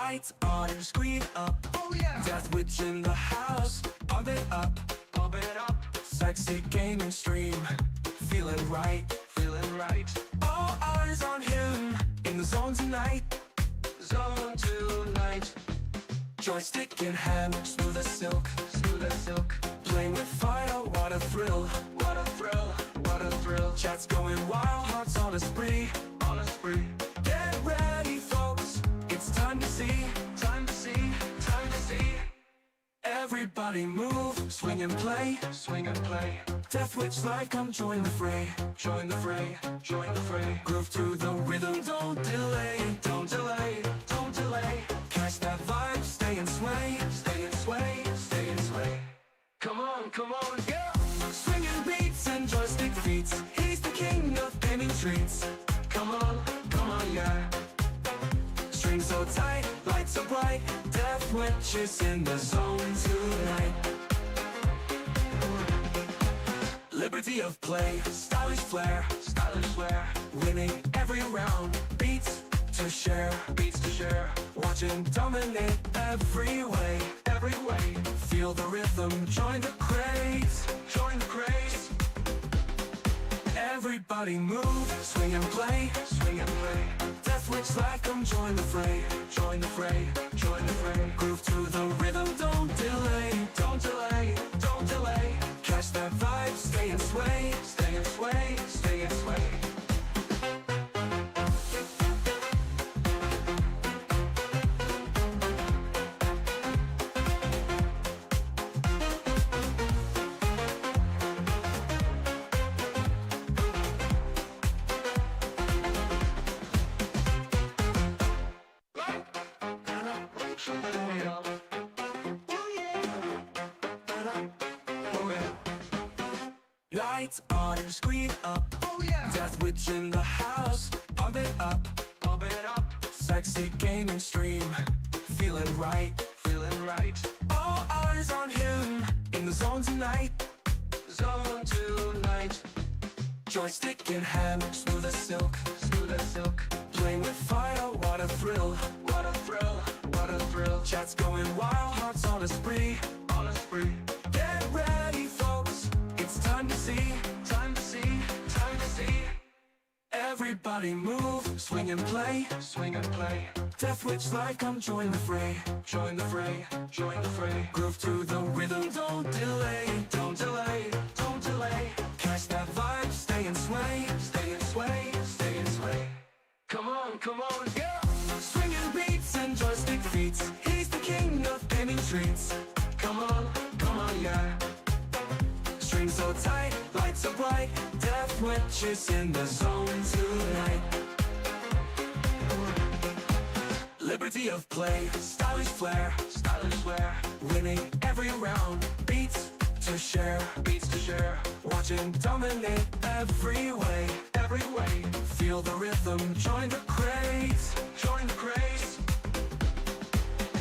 Lights on, screen up. Oh yeah. Death Witch in the house. Pump it up, pump it up. Sexy gaming stream. Feeling right, feeling right. All eyes on him. In the zone tonight. Zone tonight. Joystick in hand, smooth as silk, smooth as silk. Playing with fire, what a thrill, what a thrill, what a thrill. Chat's going wild, hearts on a spree, on a spree. Get ready, folks, it's time to see, time to see, time to see. Everybody move, swing and play, swing and play. Death Witch like I'm join the fray, join the fray, join the fray. Groove to the rhythm, don't delay, don't delay, don't delay. Catch that vibe, stay and sway, stay and sway, stay and sway. Come on, yeah. Swinging beats and joystick feats. He's the king of gaming treats. Come on, yeah. Strings so tight, lights so bright. Death Witch is in the zone tonight. Liberty of play, stylish flair, stylish flair. Winning every round, beats to share, beats to share. Watch him dominate every way, every way. Feel the rhythm, join the craze, join the craze. Everybody move, swing and play, swing and play. Death Witch like I'm join the fray, join the fray, join the fray. Groove to the rhythm, don't delay, don't delay, don't delay. Catch that vibe, stay and sway, stay and sway, stay and sway. Lights on, screen up. Oh yeah. Death Witch in the house. Pump it up, pump it up. Sexy gaming stream. Feeling right, feeling right. All eyes on him. In the zone tonight. Zone tonight. Joystick in hand, smooth as silk, smooth as silk. Playing with fire, what a thrill, what a thrill, what a thrill. Chat's going wild, hearts on a spree, on a spree. Get ready, folks, it's time to see, time to see, time to see. Everybody move, swing and play, swing and play. Death Witch like I'm join the fray, join the fray, join the fray. Groove to the rhythm, don't delay, don't delay, don't delay. Catch that vibe, stay and sway, stay and sway, stay and sway. Come on, yeah. Swinging beats and joystick feats. He's the king of gaming treats. Come on, yeah. Strings so tight, lights so bright. Death Witch is in the zone tonight. Liberty of play, stylish flair, stylish flair. Winning every round, beats to share, beats to share. Watch him dominate every way, every way. Feel the rhythm, join the craze, join the craze.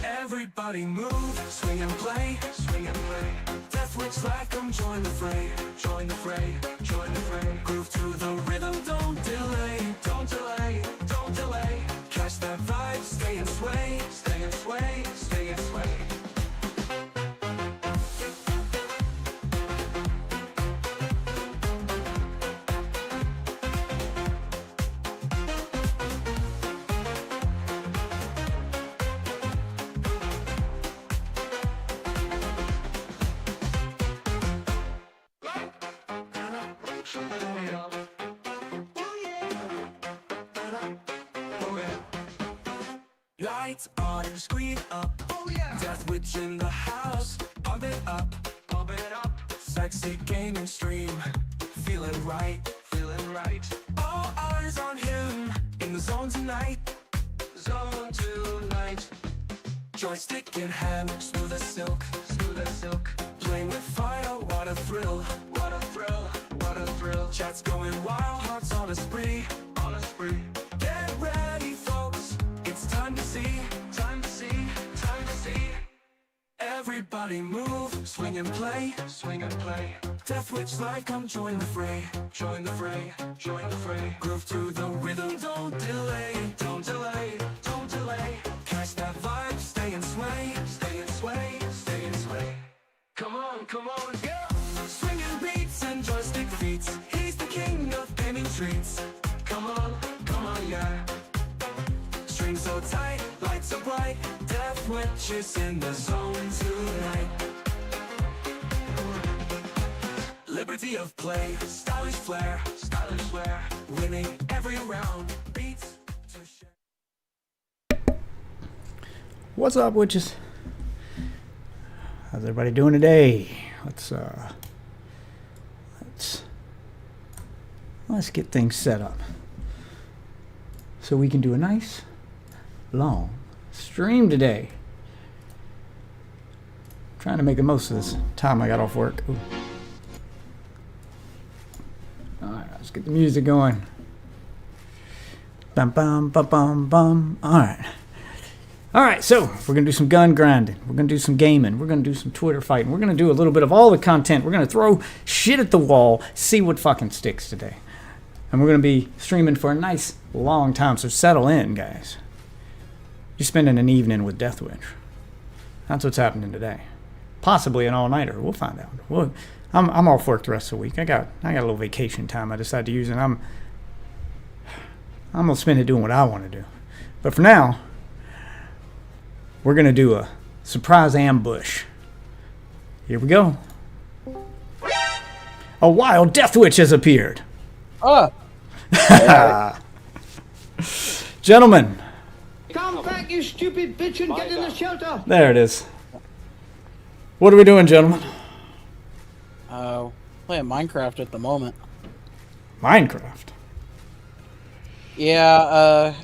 Everybody move, swing and play, swing and play. Death Witch like I'm join the fray, join the fray, join the fray. Groove to the rhythm, don't delay, don't delay, don't delay. Catch that vibe, stay and sway, stay and sway, stay and sway. Lights on, screen up. Oh yeah. Death Witch in the house. Pump it up, pump it up. Sexy gaming stream. Feeling right, feeling right. All eyes on him. In the zone tonight. Zone tonight. Joystick in hand, smooth as silk, smooth as silk. Playing with fire, what a thrill, what a thrill, what a thrill. Chat's going wild, hearts on a spree, on a spree. Get ready, folks, it's time to see, time to see, time to see. Everybody move, swing and play, swing and play. Death Witch like I'm join the fray, join the fray, join the fray. Groove to the rhythm, don't delay, don't delay, don't delay. Catch that vibe. come on, go! Swinging beats and joystick feats. He's the king of gaming treats. Come on, yeah. Strings so tight, lights so bright. Death Witches in the zone tonight. Liberty of play, stylish flair, winning every round, beats to share. What's up, witches? How's everybody doing today? Let's get things set up so we can do a nice long stream today. Trying to make the most of this time I got off work. Ooh. Alright, let's get the music going. Bum bum bum bum bum. Alright, so we're going to do some gun grinding. We're going to do some gaming. We're going to do some Twitter fighting. We're going to do a little bit of all the content. We're going to throw shit at the wall, see what fucking sticks today. And we're going to be streaming for a nice long time, so settle in, guys. You're spending an evening with Death Witch. That's what's happening today. Possibly an all-nighter. We'll find out. I'm off work the rest of the week. I got a little vacation time I decided to use, and I'm going to spend it doing what I want to do. But for now, we're going to do a surprise ambush. Here we go. A wild Death Witch has appeared. Gentlemen. Come back, you stupid bitch, and get in the shelter. There it is. What are we doing, gentlemen? Playing Minecraft at the moment. Minecraft? Yeah,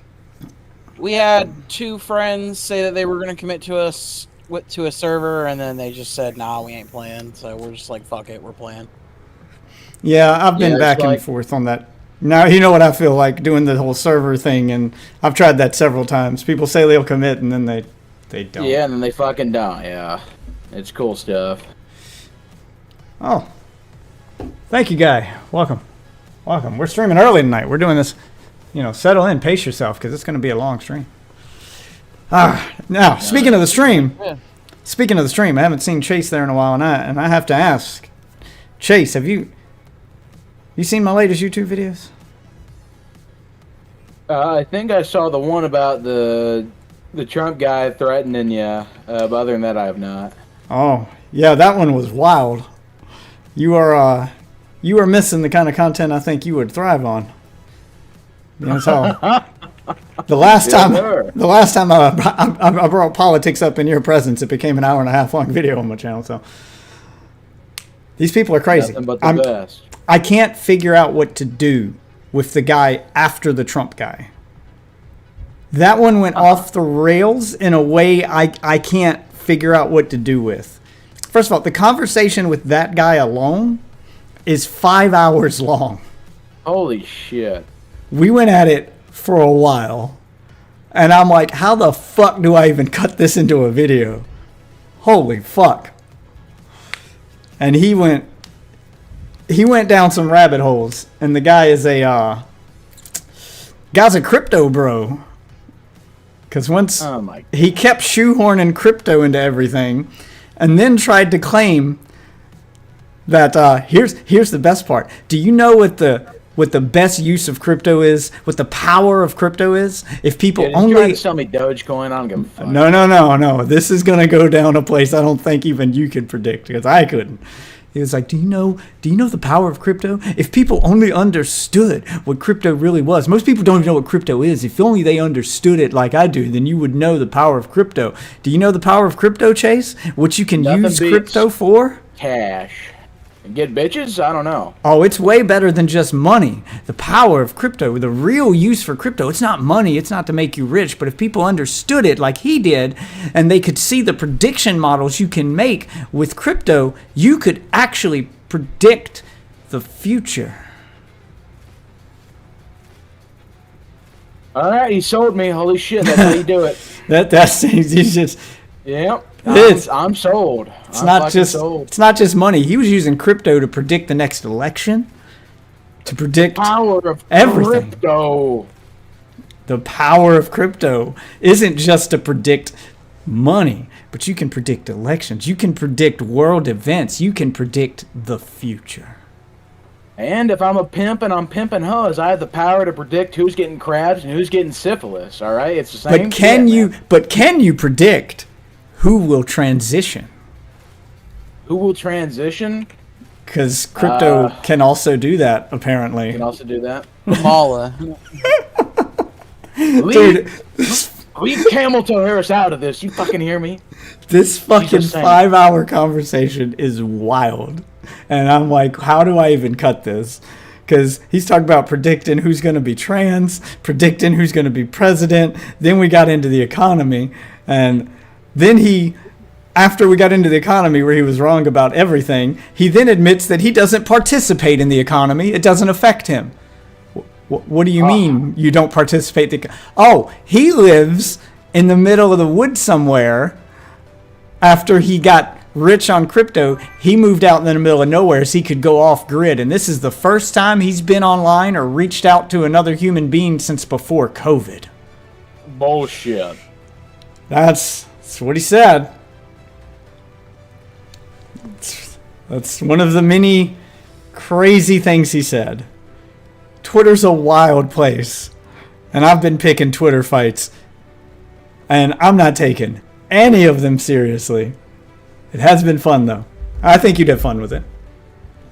we had two friends say that they were going to commit to us to a server, and then they just said, nah, we ain't playing. So we're just like, fuck it, we're playing. Yeah, I've been back and forth on that. Now, you know what I feel like doing the whole server thing, and I've tried that several times. People say they'll commit, and then they don't. Yeah, and then they fucking don't, yeah. It's cool stuff. Oh. Thank you, Guy. Welcome. We're streaming early tonight. We're doing this, settle in, pace yourself, because it's going to be a long stream. Now, speaking of the stream, I haven't seen Chase there in a while, and I have to ask, Chase, have you seen my latest YouTube videos? I think I saw the one about the Trump guy threatening you, but other than that, I have not. Oh, yeah, that one was wild. You are missing the kind of content I think you would thrive on. That's how. The last time I brought politics up in your presence, it became an 1.5 hour long video on my channel. So these people are crazy. Nothing but the best. I can't figure out what to do with the guy after the Trump guy. That one went off the rails in a way I can't figure out what to do with. First of all, the conversation with that guy alone is 5 hours long. Holy shit. We went at it for a while, and I'm like, how the fuck do I even cut this into a video? Holy fuck. And he went down some rabbit holes, and the guy is a crypto bro. Because once he kept shoehorning crypto into everything, and then tried to claim that here's the best part. Do you know what the best use of crypto is? What the power of crypto is? If people only trying to sell me Dogecoin, I don't give a fuck. No. This is gonna go down a place I don't think even you could predict, because I couldn't. He was like, do you know the power of crypto? If people only understood what crypto really was. Most people don't even know what crypto is. If only they understood it like I do, then you would know the power of crypto. Do you know the power of crypto, Chase? What you can use crypto for? Cash. Get bitches? I don't know. Oh, it's way better than just money. The power of crypto, the real use for crypto, it's not money, it's not to make you rich, but if people understood it like he did, and they could see the prediction models you can make with crypto, you could actually predict the future. All right, he sold me. Holy shit, that's how you do it. That's he's just. Yep. I'm sold. It's not just money. He was using crypto to predict the next election, to predict power of everything. Crypto. The power of crypto isn't just to predict money, but you can predict elections. You can predict world events. You can predict the future. And if I'm a pimp and I'm pimping hoes, I have the power to predict who's getting crabs and who's getting syphilis. All right, it's the same. But can you predict who will transition? Who will transition? Because crypto can also do that, apparently. Can also do that. Kamala. Dude, Leave Camel Toe Harris out of this. You fucking hear me? this fucking just saying. 5-hour conversation is wild. And I'm like, how do I even cut this? Because he's talking about predicting who's going to be trans, predicting who's going to be president. Then we got into the economy. And then after we got into the economy where he was wrong about everything, he then admits that he doesn't participate in the economy. It doesn't affect him. What do you mean you don't participate? He lives in the middle of the woods somewhere. After he got rich on crypto, he moved out in the middle of nowhere so he could go off grid. And this is the first time he's been online or reached out to another human being since before COVID. Bullshit. That's what he said. That's one of the many crazy things he said. Twitter's a wild place. And I've been picking Twitter fights. And I'm not taking any of them seriously. It has been fun, though. I think you'd have fun with it.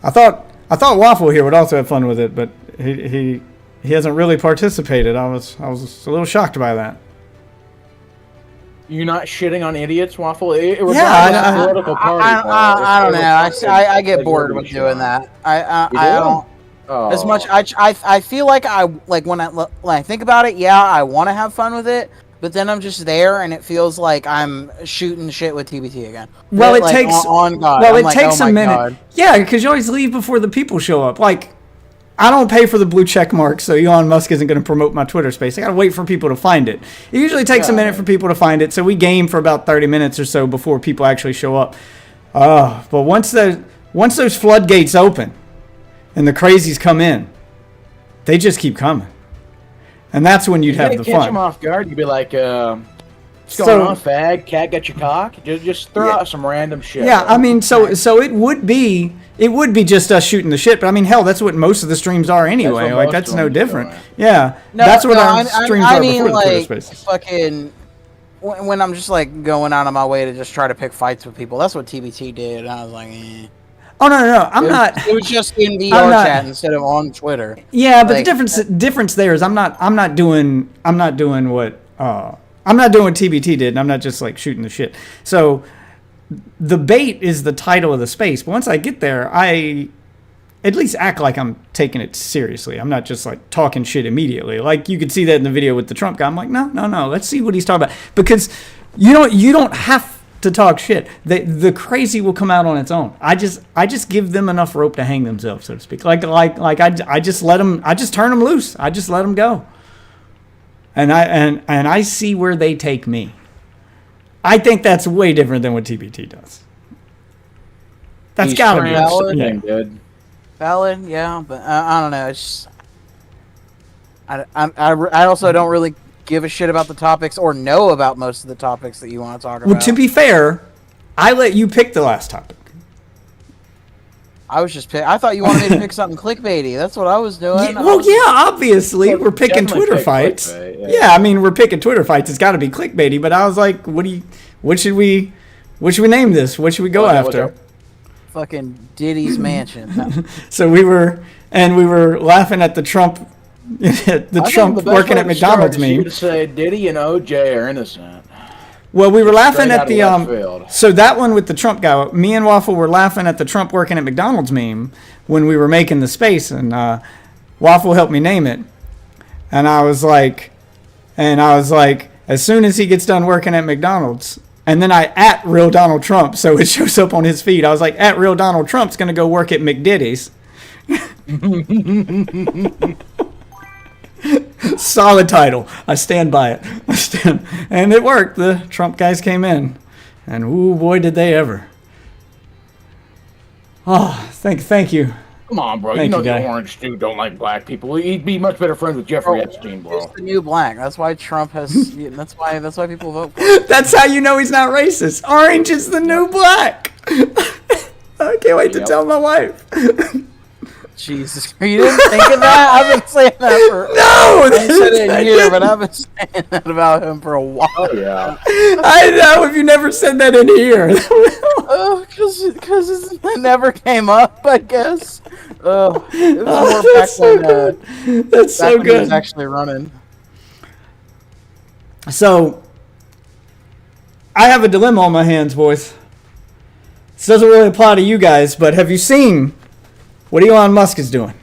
I thought Waffle here would also have fun with it, but he hasn't really participated. I was a little shocked by that. You're not shitting on idiots, Waffle? I Political party. I don't know. I get bored with doing that. I don't. As much I feel like when I think about it, yeah, I want to have fun with it, but then I'm just there and it feels like I'm shooting shit with TBT again. Well, it takes a minute. God. Yeah, because you always leave before the people show up. Like, I don't pay for the blue check mark, so Elon Musk isn't going to promote my Twitter space. I got to wait for people to find it. It usually takes a minute for people to find it, so we game for about 30 minutes or so before people actually show up. But once those floodgates open and the crazies come in, they just keep coming. And that's when you'd have the fun. Catch them off guard. You'd be like, what's going on, fag? Cat got your cock? Just throw out some random shit. Yeah, I mean, so it would be just us shooting the shit. But I mean, hell, that's what most of the streams are anyway. Like, that's no different. Yeah, that's what our streams are before the Twitter Spaces. Fucking when I'm just like going out of my way to just try to pick fights with people. That's what TBT did. And I was like, eh. Oh no, I'm not. It was just in VR chat instead of on Twitter. Yeah, but the difference there is I'm not doing what TBT did, and I'm not just like shooting the shit. So the bait is the title of the space. But once I get there, I at least act like I'm taking it seriously. I'm not just like talking shit immediately. Like you could see that in the video with the Trump guy. I'm like, no. Let's see what he's talking about, because you don't have to talk shit. The crazy will come out on its own. I just give them enough rope to hang themselves, so to speak. I just let them. I just turn them loose. I just let them go. And I see where they take me. I think that's way different than what TBT does. That's gotta be good. Valid, yeah, but I don't know. It's just, I also don't really give a shit about the topics or know about most of the topics that you want to talk about. Well, to be fair, I let you pick the last topic. I thought you wanted me to pick something clickbaity. That's what I was doing. Obviously, we're picking Twitter fights. Yeah, I mean, we're picking Twitter fights. It's got to be clickbaity. But I was like, what should we name this? What should we go after? Fucking Diddy's Mansion. So we were laughing at the Trump. The Trump working at McDonald's meme. You to say Diddy and OJ are innocent. Well, we were laughing at the so that one with the Trump guy. Me and Waffle were laughing at the Trump working at McDonald's meme when we were making the space, and Waffle helped me name it. And I was like, as soon as he gets done working at McDonald's, and then I at real Donald Trump, so it shows up on his feed. I was like, at real Donald Trump's gonna go work at McDiddy's. Solid title. I stand by it. And it worked. The Trump guys came in, and ooh boy did they ever. Oh, thank you. Come on, bro. Thank you know you, the guy. orange dude don't like black people. He'd be much better friends with Jeffrey Bro, Epstein, bro. He's the new black. That's why Trump has. That's why people vote for him. That's how you know he's not racist. Orange is the new black. I can't wait to tell my wife. Jesus, you didn't think of that? I've been saying that for. No, I said it in here, but I've been saying that about him for a while. Oh, yeah. I know if you never said that in here. Oh, because it never came up, I guess. It was more back That's so when, good. That's so when he was good. actually running. So, I have a dilemma on my hands, boys. This doesn't really apply to you guys, but have you seen what Elon Musk is doing?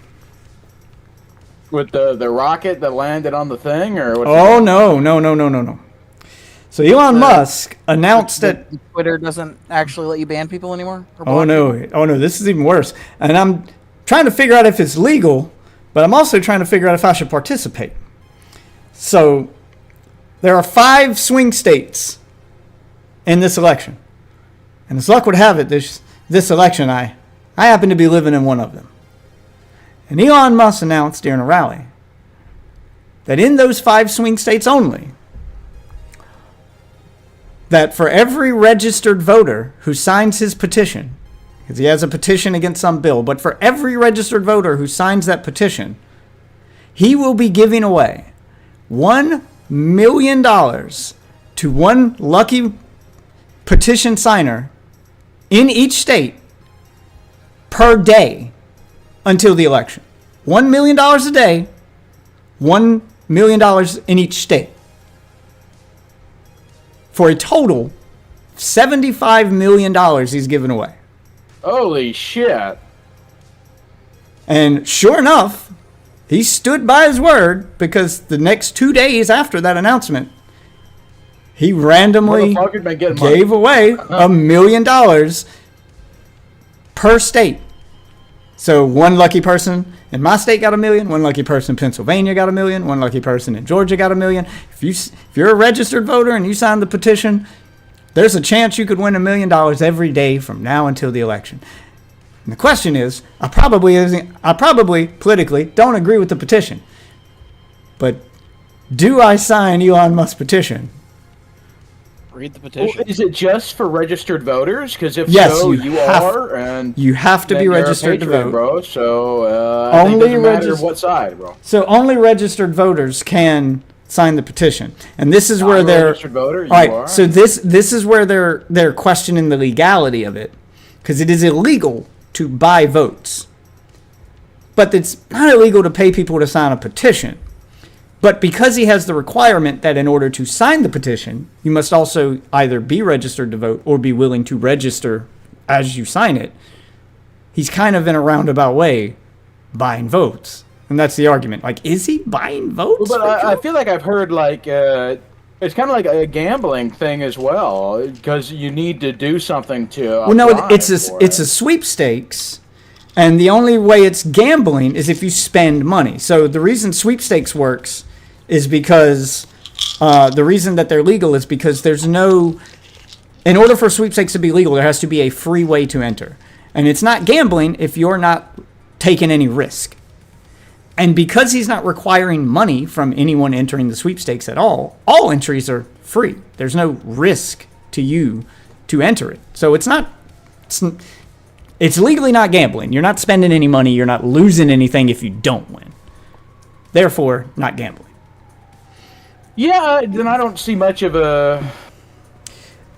With the rocket that landed on the thing, or what's Oh, no. So Elon Musk announced that... Twitter doesn't actually let you ban people anymore? Or Oh, block people? no, this is even worse. And I'm trying to figure out if it's legal, but I'm also trying to figure out if I should participate. So, there are 5 swing states in this election. And as luck would have it, this election, I happen to be living in one of them. And Elon Musk announced during a rally that in those 5 swing states only, that for every registered voter who signs his petition, because he has a petition against some bill, but for every registered voter who signs that petition, he will be giving away $1 million to one lucky petition signer in each state per day until the election. $1 million a day, $1 million in each state. For a total $75 million he's given away. Holy shit. And sure enough, he stood by his word, because the next 2 days after that announcement, he randomly Motherfucker been getting money. gave away $1 million per state. So one lucky person in my state got $1 million, one lucky person in Pennsylvania got $1 million, one lucky person in Georgia got $1 million. If you're a registered voter and you signed the petition, there's a chance you could win $1 million every day from now until the election. And the question is, I probably politically don't agree with the petition, but do I sign Elon Musk's petition? Read the petition. Well, is it just for registered voters? Because if Yes, so, you you have- are, and You have to then be you're a registered to patriot, vote. bro. So I think Only it doesn't matter regis- what side, bro. So only registered voters can sign the petition, and this is where I'm a they're registered voter. You all right. are. So this is where they're questioning the legality of it, because it is illegal to buy votes, but it's not illegal to pay people to sign a petition. But because he has the requirement that in order to sign the petition, you must also either be registered to vote or be willing to register as you sign it, he's kind of in a roundabout way buying votes. And that's the argument. Like, is he buying votes? But I feel like I've heard like it's kind of like a gambling thing as well, because you need to do something to. Well, no, apply it's a for it's a sweepstakes, and the only way it's gambling is if you spend money. So the reason sweepstakes works is because the reason that they're legal is because there's no. In order for sweepstakes to be legal, there has to be a free way to enter, and it's not gambling if you're not taking any risk. And because he's not requiring money from anyone entering the sweepstakes at all entries are free. There's no risk to you to enter it. So it's legally not gambling. You're not spending any money. You're not losing anything if you don't win. Therefore, not gambling. Yeah, then I don't see much of a.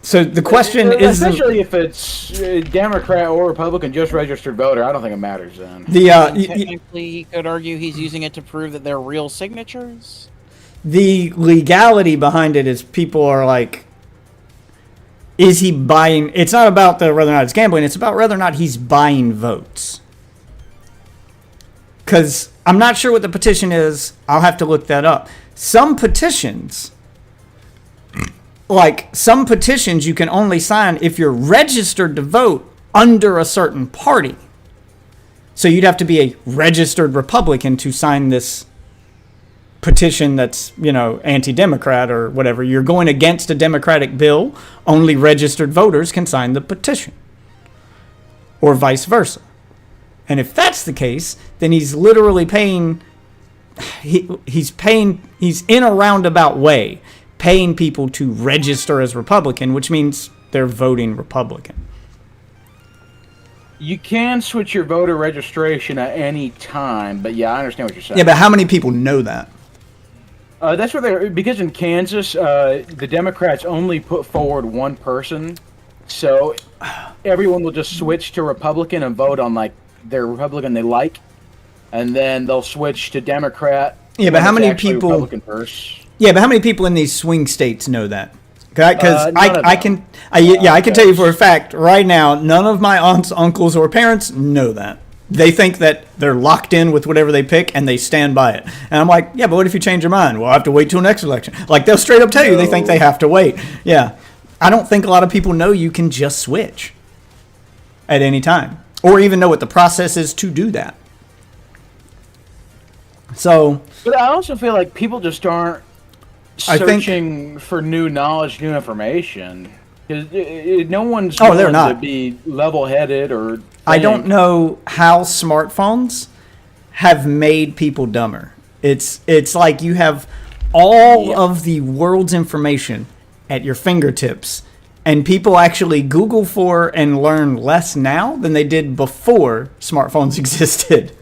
So the question is, especially if it's Democrat or Republican, just registered voter. I don't think it matters then. Technically, he could argue he's using it to prove that they're real signatures. the legality behind it is people are like, is he buying? It's not about whether or not it's gambling. It's about whether or not he's buying votes. Because I'm not sure what the petition is. I'll have to look that up. Some petitions you can only sign if you're registered to vote under a certain party. So you'd have to be a registered Republican to sign this petition that's, anti-Democrat or whatever. You're going against a Democratic bill. Only registered voters can sign the petition. Or vice versa. And if that's the case, then he's literally paying. He's in a roundabout way paying people to register as Republican, which means they're voting Republican. You can switch your voter registration at any time, but yeah, I understand what you're saying. Yeah, but how many people know that? That's where because in Kansas, the Democrats only put forward one person, so everyone will just switch to Republican and vote on like their Republican they like, and then they'll switch to Democrat. Yeah, but how many people? Republican first. Yeah, but how many people in these swing states know that? Because I can tell you for a fact right now, none of my aunts, uncles, or parents know that. They think that they're locked in with whatever they pick and they stand by it. And I'm like, yeah, but what if you change your mind? Well, I have to wait till next election. Like, they'll straight up tell you they think they have to wait. Yeah. I don't think a lot of people know you can just switch at any time or even know what the process is to do that. So. But I also feel like people just aren't searching for new knowledge, new information. Because no one's they're not to be level-headed or think. I don't know how smartphones have made people dumber. It's like you have all of the world's information at your fingertips, and people actually Google for and learn less now than they did before smartphones existed.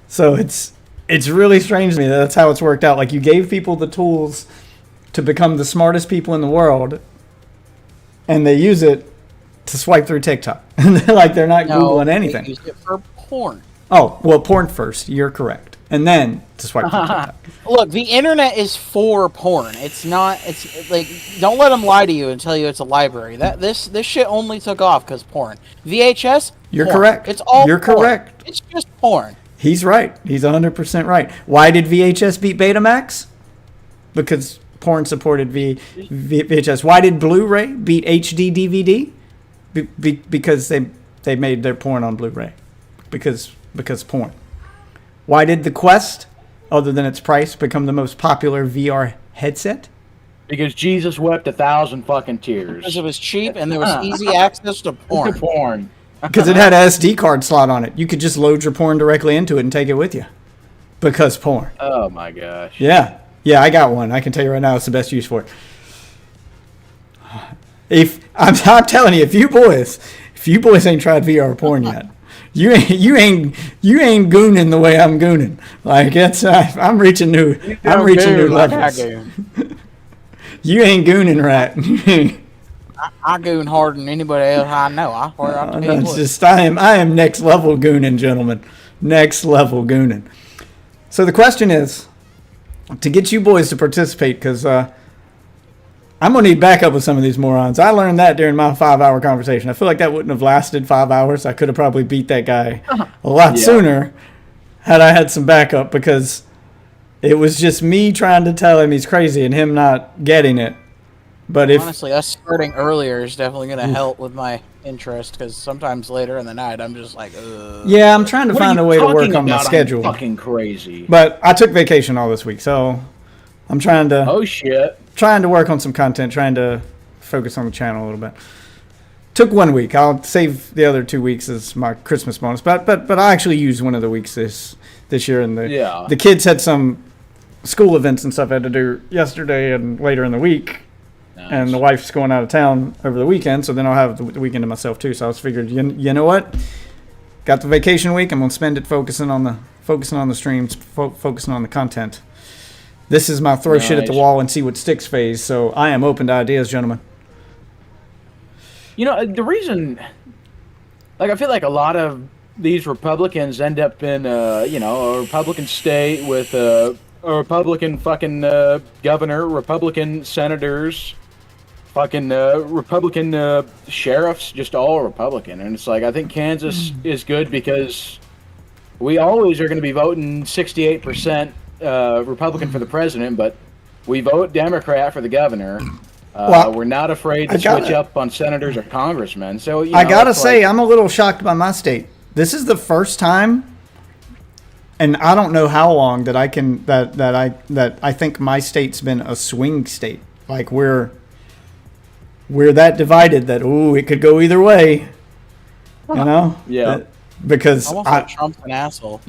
So it's really strange to me that that's how it's worked out. Like, you gave people the tools to become the smartest people in the world, and they use it to swipe through TikTok. And they're not Googling anything. They use it for porn. Oh, well, porn first. You're correct. And then to swipe through TikTok. Look, the internet is for porn. It's not. It's like, don't let them lie to you and tell you it's a library. This shit only took off because porn. VHS. You're porn. correct. It's all. You're porn. correct. It's just porn. He's right. He's 100% right. Why did VHS beat Betamax? Because porn supported VHS. Why did Blu-ray beat HD DVD? Because they made their porn on Blu-ray. Because porn. Why did the Quest, other than its price, become the most popular VR headset? Because Jesus wept 1,000 fucking tears. Because it was cheap and there was easy access to porn. Because it had an SD card slot on it. You could just load your porn directly into it and take it with you. Because porn. Oh my gosh. Yeah. Yeah, I got one. I can tell you right now it's the best use for it. If I'm telling you, if you boys ain't tried VR porn yet, you ain't gooning the way I'm gooning. Like, I'm reaching new levels. You ain't gooning right. I goon harder than anybody else I know. I am next level gooning, gentlemen. Next level gooning. So the question is, to get you boys to participate, because I'm going to need backup with some of these morons. I learned that during my 5-hour conversation. I feel like that wouldn't have lasted 5 hours. I could have probably beat that guy a lot sooner had I had some backup, because it was just me trying to tell him he's crazy and him not getting it. But honestly, us starting earlier is definitely going to help with my interest, because sometimes later in the night I'm just like, ugh. Yeah, I'm trying to find a way to work on my schedule. I'm fucking crazy. But I took vacation all this week, so I'm trying to. Oh shit! Trying to work on some content, trying to focus on the channel a little bit. Took 1 week. I'll save the other 2 weeks as my Christmas bonus. But I actually used one of the weeks this year, and the kids had some school events and stuff I had to do yesterday and later in the week. Nice. And the wife's going out of town over the weekend, so then I'll have the weekend to myself too. So I was figured, you know what? Got the vacation week. I'm gonna spend it focusing on the streams, focusing on the content. This is my throw shit at the wall and see what sticks phase. So I am open to ideas, gentlemen. You know, the reason, like, I feel like a lot of these Republicans end up in, a Republican state with a Republican fucking governor, Republican senators, fucking Republican sheriffs, just all Republican. And it's like, I think Kansas is good because we always are going to be voting 68% Republican for the president, but we vote Democrat for the governor. We're not afraid to switch up on senators or congressmen. So I gotta say, I'm a little shocked by my state. This is the first time, and I don't know how long that I think my state's been a swing state. Like we're that divided that it could go either way. You know? Yeah. Because Almost like Trump's an asshole.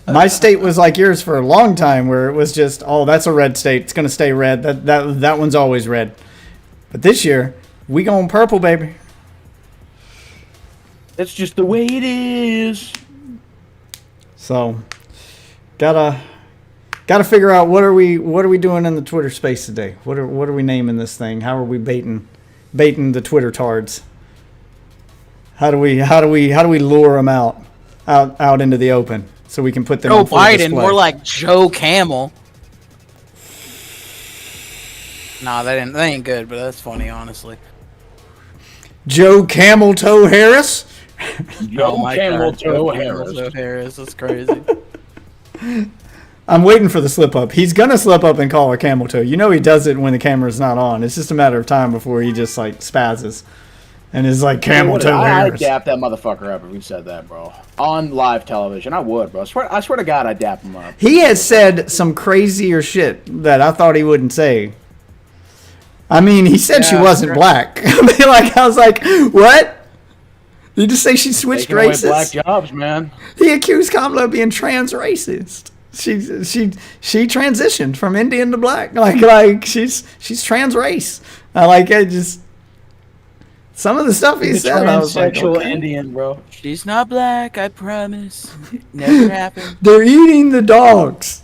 my state was like yours for a long time, where it was just, oh, that's a red state. It's gonna stay red. That one's always red. But this year, we going purple, baby. That's just the way it is. So, gotta figure out what are we doing in the Twitter space today? What are we naming this thing? How are we baiting the Twitter tards? How do we lure them out into the open so we can put them Joe on full Biden, display? more like Joe Camel. Nah, that ain't good, but that's funny, honestly. Joe Camel Toe Harris. Joe Camel Toe Camel Toe Harris. That's crazy. I'm waiting for the slip up. He's gonna slip up and call her Camel Toe. You know he does it when the camera's not on. It's just a matter of time before he just like spazzes and is like Camel Toe I'd Harris. dap that motherfucker up if he said that, bro. On live television, I would, bro. I swear to God, I'd dap him up. He has said some crazier shit that I thought he wouldn't say. I mean, he said she wasn't black. I mean, like, I was like, what? Did you just say she switched Taking away races? black jobs, man. He accused Kamala of being trans racist. She transitioned from Indian to black. Like she's trans race. I just some of the stuff he said. I was like, transsexual okay. Indian, bro. She's not black, I promise. Never happened. They're eating the dogs.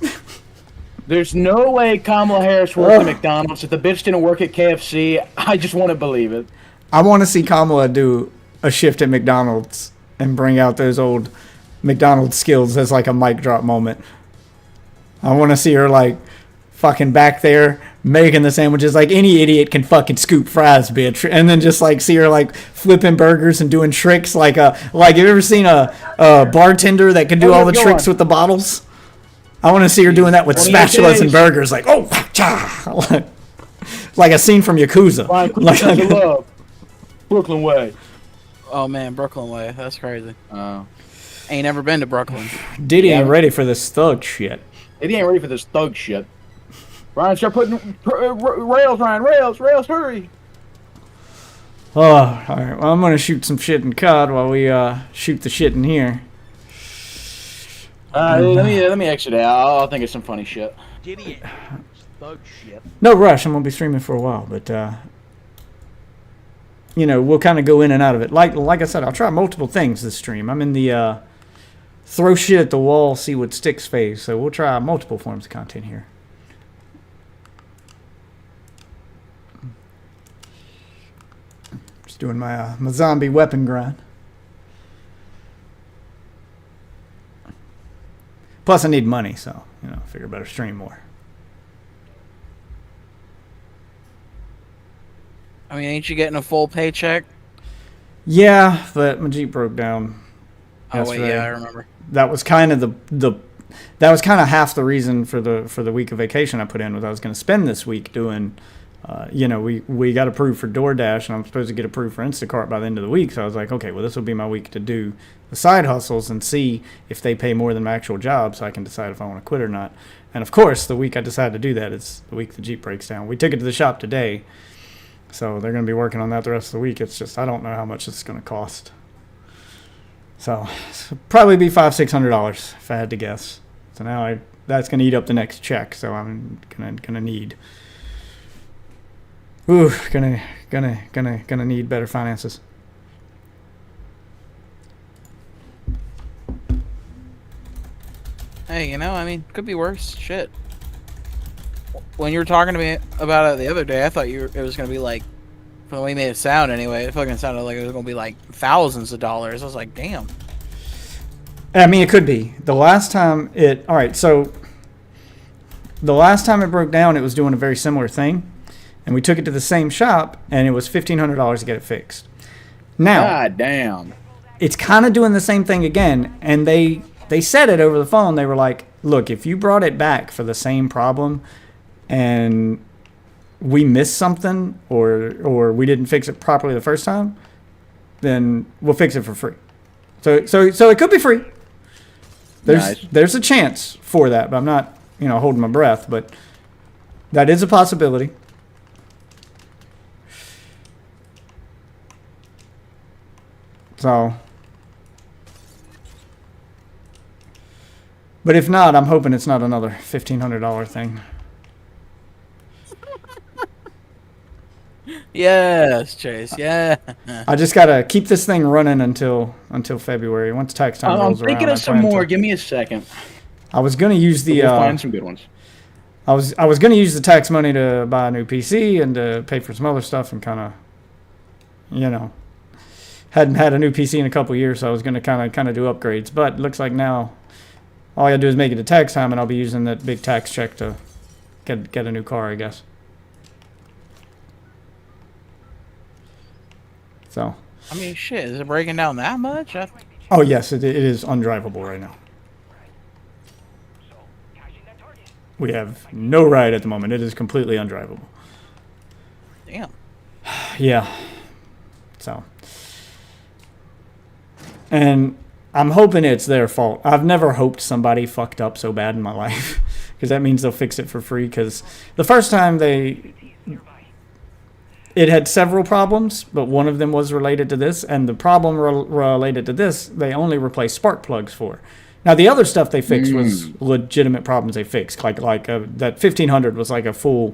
There's no way Kamala Harris worked at McDonald's. If the bitch didn't work at KFC, I just want to believe it. I want to see Kamala do a shift at McDonald's and bring out those old McDonald's skills as like a mic drop moment. I want to see her like fucking back there making the sandwiches like any idiot can fucking scoop fries, bitch. And then just like see her like flipping burgers and doing tricks like have you ever seen a bartender that can do all the tricks with the bottles? I want to see her doing that with spatulas and burgers, like like a scene from Yakuza. Love. Brooklyn Way. Oh man, Brooklyn Way. That's crazy. Ain't never been to Brooklyn. Diddy ain't ready for this thug shit. He ain't ready for this thug shit. Ryan, start putting rails, Ryan. Rails, hurry. Oh, all right. Well, I'm gonna shoot some shit in COD while we shoot the shit in here. Let me exit out. I'll think of some funny shit. Idiot. Thug shit. No rush. I'm gonna be streaming for a while, but we'll kind of go in and out of it. Like I said, I'll try multiple things this stream. I'm in the throw shit at the wall, see what sticks phase. So we'll try multiple forms of content here. Just doing my zombie weapon grind. Plus, I need money, so I figure better stream more. I mean, ain't you getting a full paycheck? Yeah, but my Jeep broke down. Oh wait, yeah, I remember. That was kind of that was kind of half the reason for the week of vacation I put in, was I was going to spend this week doing. We got approved for DoorDash, and I'm supposed to get approved for Instacart by the end of the week. So I was like, okay, well, this will be my week to do the side hustles and see if they pay more than my actual job, so I can decide if I want to quit or not. And of course, the week I decided to do that is the week the Jeep breaks down. We took it to the shop today, so they're going to be working on that the rest of the week. It's just I don't know how much it's going to cost. So probably be $500-600 if I had to guess. So now that's going to eat up the next check. So I'm gonna need. Ooh, gonna need better finances. Hey, I mean, could be worse. Shit. When you were talking to me about it the other day, I thought it was gonna be like, from the way you made it sound anyway, it fucking sounded like it was gonna be like thousands of dollars. I was like, damn. I mean, it could be. The last time it broke down, it was doing a very similar thing. And we took it to the same shop, and it was $1,500 to get it fixed. Now, God damn. it's kind of doing the same thing again, and they said it over the phone. They were like, look, if you brought it back for the same problem, and we missed something, or we didn't fix it properly the first time, then we'll fix it for free. So it could be free. There's a chance for that, but I'm not, holding my breath, but that is a possibility. So, But if not, I'm hoping it's not another $1,500 thing. Yes, Chase. Yeah. I just gotta keep this thing running until February. Once tax time I'm rolls around, thinking I of some plan more. to. Give me a second. I was gonna use the. We'll find some good ones. I was gonna use the tax money to buy a new PC and to pay for some other stuff and kind of, you know, hadn't had a new PC in a couple years, so I was gonna kind of do upgrades. But it looks like now, all I gotta do is make it to tax time, and I'll be using that big tax check to get a new car, I guess. So. I mean, shit. Is it breaking down that much? Oh yes, it is undrivable right now. We have no ride at the moment. It is completely undrivable. Damn. Yeah. So. And I'm hoping it's their fault. I've never hoped somebody fucked up so bad in my life, because that means they'll fix it for free. Because the first time it had several problems, but one of them was related to this, and the problem related to this, they only replaced spark plugs for. Now, the other stuff they fixed was legitimate problems they fixed. That 1500 was like a full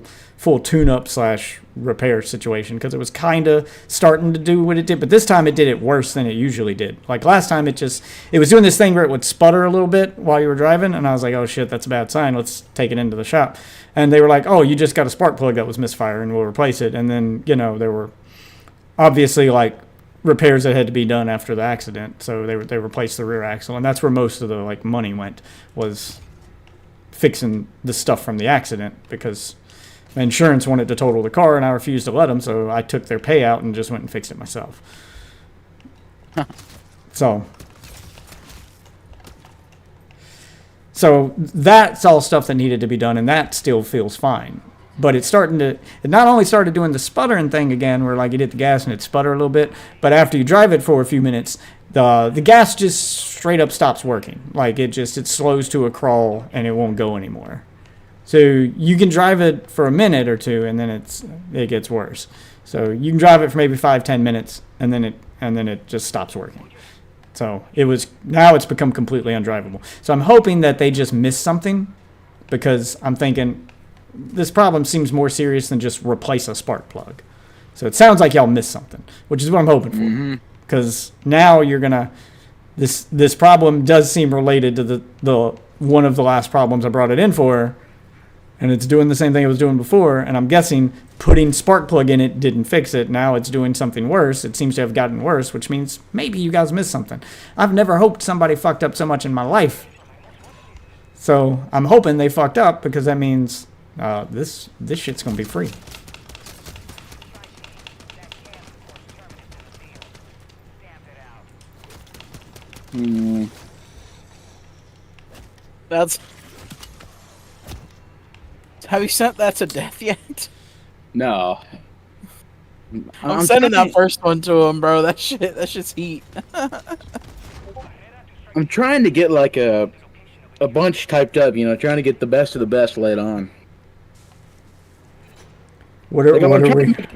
tune-up / repair situation, because it was kind of starting to do what it did. But this time it did it worse than it usually did. Like last time it was doing this thing where it would sputter a little bit while you were driving. And I was like, oh shit, that's a bad sign. Let's take it into the shop. And they were like, oh, you just got a spark plug that was misfiring. We'll replace it. And then, there were obviously like repairs that had to be done after the accident, so they replaced the rear axle, and that's where most of the money went, was fixing the stuff from the accident, because my insurance wanted to total the car and I refused to let them, so I took their payout and just went and fixed it myself. So that's all stuff that needed to be done, and that still feels fine. But it not only started doing the sputtering thing again, where like you hit the gas and it sputter a little bit, but after you drive it for a few minutes, the gas just straight up stops working. Like it slows to a crawl and it won't go anymore. So you can drive it for a minute or two and then it gets worse. So you can drive it for maybe 5-10 minutes and then it just stops working. So now it's become completely undrivable. So I'm hoping that they just missed something, because I'm thinking this problem seems more serious than just replace a spark plug. So it sounds like y'all missed something, which is what I'm hoping for. Because now you're gonna this problem does seem related to the one of the last problems I brought it in for, and it's doing the same thing it was doing before. And I'm guessing putting spark plug in it didn't fix it. Now it's doing something worse. It seems to have gotten worse, which means maybe you guys missed something. I've never hoped somebody fucked up so much in my life. So I'm hoping they fucked up, because that means this shit's gonna be free. Have you sent that to Death yet? No. I'm sending that first one to him, bro. That shit's heat. I'm trying to get like a bunch typed up, trying to get the best of the best laid on. What are we?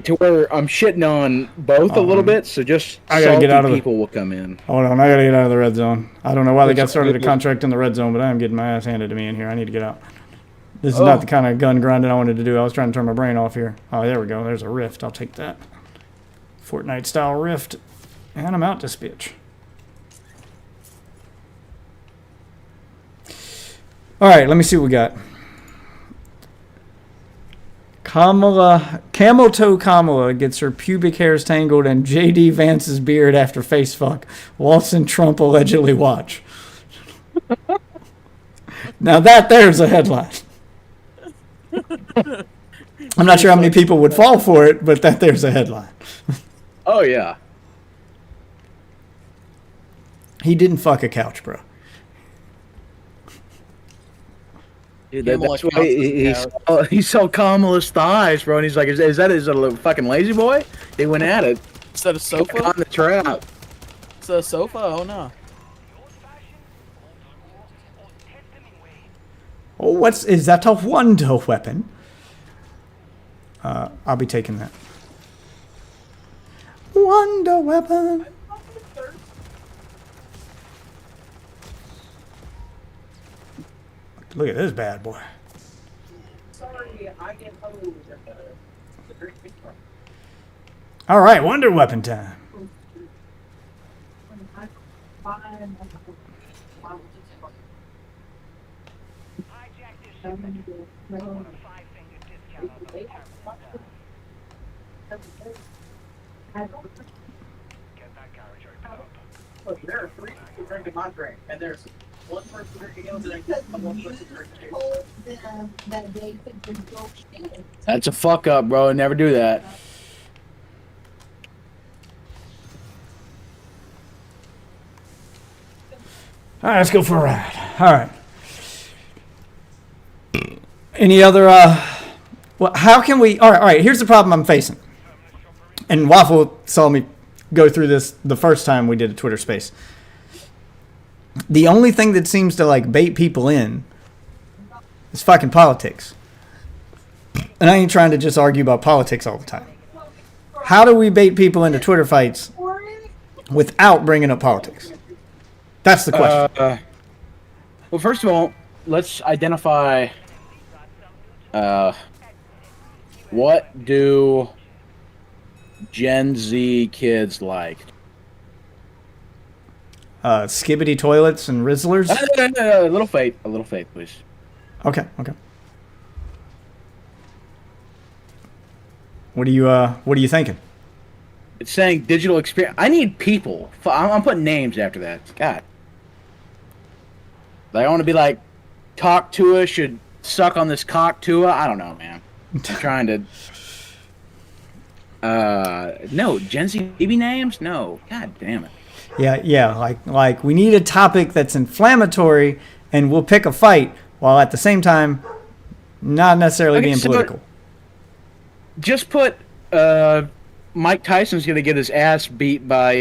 To where I'm shitting on both a little bit, so just people will come in. Hold on, I gotta get out of the red zone. I don't know why they got started a contract in the red zone, but I am getting my ass handed to me in here. I need to get out. This is not the kind of gun grinding I wanted to do. I was trying to turn my brain off here. Oh, there we go. There's a rift. I'll take that. Fortnite style rift. And I'm out this bitch. Alright, let me see what we got. Camel Toe Kamala gets her pubic hairs tangled and J.D. Vance's beard after face fuck. Waltz and Trump allegedly watch. Now there's a headline. I'm not sure how many people would fall for it, but there's a headline. Oh, yeah. He didn't fuck a couch, bro. Dude, that's why he saw Kamala's thighs, bro, and he's like, is that a fucking lazy boy? They went at it. Is that a sofa? On the trap. Is that a sofa? Oh, no. Oh, is that a wonder weapon? I'll be taking that. Wonder weapon. Look at this bad boy. All right, Wonder Weapon time. There are 3 people drinking my drink, and there's one person drinking yours and one person drinking yours. That's a fuck up, bro. Never do that. All right, let's go for a ride. All right. Any other, well, how can we, all right, here's the problem I'm facing. And Waffle saw me go through this the first time we did a Twitter space. The only thing that seems to, like, bait people in is fucking politics. And I ain't trying to just argue about politics all the time. How do we bait people into Twitter fights without bringing up politics? That's the question. Well, first of all, let's identify what do Gen Z kids like? Skibbity toilets and Rizzlers? A little faith, please. Okay. What are you thinking? It's saying digital experience. I need people. I'm putting names after that. God. Like, I want to be like, talk to us, should suck on this cock to I don't know, man. I'm trying to. No, Gen Z baby names? No. God damn it. Yeah. Like we need a topic that's inflammatory, and we'll pick a fight while at the same time not necessarily being political. Just put Mike Tyson's gonna get his ass beat by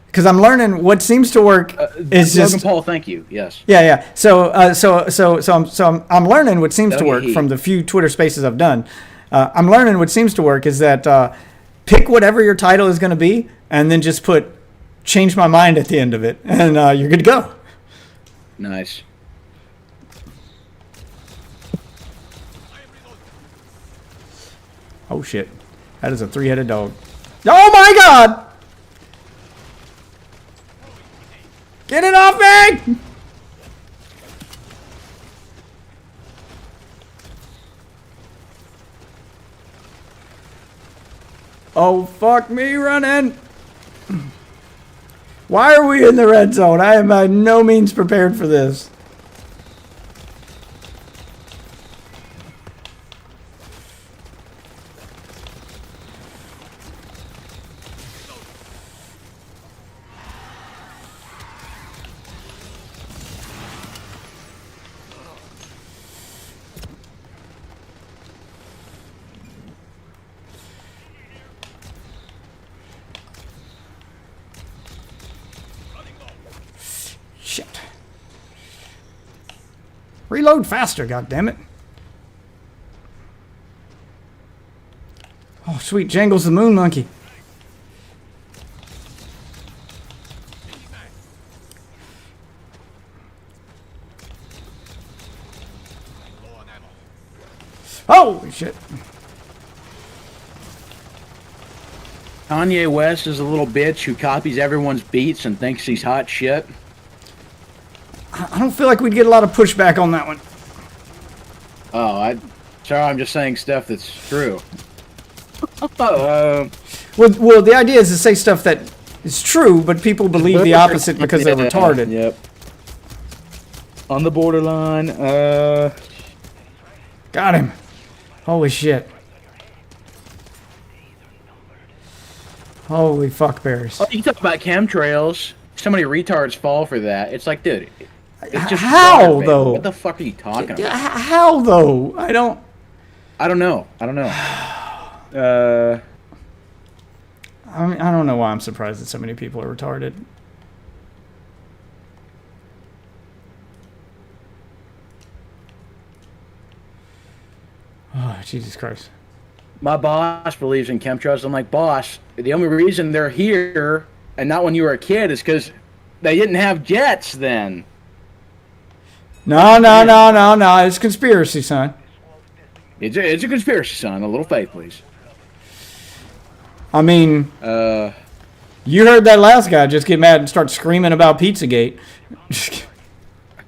because I'm learning what seems to work is Logan just Paul. Thank you. Yes. Yeah. So I'm learning what seems to work from the few Twitter spaces I've done. I'm learning what seems to work is that pick whatever your title is going to be, and then just put "change my mind" at the end of it, and you're good to go. Nice. Oh shit, that is a 3-headed dog. Oh my god! Get it off me! Oh, fuck me running. Why are we in the red zone? I am by no means prepared for this. Shit. Reload faster, goddammit. Oh, sweet. Jangles the moon monkey. Holy shit. Kanye West is a little bitch who copies everyone's beats and thinks he's hot shit. I don't feel like we'd get a lot of pushback on that one. Oh, sorry, I'm just saying stuff that's true. Well, the idea is to say stuff that is true, but people believe the opposite because they're retarded. Yep. On the borderline. Got him. Holy shit. Holy fuckberries. Oh, you talk about chemtrails. So many retards fall for that. It's like, dude, it's just how water, though? What the fuck are you talking about? How though? I don't know. I mean, I don't know why I'm surprised that so many people are retarded. Oh, Jesus Christ. My boss believes in chemtrails. I'm like, boss, the only reason they're here and not when you were a kid is because they didn't have jets then. No, no, no, no, no. It's conspiracy, son. It's a conspiracy, son. A little faith, please. I mean, you heard that last guy just get mad and start screaming about Pizzagate. he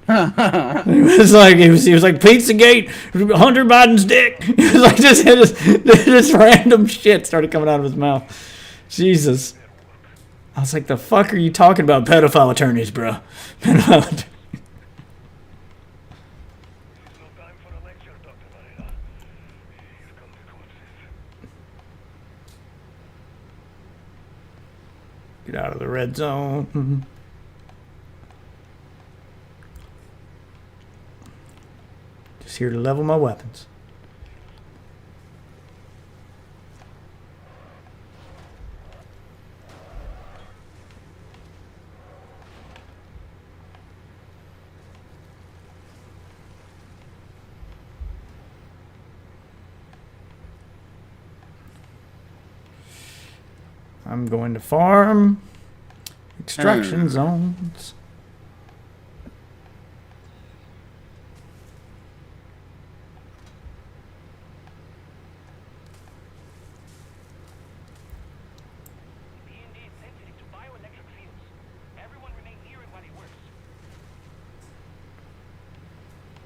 was like Pizzagate, Hunter Biden's dick. He was like just random shit started coming out of his mouth. Jesus. I was like, the fuck are you talking about? Pedophile attorneys, bro. Pedophile attorneys. Get out of the red zone. Just here to level my weapons. I'm going to farm. Extraction zones.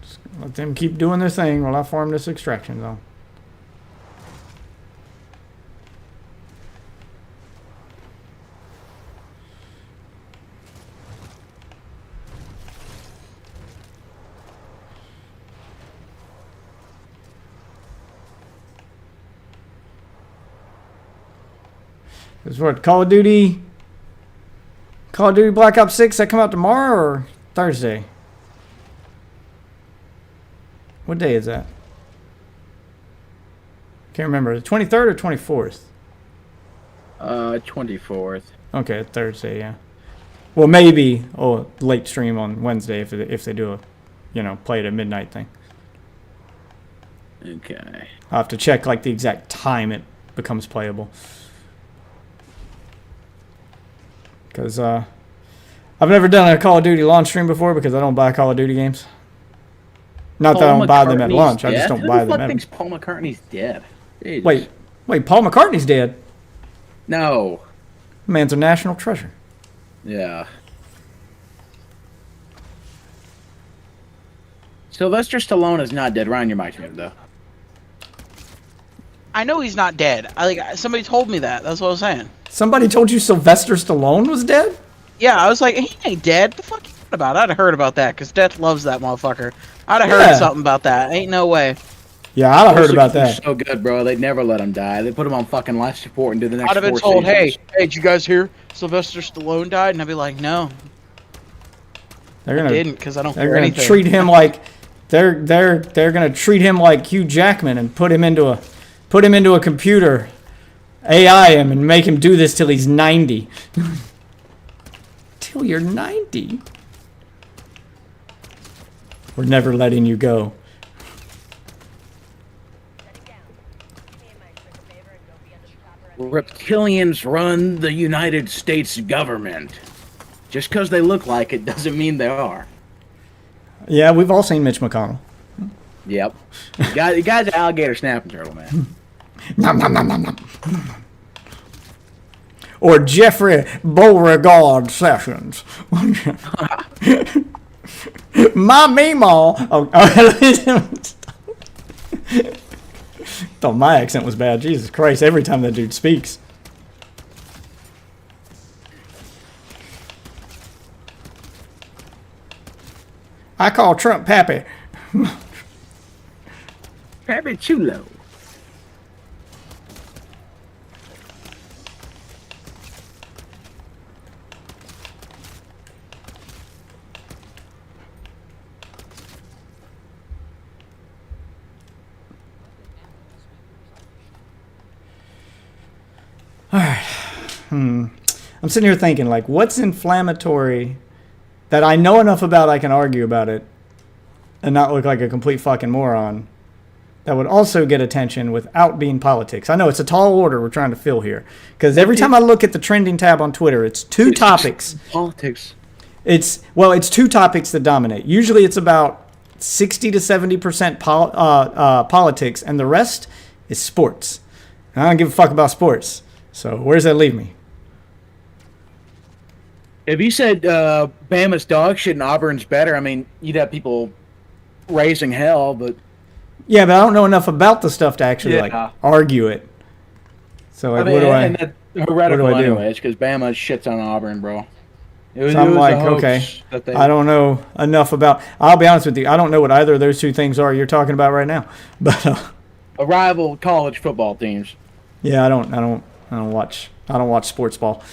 Just let them keep doing their thing while I farm this extraction zone. Is what Call of Duty Black Ops 6 that come out tomorrow or Thursday? What day is that? Can't remember. The 23rd or 24th? 24th. Okay, Thursday, yeah. Well, maybe late stream on Wednesday if they do a, play it at midnight thing. Okay. I'll have to check like the exact time it becomes playable. Because I've never done a Call of Duty launch stream before because I don't buy Call of Duty games. Not that I don't buy them at launch. I just don't buy them. Who the fuck thinks Paul McCartney's dead? Jesus. Wait, Paul McCartney's dead? No. Man's a national treasure. Yeah. Sylvester Stallone is not dead. Ryan, your mic's muted though. I know he's not dead. Somebody told me that. That's what I was saying. Somebody told you Sylvester Stallone was dead? Yeah, I was like, he ain't dead. The fuck you about? I'd have heard about that because Death loves that motherfucker. I'd have heard something about that. Ain't no way. Yeah, I'd have heard about that. So good, bro. They'd never let him die. They put him on fucking life support and do the next. I'd have been told, hey, did you guys hear Sylvester Stallone died? And I'd be like, no. They're gonna didn't because I don't. They're gonna treat him like they're gonna treat him like Hugh Jackman and put him into a computer, AI him, and make him do this till he's 90. Till you're 90. We're never letting you go. Reptilians run the United States government. Just because they look like it doesn't mean they are. Yeah, we've all seen Mitch McConnell. Yep. The guy's an alligator snapping turtle, man. Nom, nom, nom, nom, nom. Or Jeffrey Beauregard Sessions. My meemaw. Thought my accent was bad. Jesus Christ, every time that dude speaks. I call Trump Pappy. Pappy Chulo. All right. I'm sitting here thinking, like, what's inflammatory that I know enough about I can argue about it and not look like a complete fucking moron that would also get attention without being politics? I know it's a tall order we're trying to fill here because every time I look at the trending tab on Twitter, it's two topics. Politics. It's two topics that dominate. Usually it's about 60 to 70% politics, and the rest is sports. And I don't give a fuck about sports. So where does that leave me? If you said Bama's dog shit and Auburn's better, I mean, you'd have people raising hell, but... Yeah, but I don't know enough about the stuff to actually like argue it. So like, what do I? And that's heretical anyways, because Bama shits on Auburn, bro. So I'm like, okay, I don't know enough about. I'll be honest with you, I don't know what either of those two things are you're talking about right now. But a rival college football teams. Yeah, I don't watch sports ball.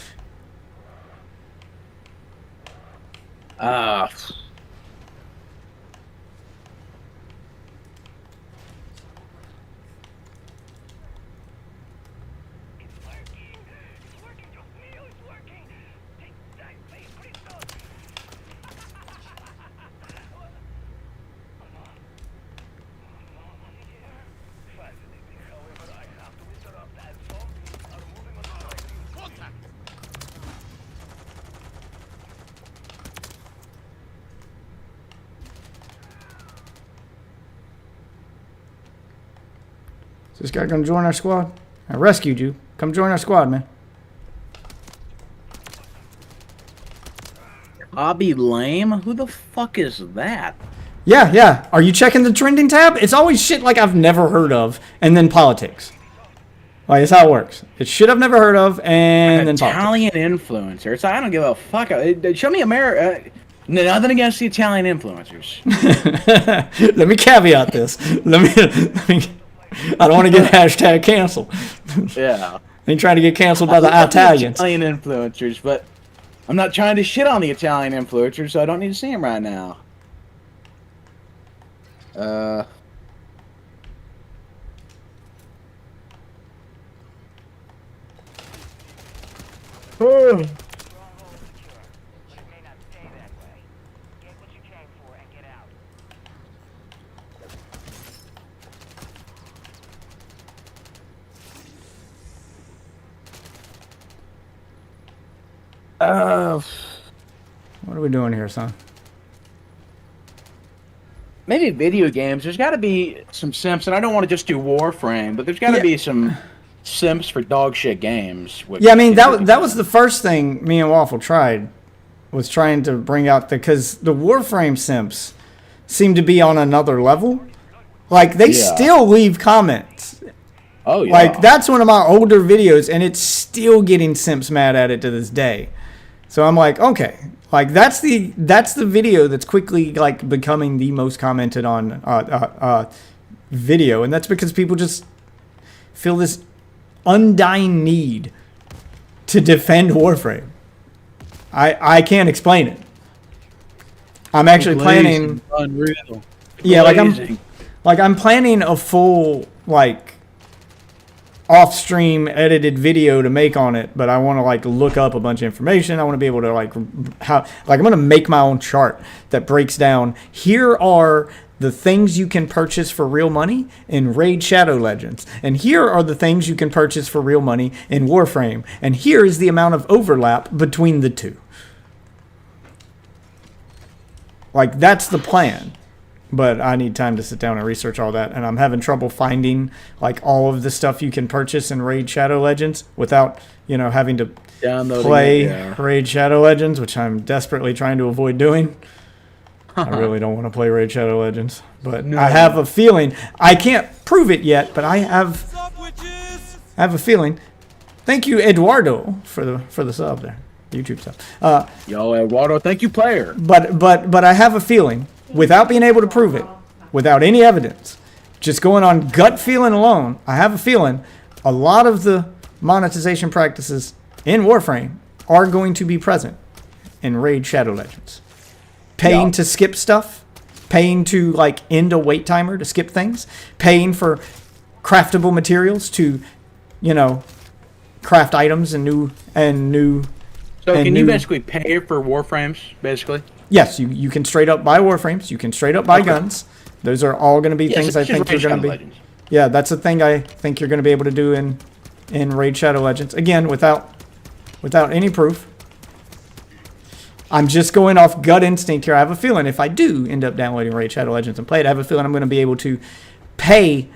Is this guy gonna join our squad? I rescued you. Come join our squad, man. Hobby Lame? Who the fuck is that? Yeah. Are you checking the trending tab? It's always shit like I've never heard of, and then politics. Like, that's how it works. It's shit I've never heard of, and then Italian influencers. I don't give a fuck. Show me America. Nothing against the Italian influencers. Let me caveat this. Let me I don't want to get hashtag canceled. Yeah. Ain't trying to get canceled by the Italians. Italian influencers, but I'm not trying to shit on the Italian influencers, so I don't need to see them right now. What are we doing here, son? Maybe video games. There's got to be some simps, and I don't want to just do Warframe, but there's got to be some simps for dog shit games. Yeah, I mean that was the first thing me and Waffle tried, was trying to bring out because the Warframe simps seem to be on another level. Like they still leave comments. Oh yeah. Like that's one of my older videos, and it's still getting simps mad at it to this day. So I'm like, okay, like that's the video that's quickly like becoming the most commented on video, and that's because people just feel this undying need to defend Warframe. I can't explain it. I'm actually planning. Unreal. Yeah, like I'm planning a full like off-stream edited video to make on it, but I want to like look up a bunch of information. I want to be able to like I'm going to make my own chart that breaks down, here are the things you can purchase for real money in Raid Shadow Legends, and here are the things you can purchase for real money in Warframe, and here is the amount of overlap between the two. Like that's the plan. But I need time to sit down and research all that, and I'm having trouble finding like all of the stuff you can purchase in Raid Shadow Legends without, having to play Raid Shadow Legends, which I'm desperately trying to avoid doing. I really don't want to play Raid Shadow Legends, but I have a feeling. I can't prove it yet, but I have a feeling. Thank you, Eduardo, for the sub there, YouTube sub. Yo, Eduardo, thank you, player. But I have a feeling, without being able to prove it, without any evidence, just going on gut feeling alone, I have a feeling a lot of the monetization practices in Warframe are going to be present in Raid Shadow Legends. Paying to skip stuff, paying to like end a wait timer to skip things, paying for craftable materials to, craft items and new. So can you basically pay for Warframes, basically? Yes, you can straight up buy Warframes. You can straight up buy guns. Those are all going to be things I think you're going to be. Legends. Yeah, that's a thing I think you're going to be able to do in Raid Shadow Legends. Again, without any proof. I'm just going off gut instinct here. I have a feeling if I do end up downloading Raid Shadow Legends and play it, I have a feeling I'm going to be able to pay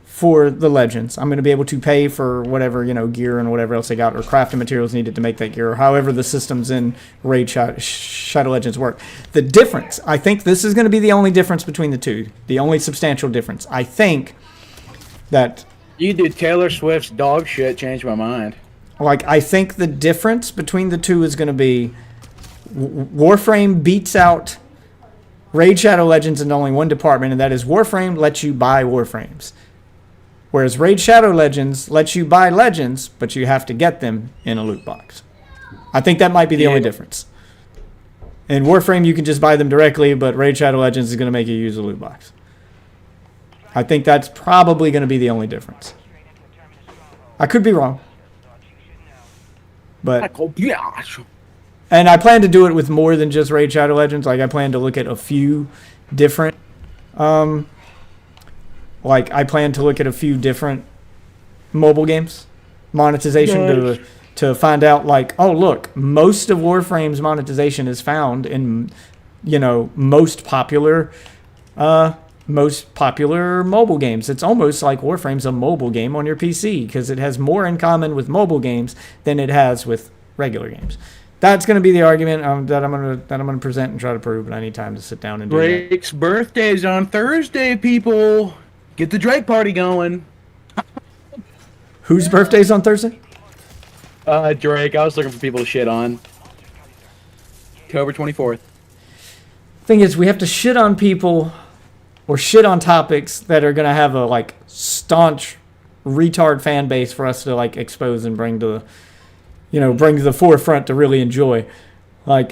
for the Legends. I'm going to be able to pay for whatever, gear and whatever else they got, or crafting materials needed to make that gear, or however the systems in Raid Shadow Legends work. The difference, I think this is going to be the only difference between the two, the only substantial difference. I think that... You did Taylor Swift's dog shit change my mind. I think the difference between the two is going to be Warframe beats out Raid Shadow Legends in only one department, and that is Warframe lets you buy Warframes. Whereas Raid Shadow Legends lets you buy Legends, but you have to get them in a loot box. I think that might be the only difference. In Warframe, you can just buy them directly, but Raid Shadow Legends is going to make you use a loot box. I think that's probably going to be the only difference. I could be wrong. But... And I plan to do it with more than just Raid Shadow Legends. I plan to look at a few different... I plan to look at a few different mobile games. Monetization to find out, oh, look, most of Warframe's monetization is found in, most popular mobile games. It's almost like Warframe's a mobile game on your PC because it has more in common with mobile games than it has with regular games. That's going to be the argument that I'm going to present and try to prove, but I need time to sit down and do that. Drake's birthday's on Thursday, people. Get the Drake party going. Whose birthday's on Thursday? Drake. I was looking for people to shit on. October 24th. Thing is, we have to shit on people or shit on topics that are going to have a staunch retard fan base for us to expose and bring to the forefront to really enjoy. I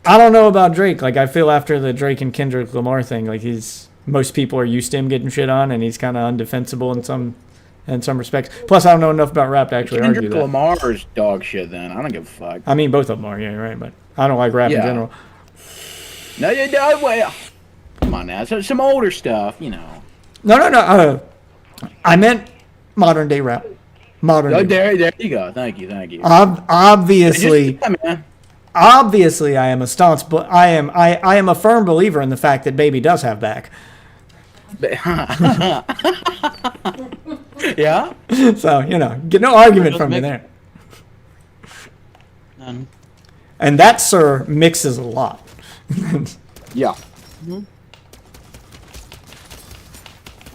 don't know about Drake. I feel after the Drake and Kendrick Lamar thing, most people are used to him getting shit on, and he's kind of undefensible in some respects. Plus, I don't know enough about rap to actually argue that. Kendrick Lamar's dog shit. Then I don't give a fuck. I mean, both of them are, yeah, right. But I don't like rap in general. No, well, come on now. So, some older stuff, No. I meant modern day rap. There you go. Thank you. Obviously, I am a staunch, but I am a firm believer in the fact that Baby does have back. Yeah. So get no argument from me there. None. And that, sir, mixes a lot. Yeah.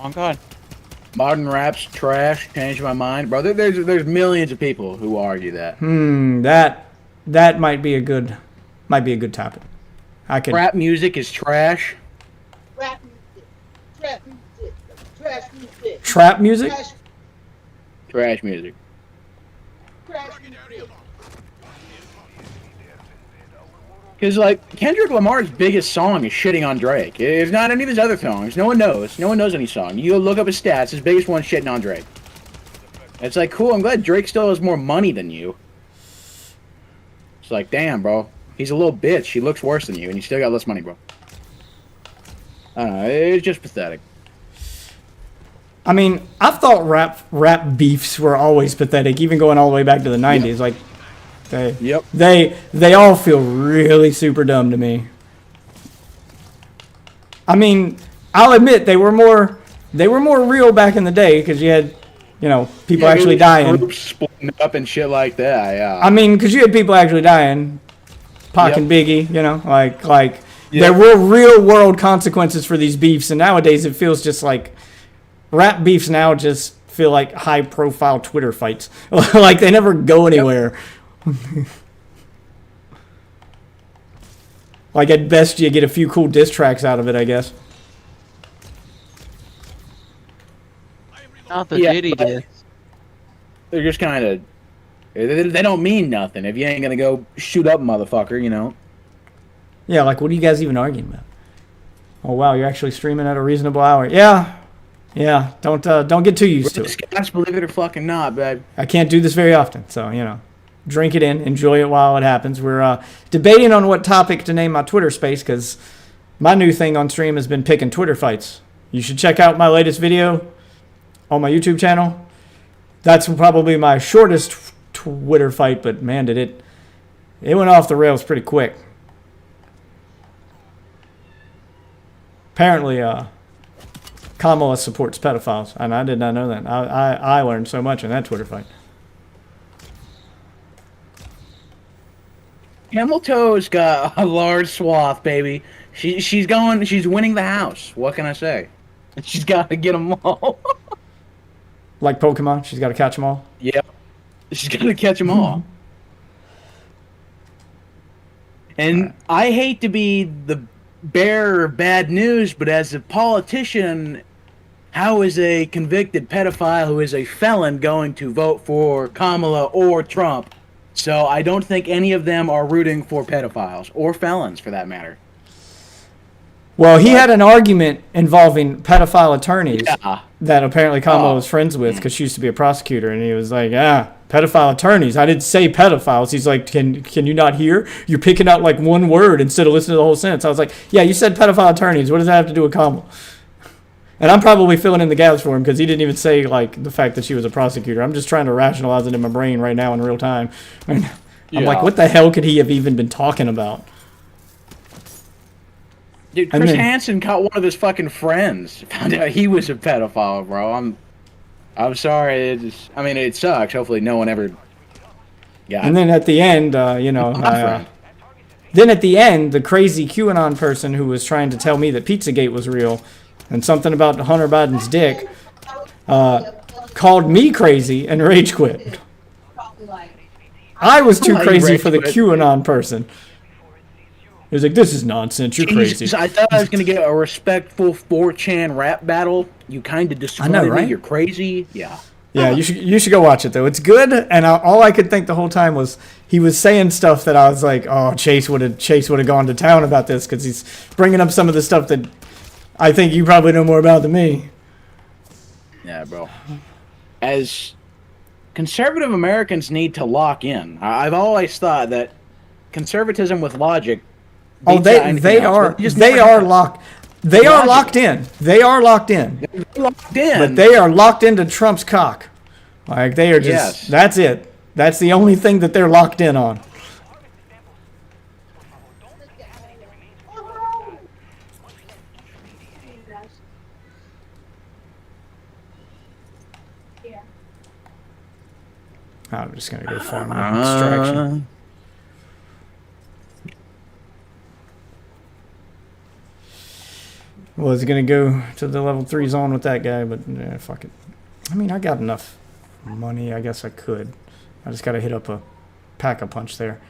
Oh God. Modern rap's trash. Changed my mind, brother. There's millions of people who argue that. That might be a good topic. Rap music is trash. Rap music. Trap music. Trash music. Trap music? Trash music. Trash music. Because, Kendrick Lamar's biggest song is shitting on Drake. It's not any of his other songs. No one knows. No one knows any song. You go look up his stats. His biggest one's shitting on Drake. It's cool. I'm glad Drake still has more money than you. It's damn, bro. He's a little bitch. He looks worse than you, and you still got less money, bro. I don't know. It's just pathetic. I mean, I thought rap beefs were always pathetic, even going all the way back to the 90s. They all feel really super dumb to me. I mean, I'll admit they were more real back in the day because you had, people actually dying. Groups splitting up and shit like that. Yeah. I mean, because you had people actually dying. Pac and Biggie, there were real world consequences for these beefs, and nowadays it feels just like rap beefs now just feel like high profile Twitter fights. They never go anywhere. At best you get a few cool diss tracks out of it, I guess. Not the Diddy diss. They're just kind of... They don't mean nothing if you ain't gonna go shoot up a motherfucker, Yeah, what are you guys even arguing about? Oh wow, you're actually streaming at a reasonable hour. Yeah. Don't get too used to it. Scotch, believe it or fucking not, babe. I can't do this very often, so drink it in, enjoy it while it happens. We're debating on what topic to name my Twitter space because my new thing on stream has been picking Twitter fights. You should check out my latest video on my YouTube channel. That's probably my shortest Twitter fight, but man, did It went off the rails pretty quick. Apparently, Kamala supports pedophiles, and I did not know that. I learned so much in that Twitter fight. Camel Toe's got a large swath, baby. She's winning the house. What can I say? She's got to get them all. Like Pokemon, she's got to catch them all. Yep. She's got to catch them all. And I hate to be the bearer of bad news, but as a politician, how is a convicted pedophile who is a felon going to vote for Kamala or Trump? So I don't think any of them are rooting for pedophiles or felons, for that matter. Well, he had an argument involving pedophile attorneys Yeah. that apparently Kamala was friends with because she used to be a prosecutor, and he was like, pedophile attorneys. I didn't say pedophiles. He's like, can you not hear? You're picking out like one word instead of listening to the whole sentence. I was like, yeah, you said pedophile attorneys. What does that have to do with Kamala? And I'm probably filling in the gaps for him because he didn't even say like the fact that she was a prosecutor. I'm just trying to rationalize it in my brain right now in real time. I'm like, what the hell could he have even been talking about? Dude, Chris Hansen caught one of his fucking friends. Found out he was a pedophile, bro. I'm sorry. It sucks. Hopefully no one ever got And then at the end, then at the end, the crazy QAnon person who was trying to tell me that Pizzagate was real and something about Hunter Biden's dick called me crazy and rage quit. I was too crazy for the QAnon person. He was like, this is nonsense. You're crazy. I thought I was going to get a respectful 4chan rap battle. You kind of disappointed me. You're crazy. Yeah. Yeah, you should go watch it, though. It's good, and all I could think the whole time was he was saying stuff that I was like, oh, Chase would have gone to town about this because he's bringing up some of the stuff that I think you probably know more about than me. Yeah, bro. As conservative Americans need to lock in. I've always thought that conservatism with logic. Oh, they are locked in. They are locked in. But they are locked into Trump's cock. Like they are just. Yes. That's it. That's the only thing that they're locked in on. I'm just gonna go farm extraction. Was gonna go to the level 3 zone with that guy, but fuck it. I mean, I got enough money. I guess I could. I just gotta hit up a pack-a-punch there.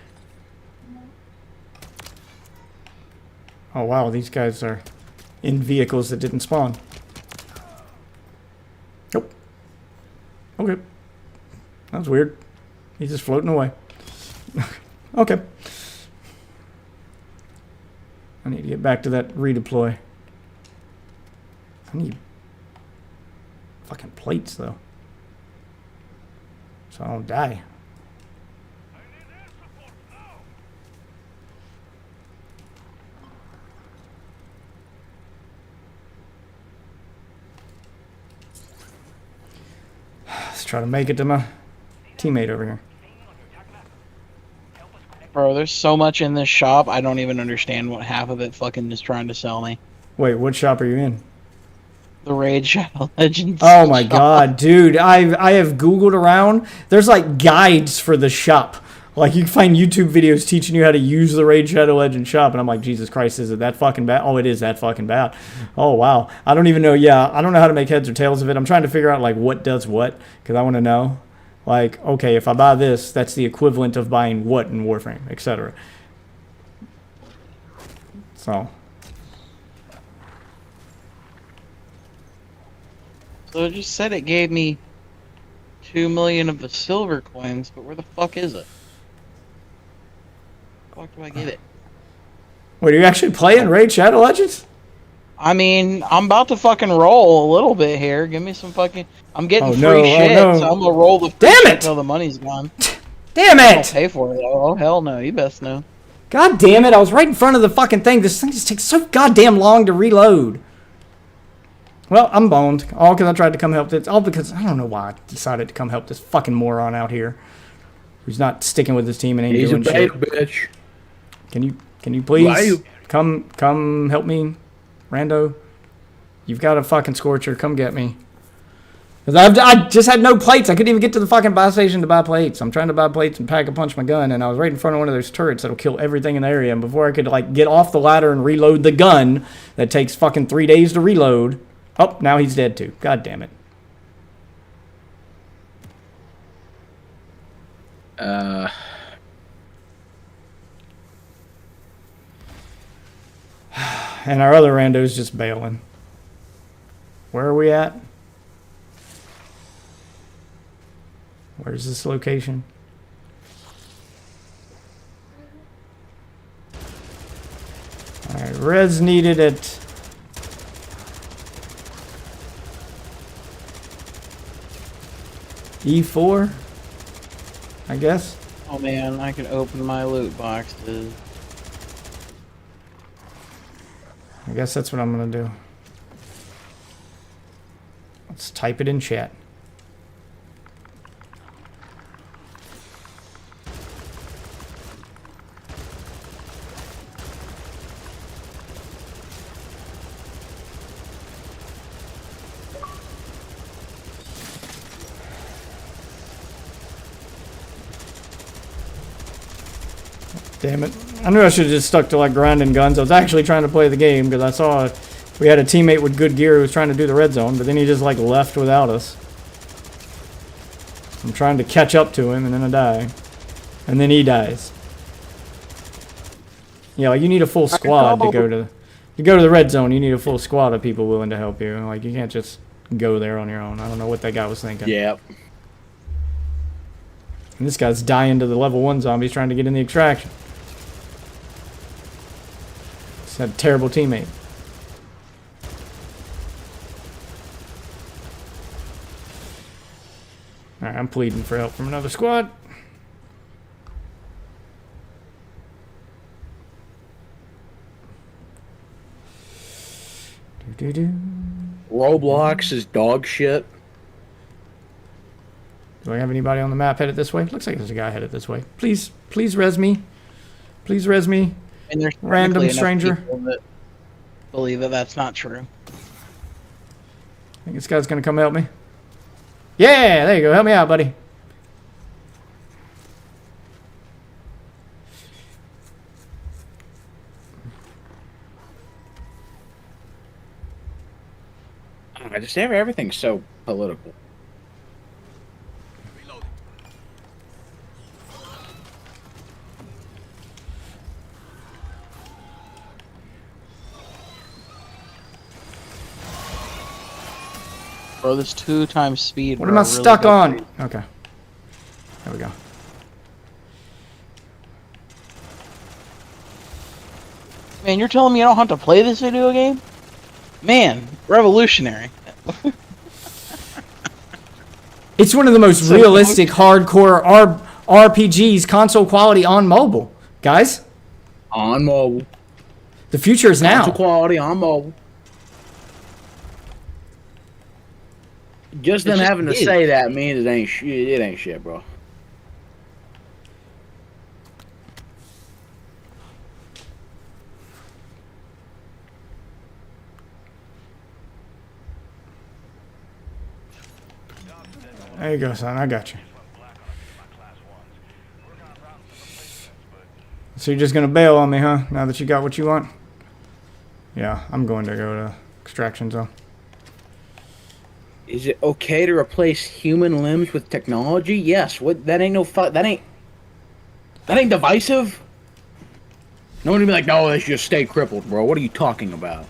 Oh wow, these guys are in vehicles that didn't spawn. Nope. Okay. That was weird. He's just floating away. Okay. I need to get back to that redeploy. I need fucking plates, though. So I don't die. Let's try to make it to my teammate over here. Bro, there's so much in this shop, I don't even understand what half of it fucking is trying to sell me. Wait, what shop are you in? The Raid Shadow Legends. Oh my god, dude. I have Googled around. There's like guides for the shop. Like you can find YouTube videos teaching you how to use the Raid Shadow Legends shop. And I'm like, Jesus Christ, is it that fucking bad? Oh, it is that fucking bad. Oh, wow. I don't even know. Yeah, I don't know how to make heads or tails of it. I'm trying to figure out like what does what. Because I want to know. Like, okay, if I buy this, that's the equivalent of buying what in Warframe, etc. So it just said it gave me 2 million of the silver coins, but where the fuck is it? Where the fuck do I get it? Wait, are you actually playing Raid Shadow Legends? I mean, I'm about to fucking roll a little bit here. Give me some fucking... I'm getting free shit, so I'm gonna roll the free shit until the money's gone. Damn it! I'll pay for it. Oh, hell no. You best know. God damn it, I was right in front of the fucking thing. This thing just takes so goddamn long to reload. Well, I'm boned. All because I tried to come help this. All because I don't know why I decided to come help this fucking moron out here. who's not sticking with his team and ain't He's a doing shit. beta bitch. Can you please Why? come help me, Rando? You've got a fucking scorcher. Come get me. 'Cause I just had no plates. I couldn't even get to the fucking buy station to buy plates. I'm trying to buy plates and pack a punch my gun, and I was right in front of one of those turrets that'll kill everything in the area. And before I could like get off the ladder and reload the gun, that takes fucking 3 days to reload. Oh, now he's dead too. God damn it. And our other rando's just bailing. Where are we at? Where's this location? Alright, res needed at E4, I guess. Oh man, I can open my loot boxes. I guess that's what I'm gonna do. Let's type it in chat. Damn it. I knew I should have just stuck to like grinding guns. I was actually trying to play the game because I saw we had a teammate with good gear who was trying to do the red zone, but then he just like left without us. I'm trying to catch up to him and then I die. And then he dies. Yeah, like you need a full squad to go to the red zone. You need a full squad of people willing to help you. Like you can't just go there on your own. I don't know what that guy was thinking. Yep. And this guy's dying to the level 1 zombies trying to get in the extraction. He's had a terrible teammate. Alright, I'm pleading for help from another squad. Do-do-do. Roblox is dog shit. Do I have anybody on the map headed this way? Looks like there's a guy headed this way. Please res me. Please res me. And there's Random technically enough stranger. people that believe that that's not true. I think this guy's gonna come help me. Yeah, there you go. Help me out, buddy. I just everything's so political. Bro, this 2 times speed. What bro, am I really stuck good on? speed. Okay. There we go. Man, you're telling me I don't have to play this video game? Man, revolutionary. It's one of the most realistic, hardcore RPGs, console quality on mobile. Guys, On mobile. the future is Console now. quality on mobile. Just them just having to is. say that means it ain't shit. It ain't shit, bro. There you go, son. I got you. So you're just gonna bail on me, huh? Now that you got what you want? Yeah, I'm going to go to extraction zone. Is it okay to replace human limbs with technology? Yes. What? That ain't no fuck. That ain't divisive. No one would be like, no, they should just stay crippled, bro. What are you talking about?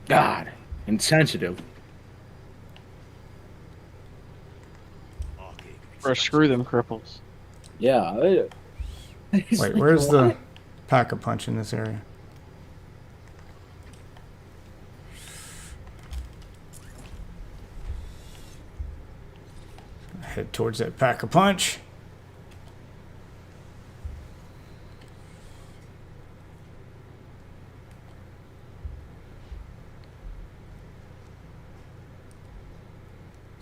God, insensitive. Bro, screw them cripples. Yeah. Wait, where's the pack-a-punch in this area? Head towards that pack-a-punch.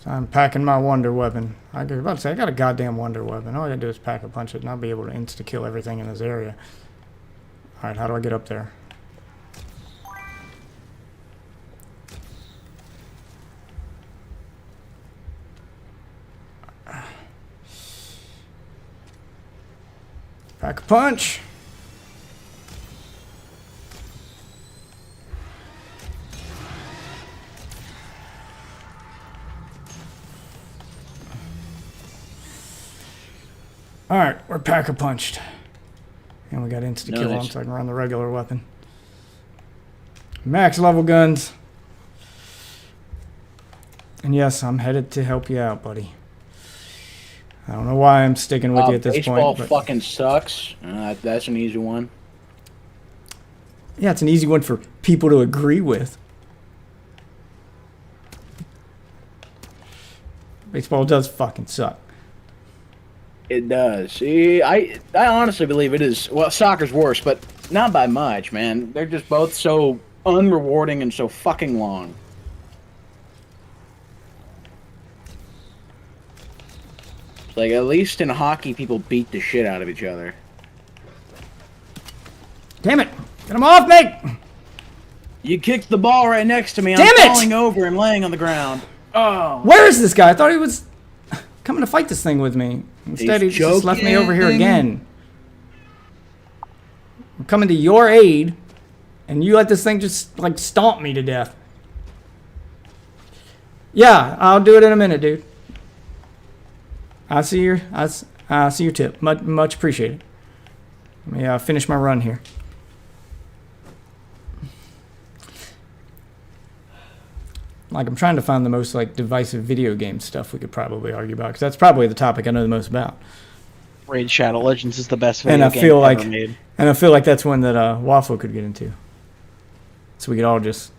So I'm packing my wonder weapon. I was about to say, I got a goddamn wonder weapon. All I gotta do is pack a punch it, and I'll be able to insta-kill everything in this area. Alright, how do I get up there? Pack a punch! Alright, we're pack-a-punched. And we got insta-kill on so I can run the regular weapon. Max level guns. And yes, I'm headed to help you out, buddy. I don't know why I'm sticking with you at this baseball point. Baseball fucking sucks. That's an easy one. Yeah, it's an easy one for people to agree with. Baseball does fucking suck. It does. See, I honestly believe it is. Well, soccer's worse, but not by much, man. They're just both so unrewarding and so fucking long. Like, at least in hockey, people beat the shit out of each other. Damn it! Get him off me! You kicked the ball right next to me. Damn I'm it! falling over and laying on the ground. Oh. Where is this guy? I thought he was coming to fight this thing with me. Instead, he just left me over here again. I'm coming to your aid, and you let this thing just, like, stomp me to death. Yeah, I'll do it in a minute, dude. I see your tip. Much appreciated. Let me finish my run here. Like, I'm trying to find the most, like, divisive video game stuff we could probably argue about, because that's probably the topic I know the most about. Raid Shadow Legends is the best video game ever made. And I feel like that's one that Waffle could get into. So we could all just...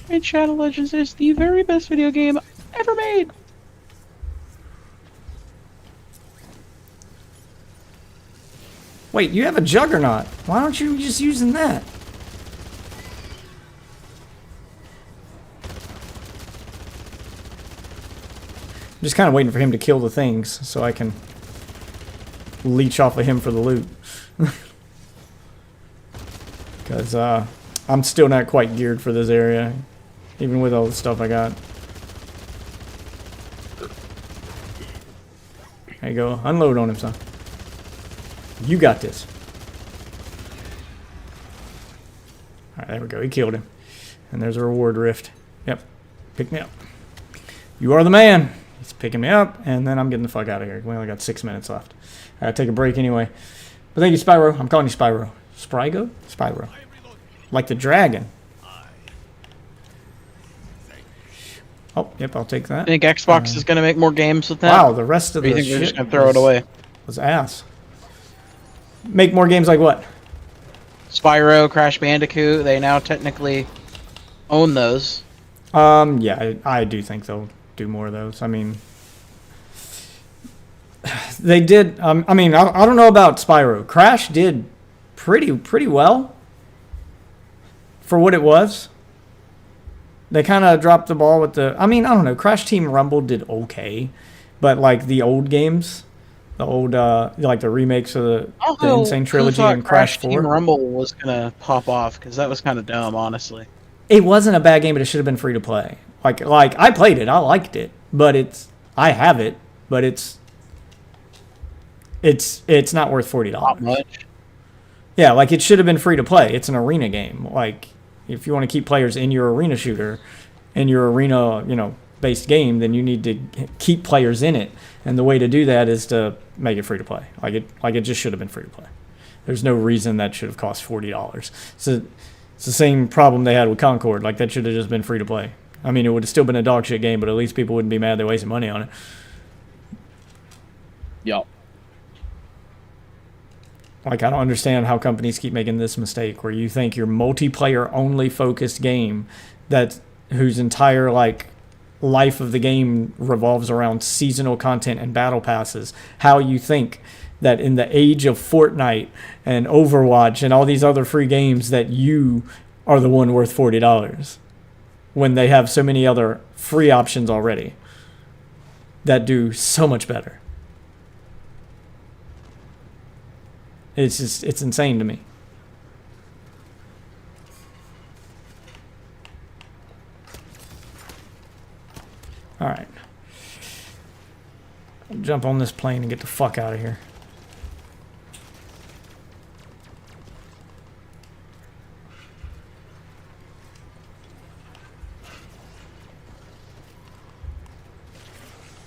Raid Shadow Legends is the very best video game ever made. Wait, you have a Juggernaut. Why aren't you just using that? I'm just kind of waiting for him to kill the things so I can leech off of him for the loot. Because I'm still not quite geared for this area, even with all the stuff I got. There you go. Unload on him, son. You got this. Alright, there we go. He killed him. And there's a reward rift. Yep. Pick me up. You are the man. He's picking me up, and then I'm getting the fuck out of here. We only got 6 minutes left. I gotta take a break anyway. But thank you, Spyro. I'm calling you Spyro. Sprygo? Spyro. Like the dragon. Oh, yep, I'll take that. I think Xbox is going to make more games with that. Wow, the rest of or you the think they're shit just going to throw it away? was ass. Make more games like what? Spyro, Crash Bandicoot, they now technically own those. Yeah, I do think they'll do more of those. I mean, they did. I mean, I don't know about Spyro. Crash did pretty well for what it was. They kind of dropped the ball with the. I mean, I don't know. Crash Team Rumble did okay, but like the old games, the old like the remakes of the Insane Trilogy and Crash 4. Team Rumble was gonna pop off because that was kind of dumb, honestly. It wasn't a bad game, but it should have been free to play. Like I played it, I liked it, but I have it, but it's not worth $40. Not much. Yeah, like it should have been free to play. It's an arena game. Like if you want to keep players in your arena shooter, in your arena, based game, then you need to keep players in it. And the way to do that is to make it free to play. Like it just should have been free to play. There's no reason that should have cost $40. So it's the same problem they had with Concord. Like that should have just been free to play. I mean, it would have still been a dog shit game, but at least people wouldn't be mad they wasted money on it. Yup. Like, I don't understand how companies keep making this mistake where you think your multiplayer only focused game whose entire life of the game revolves around seasonal content and battle passes, how you think that in the age of Fortnite and Overwatch and all these other free games that you are the one worth $40 when they have so many other free options already that do so much better. It's insane to me. All right. Jump on this plane and get the fuck out of here.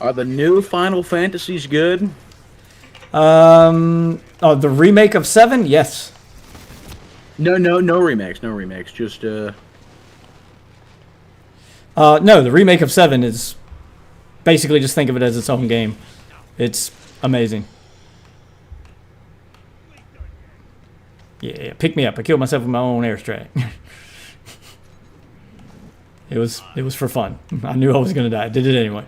Are the new Final Fantasies good? Oh, the remake of 7? Yes. No remakes, no remakes. Just No, the remake of 7 is basically just think of it as its own game. It's amazing. Yeah, pick me up. I killed myself with my own airstrike. It was for fun. I knew I was gonna die. I did it anyway.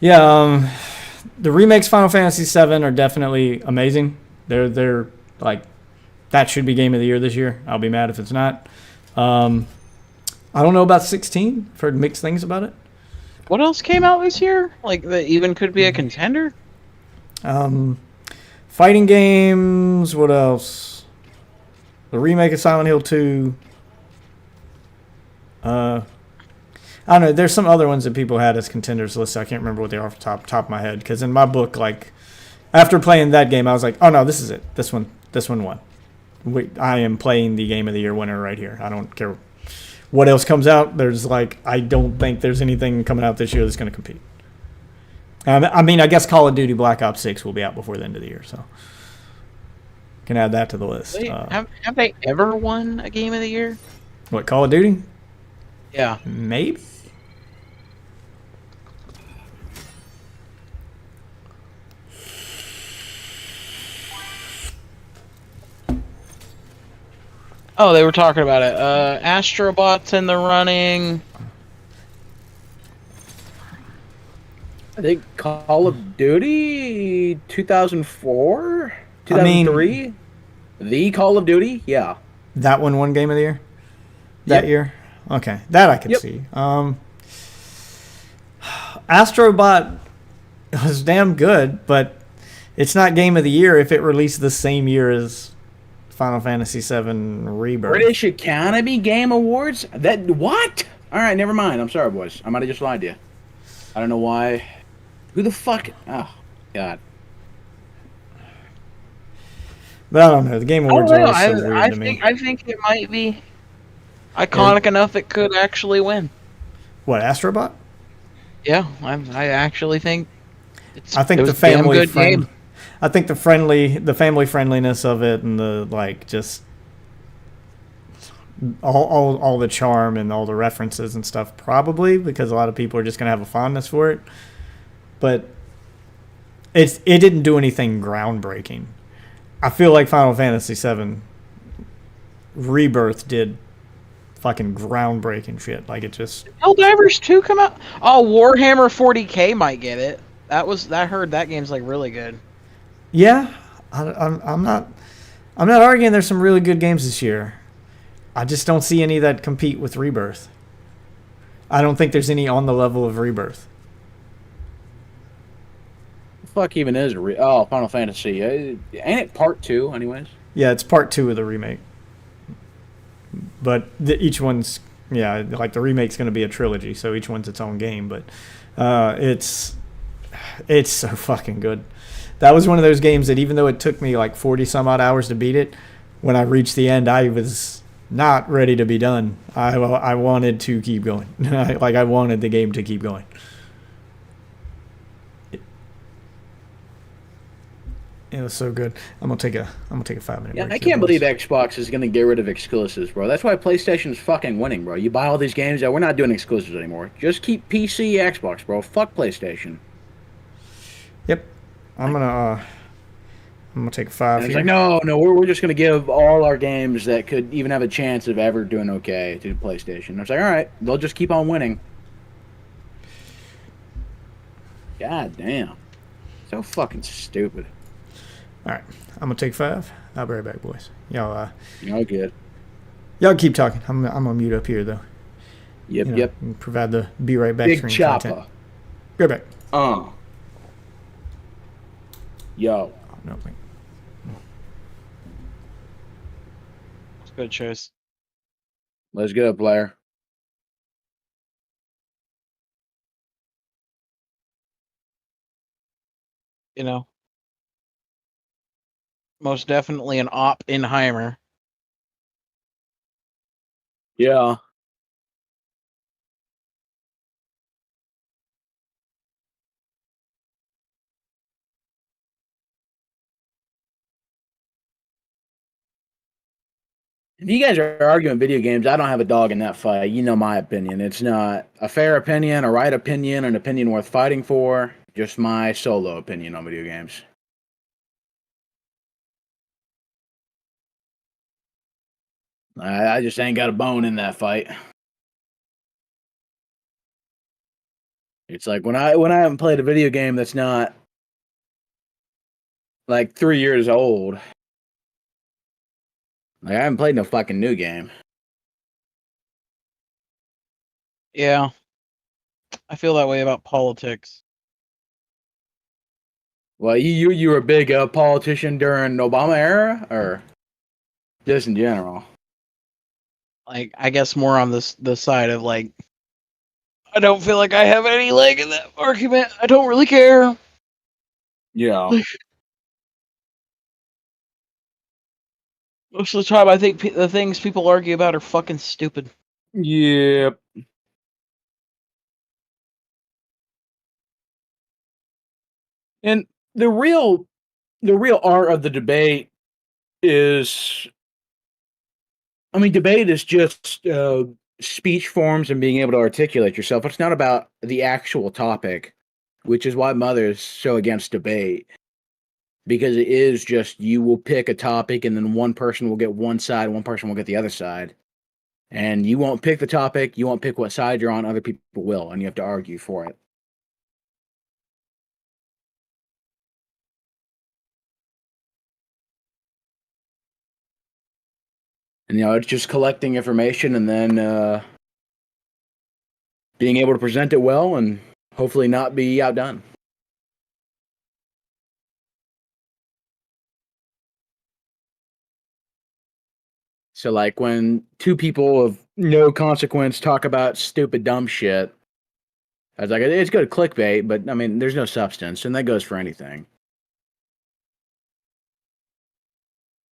Yeah, the remakes Final Fantasy VII are definitely amazing. They're like, that should be game of the year this year. I'll be mad if it's not. I don't know about 16. I've heard mixed things about it. What else came out this year? Like that even could be a contender? Fighting games. What else? The remake of Silent Hill 2. I don't know. There's some other ones that people had as contenders listed. I can't remember what they are off the top of my head. Because in my book, like, after playing that game, I was like, oh no, this is it. This one won. I am playing the Game of the Year winner right here. I don't care what else comes out. There's like, I don't think there's anything coming out this year that's going to compete. I mean, I guess Call of Duty Black Ops 6 will be out before the end of the year, so can add that to the list. Have they ever won a Game of the Year? What, Call of Duty? Yeah. Maybe. Oh, they were talking about it. Astrobot's in the running. I think Call of Duty 2004? 2003? The Call of Duty? Yeah. That one won Game of the Year? That year? Okay. That I could see. Astrobot was damn good, but it's not Game of the Year if it released the same year as Final Fantasy VII Rebirth. British Academy Game Awards? That what? All right, never mind. I'm sorry, boys. I might have just lied to you. I don't know why. Who the fuck? Oh, God. But I don't know. The Game Awards are always so weird to me. I think it might be iconic enough it could actually win. What, Astrobot? Yeah, I actually think it's. I think the family game. I think the family friendliness of it, and the like, just all the charm and all the references and stuff, probably because a lot of people are just gonna have a fondness for it. But it didn't do anything groundbreaking. I feel like Final Fantasy VII Rebirth did fucking groundbreaking shit. Like, it just... Helldivers 2 come out? Oh, Warhammer 40K might get it. I heard that game's like really good. Yeah, I'm not arguing there's some really good games this year. I just don't see any that compete with Rebirth. I don't think there's any on the level of Rebirth. Fuck even is Final Fantasy? Ain't it part 2, anyways? Yeah, it's part 2 of the remake. But each one's like the remake's going to be a trilogy, so each one's its own game. But it's so fucking good. That was one of those games that even though it took me like 40 some odd hours to beat it, when I reached the end, I was not ready to be done. I wanted to keep going. I wanted the game to keep going. It was so good. I'm gonna take a 5-minute break. I can't believe Xbox is gonna get rid of exclusives, bro. That's why PlayStation's fucking winning, bro. You buy all these games, we're not doing exclusives anymore. Just keep PC, Xbox, bro. Fuck PlayStation. Yep. I'm gonna take a 5 And it's here. like, no, we're just gonna give all our games that could even have a chance of ever doing okay to PlayStation. And it's like, all right, they'll just keep on winning. God damn. So fucking stupid. All right, I'm gonna take 5. I'll be right back, boys. All good. Y'all keep talking. I'm gonna mute up here though. Yep. And provide the be right back Big screen chopper. content. Be right back. Yo. Oh, no, wait. It's good choice. Let's go, player. You know, most definitely an Oppenheimer. Yeah. If you guys are arguing video games, I don't have a dog in that fight. You know my opinion. It's not a fair opinion, a right opinion, an opinion worth fighting for. Just my solo opinion on video games. I just ain't got a bone in that fight. It's like when I haven't played a video game that's not like 3 years old. Like I haven't played no fucking new game. Yeah, I feel that way about politics. Well, you were a big politician during Obama era, or just in general? Like, I guess more on the side of like, I don't feel like I have any leg in that argument. I don't really care. Yeah. Most of the time, I think the things people argue about are fucking stupid. Yep. And the real art of the debate is, I mean, debate is just speech forms and being able to articulate yourself. It's not about the actual topic, which is why Mother's so against debate. Because it is just you will pick a topic and then one person will get one side, one person will get the other side. And you won't pick the topic, you won't pick what side you're on, other people will, and you have to argue for it. And it's just collecting information and then being able to present it well and hopefully not be outdone. So, like, when two people of no consequence talk about stupid, dumb shit, I was like, it's good clickbait, but I mean, there's no substance, and that goes for anything.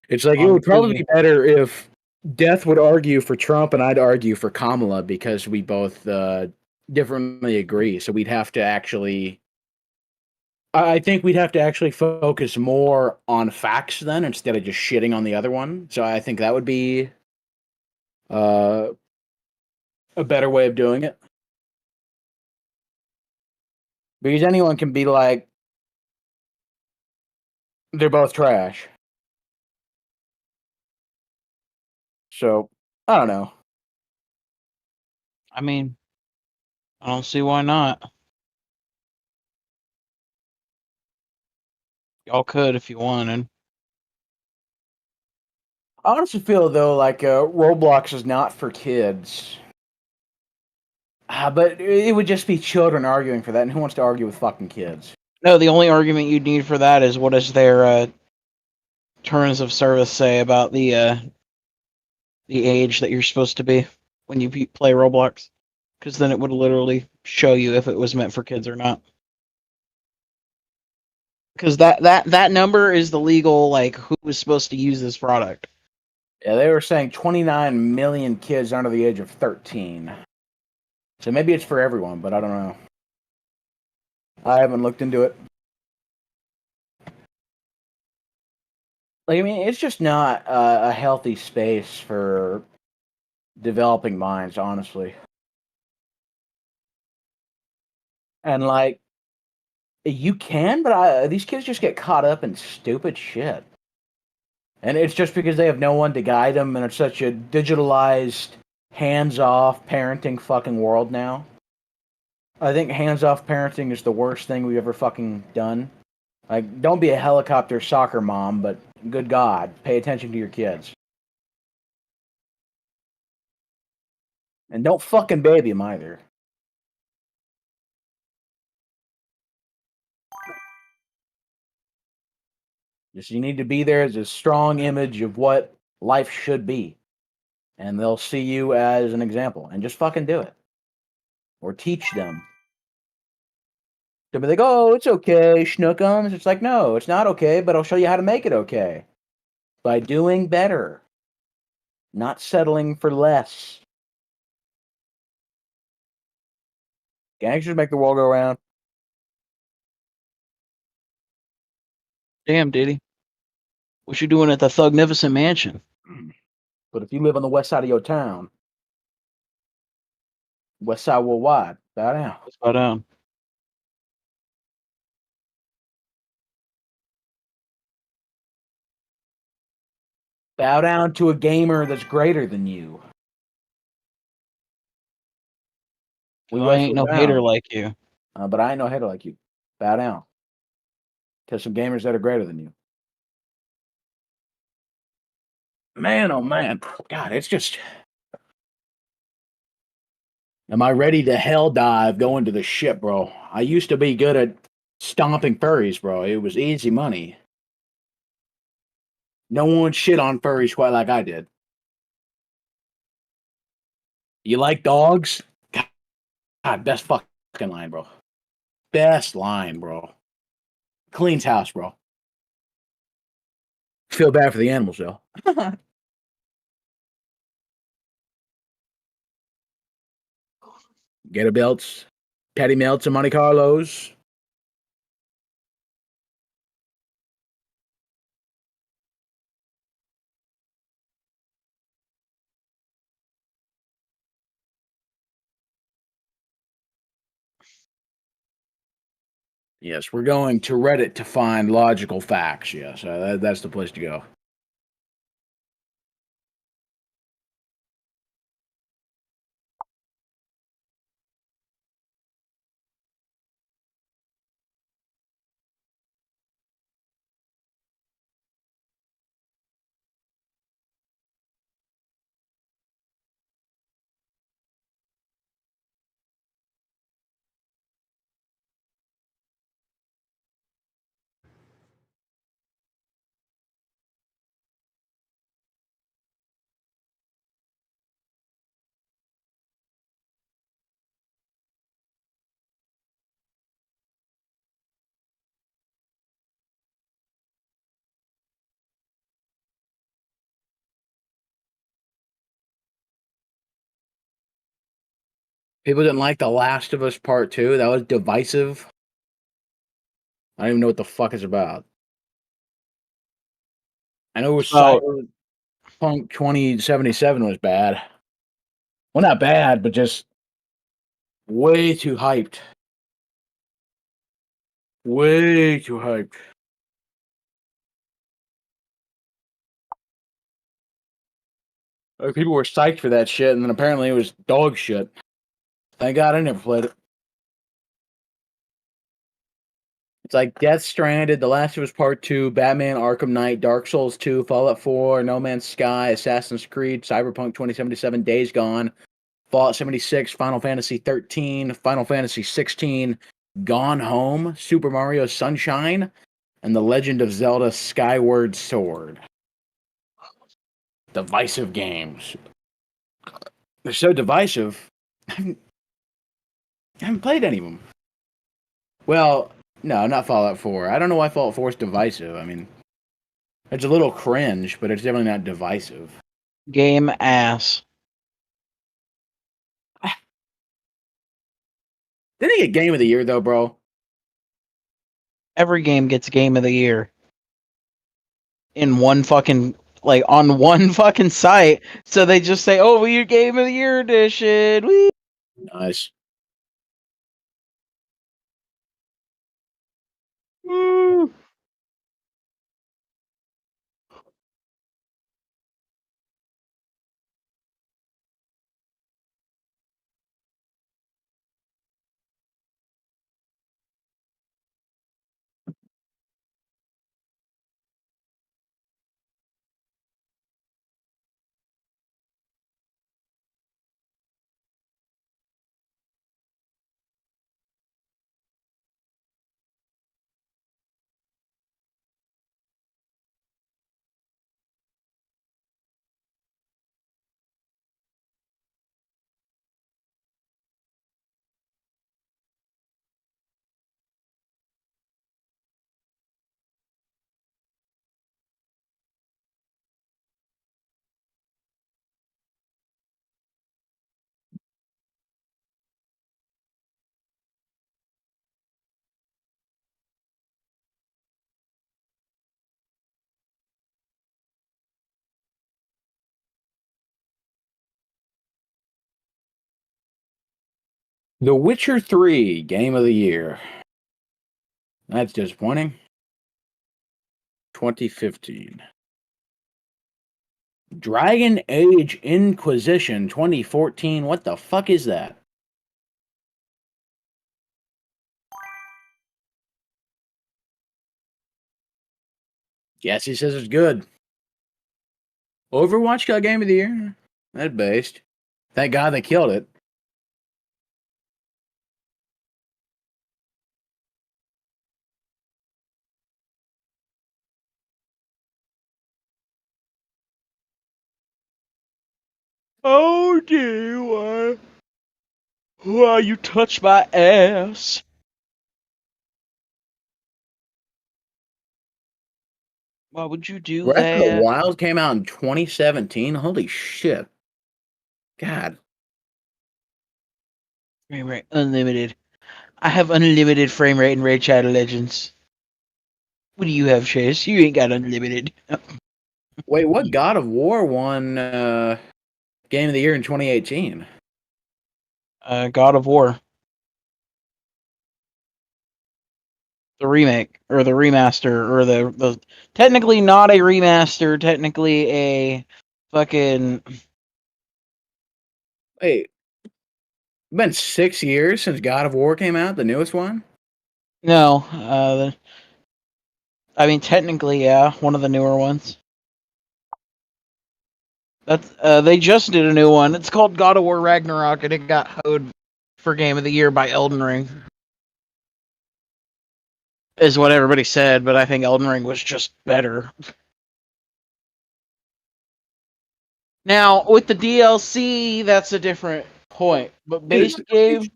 It's like it would probably be better if Death would argue for Trump and I'd argue for Kamala because we both differently agree. So we'd have to actually, I think we'd have to actually focus more on facts then instead of just shitting on the other one. So I think that would be a better way of doing it. Because anyone can be like, they're both trash. So, I don't know. I mean, I don't see why not. Y'all could if you wanted. I honestly feel, though, like Roblox is not for kids. But it would just be children arguing for that, and who wants to argue with fucking kids? No, the only argument you'd need for that is what does their terms of service say about the age that you're supposed to be when you play Roblox? Because then it would literally show you if it was meant for kids or not. Because that number is the legal, like, who was supposed to use this product. Yeah, they were saying 29 million kids under the age of 13. So maybe it's for everyone, but I don't know. I haven't looked into it. Like, I mean, it's just not a healthy space for developing minds, honestly. And, like, you can, but these kids just get caught up in stupid shit. And it's just because they have no one to guide them, and it's such a digitalized, hands-off parenting fucking world now. I think hands-off parenting is the worst thing we've ever fucking done. Like, don't be a helicopter soccer mom, but good God, pay attention to your kids. And don't fucking baby them either. Just you need to be there as a strong image of what life should be. And they'll see you as an example. And just fucking do it. Or teach them. They'll be like, oh, it's okay, schnookums. It's like, no, it's not okay, but I'll show you how to make it okay. By doing better. Not settling for less. Gangsters make the world go round. Damn, Diddy. What you doing at the Thugnificent Mansion? But if you live on the west side of your town, west side worldwide, bow down. Let's go down. Bow down to a gamer that's greater than you. I ain't no hater like you. But I ain't no hater like you. Bow down to some gamers that are greater than you. Man, oh man. God, it's just. Am I ready to hell dive going to the ship, bro? I used to be good at stomping furries, bro. It was easy money. No one shit on furries quite like I did. You like dogs? God, best fucking line, bro. Best line, bro. Cleans house, bro. Feel bad for the animals, though. Get a belts, petty melts, and Monte Carlos. Yes, we're going to Reddit to find logical facts. Yes, that's the place to go. People didn't like The Last of Us Part 2. That was divisive. I don't even know what the fuck it's about. I know About Cyberpunk 2077 was bad. Well, not bad, but just way too hyped. Way too hyped. Like, people were psyched for that shit, and then apparently it was dog shit. Thank God I never played it. It's like Death Stranded, The Last of Us Part 2, Batman Arkham Knight, Dark Souls 2, Fallout 4, No Man's Sky, Assassin's Creed, Cyberpunk 2077, Days Gone, Fallout 76, Final Fantasy 13, Final Fantasy 16, Gone Home, Super Mario Sunshine, and The Legend of Zelda Skyward Sword. Divisive games. They're so divisive. I haven't played any of them. Well, no, not Fallout 4. I don't know why Fallout 4 is divisive. I mean, it's a little cringe, but it's definitely not divisive. game ass. Didn't he get Game of the Year, though, bro? Every game gets game of the year. In one fucking on one fucking site. So they just say, oh, we game of the year edition. Whee! Nice. Woo. The Witcher 3 Game of the Year. That's disappointing. 2015. Dragon Age Inquisition 2014. What the fuck is that? Yes, he says it's good. Overwatch got Game of the Year. That's based. Thank God they killed it. Oh dear. Why you touch my ass? Why would you do Breath of the that? Wild came out in 2017. Holy shit. God. Frame rate unlimited. I have unlimited frame rate in Raid Shadow Legends. What do you have, Chase? You ain't got unlimited. Wait, what God of War won Game of the Year in 2018? God of War. The remake, or the remaster, or the technically not a remaster, technically a fucking... Wait, it's been 6 years since God of War came out, the newest one? No, I mean, technically, yeah, one of the newer ones. That's they just did a new one. It's called God of War Ragnarok, and it got hoed for Game of the Year by Elden Ring. Is what everybody said, but I think Elden Ring was just better. Now, with the DLC, that's a different point. But base game,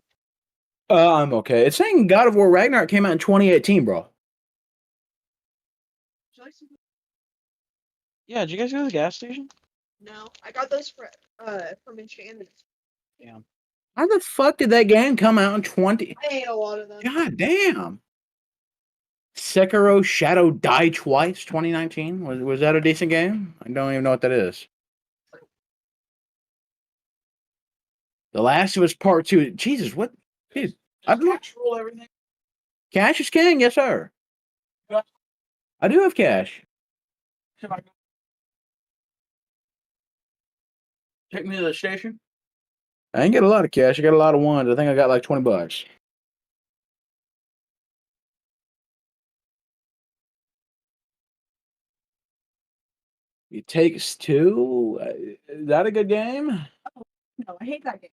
I'm okay. It's saying God of War Ragnarok came out in 2018, bro. yeah. Did you guys go to the gas station? No, I got those from Enchanted. Damn. How the fuck did that game come out in 20? I ate a lot of them. God damn. Sekiro Shadow Die Twice 2019. Was that a decent game? I don't even know what that is. The Last of Us Part 2. Jesus, what? Dude, I've looked. Roll everything. Cash is king, yes, sir. I do have cash. Take me to the station. I ain't got a lot of cash. I got a lot of ones. I think I got like $20. It Takes Two. Is that a good game? No, I hate that game.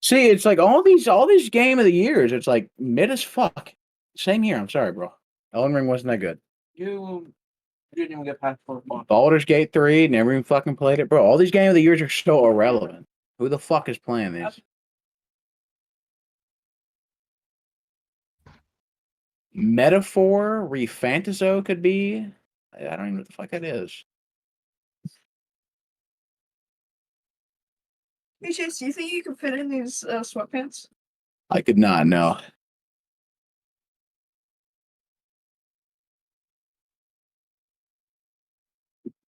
See, it's like all these game of the years. It's like mid as fuck. Same here. I'm sorry, bro. Elden Ring wasn't that good. You didn't even get past 4 o'clock. Baldur's Gate 3. Never even fucking played it, bro. All these game of the years are so irrelevant. Who the fuck is playing these? Metaphor, Refantaso could be. I don't even know what the fuck that is. Hey Chase, do you think you can fit in these sweatpants? I could not know.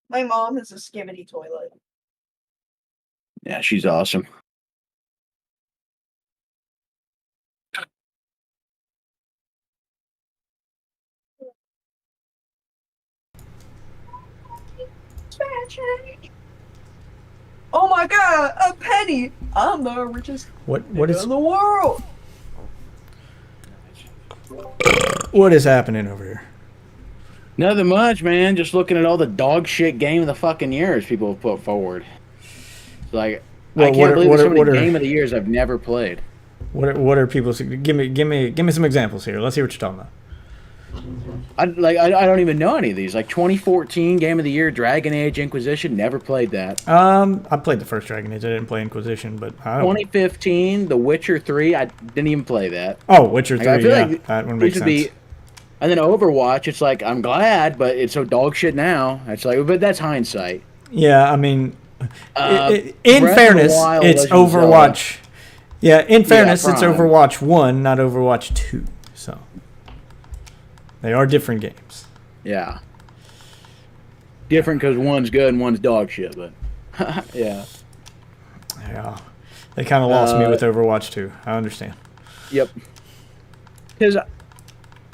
My mom has a skimmity toilet. Yeah, she's awesome. Oh my god, a penny! I'm the richest What nigga is in the world! what is happening over here? Nothing much, man. Just looking at all the dog shit game of the fucking years people have put forward. It's like Well, I can't believe there's so many what are- game of the years I've never played. What are people? Give me some examples here. Let's hear what you're talking about. I don't even know any of these. Like 2014 Game of the Year, Dragon Age Inquisition, never played that. I played the first Dragon Age. I didn't play Inquisition, but I don't. 2015, The Witcher 3, I didn't even play that. Oh, Witcher 3. Like, I feel Yeah, like that one these makes would sense. and then Overwatch, it's like I'm glad, but it's so dog shit now. It's like, but that's hindsight. Yeah, I mean, in Breath of the fairness, Wild, it's Legend of Zelda. Overwatch. Yeah, in fairness, it's Prime. Overwatch 1, not Overwatch 2. So they are different games. Yeah. Different because one's good and one's dog shit, but yeah. Yeah, they kind of lost me with Overwatch 2. I understand. Yep. Because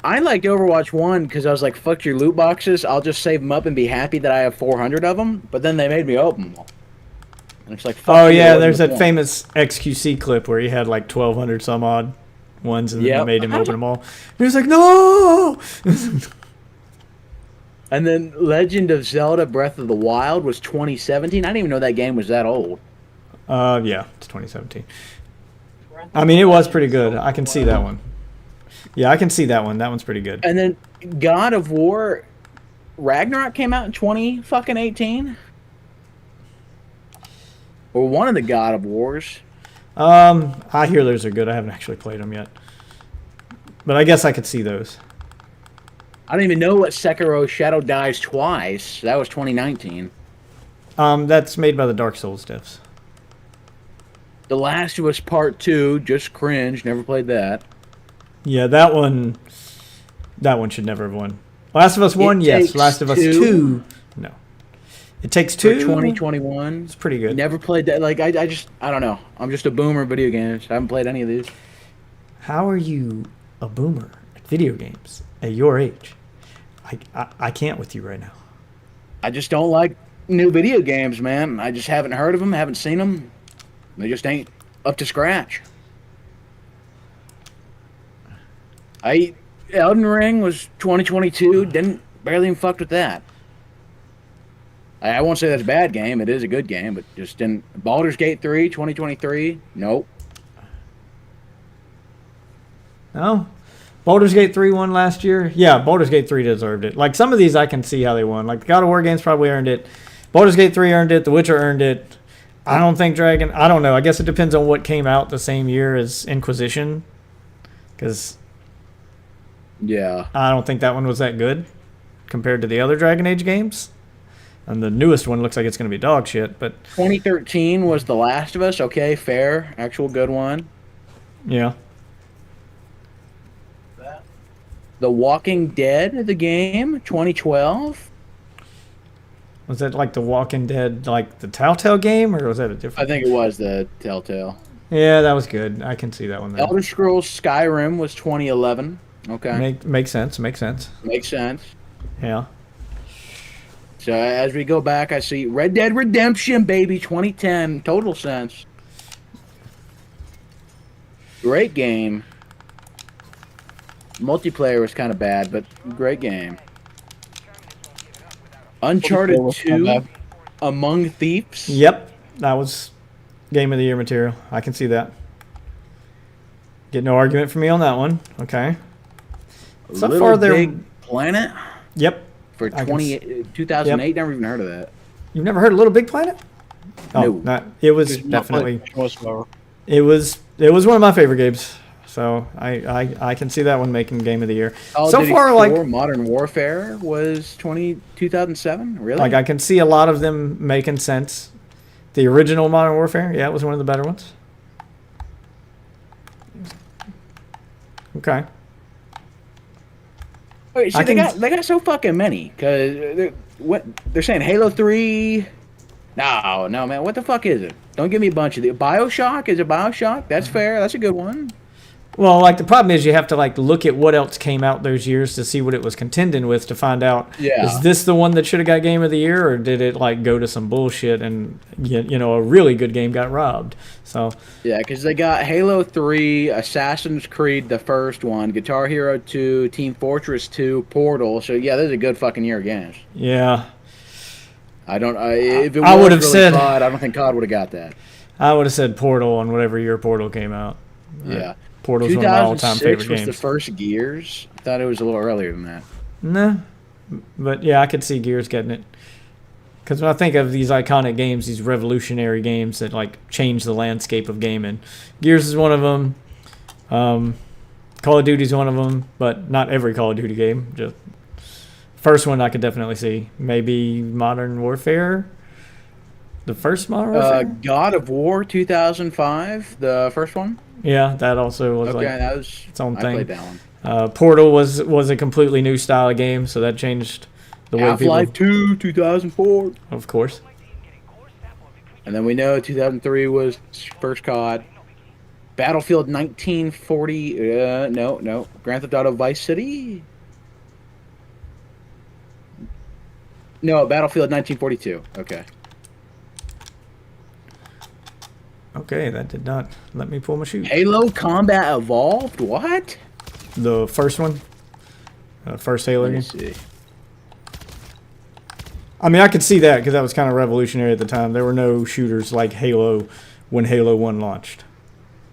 I liked Overwatch 1 because I was like, fuck your loot boxes. I'll just save them up and be happy that I have 400 of them. But then they made me open them. And it's like, fuck Oh you, yeah, what there's the that point? famous XQC clip where he had like 1,200 some odd ones, and then they Yep. made him open them all. He was like, "No!" And then Legend of Zelda Breath of the Wild was 2017. I didn't even know that game was that old. Yeah, it's 2017. I mean, it was pretty good. I can see that one. Yeah, I can see that one. That one's pretty good. And then God of War Ragnarok came out in 2018. Or one of the God of Wars. I hear those are good. I haven't actually played them yet, but I guess I could see those. I don't even know what Sekiro Shadow Dies Twice. That was 2019. That's made by the Dark Souls devs. The Last of Us Part 2, just cringe. Never played that. Yeah, that one should never have won. Last of Us 1, yes. Takes Last of Us Two. 2, no. It Takes For Two. 2021. It's pretty good. Never played that. Like, I don't know. I'm just a boomer at video games. I haven't played any of these. How are you a boomer at video games at your age? I can't with you right now. I just don't like new video games, man. I just haven't heard of them, haven't seen them. They just ain't up to scratch. Elden Ring was 2022. Barely even fucked with that. I won't say that's a bad game. It is a good game, but just didn't. Baldur's Gate 3, 2023. Nope. No? Baldur's Gate 3 won last year? Yeah, Baldur's Gate 3 deserved it. Like, some of these I can see how they won. Like, the God of War games probably earned it. Baldur's Gate 3 earned it. The Witcher earned it. I don't think Dragon... I don't know. I guess it depends on what came out the same year as Inquisition. Because Yeah. I don't think that one was that good compared to the other Dragon Age games. And the newest one looks like it's going to be dog shit, but... 2013 was The Last of Us. Okay, fair. Actual good one. Yeah. The Walking Dead, the game, 2012. Was that like the Walking Dead, like the Telltale game, or was that a I different... think it was the Telltale. Yeah, that was good. I can see that one there. Elder Scrolls Skyrim was 2011. Okay. Makes sense. Makes sense. Makes sense. Yeah. So as we go back, I see Red Dead Redemption, baby, 2010. Total sense. Great game. Multiplayer was kind of bad, but great game. Uncharted 2, Among Thieves. Yep. That was Game of the Year material. I can see that. Get no argument from me on that one. Okay. So Little far, they're... Big Planet Yep. for I can 2008. Yep. Never even heard of that. You've never heard of Little Big Planet? Oh, No. not, it was There's not definitely... much whatsoever. It was one of my favorite games. So I can see that one making Game of the Year. Call of So Duty far, 4 like... Modern Warfare was 2007. Really? Like, I can see a lot of them making sense. The original Modern Warfare, yeah, it was one of the better ones. Okay. Wait, see, I they can- got so fucking many because they're saying Halo 3. No, man, what the fuck is it? Don't give me a bunch of the BioShock. Is it BioShock? That's fair. That's a good one. Well, like, the problem is you have to, like, look at what else came out those years to see what it was contending with to find out, Yeah. is this the one that should have got Game of the Year, or did it, like, go to some bullshit and, you know, a really good game got robbed? So, Yeah, because they got Halo 3, Assassin's Creed, the first one, Guitar Hero 2, Team Fortress 2, Portal. So yeah, this is a good fucking year of games. yeah. If it I was would have really said- COD, I don't think COD would have got that. I would have said Portal on whatever year Portal came out. Yeah. Portal's one of my all-time 2006 favorite was games. the first Gears. I thought it was a little earlier than that. Nah. But yeah, I could see Gears getting it. Because when I think of these iconic games, these revolutionary games that, like, change the landscape of gaming, Gears is one of them. Call of Duty's one of them, but not every Call of Duty game. Just first one I could definitely see. Maybe Modern Warfare. The first Modern Warfare. God of War 2005, the first one. Yeah, that also was Okay, like that was its own I thing. played that one. Portal was a completely new style of game, so that changed the way Half-Life people. 2 2004, Of course. and then we know 2003 was first COD. Battlefield 1940. No. Grand Theft Auto Vice City. No, Battlefield 1942. Okay. Okay, that did not let me pull my chute. Halo Combat Evolved. What? The first one, first Halo Let me game. see. I mean, I could see that because that was kind of revolutionary at the time. There were no shooters like Halo when Halo 1 launched.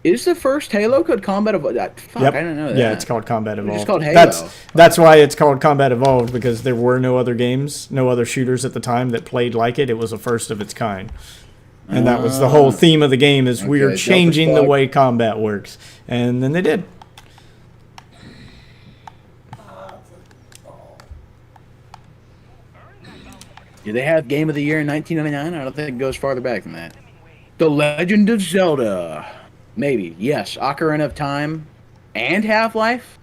Is the first Halo called Combat Evolved? Fuck, Yep. I didn't know that. Yeah, it's called Combat Evolved. It's called Halo. That's why it's called Combat Evolved, because there were no other games, no other shooters at the time that played like it. It was a first of its kind. And that was the whole theme of the game is we are Okay, changing the Delta way combat works. And then they did. Do they have Game of the Year in 1999? I don't think it goes farther back than that. The Legend of Zelda. Maybe. Yes. Ocarina of Time and Half-Life.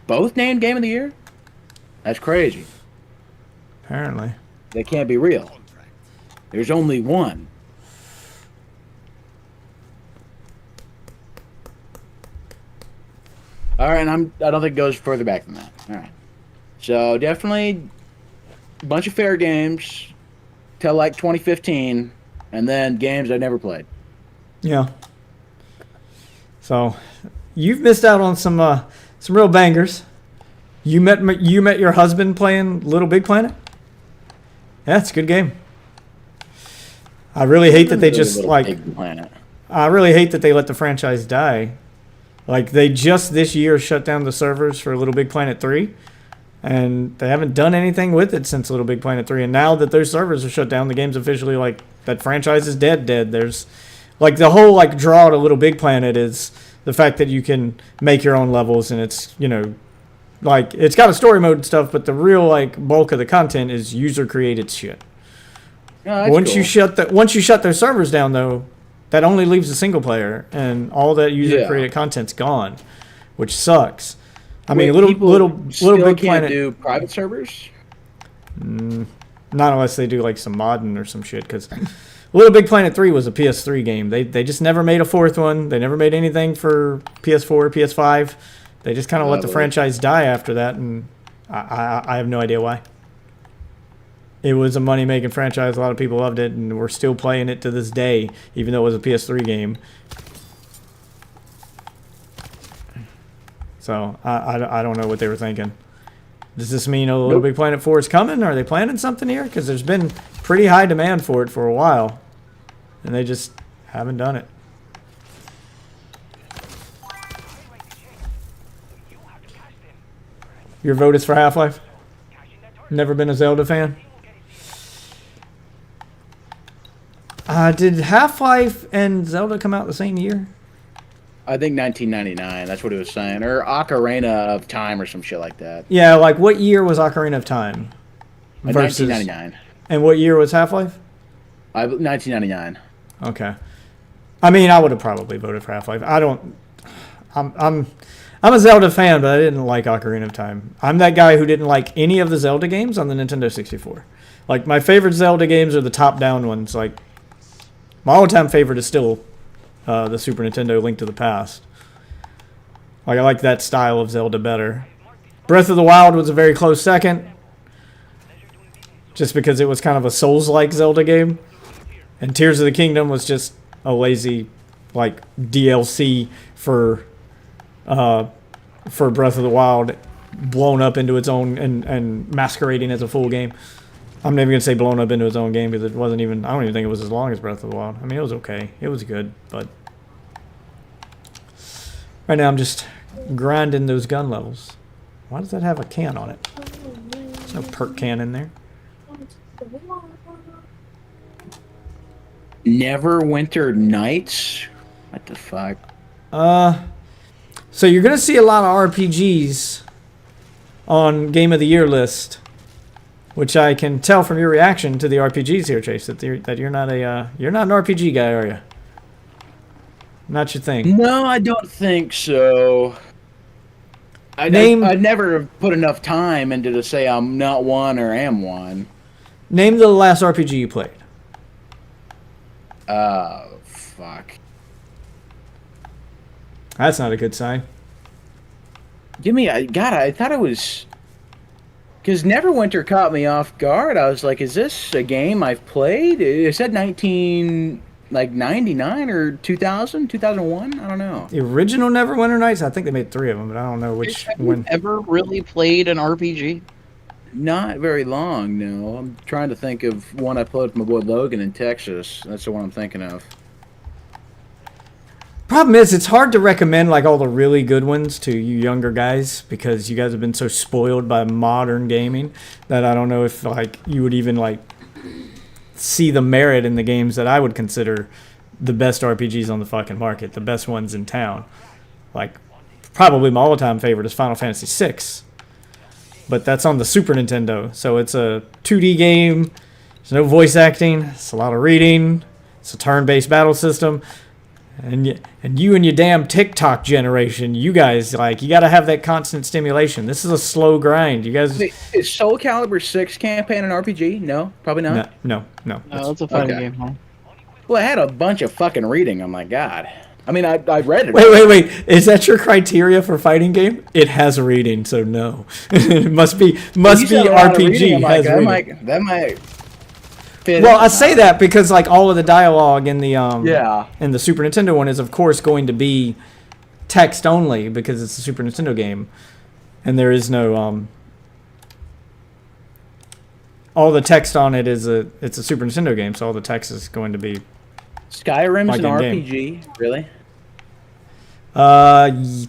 Both named Game of the Year? That's crazy. Apparently. They can't be real. There's only one. All right, and I don't think it goes further back than that. All right. So definitely a bunch of fair games till like 2015, and then games I never played. Yeah. So, you've missed out on some real bangers. You met your husband playing Little Big Planet? Yeah, it's a good game. I really hate that they just I really hate that they let the franchise die. Like, they just this year shut down the servers for Little Big Planet 3, and they haven't done anything with it since Little Big Planet 3. And now that those servers are shut down, the game's officially, like, that franchise is dead. There's, like, the whole, like, draw to Little Big Planet is the fact that you can make your own levels, and it's, you know, like, it's got a story mode and stuff, but the real, like, bulk of the content is user-created shit. Oh, Once you shut those servers down, though, that only leaves the single player, and all that user-created content's gone, which sucks. I mean, little Big Planet do private servers. Not unless they do like some modding or some shit. Because Little Big Planet 3 was a PS3 game. They just never made a fourth one. They never made anything for PS4, PS5. They just kind of let the franchise die after that, and I have no idea why. It was a money-making franchise. A lot of people loved it, and we're still playing it to this day, even though it was a PS3 game. So, I don't know what they were thinking. Does this mean a Little Big Planet 4 is coming? Are they planning something here? Because there's been pretty high demand for it for a while, and they just haven't done it. Your vote is for Half-Life? Never been a Zelda fan? Did Half-Life and Zelda come out the same year? I think 1999. That's what it was saying, or Ocarina of Time, or some shit like that. Yeah, like what year was Ocarina of Time? 1999. And what year was Half-Life? 1999. Okay. I mean, I would have probably voted for Half-Life. I'm a Zelda fan, but I didn't like Ocarina of Time. I'm that guy who didn't like any of the Zelda games on the Nintendo 64. Like, my favorite Zelda games are the top-down ones. Like, my all-time favorite is still the Super Nintendo Link to the Past. Like, I like that style of Zelda better. Breath of the Wild was a very close second, just because it was kind of a Souls-like Zelda game. And Tears of the Kingdom was just a lazy, like, DLC for Breath of the Wild, blown up into its own and masquerading as a full game. I'm never going to say blown up into its own game, because it wasn't even, I don't even think it was as long as Breath of the Wild. I mean, it was okay. It was good, but right now I'm just grinding those gun levels. Why does that have a can on it? There's no perk can in there. Neverwinter Nights? What the fuck? So you're going to see a lot of RPGs on Game of the Year list, which I can tell from your reaction to the RPGs here, Chase, that you're not an RPG guy, are you? Not your thing. No, I don't think so. I'd never put enough time into to say I'm not one or am one. Name the last RPG you played. Fuck. That's not a good sign. God, I thought it was... Because Neverwinter caught me off guard. I was like, is this a game I've played? It said 99 or 2000, 2001? I don't know. The original Neverwinter Nights, I think they made 3 of them, but I don't know which Have one. you ever really played an RPG? Not very long, no. I'm trying to think of one I played with my boy Logan in Texas. That's the one I'm thinking of. Problem is, it's hard to recommend like all the really good ones to you younger guys because you guys have been so spoiled by modern gaming that I don't know if like you would even like see the merit in the games that I would consider the best RPGs on the fucking market, the best ones in town. Like probably my all-time favorite is Final Fantasy VI, but that's on the Super Nintendo, so it's a 2D game. There's no voice acting. It's a lot of reading. It's a turn-based battle system. And you and your damn TikTok generation, you guys, like, you got to have that constant stimulation. This is a slow grind. You guys... Wait, is Soul Calibur 6 campaign an RPG? No, probably not. No. No, it's a fighting game, huh? Well, it had a bunch of fucking reading. I'm like, God. I mean, I read it. Wait. Is that your criteria for fighting game? It has reading, so no. It must be RPG has reading. That might Well, I say that because like all of the dialogue in the Yeah. in the Super Nintendo one is of course going to be text only because it's a Super Nintendo game, and there is no all the text on it is it's a Super Nintendo game, so all the text is going to be Skyrim's like an in-game. RPG, really?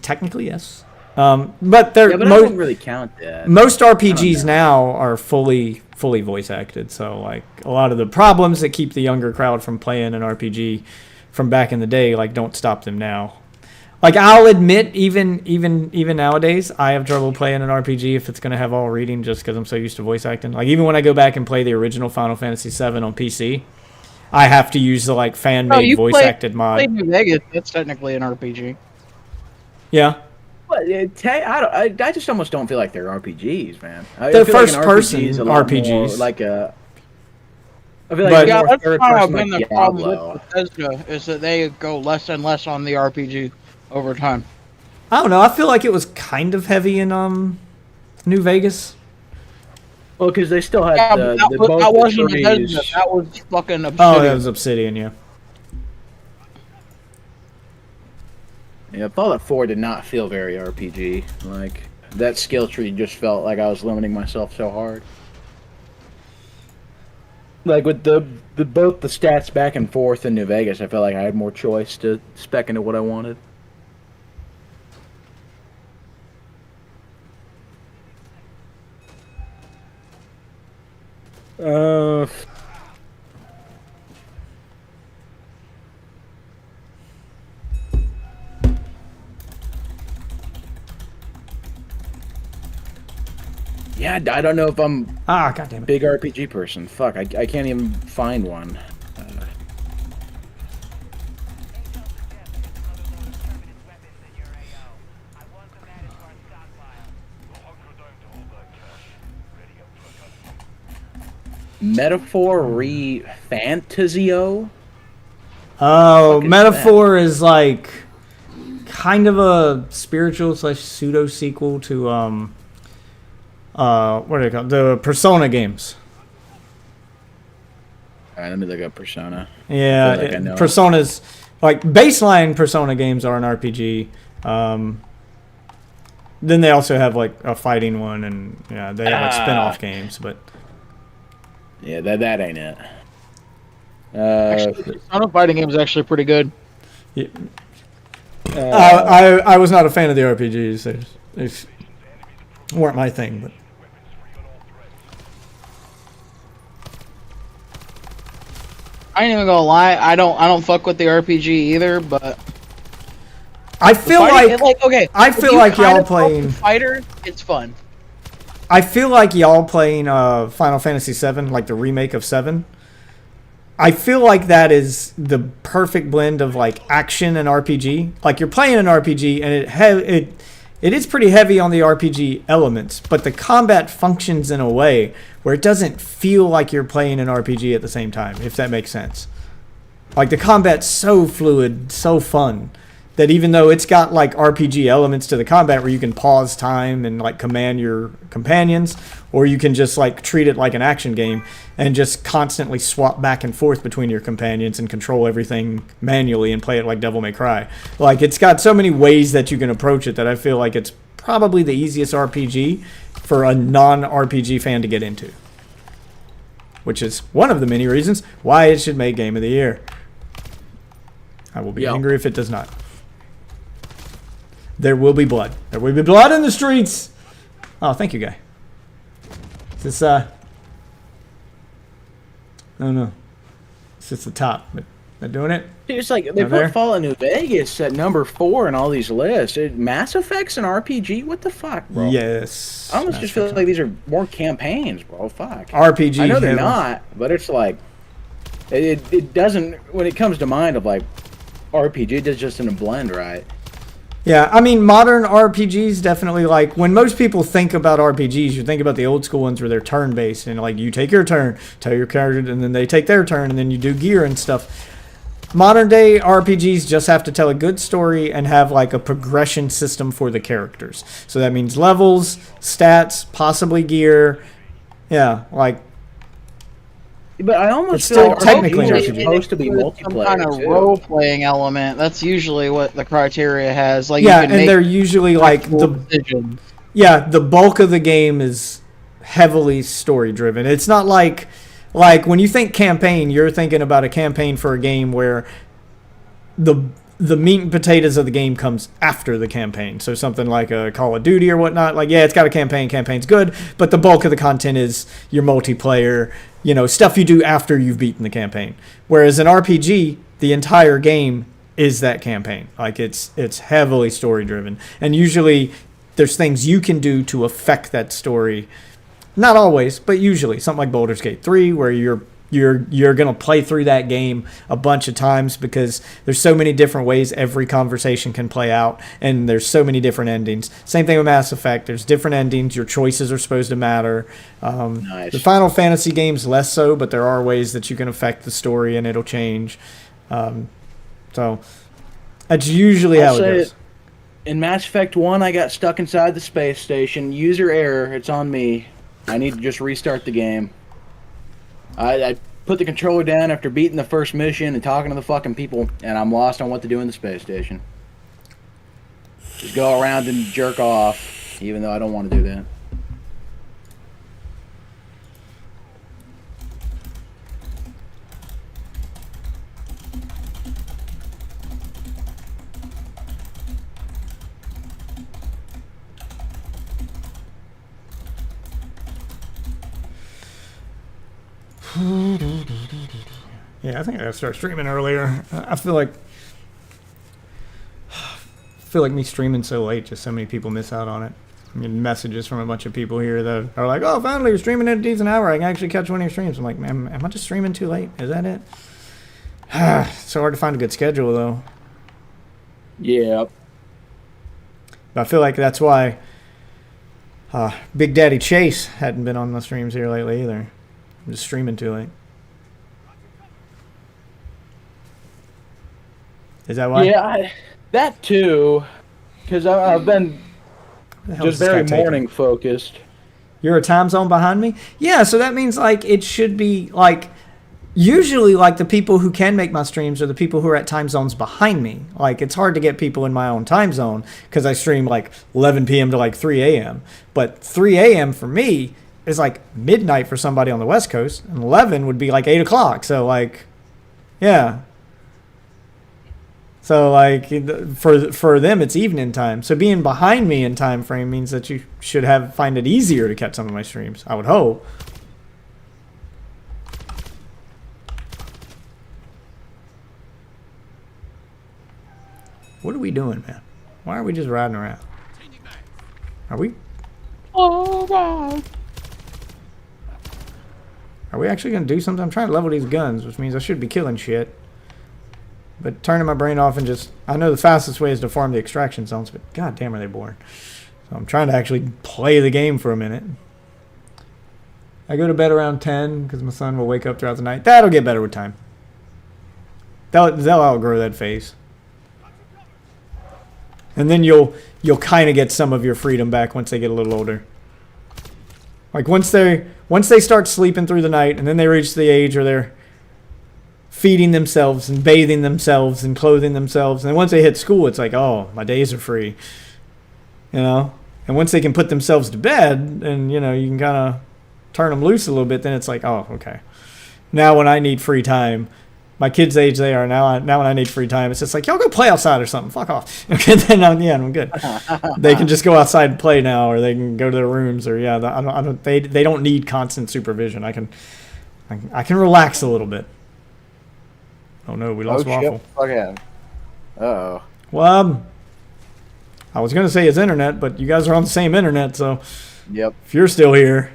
Technically yes, but they're Yeah, but I don't really count that. most RPGs now are fully voice acted, so like a lot of the problems that keep the younger crowd from playing an RPG from back in the day like don't stop them now. Like I'll admit even nowadays I have trouble playing an RPG if it's going to have all reading just because I'm so used to voice acting. Like even when I go back and play the original Final Fantasy VII on PC, I have to use the like fan-made voice acted mod. Played New Vegas. That's technically an RPG. Yeah. But I just almost don't feel like they're RPGs, man. They're first-person RPGs. Like a. I feel like But- Yeah, more that's third kind of person been like the problem Diablo. with Bethesda is that they go less and less on the RPG over time. I don't know. I feel like it was kind of heavy in New Vegas. Well, because they still had Yeah, the, but the that, both that the wasn't trees. Bethesda. That was fucking Oh, Obsidian. that was Obsidian, yeah. Yeah, Fallout 4 did not feel very RPG. Like that skill tree just felt like I was limiting myself so hard. Like with the both the stats back and forth in New Vegas, I felt like I had more choice to spec into what I wanted. Yeah, I don't know if I'm Ah, goddamn a it. big RPG person. Fuck, I can't even find one. Metaphor Fantasio? Oh, Fuck is Metaphor is like kind of a spiritual / pseudo sequel to what are they called? The Persona games. Alright, let me look up Persona. Yeah, I feel like I know. Persona's like baseline Persona games are an RPG. Then they also have like a fighting one, and yeah, they have like spin-off games. But Yeah, that ain't it. Actually, Persona fighting game is actually pretty good. I was not a fan of the RPGs. They weren't my thing, but. I ain't even gonna lie. I don't fuck with the RPG either. But I feel like okay. I if feel you like y'all kind of fuck playing. with fighter. It's fun. I feel like y'all playing Final Fantasy VII, like the remake of 7. I feel like that is the perfect blend of like action and RPG. Like you're playing an RPG, and it is pretty heavy on the RPG elements, but the combat functions in a way where it doesn't feel like you're playing an RPG at the same time, if that makes sense. Like the combat's so fluid, so fun, that even though it's got like RPG elements to the combat where you can pause time and like command your companions, or you can just like treat it like an action game and just constantly swap back and forth between your companions and control everything manually and play it like Devil May Cry. Like, it's got so many ways that you can approach it that I feel like it's probably the easiest RPG for a non-RPG fan to get into, which is one of the many reasons why it should make Game of the Year. I will be angry if it does not. There will be blood. There will be blood in the streets. Oh, thank you, guy. Is this, no. It's just the top. But they're doing it. Dude, it's like they put Fallout New Vegas at number 4 in all these lists. Mass Effect's an RPG? What the fuck, bro? Yes. I almost just feel like these are more campaigns, bro. Fuck. RPG. I know they're not, but it's like it doesn't, when it comes to mind of like RPG, it's just in a blend, right? Yeah, I mean, modern RPGs definitely, like, when most people think about RPGs, you think about the old school ones where they're turn-based, and, like, you take your turn, tell your character, and then they take their turn, and then you do gear and stuff. Modern-day RPGs just have to tell a good story and have, like, a progression system for the characters. So that means levels, stats, possibly gear. Yeah, like... But I almost it's feel still like technically RPGs are supposed to be Some multiplayer, kind of too. role-playing element. That's usually what the criteria has. Like, yeah, you can and make they're usually, like, decisions. the bulk of the game is heavily story-driven. It's not like when you think campaign, you're thinking about a campaign for a game where the meat and potatoes of the game comes after the campaign. So something like a Call of Duty or whatnot. Like, yeah, it's got a campaign. Campaign's good, but the bulk of the content is your multiplayer, stuff you do after you've beaten the campaign. Whereas an RPG, the entire game is that campaign. Like, it's heavily story-driven. And usually there's things you can do to affect that story. Not always, but usually. Something like Baldur's Gate 3, where you're going to play through that game a bunch of times because there's so many different ways every conversation can play out, and there's so many different endings. Same thing with Mass Effect. There's different endings. Your choices are supposed to matter. Nice. The Final Fantasy games less so, but there are ways that you can affect the story and it'll change. So that's usually how it goes. In Mass Effect 1, I got stuck inside the space station. User error. It's on me. I need to just restart the game. I put the controller down after beating the first mission and talking to the fucking people, and I'm lost on what to do in the space station. Just go around and jerk off, even though I don't want to do that. Yeah, I think I gotta start streaming earlier. I feel like me streaming so late, just so many people miss out on it. I mean, messages from a bunch of people here that are like, "Oh, finally you're streaming at a decent hour. I can actually catch one of your streams." I'm like, "Man, am I just streaming too late? Is that it?" It's so hard to find a good schedule, though. Yeah. But I feel like that's why Big Daddy Chase hadn't been on the streams here lately either. I'm just streaming too late. Is that why? Yeah, that too. Because I've been just very morning focused. You're a time zone behind me? Yeah, so that means like it should be like usually like the people who can make my streams are the people who are at time zones behind me. Like it's hard to get people in my own time zone because I stream like 11 p.m. to like 3 a.m. But 3 a.m. for me is like midnight for somebody on the West Coast, and 11 would be like 8 o'clock. So like, yeah. So like for them it's evening time. So being behind me in time frame means that you should find it easier to catch some of my streams. I would hope. What are we doing, man? Why are we just riding around? Are we? Are we actually gonna do something? I'm trying to level these guns, which means I should be killing shit. But turning my brain off and just... I know the fastest way is to farm the extraction zones, but god damn are they boring. So I'm trying to actually play the game for a minute. I go to bed around 10 because my son will wake up throughout the night. That'll get better with time. They'll outgrow that phase. And then you'll kind of get some of your freedom back once they get a little older. Like once they start sleeping through the night, and then they reach the age where they're feeding themselves and bathing themselves and clothing themselves, and once they hit school, it's like, oh, my days are free, you know. And once they can put themselves to bed, and you know, you can kind of turn them loose a little bit, then it's like, oh, okay. Now when I need free time, my kids' age they are now. Now when I need free time, it's just like, y'all go play outside or something. Fuck off. Okay, then I'm good. They can just go outside and play now, or they can go to their rooms, or they don't need constant supervision. I can relax a little bit. Oh no, we lost Waffle. Okay. Uh-oh. Well, I was gonna say his internet, but you guys are on the same internet, so Yep. if you're still here,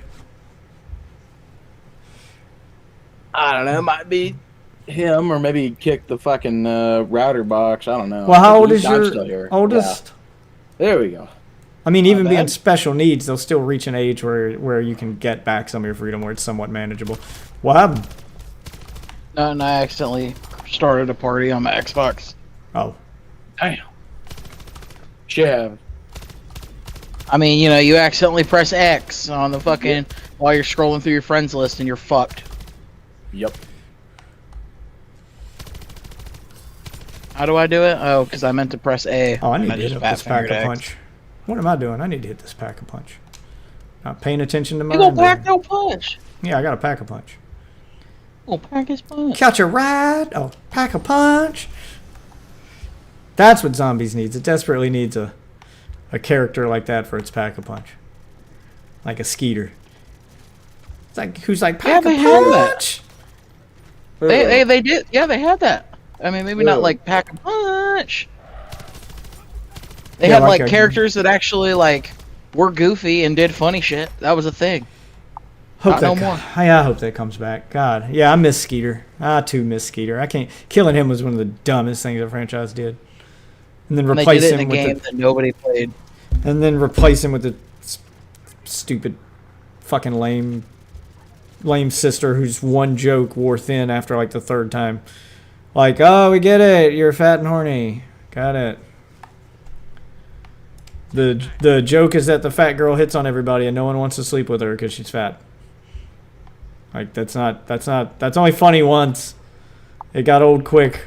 I don't know. It might be him, or maybe he kicked the fucking router box. I don't know. well, how old is I'm still your here. oldest? Yeah. There we go. I mean, even Not being bad. special needs, they'll still reach an age where you can get back some of your freedom, where it's somewhat manageable. What happened? No, and I accidentally started a party on my Xbox. Oh, Damn. Chev. I mean, you know, you accidentally press X on the fucking while you're scrolling through your friends list, and you're fucked. Yep. How do I do it? Oh, because I meant to press A. I need and to hit just up this pack fat-fingered a X. punch. What am I doing? I need to hit this pack a punch. Not paying attention to my. You go pack no punch. Yeah, I got a pack a punch. Oh, pack his punch. Catch a ride. Oh, pack a punch. That's what Zombies needs. It desperately needs a character like that for its pack a punch. Like a Skeeter. It's like, who's like, pack they a had that. punch? They did. Yeah, they had that. I mean, maybe not like pack a punch. They Yeah, had like like a- characters that actually like were goofy and did funny shit. That was a thing. Hope Not that no more. Yeah, I hope that comes back. God, yeah, I miss Skeeter. I too miss Skeeter. I can't. Killing him was one of the dumbest things the franchise did. And then And they replace did it him in a game with that nobody played. the stupid, fucking lame sister whose one joke wore thin after like the third time. Like, oh, we get it. You're fat and horny. Got it. The joke is that the fat girl hits on everybody and no one wants to sleep with her because she's fat. Like, that's only funny once. It got old quick.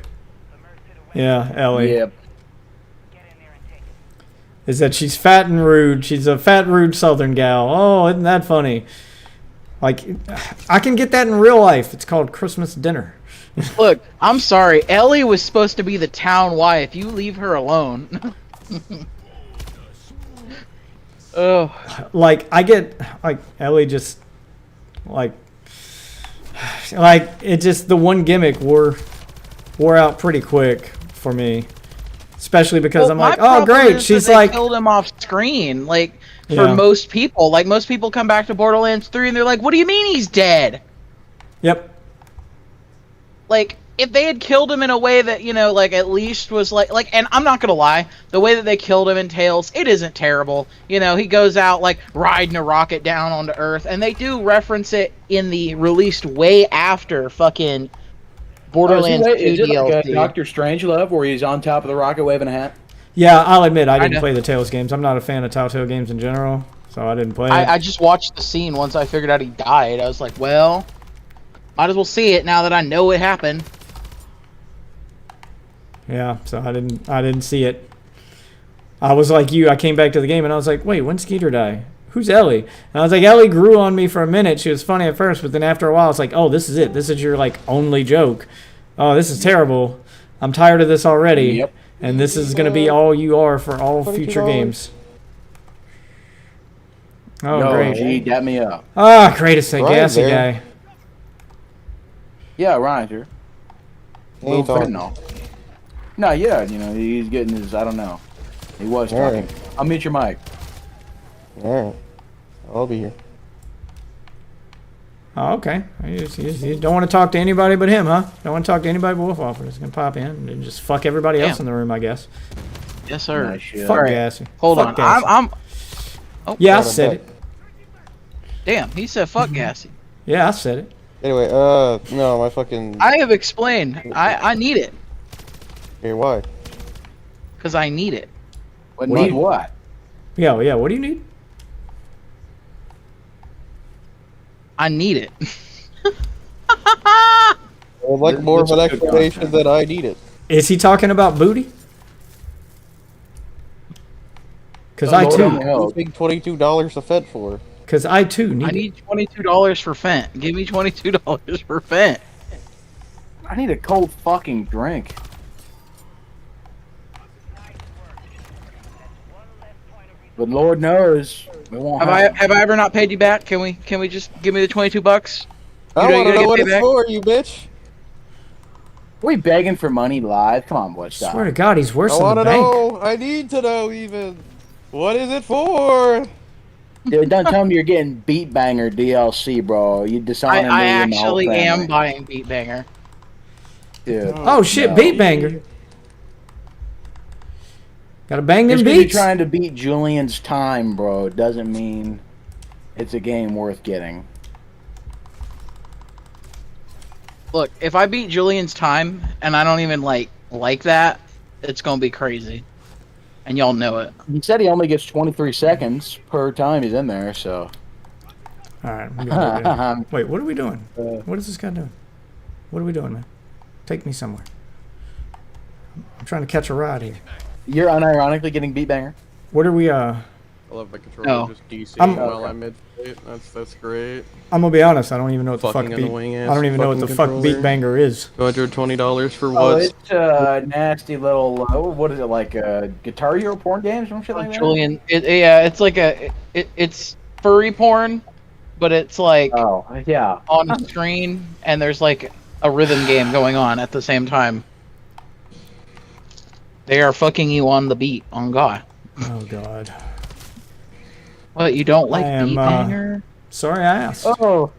Yeah, Ellie. Yep. Is that she's fat and rude. She's a fat, rude Southern gal. Oh, isn't that funny? Like, I can get that in real life. It's called Christmas dinner. Look, I'm sorry. Ellie was supposed to be the town wife. You leave her alone. Oh, Like, I get, like, Ellie just, like it just, the one gimmick wore out pretty quick for me. Especially because I'm my like, oh, problem great. is She's that they like, killed him off screen. Like for Yeah. most people, most people come back to Borderlands 3 and they're like, "What do you mean he's dead?" yep. Like if they had killed him in a way that, you know, like at least was like, and I'm not gonna lie, the way that they killed him in Tales, it isn't terrible. You know, he goes out like riding a rocket down onto Earth, and they do reference it in the released way after fucking Borderlands 2 Is it like DLC. a Doctor Strangelove where he's on top of the rocket waving a hat? Yeah, I'll admit I didn't Kinda. play the Tales games. I'm not a fan of Telltale games in general, so I didn't play it. I just watched the scene once I figured out he died. I was like, well, might as well see it now that I know it happened. Yeah, so I didn't see it. I was like you. I came back to the game and I was like, wait, when Skeeter die? Who's Ellie? And I was like, Ellie grew on me for a minute. She was funny at first, but then after a while, it's like, oh, this is it. This is your like only joke. Oh, this is terrible. I'm tired of this already. Yep. And this is gonna be all you are for all future games. Oh, Yo, great. G, dap me up. Ah, greatest Ryan's gassy there. guy. Yeah, Ryan's here. He ain't Little talking. fentanyl. No, yeah, you know, he's getting his, I don't know. He was All talking. right. I'll mute your mic. Alright. I'll be here. Oh, okay. You don't want to talk to anybody but him, huh? Don't want to talk to anybody but Wolf Waffle. He's gonna pop in and just fuck everybody else in the room, I guess. Yes, sir. Nice shit. Fuck Alright, Gassy. hold Fuck on. Gassy. I'm. Oh, Yeah, I Got him said back. it. damn. He said, "Fuck Gassy." Yeah, I said it. Anyway, no, my fucking. I have explained. I need it Hey, why? because I need it. What need what? Yeah, yeah. What do you need? I need it. I would like more of an This is good explanation content. that I need it. Is he talking about booty? Because I Lord too. only knows. Who's paying $22 a Fed for? Because I too need. I need $22 for Fent. Give me $22 for Fent. I need a cold fucking drink. But Lord knows we won't Have I ever not paid you back? Can we just give me the $22? I You want to gotta know get what paid it's back? for, you bitch. We begging for money live? Come on, Watch Swear to God, he's worse I than want the to bank. know. I need to know even. What is it for? Dude, don't tell me you're getting Beat Banger DLC, bro. You dishonoring I me and my whole actually am family. buying Beat Banger. Dude. Oh shit, no. beat banger. Gotta bang them Just because you're beats. trying to beat Julian's time, bro, doesn't mean it's a game worth getting. Look, if I beat Julian's time and I don't even like that, it's gonna be crazy, and y'all know it. He said he only gets 23 seconds per time he's in there, so. All right. I'm gonna do it. Wait, what are we doing? What is this guy doing? What are we doing, man? Take me somewhere. I'm trying to catch a ride here. You're unironically getting Beat Banger? What are we? I love the controller No. just DC I'm- while I'm mid. That's great. I'm gonna be honest. I don't even know what the fuck Fucking beat. annoying ass I don't even know what the fucking fuck controller. beat banger is. $220 for Oh, what? it's a nasty little, what is it, like Guitar Hero porn games or some shit like that? Julian, it's like it's furry porn, but it's like Oh, yeah. on the screen, and there's like a rhythm game going on at the same time. They are fucking you on the beat, on God. Oh God. What, you don't like I am, Beat Banger? Sorry, I asked. Oh.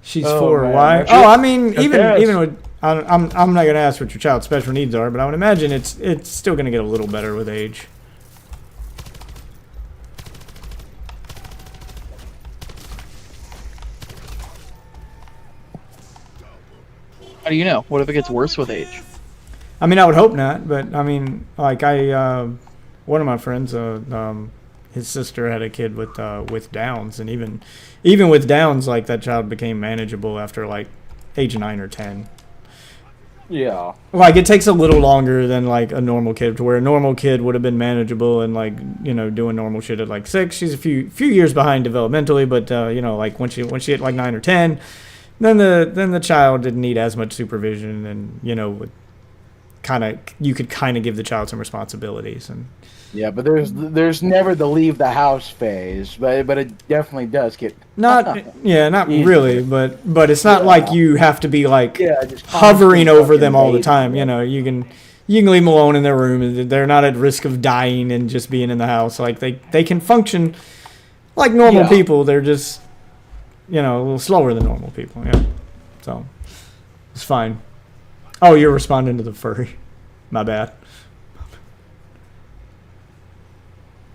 She's Oh, 4. man. Why? That's Oh, it. I mean, Yes. even with I'm not gonna ask what your child's special needs are, but I would imagine it's still gonna get a little better with age. How do you know? What if it gets worse with age? I mean, I would hope not, but I mean, like one of my friends, his sister had a kid with Downs, and even with Downs, like that child became manageable after like age 9 or 10. Yeah. Like it takes a little longer than like a normal kid, to where a normal kid would have been manageable and like doing normal shit at like 6. She's a few years behind developmentally, but like when she hit like 9 or 10, then the child didn't need as much supervision, and you could kind of give the child some responsibilities. And Yeah, but there's never the leave the house phase, but it definitely does get not Easy. really, but it's not Yeah. like you have to be like just hovering constant over them all the fucking time. bathing. You can leave them alone in their room, and they're not at risk of dying and just being in the house. Like they can function like normal Yeah. people. They're just a little slower than normal people. Yeah, so it's fine. Oh, you're responding to the furry. My bad.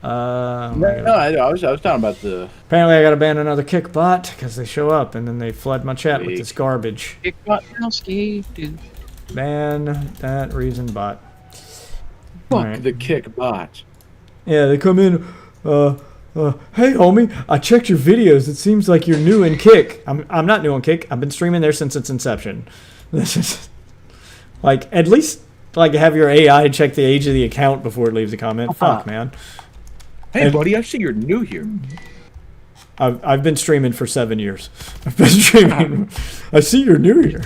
No, I was talking about the Apparently, I got to ban another kick bot because they show up and then they flood my chat with this garbage. Dude. Ban that reason bot. fuck Alright. the kick bot. Yeah, they come in. Hey, homie, I checked your videos. It seems like you're new in Kick. I'm not new in Kick. I've been streaming there since its inception. This is like at least like have your AI check the age of the account before it leaves a comment. Fuck, man. Hey, buddy, I see you're new here. I've been streaming for 7 years. I've been streaming. I see you're new here.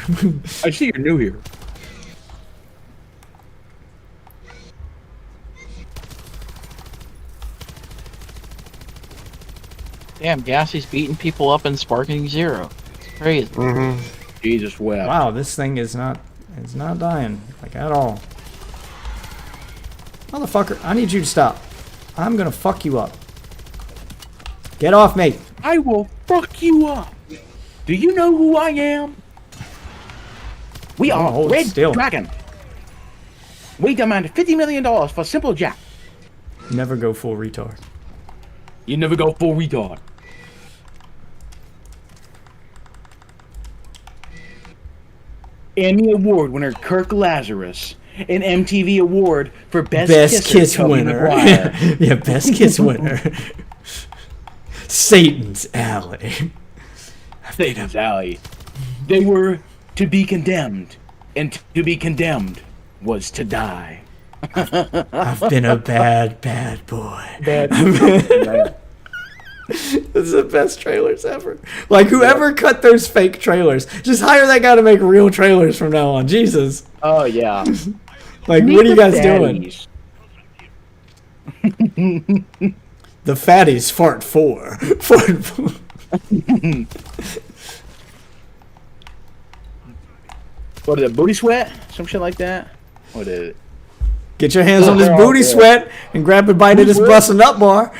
I see you're new here. Damn, Gassy's beating people up and sparking 0. It's crazy. Jesus wept. Wow, this thing is not dying like at all. Motherfucker, I need you to stop. I'm gonna fuck you up. Get off me. I will fuck you up. Do you know who I am? We Oh, are hold Red still. Dragon. We demand $50 million for Simple Jack. Never go full retard. You never go full retard. Emmy Award winner Kirk Lazarus an MTV award for best kisser, kiss Tobey winner. Maguire. Yeah, best kiss winner. Satan's Alley. Satan's Alley. They were to be condemned, and to be condemned was to die. I've been a bad boy. Bad. This is the best trailers ever. Like, whoever cut those fake trailers, just hire that guy to make real trailers from now on. Jesus. Oh, yeah. Like, what are you guys doing? The fatties fart 4. Fart 4. What is it, booty sweat? Some shit like that? What is it? Get your hands on this booty sweat and grab a bite of this bussin' up bar.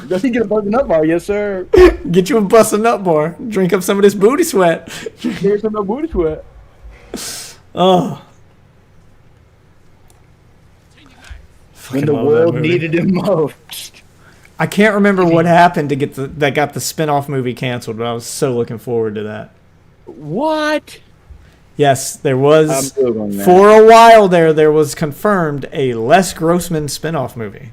Does he get a bussin' up bar? Yes, sir. Get you a bussin' up bar. Drink up some of this booty sweat. Here's some booty sweat. Oh. When the world needed him most. I can't remember what happened to get that got the spin-off movie canceled, but I was so looking forward to that. What? Yes, there was. I'm Googling that. For a while there was confirmed a Les Grossman spin-off movie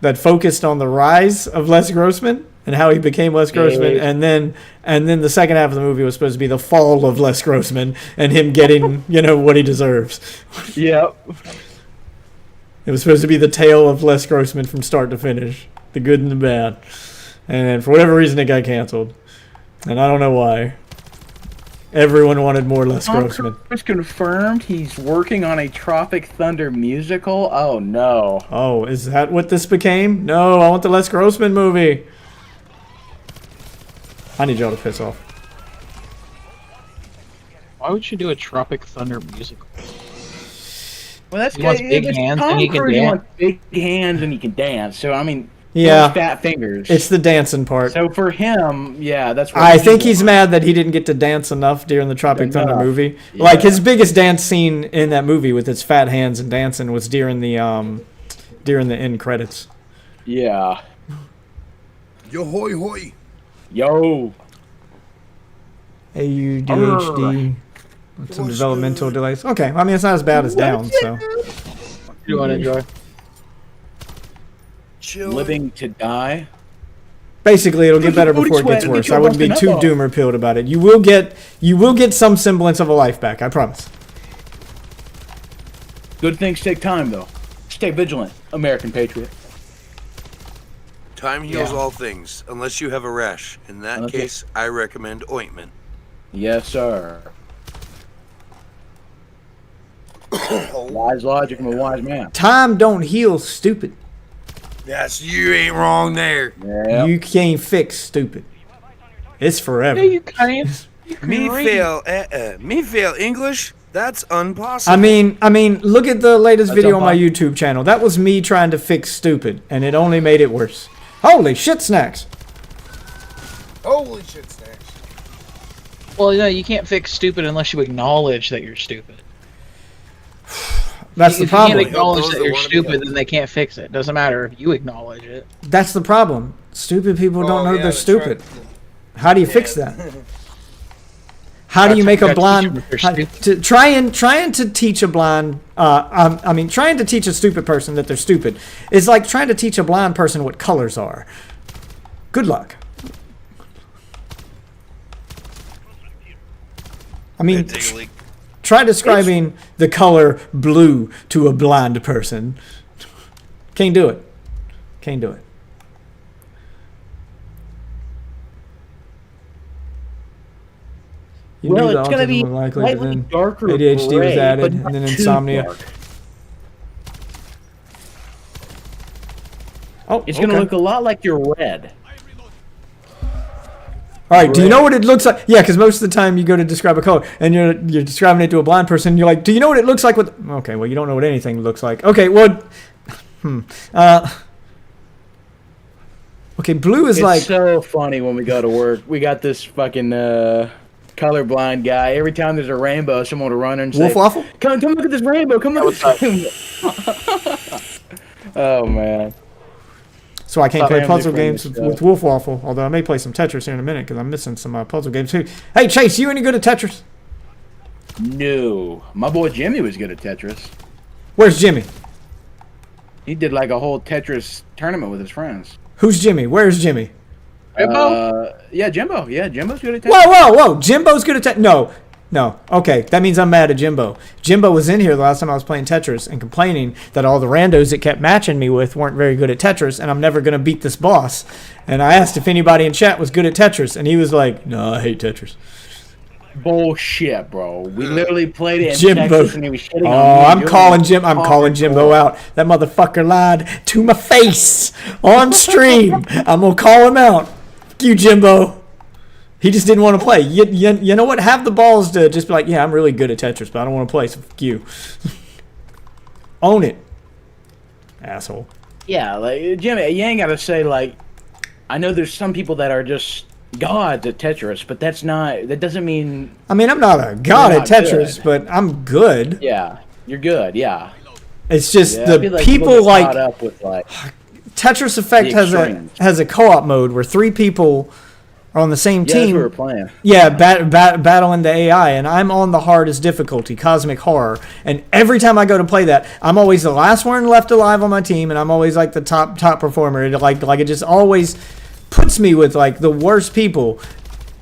that focused on the rise of Les Grossman and how he became Les Grossman, Yeah. and then the second half of the movie was supposed to be the fall of Les Grossman and him getting what he deserves. Yep. It was supposed to be the tale of Les Grossman from start to finish, the good and the bad, and for whatever reason it got canceled, and I don't know why. Everyone wanted more Les Grossman. It's confirmed he's working on a Tropic Thunder musical. Oh no. Oh, is that what this became? No, I want the Les Grossman movie. I need y'all to piss off. Why would you do a Tropic Thunder musical? Well, that's He wants big hands and he can He dance. wants big hands and he can dance. So I mean, Yeah. fat fingers. It's the dancing part. So for him, yeah, that's what I he think he's wants. mad that he didn't get to dance enough during the Tropic Thunder Enough. movie. Yeah. Like, his biggest dance scene in that movie with his fat hands and dancing was during the end credits. Yeah. Yo hoy hoy. Yo. AUDHD. With some developmental delays. Okay, I mean, it's not as bad as Down, so. You want to enjoy? Chill. Living to die. Basically, it'll get better Booty before it sweat gets and worse. get your I wouldn't be busting too up doom or pilled about it. You will get some semblance of a life back. I promise. Good things take time, though. Stay vigilant, American patriot. Time heals Yeah. all things, unless you have a rash. In that Okay. case, I recommend ointment. Yes, sir. Wise logic from a wise man. Time don't heal, stupid. Yes, you ain't wrong there. Yeah. You can't fix stupid. It's forever. Yeah, you can. Me fail English? That's impossible. I mean, look at the latest That's video on my unpossible. YouTube channel. That was me trying to fix stupid, and it only made it worse. Holy shit snacks. Holy shit, snacks. Well, you can't fix stupid unless you acknowledge that you're stupid. That's the If you can't problem. acknowledge Those that that you're wanna be stupid, helped. then they can't fix it. Doesn't matter if you acknowledge it. That's the problem. Stupid people don't know they're stupid. How do you fix that? How do you make a blind trying to teach a blind trying to teach a stupid person that they're stupid is like trying to teach a blind person what colors are. Good luck. I mean, Take a leak. try describing the color blue to a blind person. Can't do it. Can't do it. You Well, knew the it's gonna autism be was likely, but slightly then darker ADHD was gray, added, but and not then too insomnia. dark. Oh, It's gonna okay. look a lot like your red. All right. Do you know what it looks like? Yeah, because most of the time you go to describe a color, and you're describing it to a blind person. And you're like, "Do you know what it looks like?" Okay, well, you don't know what anything looks like. Okay, well, okay, blue is It's like so funny when we go to work. We got this fucking colorblind guy. Every time there's a rainbow, someone will run and say, Wolf Waffle. Come look at this rainbow. Come look at this rainbow. Oh, man. So I can't play Family puzzle friendly games stuff. with Wolf Waffle, although I may play some Tetris here in a minute because I'm missing some puzzle games too. Hey, Chase, you any good at Tetris? No, my boy Jimmy was good at Tetris. Where's Jimmy? He did like a whole Tetris tournament with his friends. Who's Jimmy? Where's Jimmy? Yeah, Jimbo. Yeah, Jimbo's good at Tetris. Whoa! Jimbo's good at No. Okay, that means I'm mad at Jimbo. Jimbo was in here the last time I was playing Tetris and complaining that all the randos that kept matching me with weren't very good at Tetris, and I'm never going to beat this boss. And I asked if anybody in chat was good at Tetris, and he was like, "No, I hate Tetris." Bullshit, bro. We literally played it in Jimbo. Texas and he was shitting on me. I'm calling Jimbo out. That motherfucker lied to my face on stream. I'm gonna call him out. Fuck you, Jimbo. He just didn't want to play. You know what? Have the balls to just be like, yeah, I'm really good at Tetris, but I don't want to play, so fuck you. Own it, asshole. Yeah, like Jimmy, you ain't gotta say like. I know there's some people that are just gods at Tetris, but that doesn't mean. I mean, I'm not a god at Tetris, but I'm good. Yeah, you're good. Yeah. It's just I feel the like people get like caught up with like Tetris Effect has a co-op mode where 3 people are on the same that's team. what we're playing. Yeah, battling the AI, and I'm on the hardest difficulty, Cosmic Horror. And every time I go to play that, I'm always the last one left alive on my team, and I'm always like the top performer. It just always puts me with like the worst people,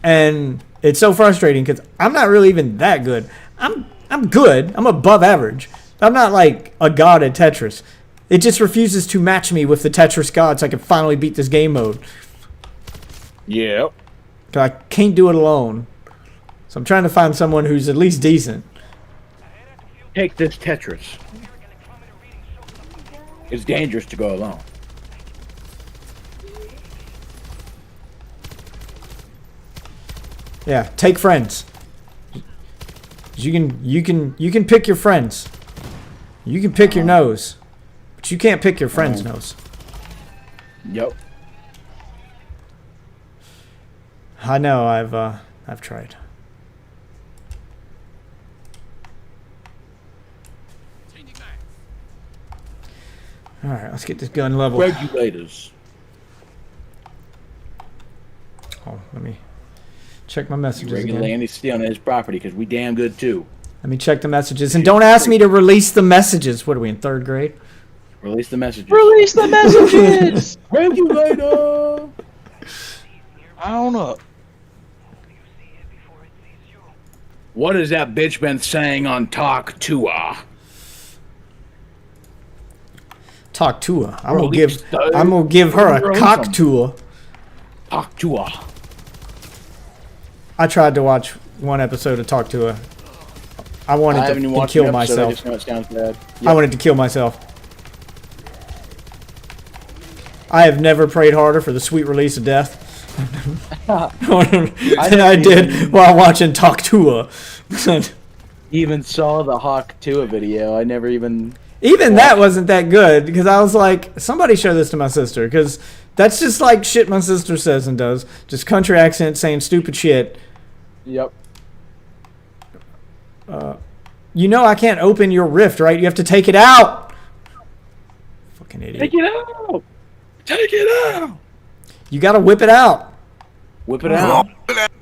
and it's so frustrating because I'm not really even that good. I'm good. I'm above average. I'm not like a god at Tetris. It just refuses to match me with the Tetris god, so I can finally beat this game mode. Yeah. I can't do it alone. So I'm trying to find someone who's at least decent. Take this Tetris. It's dangerous to go alone. Yeah, take friends. You can pick your friends. You can pick your nose, but you can't pick your friend's nose. Yep. I know. I've tried. All right, let's get this gun level. Regulators. Oh, let me check my messages again. Regulate stealing his property because we damn good too. Let me check the messages, and don't ask me to release the messages. What are we in 3rd grade? Release the messages. Release the messages. Regulator. I don't know. What has that bitch been saying on Talk to her? Talk to her. I'm gonna give her a cock tour. Talk to her. I tried to watch one episode of Talk to Her. I wanted to kill myself. I just know it sounds bad. I wanted to kill myself. I have never prayed harder for the sweet release of death than I did while watching Talk to Her. Even saw the Hawk Tua video. I never even. Even that wasn't that good because I was like, somebody show this to my sister because that's just like shit my sister says and does. Just country accent saying stupid shit. Yep. You know I can't open your rift, right? You have to take it out. Fucking idiot. Take it out. Take it out. You gotta whip it out. Whip it out.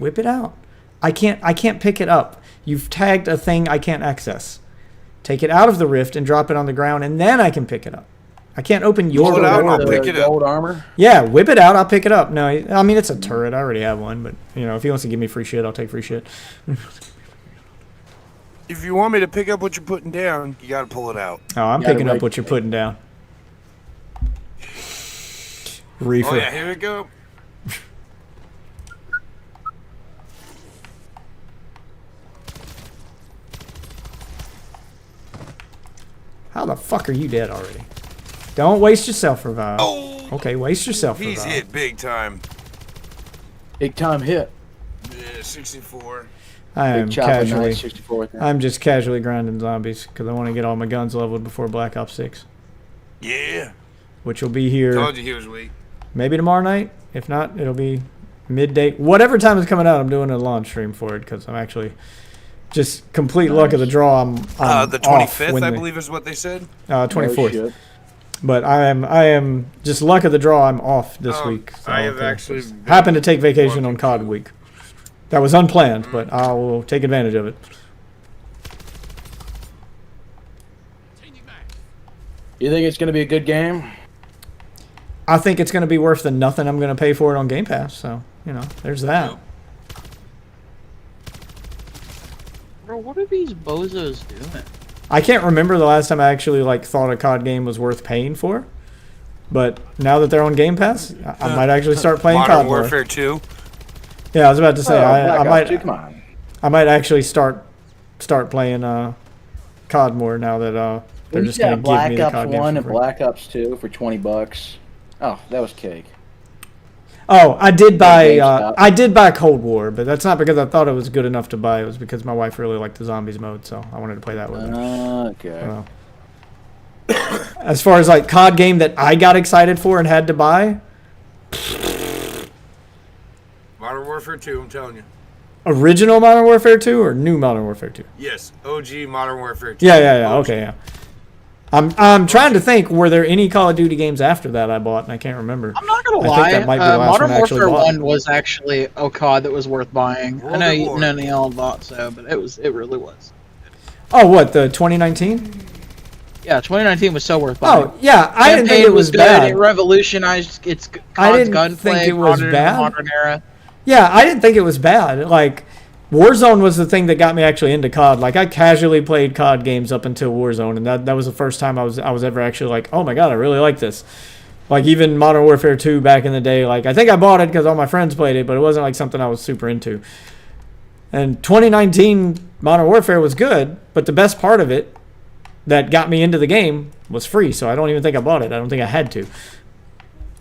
Whip it out. I can't pick it up. You've tagged a thing I can't access. Take it out of the rift and drop it on the ground, and then I can pick it up. I can't open your Pull it out and I'll rift. pick it up. Gold armor. Yeah, whip it out. I'll pick it up. No, I mean it's a turret. I already have one, but you know if he wants to give me free shit, I'll take free shit. If you want me to pick up what you're putting down, you gotta pull it out. Oh, I'm picking up what you're putting down. Reefer. Oh yeah, here we go. How the fuck are you dead already? Don't waste yourself, revive. Oh, Okay, waste yourself, he's revive. hit big time. Big time hit. Yeah, 64. I am Big chopper, casually. 964 with that. I'm just casually grinding zombies because I want to get all my guns leveled before Black Ops 6, Yeah. which will be here Told you he was weak. maybe tomorrow night. If not, it'll be midday. Whatever time it's coming out, I'm doing a launch stream for it because I'm actually just complete luck of the draw. I'm The off 25th, when I the- believe, is what they said. 24th. No shit. But I am just luck of the draw. I'm off this week. So I have okay. actually Happened to take vacation on COD week. That was unplanned, but I will take advantage of it. You think it's going to be a good game? I think it's going to be worse than nothing I'm going to pay for it on Game Pass. So, you know, there's that. Bro, what are these bozos doing? I can't remember the last time I actually like thought a COD game was worth paying for. But now that they're on Game Pass, I might actually start playing COD Modern more. Warfare 2. Yeah, I was about to say I might. Come on. I might actually start playing COD more now that they're just going to give me the COD Black Ops games 1 for and free. Black Ops 2 for $20. Oh, that was cake. Oh, I did buy GameStop. Cold War, but that's not because I thought it was good enough to buy. It was because my wife really liked the zombies mode, so I wanted to play that with her. Okay. As far as like COD game that I got excited for and had to buy, Modern Warfare 2, I'm telling you. original Modern Warfare 2 or new Modern Warfare 2? Yes, OG Modern Warfare 2. Yeah. Okay, yeah. I'm trying to think. Were there any Call of Duty games after that I bought, and I can't remember. I'm not gonna I lie. think that might be the last Modern one I actually Warfare bought. 1 was actually a COD that was worth buying. World I know at War. none of y'all thought so, but it really was. Oh, what, the 2019? Yeah, 2019 was so worth buying. Oh, yeah. I didn't think Campaign it was good. bad. It revolutionized its I COD's didn't gunplay. think it was bad. Modern era. Yeah, I didn't think it was bad. Like, Warzone was the thing that got me actually into COD. Like, I casually played COD games up until Warzone, and that was the first time I was ever actually like, oh my god, I really like this. Like, even Modern Warfare 2 back in the day, like, I think I bought it because all my friends played it, but it wasn't like something I was super into. And 2019 Modern Warfare was good, but the best part of it that got me into the game was free, so I don't even think I bought it. I don't think I had to.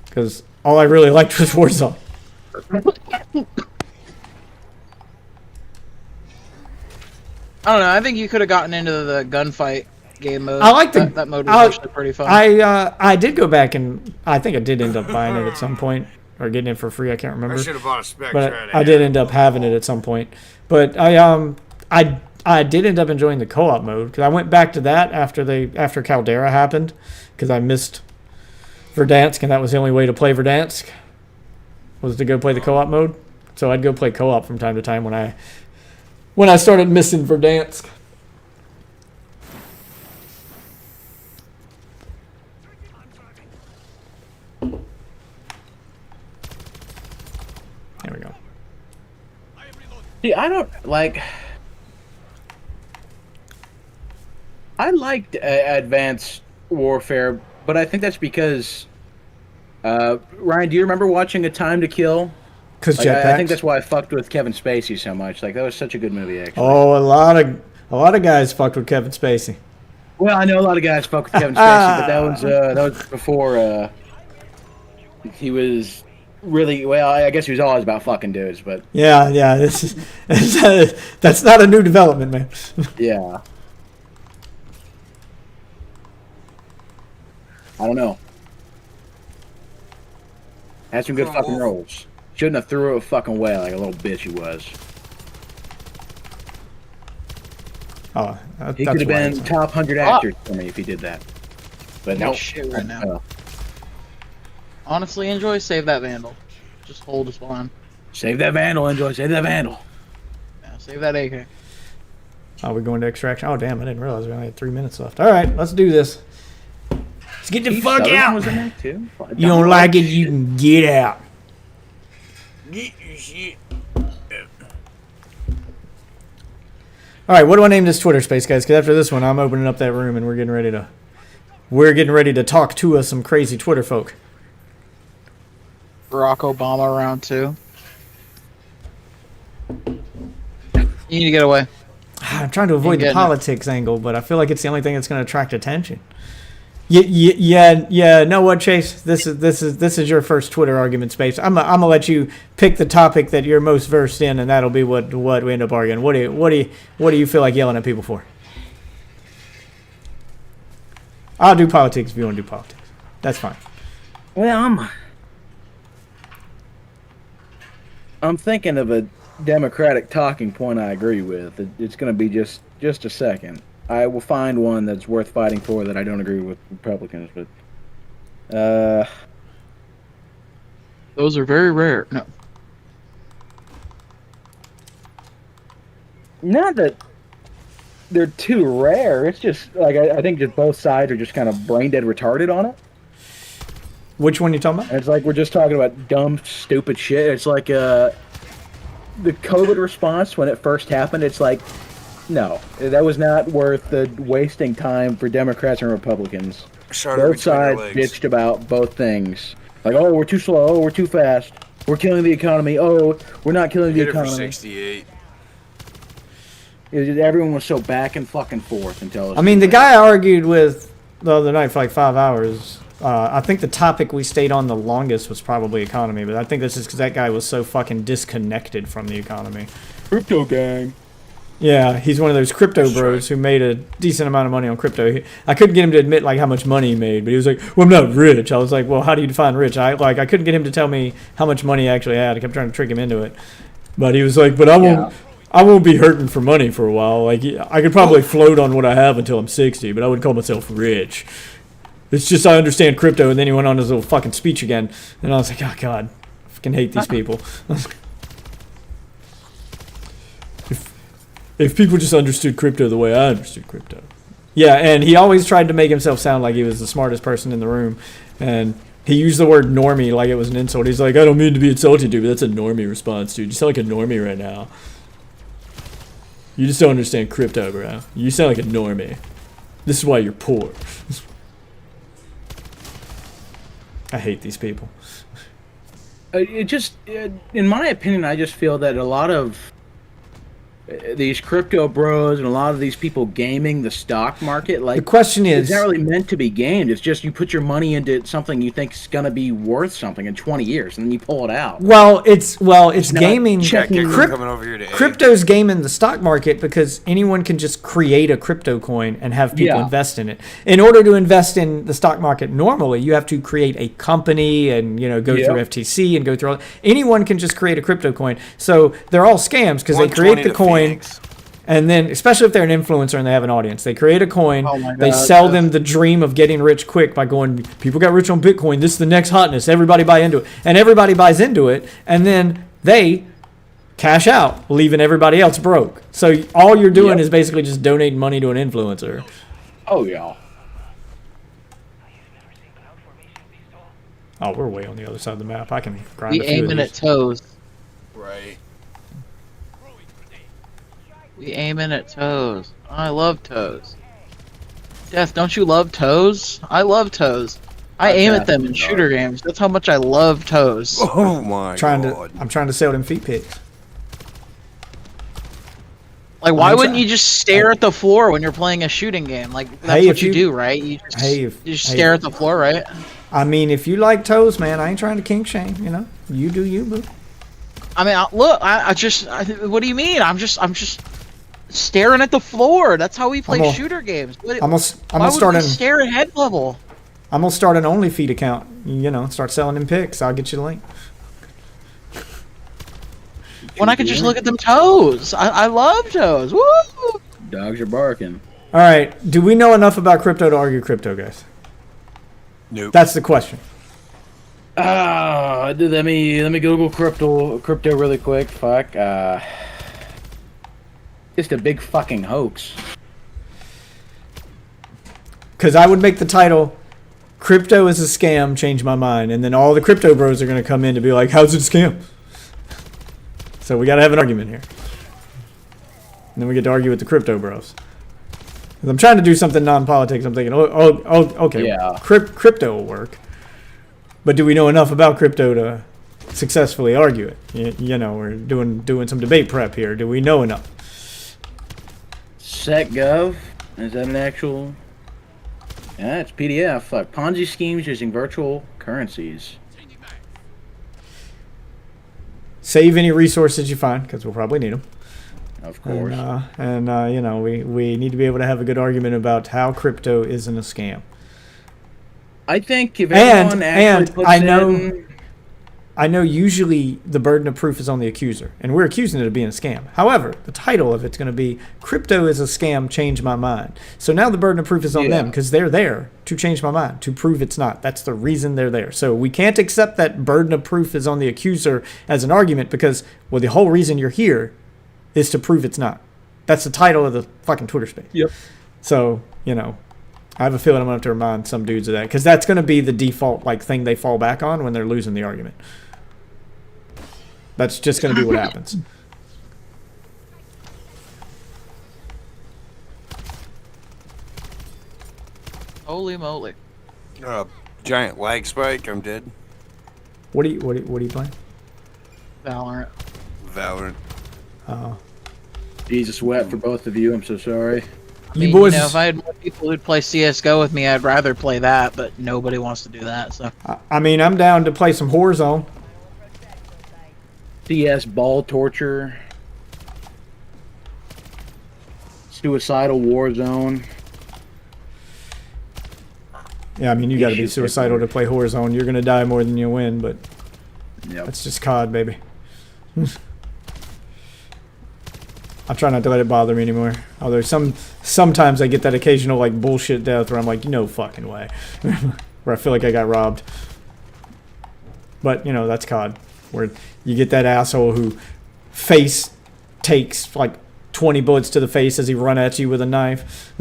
Because all I really liked was Warzone. I don't know. I think you could have gotten into the gunfight game mode. I like that mode was actually pretty fun. I did go back and I think I did end up buying it at some point or getting it for free. I can't remember. I should have bought a spec. But I did end up having it at some point. But I did end up enjoying the co-op mode because I went back to that after Caldera happened because I missed Verdansk and that was the only way to play Verdansk was to go play the co-op mode. So I'd go play co-op from time to time when I started missing Verdansk. There we go. See, I don't like. I liked Advanced Warfare, but I think that's because. Ryan, do you remember watching A Time to Kill? Because Like, I think jetpacks. that's why I fucked with Kevin Spacey so much. Like that was such a good movie, actually. Oh, a lot of guys fucked with Kevin Spacey. Well, I know a lot of guys fuck with Kevin Spacey, but that was before he was really well. I guess he was always about fucking dudes, but Yeah. This is that's not a new development, man. yeah, I don't know. Had some good fucking roles. Shouldn't have threw it fucking away like a little bitch he was. Oh, He that's could have why been it's- top 100 actors for me if he did that. But No no. shit right now. Honestly, enjoy Save That Vandal. Just hold his line. Save that Vandal, enjoy. Save that Vandal. Yeah, save that AK. Oh, we're going to extraction. Oh, damn! I didn't realize we only had 3 minutes left. All right, let's do this. Let's get the Keith fuck Sutherland out. was in there too. You don't like it, you can get out. Get your shit. All right, what do I name this Twitter space, guys? Because after this one, I'm opening up that room and we're getting ready to talk to us some crazy Twitter folk. Barack Obama round 2. You need to get away. I'm trying to avoid the getting it. politics angle, but I feel like it's the only thing that's going to attract attention. Yeah. Know what, Chase? This is your first Twitter argument space. I'm gonna let you pick the topic that you're most versed in, and that'll be what we end up arguing. What do you feel like yelling at people for? I'll do politics if you want to do politics. That's fine. Well, I'm thinking of a Democratic talking point I agree with. It's going to be just a second. I will find one that's worth fighting for that I don't agree with Republicans, but Those are very rare. No. not that they're too rare. It's just like I think just both sides are just kind of brain dead retarded on it. Which one you talking about? And it's like we're just talking about dumb, stupid shit. It's like the COVID response when it first happened. It's like, no, that was not worth the wasting time for Democrats and Republicans. Both sides bitched about both things. Like, oh, we're too slow. Oh, we're too fast. We're killing the economy. Oh, we're not killing the economy. 68. Everyone was so back and fucking forth until. I mean, the guy I argued with the other night for like 5 hours. I think the topic we stayed on the longest was probably economy, but I think this is because that guy was so fucking disconnected from the economy. Crypto gang. Yeah, he's one of those crypto bros who made a decent amount of money on crypto. I couldn't get him to admit like how much money he made, but he was like, "Well, I'm not rich." I was like, "Well, how do you define rich?" I couldn't get him to tell me how much money he actually had. I kept trying to trick him into it, but he was like, "But I won't be hurting for money for a while. Like I could probably float on what I have until I'm 60, but I wouldn't call myself rich. It's just I understand crypto." And then he went on his little fucking speech again, and I was like, "Oh God, I fucking hate these people." If people just understood crypto the way I understood crypto. Yeah, and he always tried to make himself sound like he was the smartest person in the room. And he used the word normie like it was an insult. He's like, "I don't mean to be insulting, dude, but that's a normie response, dude. You sound like a normie right now. You just don't understand crypto, bro. You sound like a normie. This is why you're poor." I hate these people. In my opinion, I just feel that a lot of these crypto bros and a lot of these people gaming the stock market, like, the question is, it's not really meant to be gamed. It's just you put your money into something you think is going to be worth something in 20 years, and then you pull it out. Well, it's gaming. Coming over here to Crypto's gaming the stock market because anyone can just create a crypto coin and have people invest in it. In order to invest in the stock market normally, you have to create a company and go through FTC and go through all. Anyone can just create a crypto coin. So they're all scams because they create the coin. And then, especially if they're an influencer and they have an audience, they create a coin. They sell them the dream of getting rich quick by going, "People got rich on Bitcoin. This is the next hotness. Everybody buy into it." And everybody buys into it. And then they cash out, leaving everybody else broke. So all you're doing is basically just donating money to an influencer. Oh, yeah. Oh, we're way on the other side of the map. I can grind We a few of aiming these. at toes. Right. We aiming at toes. I love toes. Death, don't you love toes? I love toes. I aim at them in shooter games. That's how much I love toes. Oh my God. I'm trying to sell them feet pics. Like, why wouldn't you just stare at the floor when you're playing a shooting game? Like, that's what you do, right? You just stare at the floor, right? I mean, if you like toes, man, I ain't trying to kink shame. You do you, boo. I mean, look, what do you mean? I'm just staring at the floor. That's how we play shooter games. I'm gonna start we stare at head level? I'm gonna start an OnlyFeed account. Start selling them pics. I'll get you the link. When I can just look at them toes. I love toes. Woo! Dogs are barking. All right. Do we know enough about crypto to argue crypto, guys? Nope. That's the question. Let me Google crypto really quick. Fuck. Just a big fucking hoax. Because I would make the title, "Crypto is a Scam, Change My Mind." And then all the crypto bros are going to come in to be like, "How's it a scam?" So we got to have an argument here. And then we get to argue with the crypto bros. 'Cause I'm trying to do something non-politics. I'm thinking, okay, Yeah. Crypto will work. But do we know enough about crypto to successfully argue it? We're doing some debate prep here. Do we know enough? SecGov? Is that an actual? Yeah, it's PDF. Fuck. Ponzi schemes using virtual currencies. Save any resources you find, because we'll probably need them. Of course. We need to be able to have a good argument about how crypto isn't a scam. I think if everyone actually puts I know usually the burden of proof is on the accuser, and we're accusing it of being a scam. However, the title of it's going to be "Crypto is a Scam, Change My Mind." So now the burden of proof is on them because they're there to change my mind, to prove it's not. That's the reason they're there. So we can't accept that burden of proof is on the accuser as an argument because, well, the whole reason you're here is to prove it's not. That's the title of the fucking Twitter space. Yep. So, you know, I have a feeling I'm going to have to remind some dudes of that. Because that's going to be the default like thing they fall back on when they're losing the argument. That's just going to be what happens. Holy moly. Giant lag spike. I'm dead. What are you playing? Valorant. Valorant. Oh. Jesus wept for both of you. I'm so sorry. You boys. You know, if I had more people who'd play CS:GO with me, I'd rather play that, but nobody wants to do that. So. I mean, I'm down to play some Warzone. CS ball torture. Suicidal war zone. Yeah, I mean, you got to be suicidal to play Warzone. You're gonna die more than you win, but that's just COD, baby. I try not to let it bother me anymore. Although sometimes I get that occasional like bullshit death where I'm like, no fucking way, where I feel like I got robbed. But you know, that's COD, where you get that asshole who face takes like 20 bullets to the face as he run at you with a knife.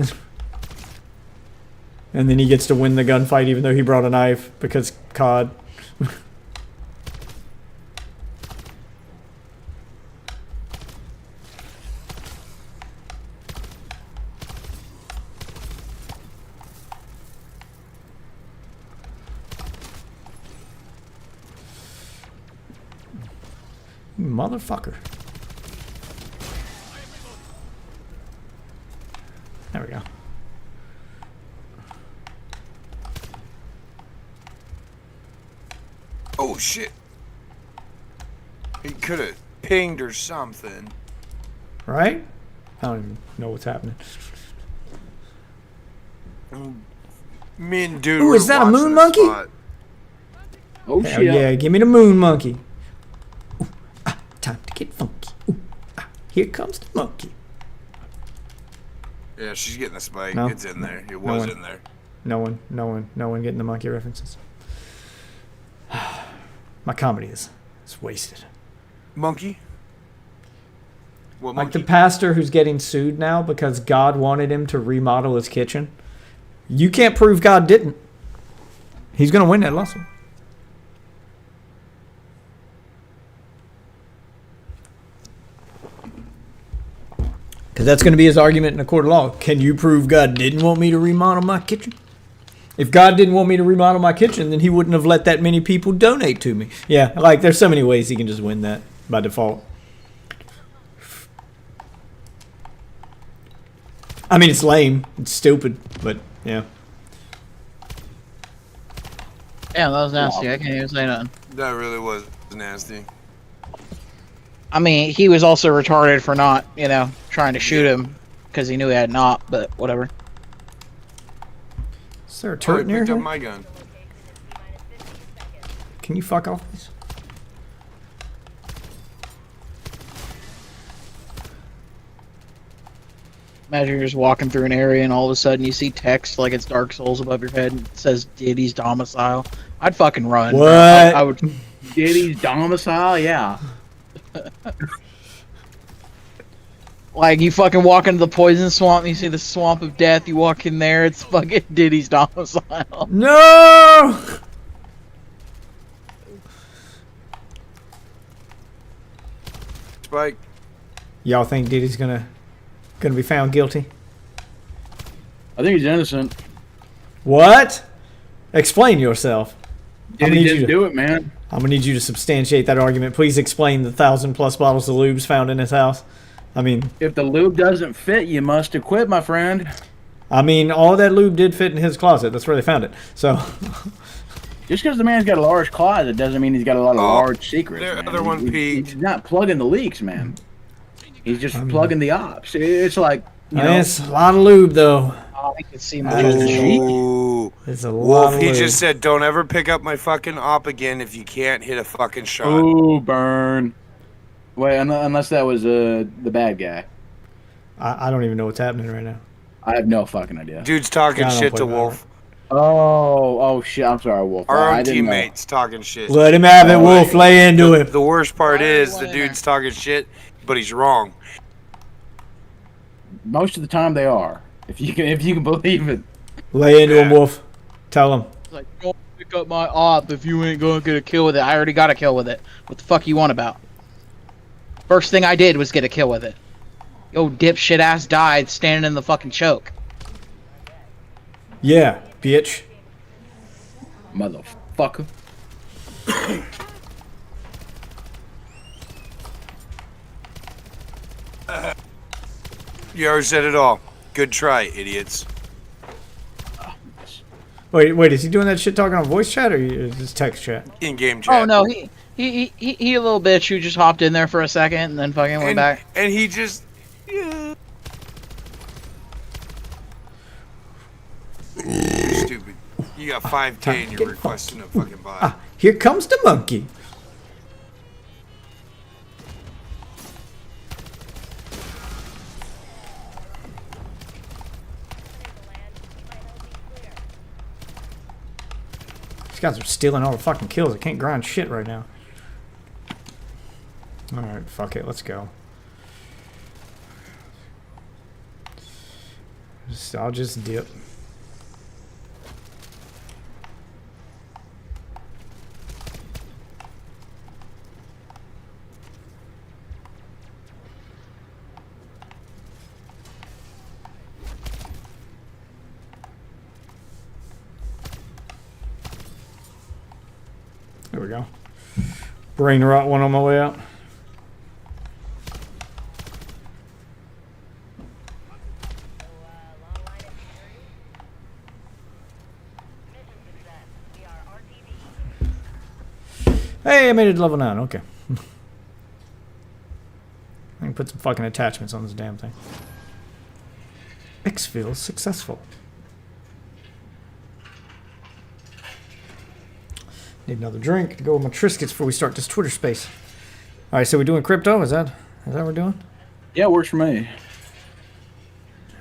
And then he gets to win the gunfight even though he brought a knife because COD. Motherfucker. There we go. Oh shit. He could have pinged or something. Right? I don't even know what's happening. Me and dude. Ooh, is that a moon monkey? Oh Hell shit. yeah, give me the moon monkey. Ooh, time to get funky. Ooh, here comes the monkey. Yeah, she's getting the spike. No. It's in there. It was in there. No one getting the monkey references. My comedy is wasted. Monkey? What Like monkey? the pastor who's getting sued now because God wanted him to remodel his kitchen. You can't prove God didn't. He's going to win that lawsuit. Because that's going to be his argument in a court of law. Can you prove God didn't want me to remodel my kitchen? If God didn't want me to remodel my kitchen, then he wouldn't have let that many people donate to me. Yeah, like there's so many ways he can just win that by default. I mean, it's lame. It's stupid, but yeah. Yeah, that was nasty. I can't even say nothing. That really was nasty. I mean, he was also retarded for not, you know, trying to shoot him because he knew he had not, but whatever. Is there a turret near picked up here? my gun. Can you fuck off, please? Imagine you're just walking through an area and all of a sudden you see text like it's Dark Souls above your head and it says Diddy's domicile. I'd fucking run. What? I would. Diddy's domicile, yeah. Like, you fucking walk into the poison swamp and you see the swamp of death, you walk in there, it's fucking Diddy's domicile. No! Spike. Y'all think Diddy's gonna be found guilty? I think he's innocent. What? Explain yourself. Diddy didn't do it, man. I'm gonna need you to substantiate that argument. Please explain the 1,000+ bottles of lubes found in his house. I mean, If the lube doesn't fit, you must have quit, my friend. I mean, all that lube did fit in his closet. That's where they found it. So, Just because the man's got a large closet doesn't mean he's got a lot of large secrets. The man. other one peeked. He's not plugging the leaks, man. He's just plugging the ops. It's like, you know. it's a lot of lube, though. I could see my Ooh. It's a lot Wolf, of he lube. just said, don't ever pick up my fucking op again if you can't hit a fucking shot. Ooh, burn. Wait, unless that was the bad guy. I don't even know what's happening right now. I have no fucking idea. Dude's talking I don't shit play to Valorant. Wolf. Oh shit! I'm sorry, Wolf. Our I own didn't know. teammates talking shit. Let him have it, Wolf. Lay into it. The worst part is the dude's talking shit, but he's wrong. Most of the time they are. If you can believe it. Lay into him, Wolf. Tell him. It's like, don't pick up my op if you ain't gonna get a kill with it. I already got a kill with it. What the fuck you want about? First thing I did was get a kill with it. Yo, dipshit ass died standing in the fucking choke. Yeah, bitch. Motherfucker. You already said it all. Good try, idiots. Wait, is he doing that shit talking on voice chat or is this text chat? In-game chat. Oh no, he a little bitch who just hopped in there for a second and then fucking went back. And he just... Yeah. You're stupid. You got 5K and you're requesting a fucking bot. Ah, here comes the monkey. These guys are stealing all the fucking kills. I can't grind shit right now. Alright, fuck it. Let's go. I'll just dip. There we go. Brain rot one on my way out. Hey, I made it to level 9. Okay. I can put some fucking attachments on this damn thing. X feels successful. Need another drink to go with my Triscuits before we start this Twitter space. Alright, so we're doing crypto? Is that what we're doing? Yeah, it works for me.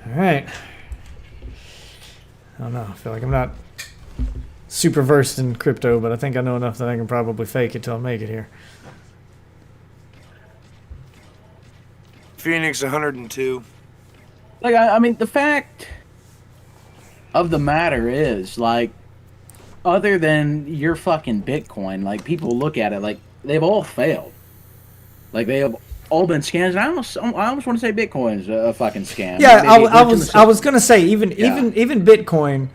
Alright. I don't know. I feel like I'm not super versed in crypto, but I think I know enough that I can probably fake it till I make it here. Phoenix 102. Like, I mean, the fact of the matter is, like, other than your fucking Bitcoin, like, people look at it like they've all failed. Like, they have all been scams. And I almost want to say Bitcoin's a fucking scam. Yeah, Maybe I was gonna say even Bitcoin.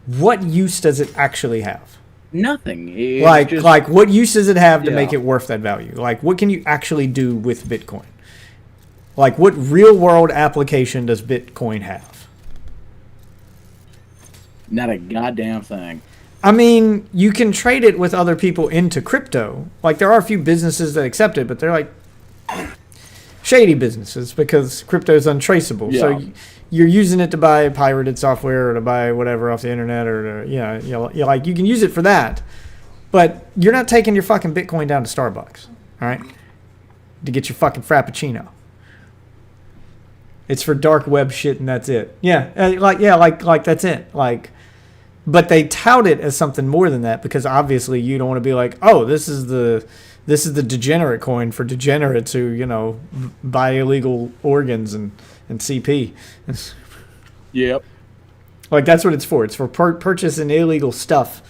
What use does it actually have? nothing. It's Like just, what use does it have to Yeah. make it worth that value? Like what can you actually do with Bitcoin? Like what real world application does Bitcoin have? not a goddamn thing. I mean, you can trade it with other people into crypto. Like there are a few businesses that accept it, but they're like shady businesses because crypto is untraceable. Yeah. So you're using it to buy pirated software or to buy whatever off the internet or to, you like you can use it for that, but you're not taking your fucking Bitcoin down to Starbucks, all right, to get your fucking Frappuccino. It's for dark web shit and that's it. Like that's it. Like, but they tout it as something more than that because obviously you don't want to be like, oh, this is the degenerate coin for degenerates who buy illegal organs and CP. Yep. Like that's what it's for. It's for purchasing illegal stuff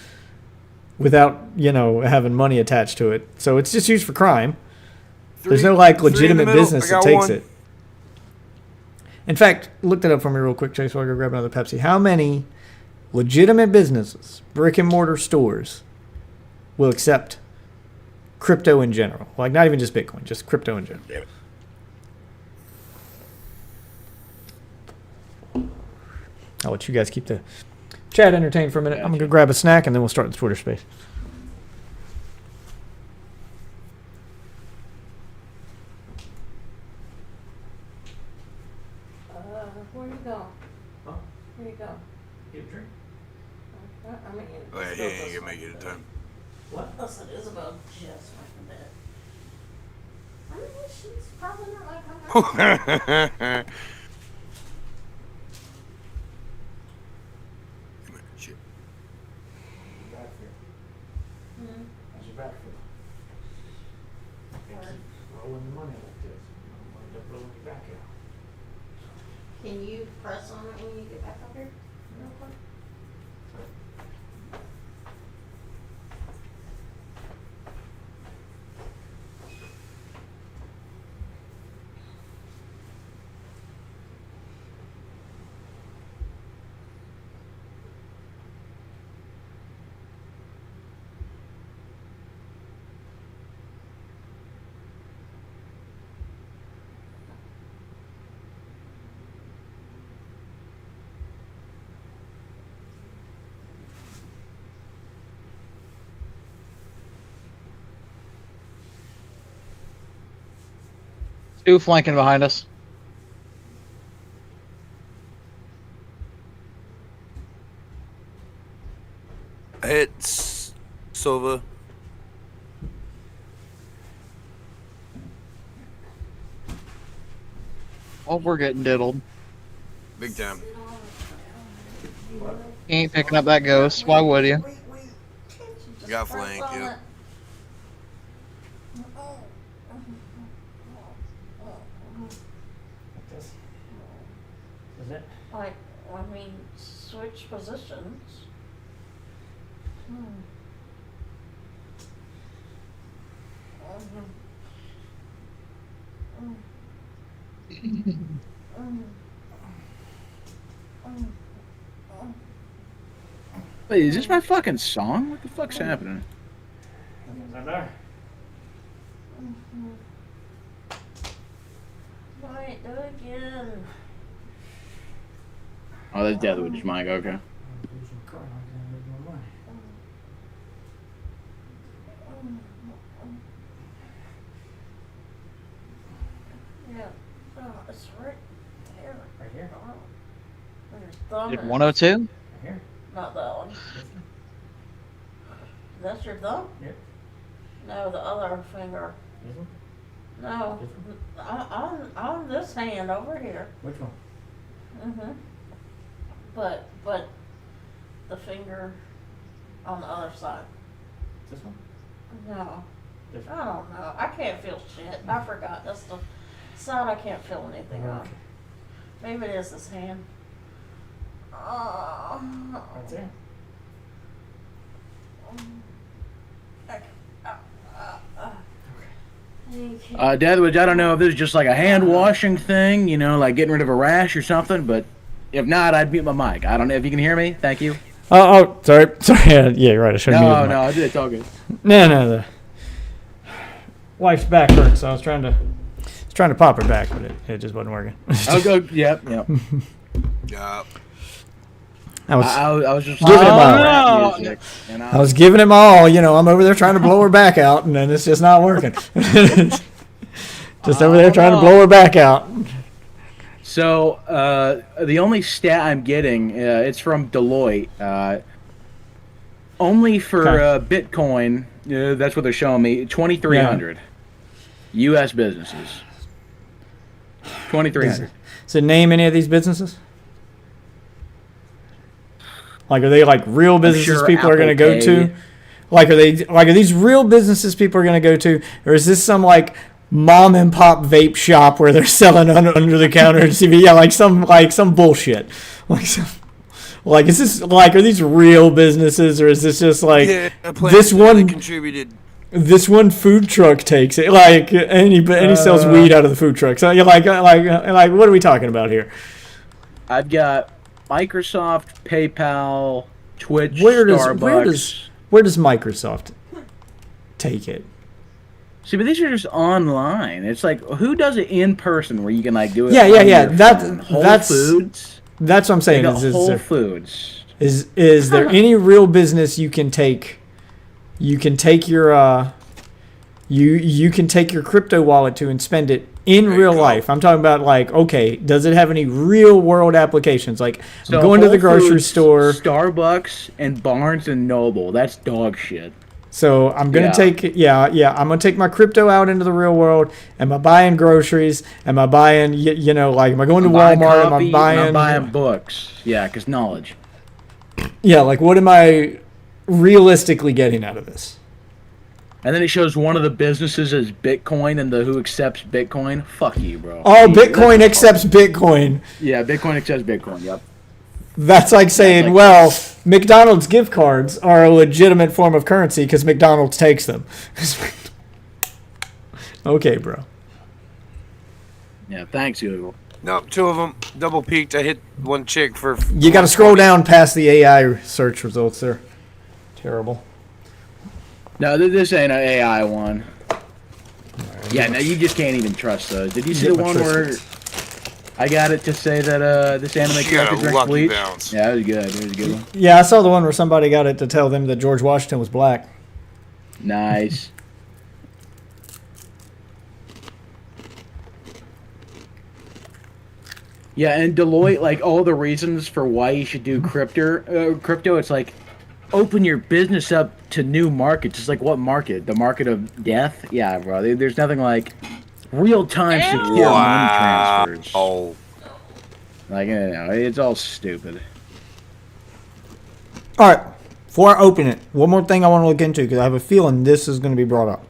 without having money attached to it. So it's just used for crime. There's no like legitimate business that takes it. In fact, look that up for me real quick, Chase, while I go grab another Pepsi. How many legitimate businesses, brick and mortar stores, will accept crypto in general? Like not even just Bitcoin, just crypto in general. I'll let you guys keep the chat entertained for a minute. I'm going to go grab a snack and then we'll start the Twitter space. Where you go? Where you go? Get a drink. I mean, Oh, yeah, he ain't gonna make it in time. what? Listen, Isabel just went to bed. I mean, she's probably not like I'm Shit. How's your back feel? Rolling the money like this. I'll wind up rolling your back out. Can you press on it when you get back up here? Real quick? Two flanking behind us. It's Silva. Oh, we're getting diddled. Big time. He ain't picking up that ghost. Why would you? Got flank, yep. Is it? Like, I mean, switch positions. Wait, is this my fucking song? What the fuck's happening? Right, do it again. Oh, that's Deathwood's mic, okay. Yeah. Oh, it's right there. Right here? Where your thumb Did is. 102? Right here? Not that one. That's your thumb? Yep. No, the other finger. This one? No, This on this hand over here. Which one? But the finger on the other side. This one? No, This I don't know. I can't feel shit. I forgot. That's the side I can't feel anything on. Okay. Maybe it is this hand. Oh. Right there. Deathwood, I don't know if this is just like a hand washing thing, you know, like getting rid of a rash or something, but if not, I'd mute my mic. I don't know if you can hear me. Thank you. Oh, sorry. Yeah, you're right. I should have muted No, the no, mic. it's all good. No, the wife's back hurts, so I was trying to pop her back, but it just wasn't working. I'll go. Yep. Yup. I was I was just giving it my rap all. music, and I was giving it my all. You know, I'm over there trying to blow her back out, and then it's just not working. Just over there trying to blow her back out. So the only stat I'm getting, it's from Deloitte. Only for Bitcoin, that's what they're showing me. 2,300 U.S. businesses. 2,300. So name any of these businesses. Like, are they like real businesses sure people are going to go Apple to? Pay. Like, are these real businesses people are going to go to, or is this some like mom and pop vape shop where they're selling under the counter CBD? Yeah, like some bullshit. Like is this like, are these real businesses, or is this just like this one contributed? This one food truck takes it, like, and he sells weed out of the food truck. So you're like what are we talking about here? I've got Microsoft, PayPal, Twitch, Starbucks. Where does Microsoft take it? See, but these are just online. It's like, who does it in person where you can like do it? Yeah. That's Whole Foods. That's what I'm saying. Whole Foods. Is there any real business you can take? You can take your you can take your crypto wallet to and spend it in real life. I'm talking about, like, okay, does it have any real world applications? Like, So I'm going to the Whole grocery Foods, store. Starbucks, and Barnes and Noble. That's dog shit. So I'm gonna take I'm gonna take my crypto out into the real world. Am I buying groceries? Am I buying like, am I going to Walmart? Coffee, I'm buying books. Yeah, because knowledge. Yeah, like, what am I realistically getting out of this? And then it shows one of the businesses as Bitcoin and the who accepts Bitcoin. Fuck you, bro. Oh, Bitcoin accepts Bitcoin. Yeah, Bitcoin accepts Bitcoin. Yep. That's like saying, well, McDonald's gift cards are a legitimate form of currency because McDonald's takes them. Okay, bro. Yeah, thanks, Google. Nope, 2 of them. Double peaked. I hit one chick for. You got to scroll down past the AI search results there. Terrible. No, this ain't an AI one. Yeah, no, you just can't even trust those. Did you see the one where I got it to say that this anime character drinks bleach? Bounce. Yeah, it was good. It was a good one. Yeah, I saw the one where somebody got it to tell them that George Washington was black. Nice. Yeah, and Deloitte, like, all the reasons for why you should do crypto, it's like, open your business up to new markets. It's like, what market? The market of death? Yeah, bro. There's nothing like real-time secure money transfers. Oh. Like, you know, it's all stupid. All right, before I open it, one more thing I want to look into because I have a feeling this is going to be brought up.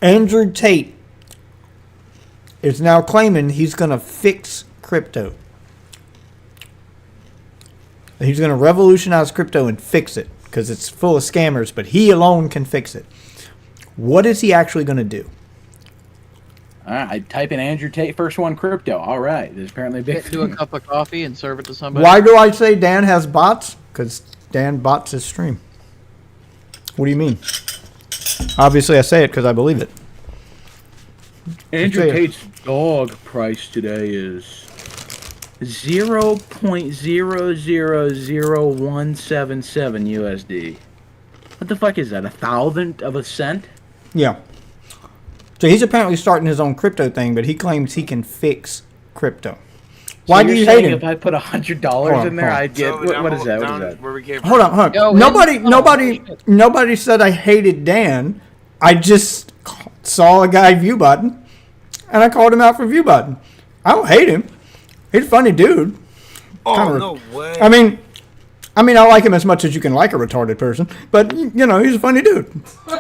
Andrew Tate is now claiming he's going to fix crypto. He's going to revolutionize crypto and fix it because it's full of scammers, but he alone can fix it. What is he actually going to do? All right, I type in Andrew Tate first one crypto. All right, there's apparently a big Do a cup of coffee and serve it to somebody. Why do I say Dan has bots? Because Dan bots his stream. What do you mean? Obviously, I say it because I believe it. Andrew Tate's dog price today is 0.000177 USD. What the fuck is that? 1,000th of a cent? Yeah. So he's apparently starting his own crypto thing, but he claims he can fix crypto. Why do you hate him? If I put $100 in there, I'd get. What is that? What is that? Where we came Hold on. Yo, Nobody said I hated Dan. I just saw a guy view button, and I called him out for view button. I don't hate him. He's a funny dude. Oh, no way. I mean, I like him as much as you can like a retarded person, but you know he's a funny dude.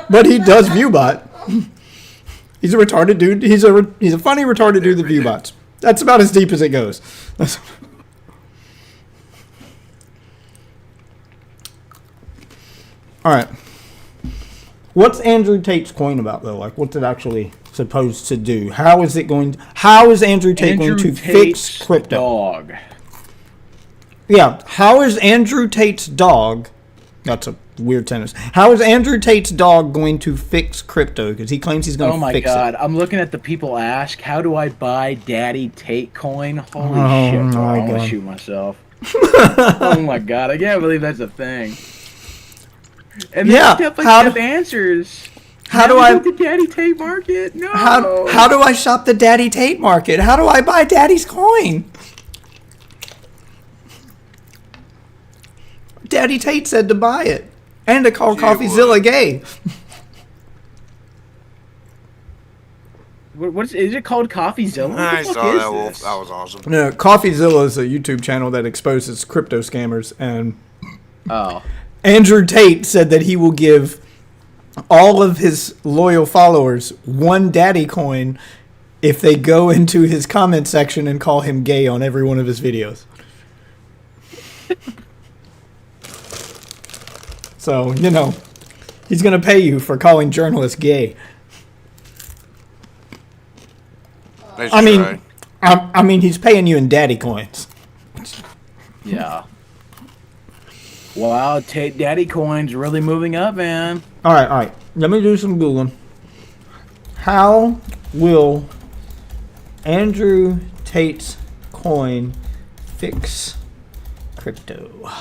But he does viewbot. He's a retarded dude. He's a funny retarded dude that viewbots. That's about as deep as it goes. All right. What's Andrew Tate's coin about though? Like, what's it actually supposed to do? How is Andrew Tate going to fix crypto? Dog. Yeah. How is Andrew Tate's dog? That's a weird sentence. How is Andrew Tate's dog going to fix crypto? Because he claims he's going to fix it. Oh my god! I'm looking at the people ask, how do I buy Daddy Tate coin? Holy shit! Bro, I want to shoot myself. Oh my god! I can't believe that's a thing. And yeah, step-by-step answers. How do I the Daddy Tate market? No. How do I shop the Daddy Tate market? How do I buy Daddy's coin? Daddy Tate said to buy it and to call CoffeeZilla gay. Is it called CoffeeZilla? I saw that, Wolf. That was awesome. No, CoffeeZilla is a YouTube channel that exposes crypto scammers, and Andrew Tate said that he will give all of his loyal followers one Daddy coin if they go into his comment section and call him gay on every one of his videos. So, you know, he's going to pay you for calling journalists gay. I mean, he's paying you in daddy coins. Yeah. Wow, Daddy coins really moving up, man. All right. Let me do some Googling. How will Andrew Tate's coin fix crypto?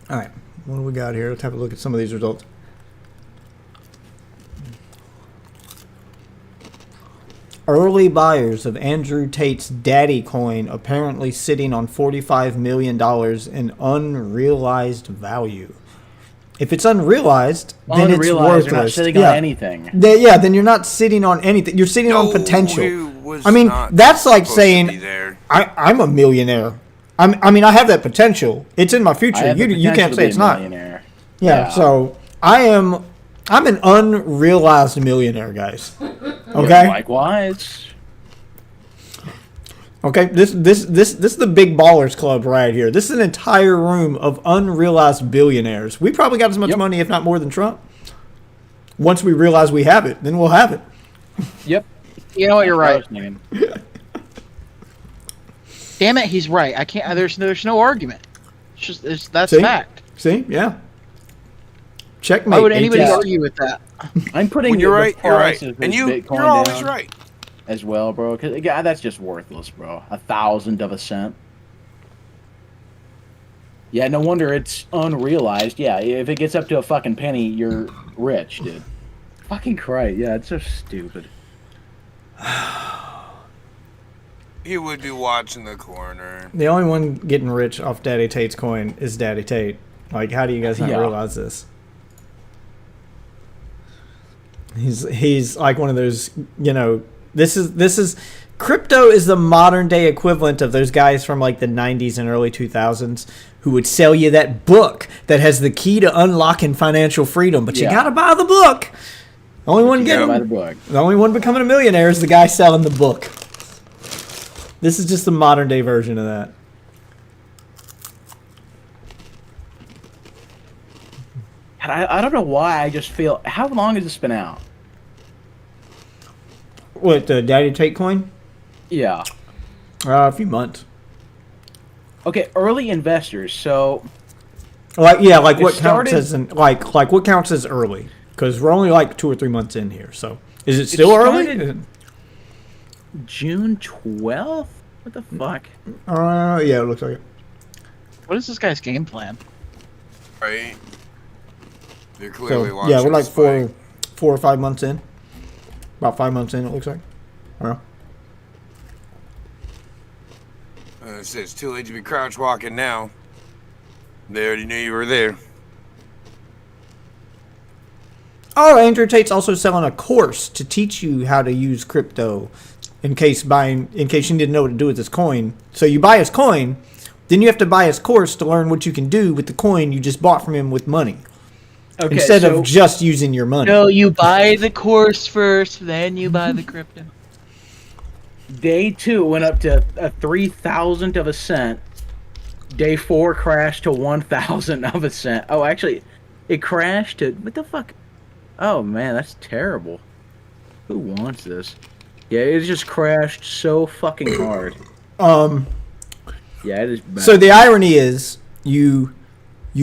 All right, what do we got here? Let's have a look at some of these results. Early buyers of Andrew Tate's Daddy coin apparently sitting on $45 million in unrealized value. If it's unrealized, then it's Unrealized, worthless. you're not sitting yeah. on anything. Yeah, then you're not sitting on anything. You're sitting on potential. was I mean, not that's like supposed to be saying there. I'm a millionaire. I mean, I have that potential. It's in my I future. have the You potential can't to say be it's a not. millionaire. Yeah, so I'm an unrealized millionaire, guys. Okay. Yeah, likewise. Okay, this is the big ballers club right here. This is an entire room of unrealized billionaires. We probably got as much money, if not more, than Trump. Once we realize we have it, then we'll have it. Yep. You know what? You're right. Fascinating. Damn it, he's right. I can't. There's no argument. That's See? fact. See, yeah. Checkmate. Why would anybody ATS. argue with that? I'm putting When you're the right, you're right. price of And his you're Bitcoin always down right. as well, bro. Because that's just worthless, bro. 1,000th of a cent. Yeah, no wonder it's unrealized. Yeah, if it gets up to a fucking penny, you're rich, dude. Fucking Christ. Yeah, it's so stupid. He would be watching the corner. The only one getting rich off Daddy Tate's coin is Daddy Tate. Like, how do you guys not Yeah. realize this? He's like one of those, you know, this is crypto is the modern day equivalent of those guys from like the 90s and early 2000s who would sell you that book that has the key to unlocking financial freedom, but you Yeah. got to buy the book. The only one getting By the book. the only one becoming a millionaire is the guy selling the book. This is just the modern day version of that. And I don't know why. I just feel. How long has this been out? What, the Daddy Tate coin? Yeah. A few months. Okay, early investors. So Like, yeah, like It what counts started- as like what counts as early? Because we're only like 2 or 3 months in here. So is it still started- early? June 12th. What the fuck? Yeah, it looks like it. What is this guy's game plan? Right? They're clearly So watching yeah, we're like the spike. 4 or 5 months in. About 5 months in, it looks like. I don't know. It says it's too late to be crouch walking now. They already knew you were there. Oh, Andrew Tate's also selling a course to teach you how to use crypto in case you didn't know what to do with this coin. So you buy his coin, then you have to buy his course to learn what you can do with the coin you just bought from him with money. Okay, Instead so of just using your money. No, you buy the course first, then you buy the crypto. day 2 went up to a 3,000th of a cent. Day 4 crashed to 1,000 of a cent. Oh, actually, it crashed to what the fuck? Oh man, that's terrible. Who wants this? Yeah, it just crashed so fucking hard. Yeah, it is bad. So the irony is, you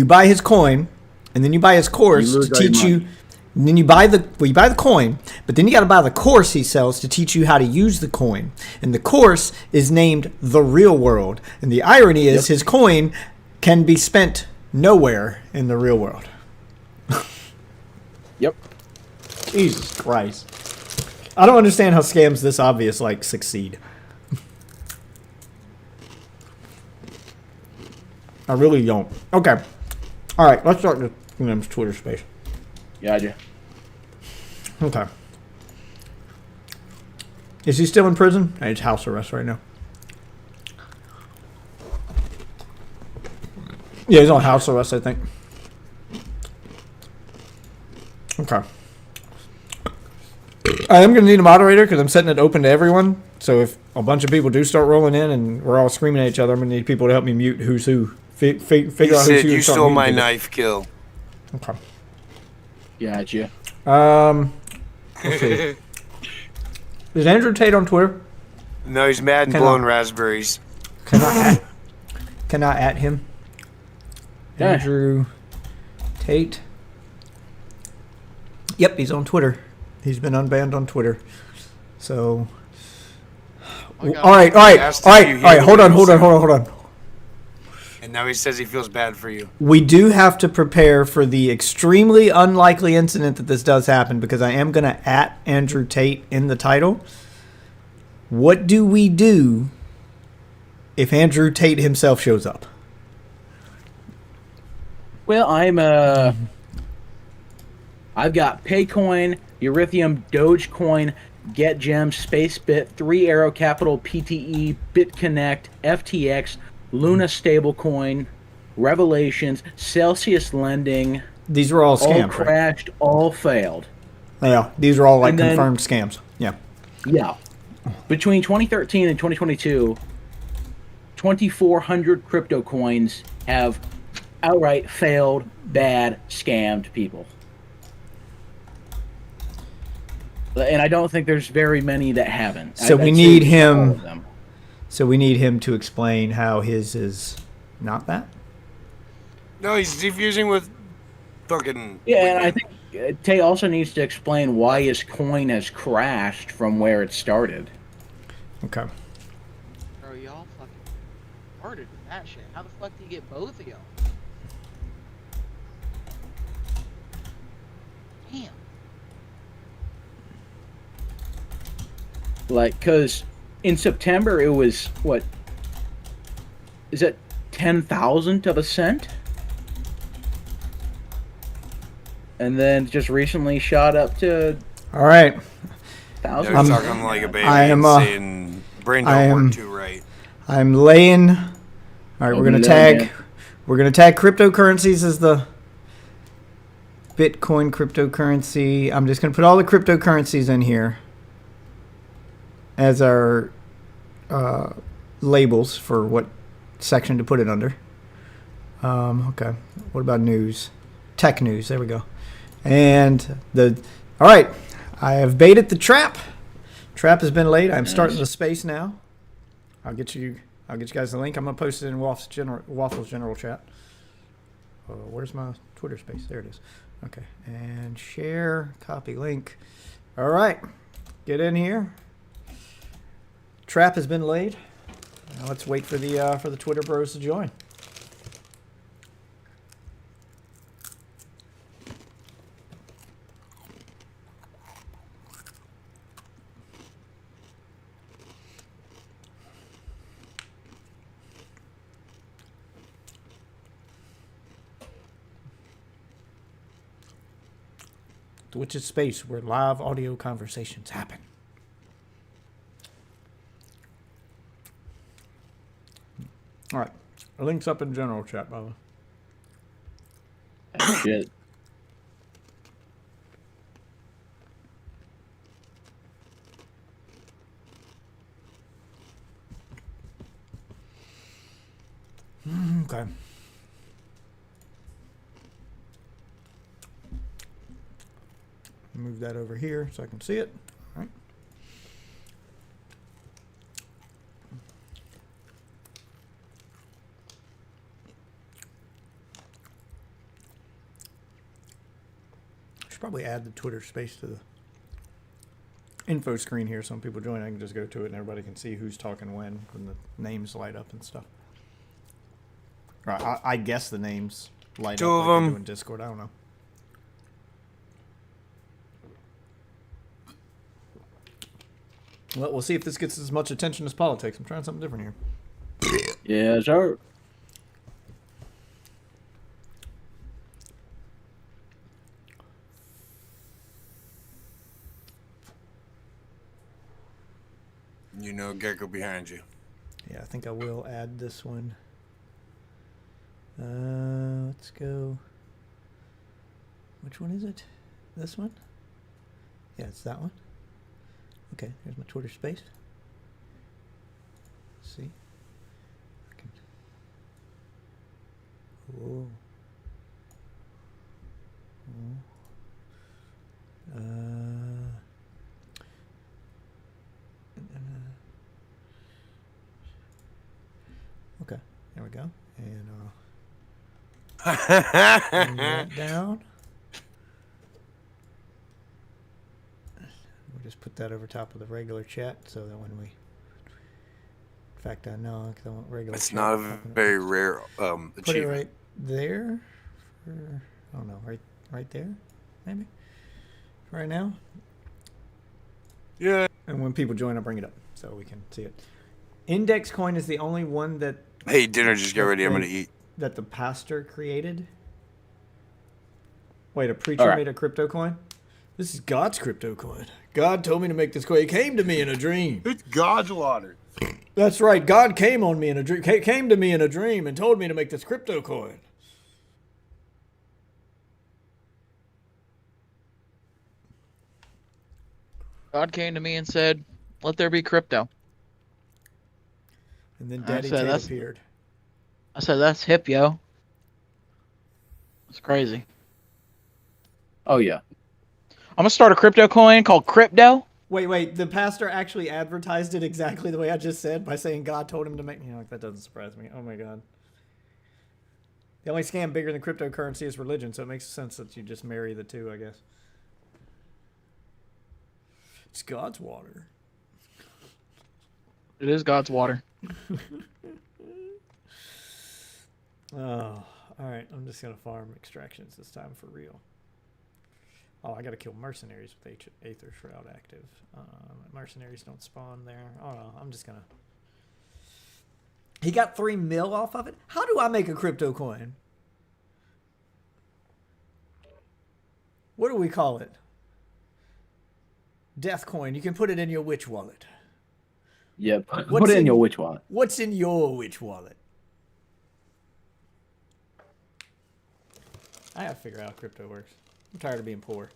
buy his coin, and then you buy his course You lose to all your teach you. money. And then you buy the coin, but then you got to buy the course he sells to teach you how to use the coin. And the course is named The Real World. And the irony is his coin can be spent nowhere in the real world. Yep. Jesus Christ. I don't understand how scams this obvious like succeed. I really don't. Okay. All right, let's start the Twitter space. Gotcha. Okay. Is he still in prison? It's house arrest right now. Yeah, he's on house arrest, I think. Okay. I am going to need a moderator because I'm setting it open to everyone. So if a bunch of people do start rolling in and we're all screaming at each other, I'm going to need people to help me mute who's who. Figure You out who's said who. you and start stole muting my people. knife kill. Okay. Gotcha. Let's see. Is Andrew Tate on Twitter? No, he's mad and Can I- blowing raspberries. Can I at him? Yeah. Andrew Tate. Yep, he's on Twitter. He's been unbanned on Twitter. So, all right. Hold on. And now he says he feels bad for you. We do have to prepare for the extremely unlikely incident that this does happen because I am going to at Andrew Tate in the title. What do we do if Andrew Tate himself shows up? Well, I'm I've got Paycoin, Ethereum, Dogecoin, GetGem, SpaceBit, 3 Arrow Capital, PTE, BitConnect, FTX, Luna Stablecoin, Revelations, Celsius Lending. These were all scams, all crashed, right? all failed. Yeah, these are all like And then- confirmed scams. Yeah. Yeah. Between 2013 and 2022, 2,400 crypto coins have outright failed, bad, scammed people. And I don't think there's very many that haven't. So we I'd need say all him. of them. So we need him to explain how his is not that. No, he's defusing with fucking. Yeah, and I think Tay also needs to explain why his coin has crashed from where it started. Okay. Bro, y'all fucking started with that shit. How the fuck do you get both of y'all? Damn. Like, because in September it was, what? Is it 10,000 of a cent? And then just recently shot up to All right. thousand. You're talking like a baby I am, and saying brain don't work too right. I'm laying. All right, we're gonna tag. We're gonna tag cryptocurrencies as the Bitcoin cryptocurrency. I'm just gonna put all the cryptocurrencies in here as our labels for what section to put it under. Okay. What about news? Tech news. There we go. And all right. I have baited the trap. Trap has been laid. I'm starting the space now. I'll get you guys the link. I'm gonna post it in Waffles general chat. Where's my Twitter space? There it is. Okay. And share, copy link. All right. Get in here. Trap has been laid. Now let's wait for the Twitter bros to join. Which is space where live audio conversations happen. All right. The link's up in general chat, by the way. Shit. Okay. Move that over here so I can see it. All right. Should probably add the Twitter space to the info screen here. Some people join. I can just go to it and everybody can see who's talking when the names light up and stuff. Right. I guess the names light Two up of like they them. do in Discord. I don't know. Well, we'll see if this gets as much attention as politics. I'm trying something different here. Yeah, sure. You know, Gecko behind you. Yeah, I think I will add this one. Let's go. Which one is it? This one? Yeah, it's that one. Okay, here's my Twitter space. Let's see. I can... Whoa. Okay, there we go. And bring that down. We'll just put that over top of the regular chat so that when we... In fact, I know because I want regular It's chat not a popping up. very rare Put it achievement. right there. I don't know, right there, maybe. Right now. Yeah. And when people join, I'll bring it up so we can see it. Index coin is the only one that Hey, dinner, just get ready. I'm going to eat. that the pastor created. Wait, a preacher made a crypto coin? This is God's crypto coin. God told me to make this coin. He came to me in a dream. It's God's water. That's right. God came on me in a dream. Came to me in a dream and told me to make this crypto coin. God came to me and said, "Let there be crypto." And then Daddy Tate appeared. I said, "That's hip, yo." It's crazy. Oh yeah. I'm gonna start a crypto coin called Crypto. Wait. The pastor actually advertised it exactly the way I just said by saying God told him to make. You know, that doesn't surprise me. Oh my God. The only scam bigger than cryptocurrency is religion, so it makes sense that you just marry the two, I guess. It's God's water. It is God's water. Oh, all right. I'm just gonna farm extractions this time for real. Oh, I gotta kill mercenaries with Aether Shroud active. Mercenaries don't spawn there. Oh no, I'm just gonna. He got 3 mil off of it. How do I make a crypto coin? What do we call it? Death coin. You can put it in your witch wallet. Yep. Put it in your witch wallet. What's in your witch wallet? I gotta figure out how crypto works. I'm tired of being poor.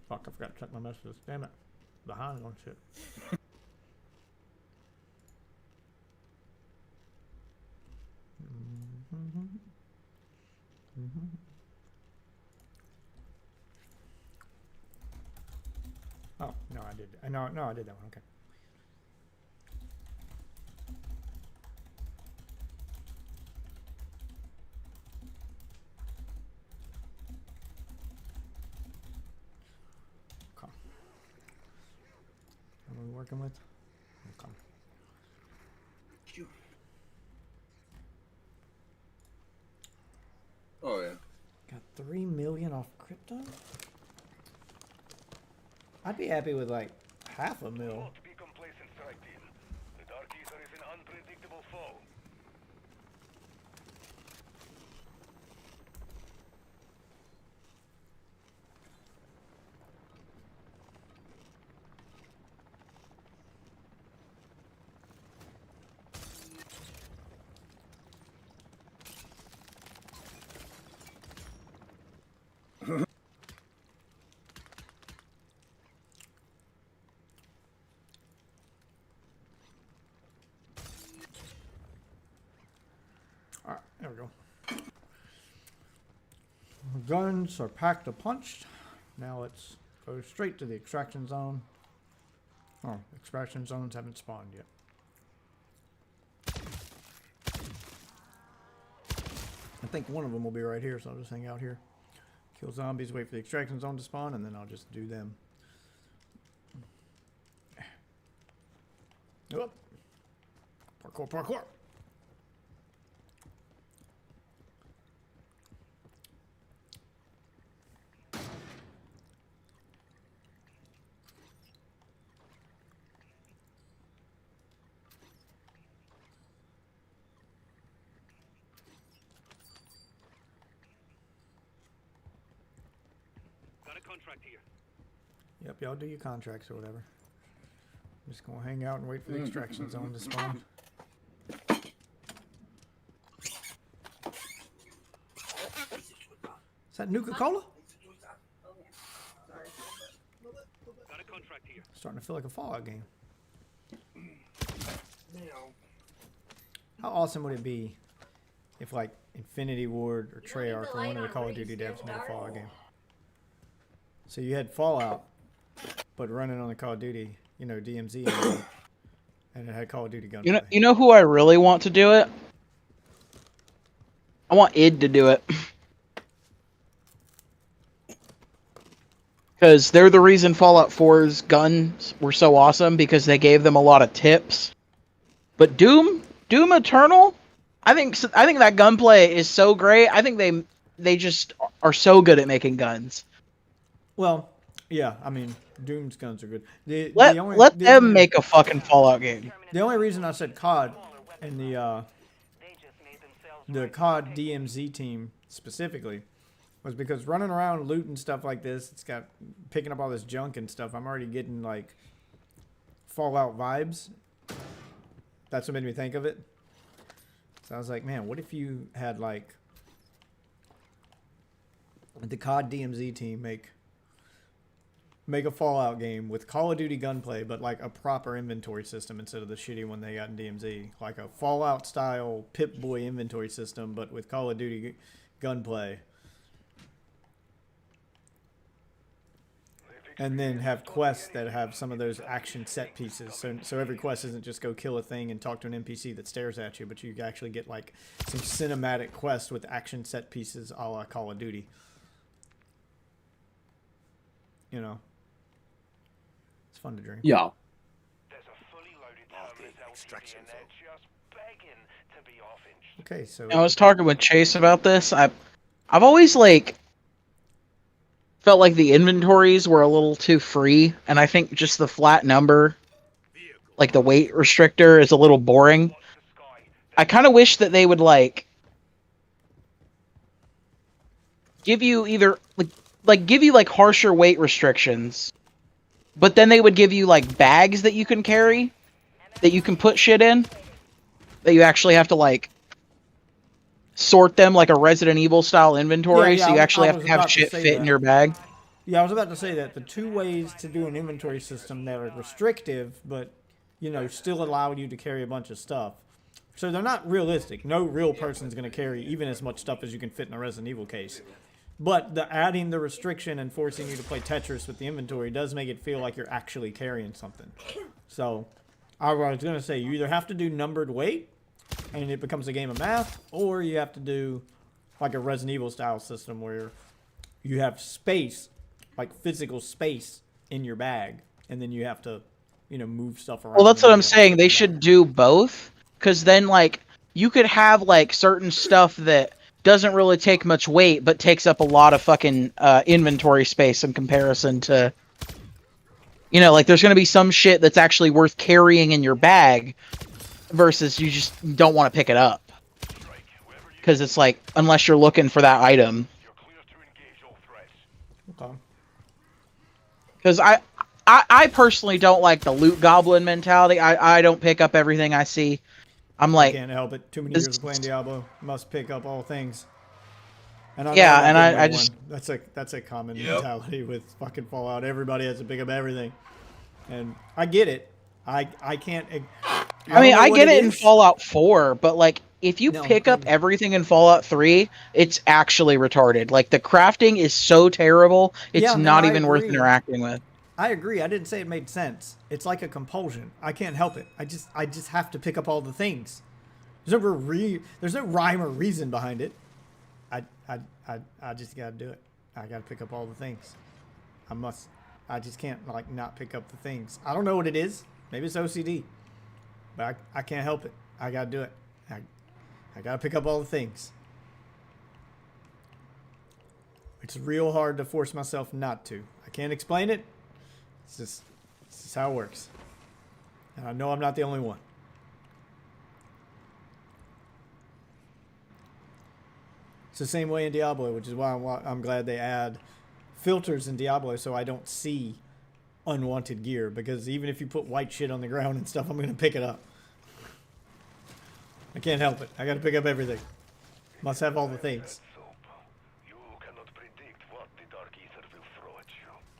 Fuck, I forgot to check my messages. Damn it. Behind on shit. Oh, no, I did. No, I did that one. Okay. Okay. What are we working with? Okay. Oh, yeah. Got 3 million off crypto? I'd be happy with like half a mil. Not be complacent, strike team. The Dark Ether is an unpredictable foe. Alright, there we go. Guns are packed or punched. Now let's go straight to the extraction zone. Oh, extraction zones haven't spawned yet. I think one of them will be right here, so I'll just hang out here. Kill zombies, wait for the extraction zone to spawn, and then I'll just do them. Oh. Parkour. Got a contract here. Yep, y'all do your contracts or whatever. I'm just gonna hang out and wait for the extraction zone to spawn. Is that Nuka-Cola? Got a contract here. Starting to feel like a Fallout game. How awesome would it be if, like, Infinity Ward or Treyarch or one of the Call of Duty devs made a Fallout game? So you had Fallout, but running on the Call of Duty, you know, DMZ, and it had Call of Duty gunplay. You know who I really want to do it? I want id to do it. Because they're the reason Fallout 4's guns were so awesome, because they gave them a lot of tips. But Doom Eternal, I think that gunplay is so great. I think they just are so good at making guns. Well, Yeah, I mean, Doom's guns are good. Let them make a fucking Fallout game. The only reason I said COD and the COD DMZ team specifically was because running around looting stuff like this, it's got picking up all this junk and stuff. I'm already getting like Fallout vibes. That's what made me think of it. So I was like, man, what if you had like the COD DMZ team make a Fallout game with Call of Duty gunplay, but like a proper inventory system instead of the shitty one they got in DMZ. Like a Fallout style Pip-Boy inventory system, but with Call of Duty gunplay. And then have quests that have some of those action set pieces. So every quest isn't just go kill a thing and talk to an NPC that stares at you, but you actually get like some cinematic quests with action set pieces a la Call of Duty. You know. It's fun to dream. Yeah. Okay, so I was talking with Chase about this. I've always like felt like the inventories were a little too free, and I think just the flat number, like the weight restrictor, is a little boring. I kind of wish that they would like give you either give you like harsher weight restrictions, but then they would give you like bags that you can carry, that you can put shit in, that you actually have to like sort them like a Resident Evil style inventory, so you actually have to have shit fit in your bag. Yeah, I was about to say that the two ways to do an inventory system that are restrictive, but you know, still allow you to carry a bunch of stuff. So they're not realistic. No real person's going to carry even as much stuff as you can fit in a Resident Evil case. But adding the restriction and forcing you to play Tetris with the inventory does make it feel like you're actually carrying something. So I was going to say, you either have to do numbered weight, and it becomes a game of math, or you have to do like a Resident Evil style system where you have space, like physical space in your bag, and then you have to, you know, move stuff around. Well, that's what I'm saying. They should do both, because then like you could have like certain stuff that doesn't really take much weight, but takes up a lot of fucking inventory space in comparison to, you know, like there's going to be some shit that's actually worth carrying in your bag versus you just don't want to pick it up. Because it's like, unless you're looking for that item. Okay. Because I personally don't like the loot goblin mentality. I don't pick up everything I see. I'm like, can't help it. Too many years of playing Diablo. Must pick up all things. And I just that's a common mentality with fucking Fallout. Everybody has to pick up everything, and I get it. I can't. I mean, I get it in Fallout 4, but like if you pick up everything in Fallout 3, it's actually retarded. Like the crafting is so terrible, it's not even worth interacting with. I agree. I didn't say it made sense. It's like a compulsion. I can't help it. I just have to pick up all the things. There's no rhyme or reason behind it. I just gotta do it. I gotta pick up all the things. I just can't like not pick up the things. I don't know what it is. Maybe it's OCD. But I can't help it. I gotta do it. I gotta pick up all the things. It's real hard to force myself not to. I can't explain it. It's just how it works. And I know I'm not the only one. It's the same way in Diablo, which is why I'm glad they add filters in Diablo so I don't see unwanted gear. Because even if you put white shit on the ground and stuff, I'm going to pick it up. I can't help it. I got to pick up everything. Must have all the things.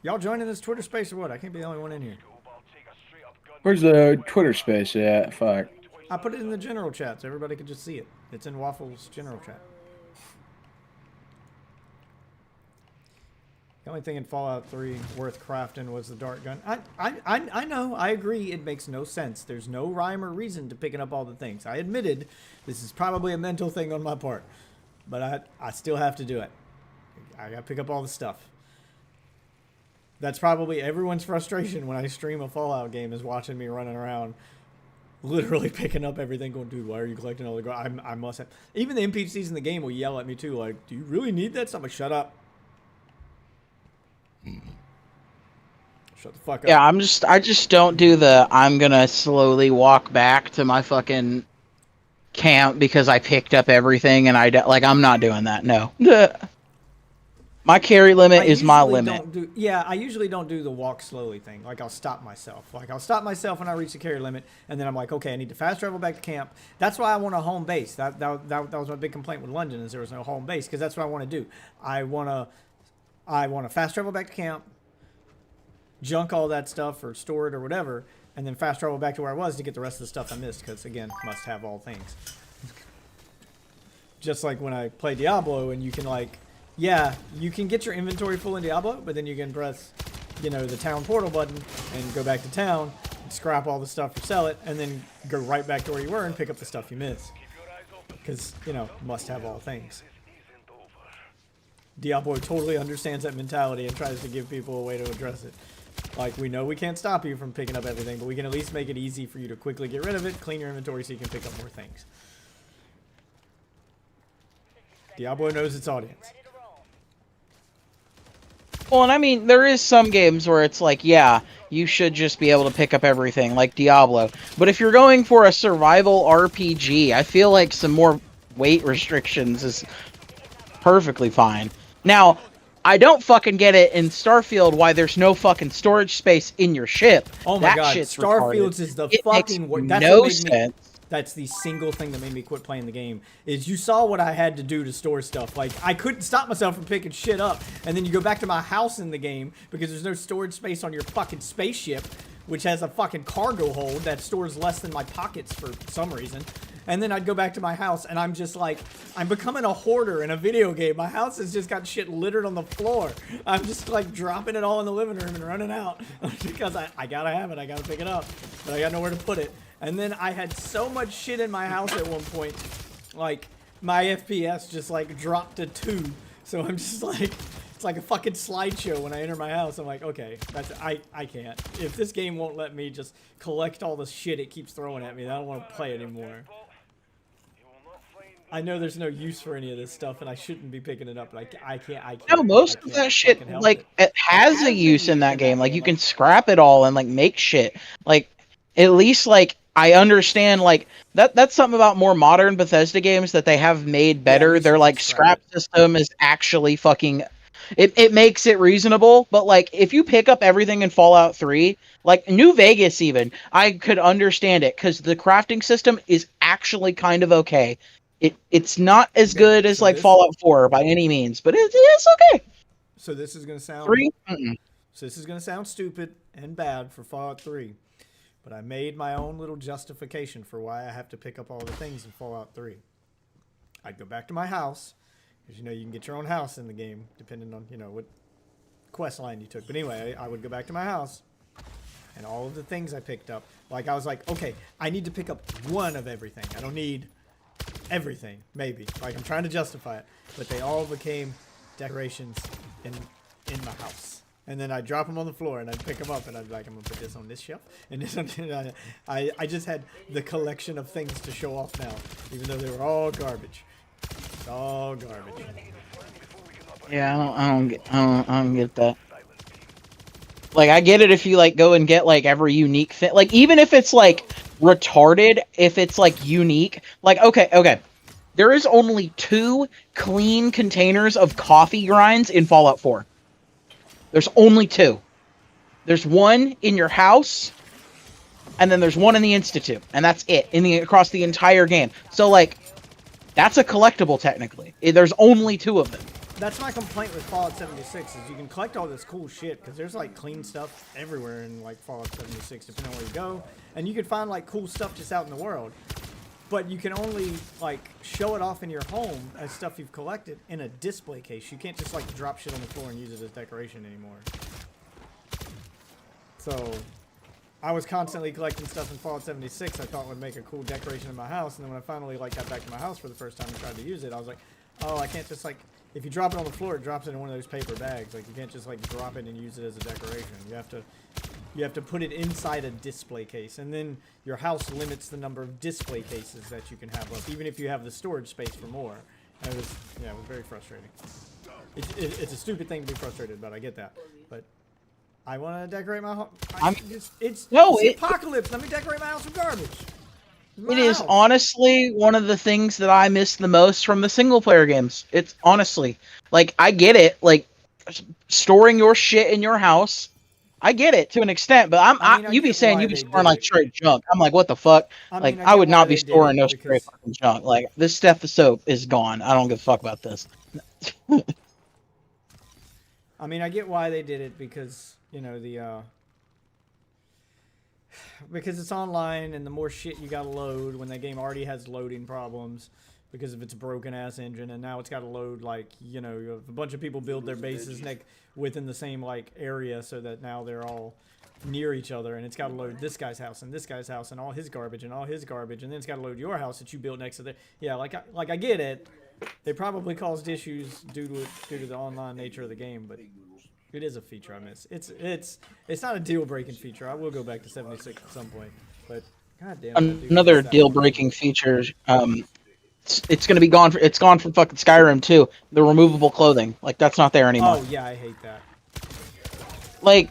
Y'all joining this Twitter space or what? I can't be the only one in here. Where's the Twitter space at? Fuck. I put it in the general chat so everybody could just see it. It's in Waffle's general chat. The only thing in Fallout 3 worth crafting was the dart gun. I know. I agree. It makes no sense. There's no rhyme or reason to picking up all the things. I admitted this is probably a mental thing on my part. But I still have to do it. I got to pick up all the stuff. That's probably everyone's frustration when I stream a Fallout game is watching me running around literally picking up everything going, dude, why are you collecting all the gold? I must have. Even the NPCs in the game will yell at me too, like, do you really need that stuff? Like, shut up. Shut the fuck up. Yeah, I just don't do the I'm gonna slowly walk back to my fucking camp because I picked up everything and I'm not doing that. No. My carry limit is my limit. I usually don't do the walk slowly thing. Like, I'll stop myself. Like, I'll stop myself when I reach the carry limit, and then I'm like, okay, I need to fast travel back to camp. That's why I want a home base. That was my big complaint with London, is there was no home base, because that's what I want to do. I want to fast travel back to camp, junk all that stuff or store it or whatever, and then fast travel back to where I was to get the rest of the stuff I missed, because, again, must have all things. Just like when I play Diablo, and you can, like... Yeah, you can get your inventory full in Diablo, but then you can press, the town portal button and go back to town, and scrap all the stuff or sell it, and then go right back to where you were and pick up the stuff you missed. Because, must have all things. Diablo totally understands that mentality and tries to give people a way to address it. Like, we know we can't stop you from picking up everything, but we can at least make it easy for you to quickly get rid of it, clean your inventory so you can pick up more things. Diablo knows its audience. Well, and I mean, there is some games where it's like, yeah, you should just be able to pick up everything, like Diablo. But if you're going for a survival RPG, I feel like some more weight restrictions is perfectly fine. Now, I don't fucking get it in Starfield why there's no fucking storage space in your ship. Oh my that god, shit's Starfield's retarded. is the It fucking makes worst. That's no what made sense. That's the single thing that made me quit playing the game, is you saw what I had to do to store stuff. Like, I couldn't stop myself from picking shit up, and then you go back to my house in the game because there's no storage space on your fucking spaceship, which has a fucking cargo hold that stores less than my pockets for some reason. And then I'd go back to my house, and I'm just like, I'm becoming a hoarder in a video game. My house has just got shit littered on the floor. I'm just like dropping it all in the living room and running out because I gotta have it. I gotta pick it up, but I got nowhere to put it. And then I had so much shit in my house at one point, like my FPS just like dropped to 2. So I'm just like, it's like a fucking slideshow when I enter my house. I'm like, okay, I can't. If this game won't let me just collect all the shit it keeps throwing at me, then I don't want to play it anymore. I know there's no use for any of this stuff, and I shouldn't be picking it up, but I can't. No, most of that shit, like, it has a use in that game. Like, you can scrap it all and, like, make shit. Like, at least, like, I understand, like, that's something about more modern Bethesda games that they have made better. Their, like, scrap system is actually fucking... It makes it reasonable, but, like, if you pick up everything in Fallout 3, like, New Vegas even, I could understand it, because the crafting system is actually kind of okay. It's not as good as, like, Fallout 4 by any means, but it's okay. So this is going to sound... 3? So this is going to sound stupid and bad for Fallout 3. But I made my own little justification for why I have to pick up all the things in Fallout 3. I'd go back to my house, because, you can get your own house in the game, depending on, what quest line you took. But anyway, I would go back to my house, and all of the things I picked up, like, I was like, okay, I need to pick up one of everything. I don't need everything, maybe. Like, I'm trying to justify it. But they all became decorations in my house. And then I'd drop them on the floor, and I'd pick them up, and I'd be like, I'm going to put this on this shelf. And this on, I just had the collection of things to show off now, even though they were all garbage. It's all garbage. Yeah, I don't get that. Like, I get it if you, like, go and get, like, every unique thing. Like, even if it's, like, retarded, if it's, like, unique. Like, okay. There is only 2 clean containers of coffee grinds in Fallout 4. There's only 2. There's one in your house, and then there's one in the Institute, and that's it across the entire game. So, like, that's a collectible technically. There's only 2 of them. That's my complaint with Fallout 76 is you can collect all this cool shit because there's like clean stuff everywhere in like Fallout 76 depending on where you go, and you can find like cool stuff just out in the world. But you can only, like, show it off in your home as stuff you've collected in a display case. You can't just, like, drop shit on the floor and use it as decoration anymore. So, I was constantly collecting stuff in Fallout 76 I thought would make a cool decoration in my house. And then when I finally, like, got back to my house for the first time and tried to use it, I was like, oh, I can't just, like... If you drop it on the floor, it drops it in one of those paper bags. Like, you can't just, like, drop it and use it as a decoration. You have to put it inside a display case, and then your house limits the number of display cases that you can have up, even if you have the storage space for more. And it was very frustrating. It's a stupid thing to be frustrated about, I get that. But I want to decorate my home. It's No, the it- apocalypse. Let me decorate my house with garbage. It is honestly one of the things that I miss the most from the single player games. It's honestly like I get it, like storing your shit in your house. I get it to an extent, but I you be get saying why you be they storing did like it. straight junk. I'm like, what the fuck? I Like mean, I I get would why not be they did storing it no because straight fucking junk. Like this stethoscope is gone. I don't give a fuck about this. I mean, I get why they did it because because it's online and the more shit you gotta load when that game already has loading problems because of its broken ass engine, and now it's gotta load like you have a bunch of people build their bases within the same like area so that now they're all near each other, and it's got to load this guy's house and this guy's house and all his garbage and all his garbage, and then it's got to load your house that you built next to the I get it. They probably caused issues due to the online nature of the game, but it is a feature I miss. It's not a deal breaking feature. I will go back to 76 at some point, but goddamn, Another deal breaking feature. It's gonna be gone. It's gone from fucking Skyrim too. The removable clothing, like that's not there anymore. Oh yeah, I hate that. Like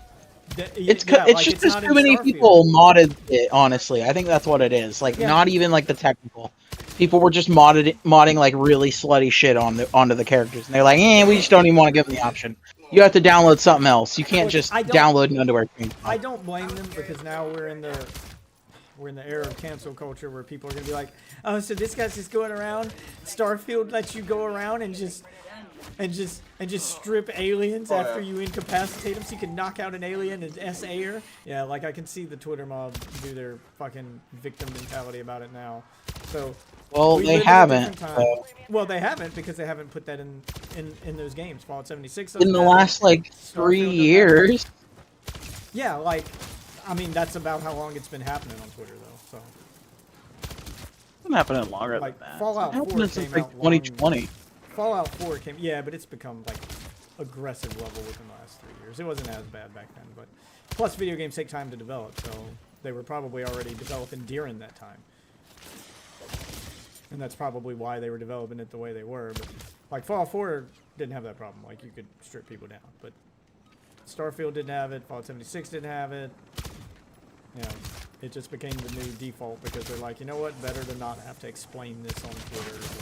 it's just because too many people modded it. Honestly, I think that's what it is. Like not even like the technical. People were just modding like really slutty shit onto the characters, and they're like, we just don't even want to give them the option. You have to download something else. You can't just download an underwear change. I don't blame them because now we're in the era of cancel culture where people are gonna be like, oh, so this guy's just going around. Starfield lets you go around and just strip aliens after you incapacitate them, so you can knock out an alien and S-Air. Yeah, like I can see the Twitter mob do their fucking victim mentality about it now. So. Well, they haven't. Well, they haven't because they haven't put that in those games. Fallout 76. In the last like 3 years. Yeah, like, I mean, that's about how long it's been happening on Twitter, though. So. It's been happening longer than that. Fallout 4 came since like 2020. Fallout 4 came, yeah, but it's become like aggressive level within the last 3 years. It wasn't as bad back then, but plus video games take time to develop, so they were probably already developing during that time. And that's probably why they were developing it the way they were. But like Fallout 4 didn't have that problem. Like you could strip people down. But Starfield didn't have it. Fallout 76 didn't have it. You know, it just became the new default because they're like, you know what? Better to not have to explain this on Twitter or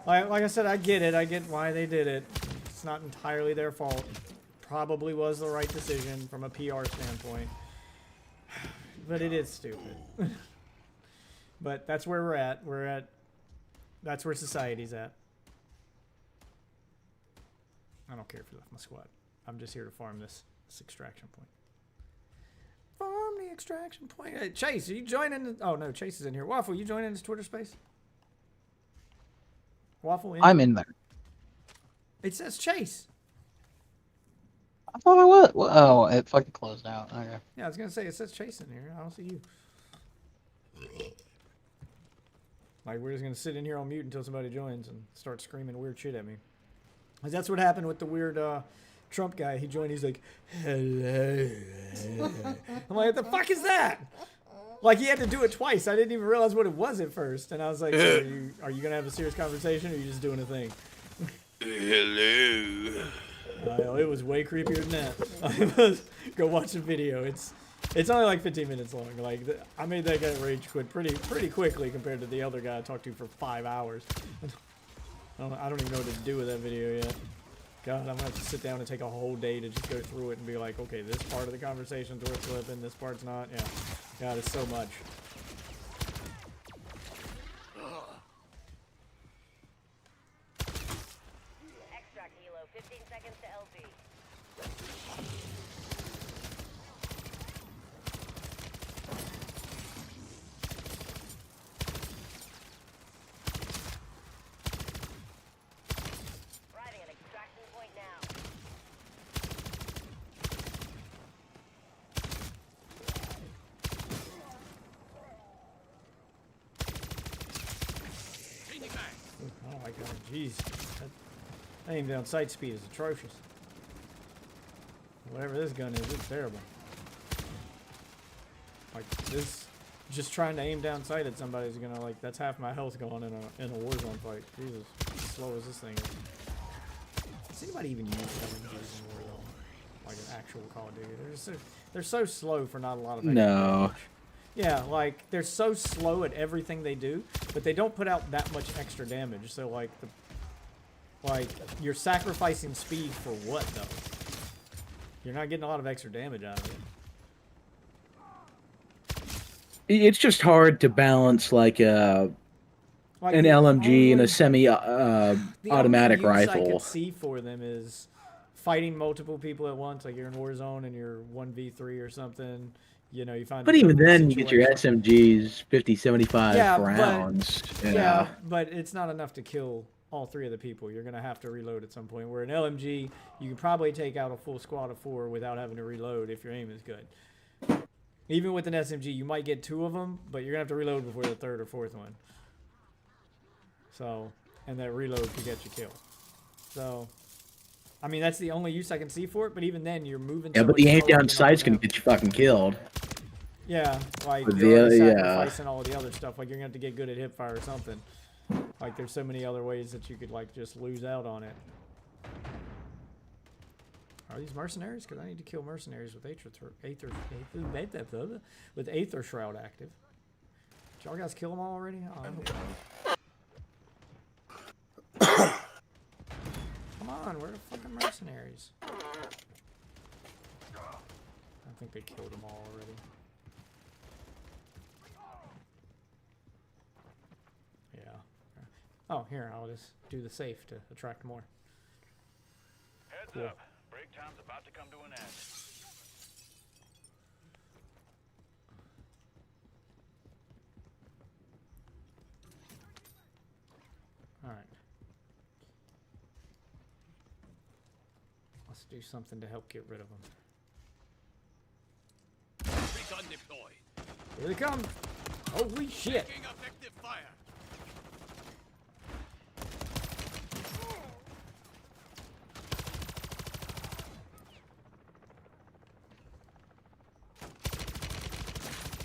whatever. Like I said, I get it. I get why they did it. It's not entirely their fault. Probably was the right decision from a PR standpoint. But it is stupid. But that's where we're at. That's where society's at. I don't care if you left my squad. I'm just here to farm this extraction point. Farm the extraction point. Hey, Chase, are you joining? Oh no, Chase is in here. Waffle, you joining this Twitter space? Waffle, I'm in there. It says Chase. I thought I was. Oh, it fucking closed out. Okay. Yeah, I was gonna say it says Chase in here. I don't see you. Like, we're just going to sit in here on mute until somebody joins and start screaming weird shit at me. Because that's what happened with the weird Trump guy. He joined, he's like, hello. I'm like, what the fuck is that? Like, he had to do it twice. I didn't even realize what it was at first. And I was like, so are you going to have a serious conversation or are you just doing a thing? Hello. It was way creepier than that. Go watch the video. It's only like 15 minutes long. Like I made that guy rage quit pretty quickly compared to the other guy I talked to for 5 hours. I don't even know what to do with that video yet. God, I'm gonna have to sit down and take a whole day to just go through it and be like, okay, this part of the conversation's worth flipping, this part's not. Yeah, God, it's so much. Extract helo, 15 seconds to LZ. Oh my god, jeez. That aim down sight speed is atrocious. Whatever this gun is, it's terrible. Like this, just trying to aim down sight at somebody is gonna like, that's half my health going in a Warzone fight. Jesus, as slow as this thing is. Does anybody even use LMGs in Warzone? like an actual Call of Duty. They're so slow for not a lot of No. damage. Yeah, like they're so slow at everything they do, but they don't put out that much extra damage. So like you're sacrificing speed for what though? You're not getting a lot of extra damage out of it. It's just hard to balance like an LMG and a semi-automatic the only use I rifle. could see for them is fighting multiple people at once, like you're in Warzone and you're 1v3 or something. You know, you find. But even then, you get your SMGs 50, 75 rounds. Yeah, but it's not enough to kill all 3 of the people. You're gonna have to reload at some point. Where an LMG, you can probably take out a full squad of 4 without having to reload if your aim is good. Even with an SMG, you might get 2 of them, but you're gonna have to reload before the 3rd or 4th one. So, and that reload could get you killed. So, I mean, that's the only use I can see for it. But even then, you're moving. Yeah, so but the much aim slower down than sight's all gonna get you fucking killed. Yeah, like But you're already yeah. sacrificing all the other stuff. Like you're gonna have to get good at hipfire or something. Like there's so many other ways that you could like just lose out on it. Are these mercenaries? Because I need to kill mercenaries with Aether Shroud active. Did y'all guys kill them all already? Oh, I hope not. Come on, where are the fucking mercenaries? I think they killed them all already. Yeah. Oh, here, I'll just do the safe to attract more. Heads up. Break time's about to come to an end. Alright. Let's do something to help get rid of them. Recon deployed. Here they come! Holy shit! Taking effective fire.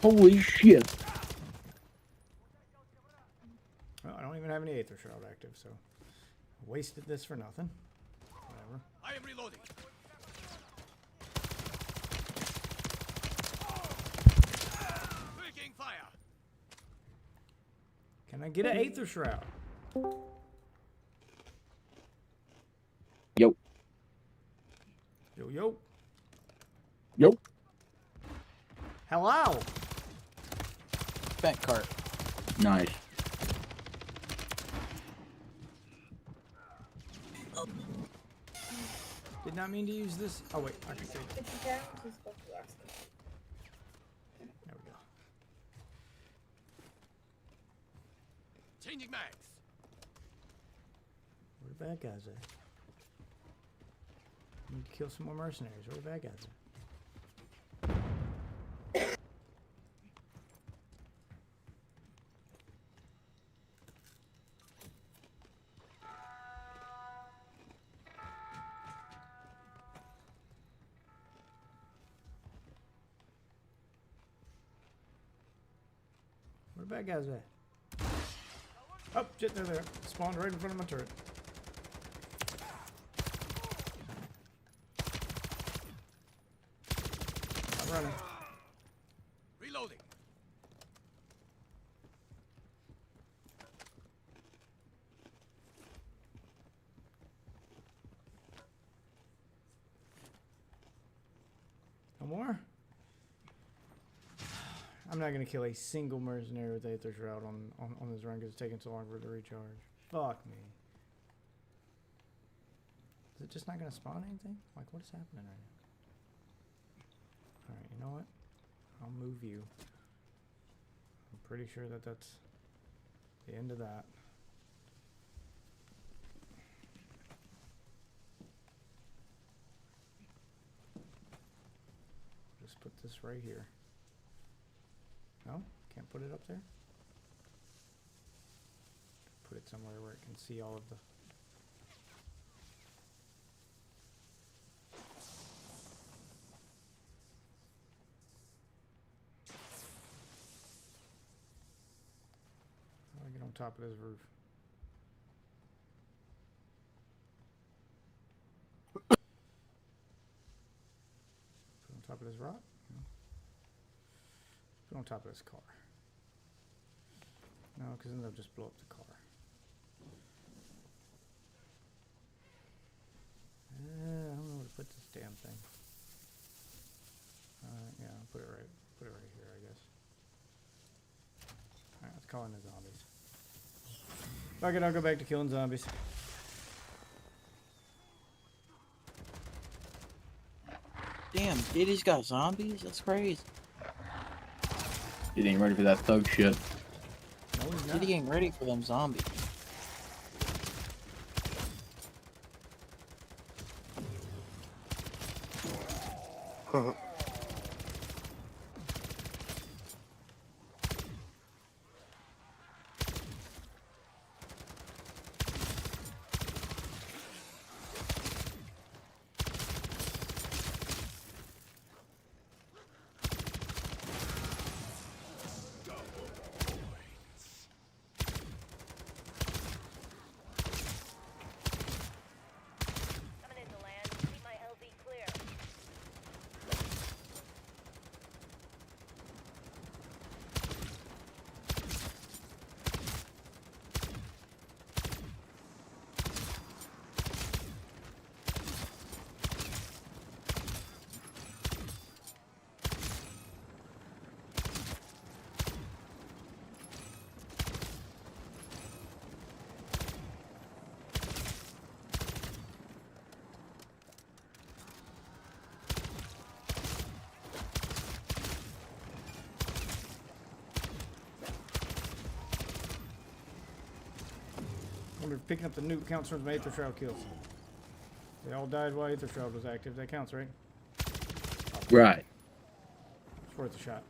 Holy shit. Well, I don't even have any Aether Shroud active, so I wasted this for nothing. Whatever. I am reloading. Taking fire. Can I get an Aether Shroud? Yo. Yo, yo. Yo. Hello! Vent cart. Nice. Did not mean to use this. Oh, wait. I can take it. There we go. Changing mags. Where the bad guys at? Need to kill some more mercenaries. Where the bad guys at? Where the bad guys at? Oh, shit, they're there. Spawned right in front of my turret. I'm running. Reloading. No more? I'm not gonna kill a single mercenary with Aether Shroud on this run because it's taking so long for it to recharge. Fuck me. Is it just not gonna spawn anything? Like, what is happening right now? Alright, you know what? I'll move you. I'm pretty sure that that's the end of that. Just put this right here. No? Can't put it up there? Put it somewhere where it can see all of the... How do I get on top of this roof? top of this rock? No. Put on top of this car. No, because then they'll just blow up the car. I don't know where to put this damn thing. Yeah, I'll put it right here, I guess. Alright, let's call in the zombies. Fuck it, I'll go back to killing zombies. Damn, Diddy's got zombies? That's crazy. You ain't ready for that thug shit. No, he's not. Diddy ain't ready for them zombies. Coming into land. Keep my LZ clear. I wonder if picking up the nuke counts towards my Aether Shroud kills. They all died while Aether Shroud was active. That counts, right? Right. It's worth a shot.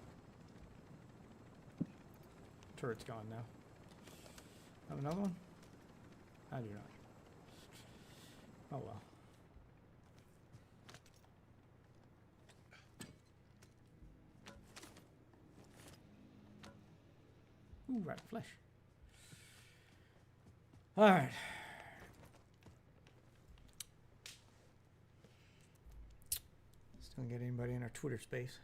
Turret's gone now. Have another one? I do not. Oh well. Ooh, rat flesh. Alright. Still don't get anybody in our Twitter space.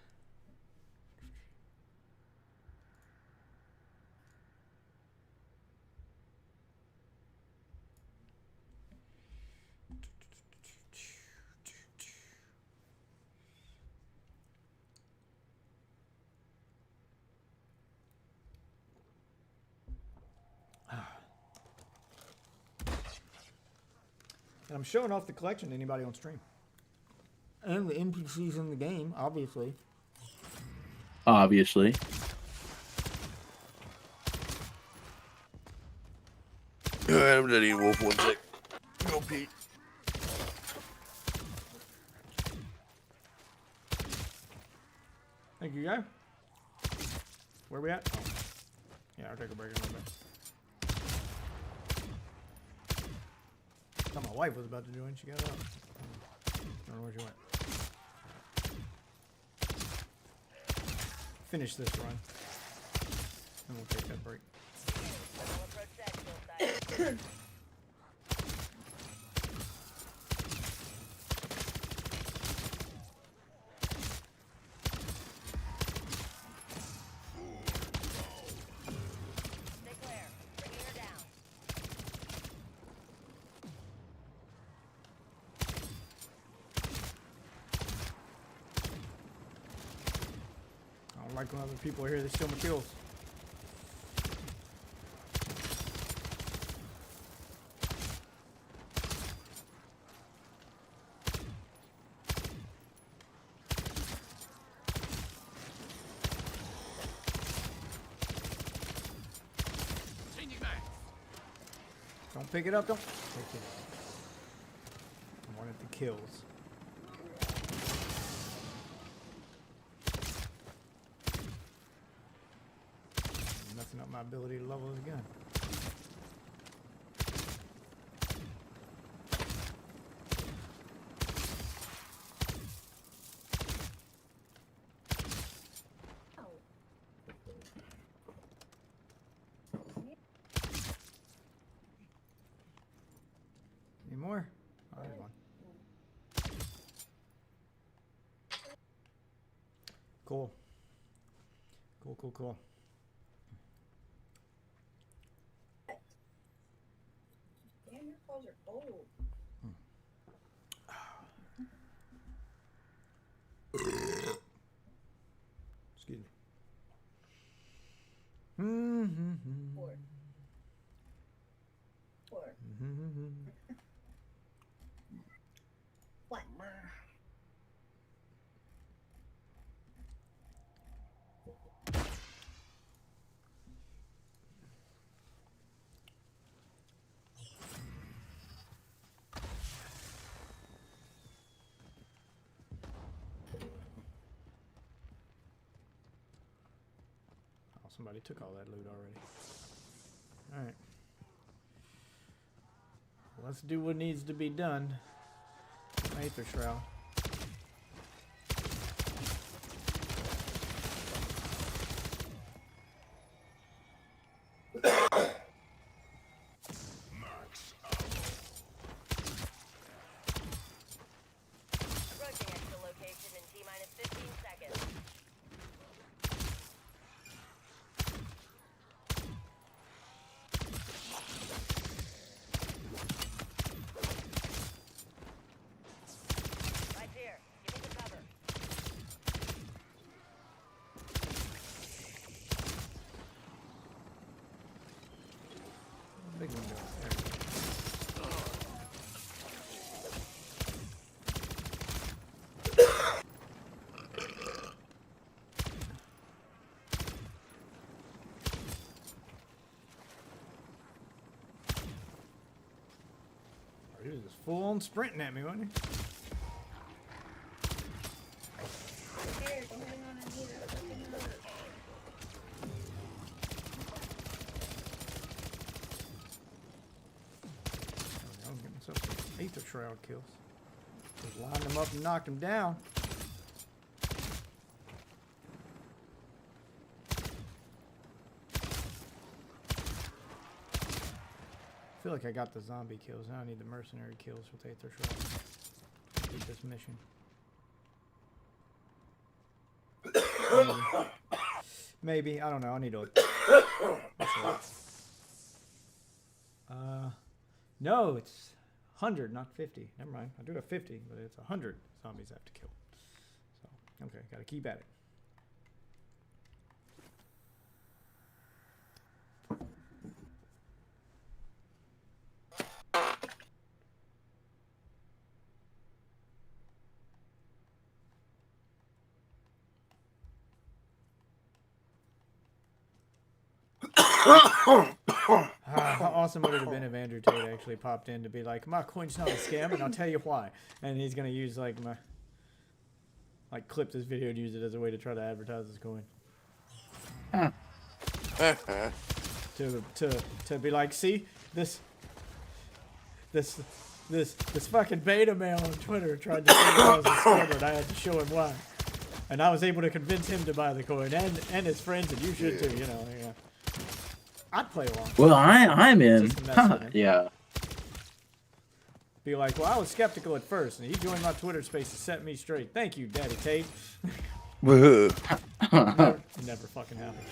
And I'm showing off the collection to anybody on stream. And the NPCs in the game, obviously. Obviously. I'm ready to wolf 1 sec. Go, Pete. Thank you, guy. Where we at? Oh. Yeah, I'll take a break in a little bit. I thought my wife was about to join. She got up. I don't know where she went. Finish this run. And we'll take that break. I don't like when other people are here, they steal my kills. Don't pick it up, don't take it. I wanted the kills. Messing up my ability to level his gun. Any more? Oh, there's one. Cool. Cool. Damn, your clothes are old. Excuse me. Mm-hmm. Four. What? Oh, somebody took all that loot already. Alright. Let's do what needs to be done. Aether Shroud. Approaching extra location in T-minus 15 seconds. Right here. Give me the cover. Big window. There we go. Oh, he was just full on sprinting at me, wasn't he? Here, go hang on in here. I'm getting myself some Aether Shroud kills. Just lined them up and knocked them down. I feel like I got the zombie kills. Now I need the mercenary kills with Aether Shroud. Complete this mission. Maybe. I don't know. I need to. No, it's 100, not 50. Never mind. I do have 50, but it's 100 zombies I have to kill. So, okay, gotta keep at it. How awesome would it have been if Andrew Tate actually popped in to be like, my coin's not a scam, and I'll tell you why. And he's gonna use like clip this video and use it as a way to try to advertise his coin. to be like, see this fucking beta male on Twitter tried to say that I was a scammer, and I had to show him why. And I was able to convince him to buy the coin, and his friends, and you should too, you know. Yeah. I'd play along. Well, I'm in. Just to mess with him. Yeah. Be like, well, I was skeptical at first, and he joined my Twitter space to set me straight. Thank you, Daddy Tate. never fucking happened.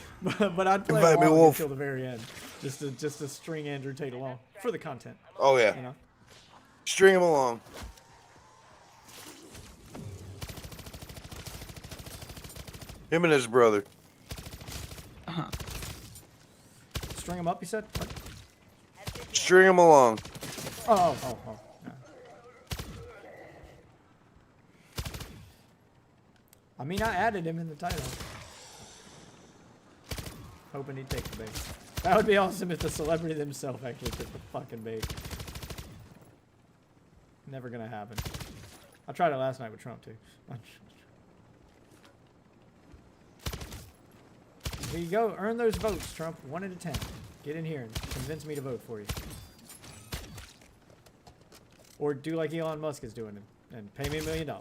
But I'd play Invite me, along Wolf. until the very end, just to string Andrew Tate along for the content. Oh yeah. You know? String him along. Him and his brother. String him up, you said? What? String him along. Oh. Yeah. I mean, I added him in the title. Hoping he'd take the bait. That would be awesome if the celebrity themselves actually took the fucking bait. Never gonna happen. I tried it last night with Trump too. Here you go. Earn those votes, Trump. 1 out of 10. Get in here and convince me to vote for you. Or do like Elon Musk is doing and pay me $1 million.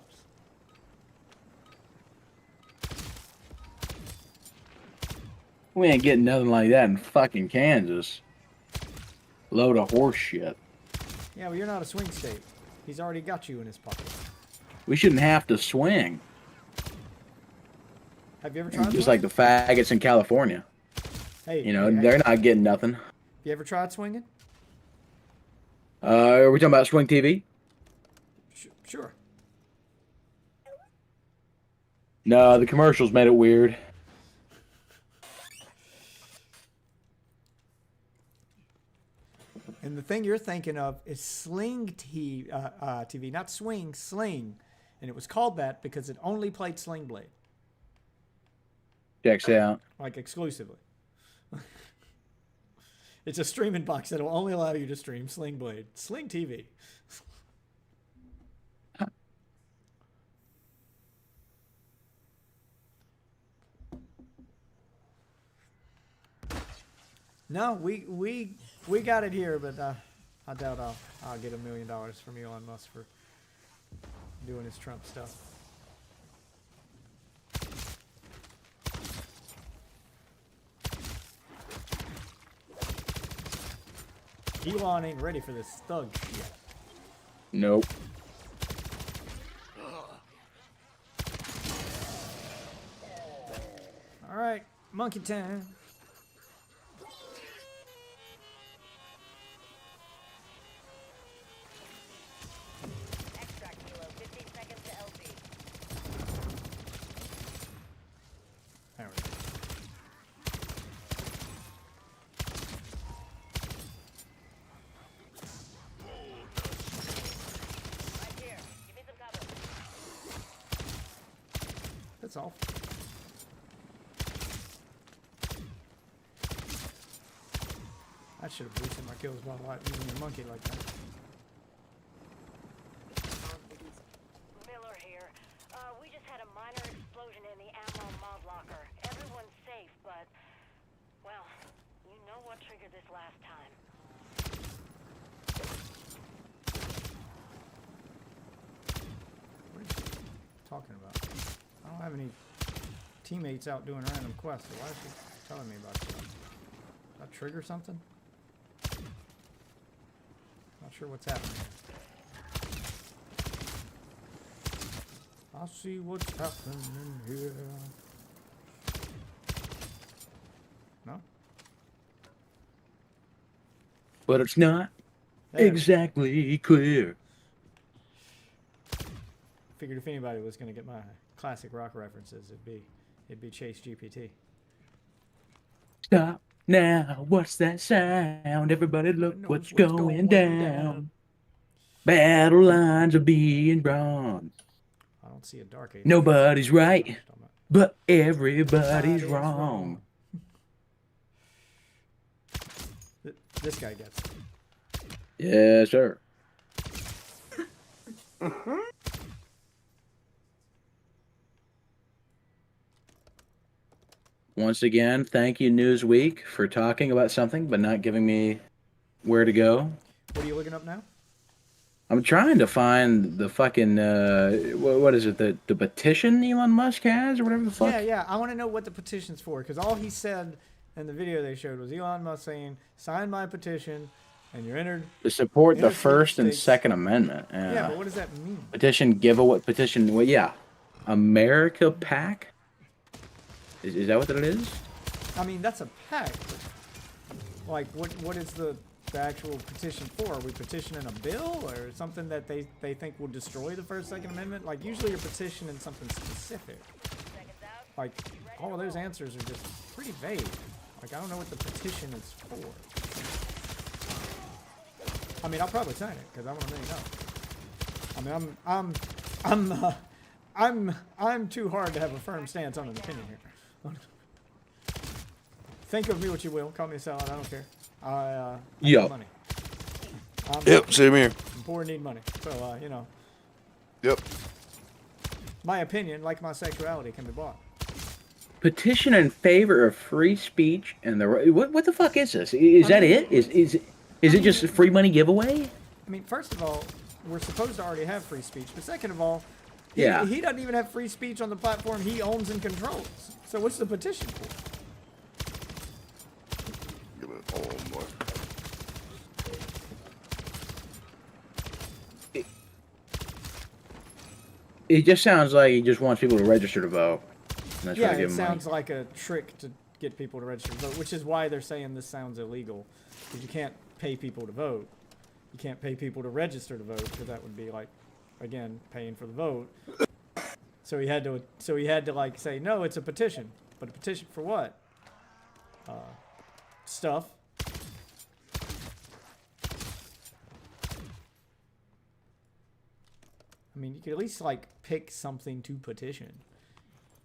We ain't getting nothing like that in fucking Kansas. Load of horse shit. Yeah, well, you're not a swing state. He's already got you in his pocket. We shouldn't have to swing. Have you ever tried Just swinging? like the faggots in California. Hey, You know, hey, they're not getting nothing. you ever tried swinging? Are we talking about Swing TV? Sure. No, the commercials made it weird. And the thing you're thinking of is TV, not Swing, Sling. And it was called that because it only played Sling Blade, Checks out. like exclusively. It's a streaming box that'll only allow you to stream Sling Blade. Sling TV. No, we got it here, but I doubt I'll get $1 million from Elon Musk for doing his Trump stuff. Elon ain't ready for this thug shit. Nope. All right, monkey time. Extract kilo, 15 seconds to LZ. There we go. Right here. Give me some cover. That's all. I should have boosted my kills by using your monkey like that. Miller here. We just had a minor explosion in the ammo mod locker. Everyone's safe, but, well, you know what triggered this last time. What are you talking about? I don't have any teammates out doing random quests, so why is she telling me about stuff? Did I trigger something? Not sure what's happening here. I'll see what's happening here. No? But it's not There. exactly clear. Figured if anybody was going to get my classic rock references, it'd be Chase GPT. Stop now. What's that sound? Everybody look what's going down. Battle lines are being drawn. I don't see a dark age. Nobody's right, but everybody's wrong. This guy gets it. Yes, sir. Once again, thank you, Newsweek, for talking about something but not giving me where to go. What are you looking up now? I'm trying to find the fucking what is it? The petition Elon Musk has or whatever the fuck. Yeah. I want to know what the petition's for, because all he said in the video they showed was Elon Musk saying, "Sign my petition, and you're entered." To support the United First and States. Second Amendment. Yeah, but what does that mean? Petition giveaway. Petition. Well, yeah. America PAC. Is that what it is? I mean, that's a pact. But, like, what is the actual petition for? Are we petitioning a bill or something that they think will destroy the First, Second Amendment? Like, usually you're petitioning something specific. Like, all of those answers are just pretty vague. Like, I don't know what the petition is for. I mean, I'll probably sign it because I want to really know. I mean, I'm too hard to have a firm stance on an opinion here. Think of me what you will. Call me a salad. I don't care. I need money. Yep, same here. I'm poor and need money. So, you know. Yep. My opinion, like my sexuality, can be bought. Petition in favor of free speech and the what the fuck is this? Is that it? Is it just a free money giveaway? I mean, first of all, we're supposed to already have free speech, but second of all, he doesn't even have free speech on the platform he owns and controls. So what's the petition for? Give it all more. It just sounds like he just wants people to register to vote. And that's Yeah, trying to it give them sounds money. like a trick to get people to register to vote, which is why they're saying this sounds illegal, because you can't pay people to vote. You can't pay people to register to vote, because that would be like, again, paying for the vote. So he had to like say, no, it's a petition, but a petition for what? Stuff. I mean, you could at least like pick something to petition.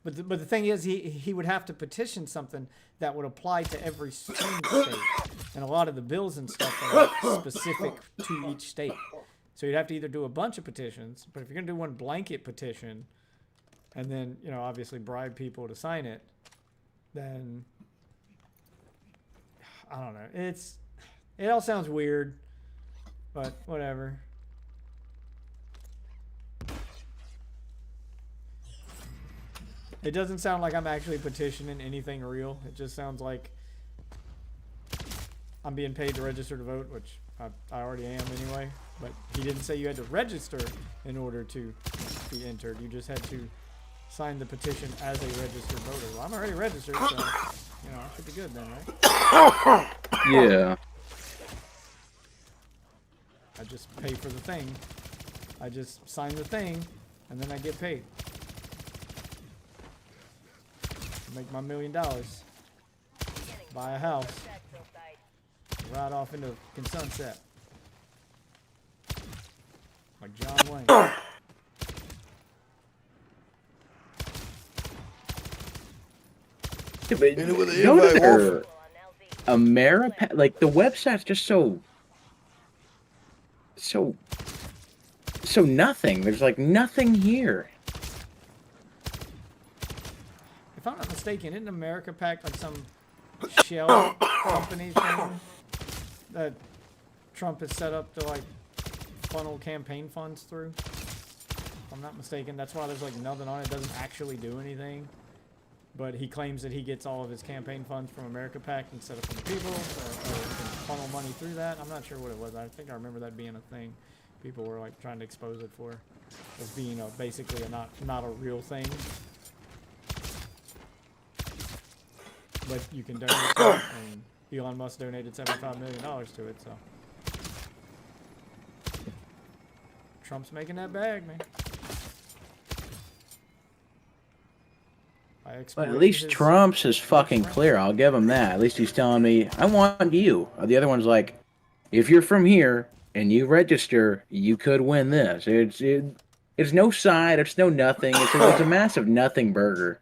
But the thing is, he would have to petition something that would apply to every swing state. And a lot of the bills and stuff are like specific to each state. So you'd have to either do a bunch of petitions, but if you're going to do one blanket petition, and then, you know, obviously bribe people to sign it, then, I don't know. It all sounds weird, but whatever. It doesn't sound like I'm actually petitioning anything real. It just sounds like I'm being paid to register to vote, which I already am anyway. But he didn't say you had to register in order to be entered. You just had to sign the petition as a registered voter. Well, I'm already registered, so, you know, I should be good then, right? Yeah. I just pay for the thing. I just sign the thing, and then I get paid. Make my $1 million. Buy a house. Ride off into sunset. Like John Wayne. Yeah, but go to their America, like the website's just so nothing. There's like nothing here. If I'm not mistaken, isn't America Pack like some shell company thing that Trump has set up to like funnel campaign funds through? If I'm not mistaken, that's why there's like nothing on it. It doesn't actually do anything. But he claims that he gets all of his campaign funds from America Pack instead of from the people, so he can funnel money through that. I'm not sure what it was. I think I remember that being a thing people were like trying to expose it for, as being basically a not a real thing. But you can donate to it, and Elon Musk donated $75 million to it, so. Trump's making that bag, man. But at least Trump's is fucking clear. I'll give him that. At least he's telling me, I want you. The other one's like, if you're from here and you register, you could win this. It's no side. It's no nothing. It's a massive nothing burger.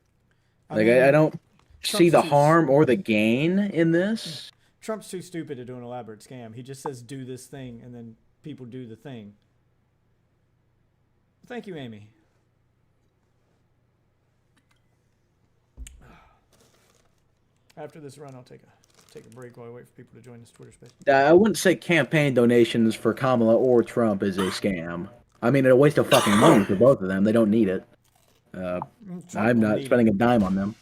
Like, I don't see the harm or the gain in this. Trump's too stupid to do an elaborate scam. He just says, do this thing, and then people do the thing. Thank you, Amy. After this run, I'll take a break while I wait for people to join this Twitter space. I wouldn't say campaign donations for Kamala or Trump is a scam. I mean, it's a waste of fucking money for both of them. They don't need it. I'm not spending a dime on them.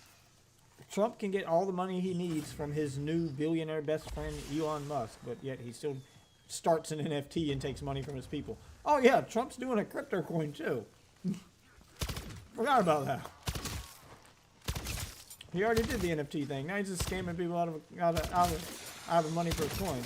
Trump can get all the money he needs from his new billionaire best friend, Elon Musk, but yet he still starts an NFT and takes money from his people. Oh yeah, Trump's doing a crypto coin too. Forgot about that. He already did the NFT thing. Now he's just scamming people out of money for a coin.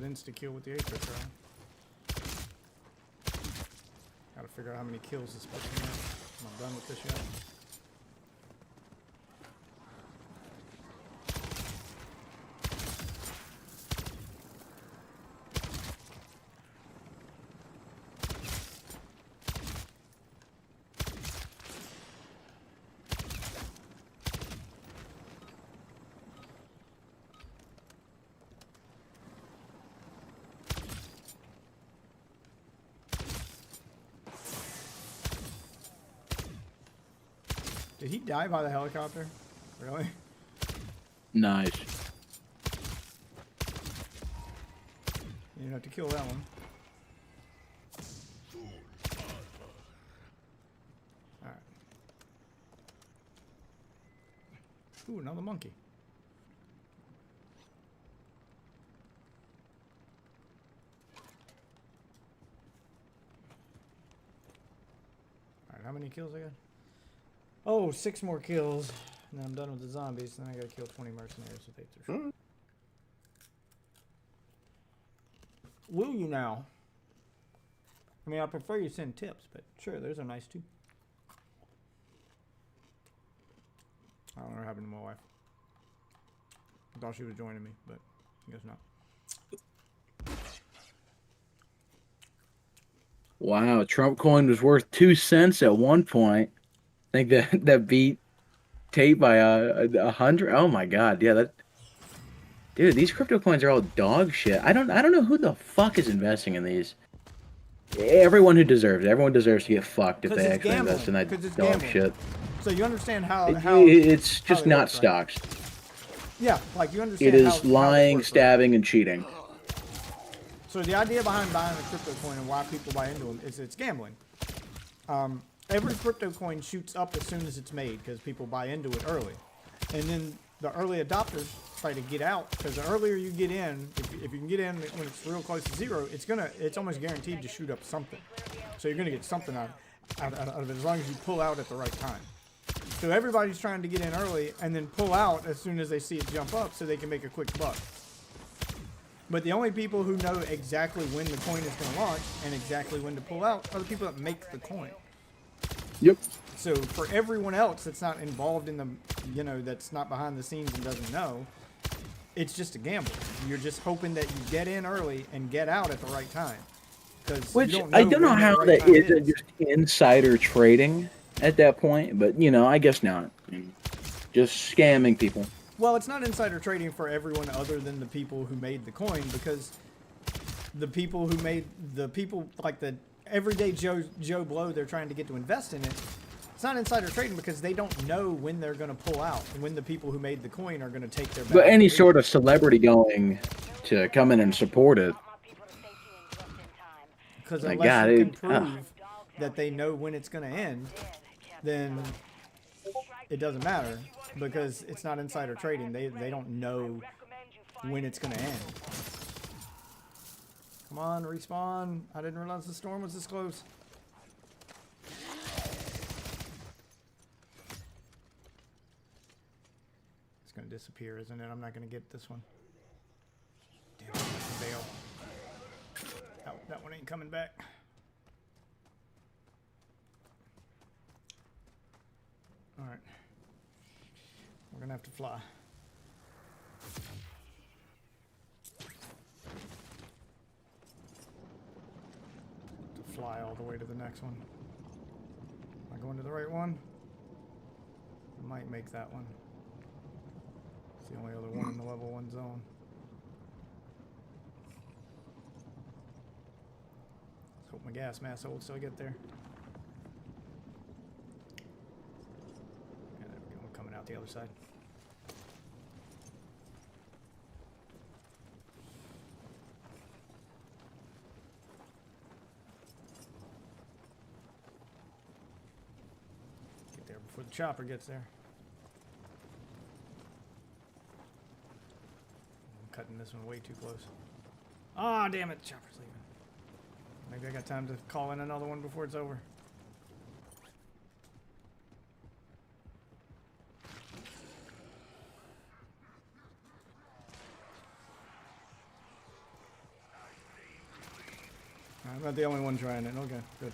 Insta-kill with the Aether trial. Gotta figure out how many kills this person has. I'm not done with this yet. Did he die by the helicopter? Really? Nice. You have to kill that one. Alright. Ooh, another monkey. Alright, how many kills I got? Oh, 6 more kills. And then I'm done with the zombies. Then I gotta kill 20 mercenaries if they through. Will you now? I mean, I prefer you send tips, but sure, those are nice too. I don't know what happened to my wife. I thought she was joining me, but I guess not. Wow, Trump coin was worth 2 cents at one point. I think that beat Tate by 100. Oh my god, yeah, that. Dude, these crypto coins are all dog shit. I don't know who the fuck is investing in these. Everyone who deserves it. Everyone deserves to get fucked if they actually invest in that dog shit. So you understand how It's just not work, right? stocks. Yeah, like you understand. It is how lying, work, stabbing, right? and cheating. So the idea behind buying a crypto coin and why people buy into them is it's gambling. Every crypto coin shoots up as soon as it's made because people buy into it early, and then the early adopters try to get out because the earlier you get in, if you can get in when it's real close to zero, it's almost guaranteed to shoot up something. So you're gonna get something out of it as long as you pull out at the right time. So everybody's trying to get in early and then pull out as soon as they see it jump up so they can make a quick buck. But the only people who know exactly when the coin is going to launch and exactly when to pull out are the people that make the coin. Yep. So for everyone else that's not involved in the, that's not behind the scenes and doesn't know, it's just a gamble. You're just hoping that you get in early and get out at the right time. Which I don't know how that isn't just insider trading at that point, but I guess not. Just scamming people. Well, it's not insider trading for everyone other than the people who made the coin, because the people like the everyday Joe Blow they're trying to get to invest in it. It's not insider trading because they don't know when they're going to pull out, when the people who made the coin are going to take their. But any sort of celebrity going to come in and support it. Because unless you can prove that they know when it's going to end, then it doesn't matter because it's not insider trading. They don't know when it's going to end. Come on, respawn. I didn't realize the storm was this close. It's going to disappear, isn't it? I'm not going to get this one. Damn it, fail. That one ain't coming back. Alright. We're gonna have to fly. To fly all the way to the next one. Am I going to the right one? I might make that one. It's the only other one in the level 1 zone. Let's hope my gas mask holds till I get there. Coming out the other side. Get there before the chopper gets there. I'm cutting this one way too close. Ah, damn it, the chopper's leaving. Maybe I got time to call in another one before it's over. I'm not the only one trying it. Okay, good.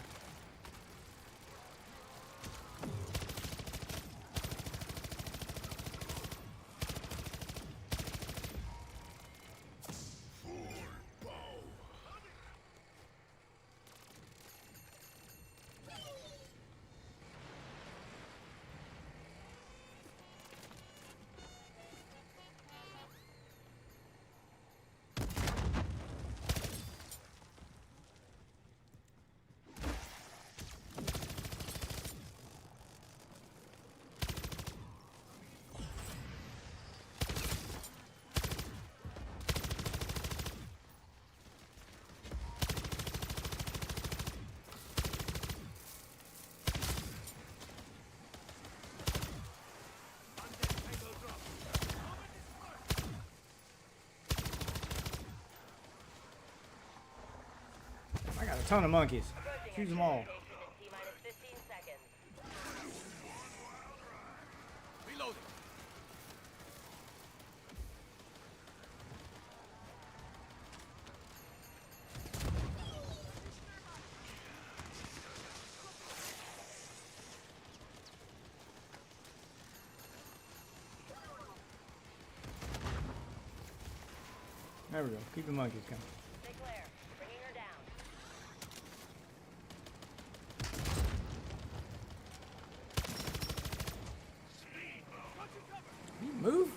ton of monkeys. Choose them all. Reloading. There we go. Keep the monkeys coming. Stay clear. Bringing her down. You move?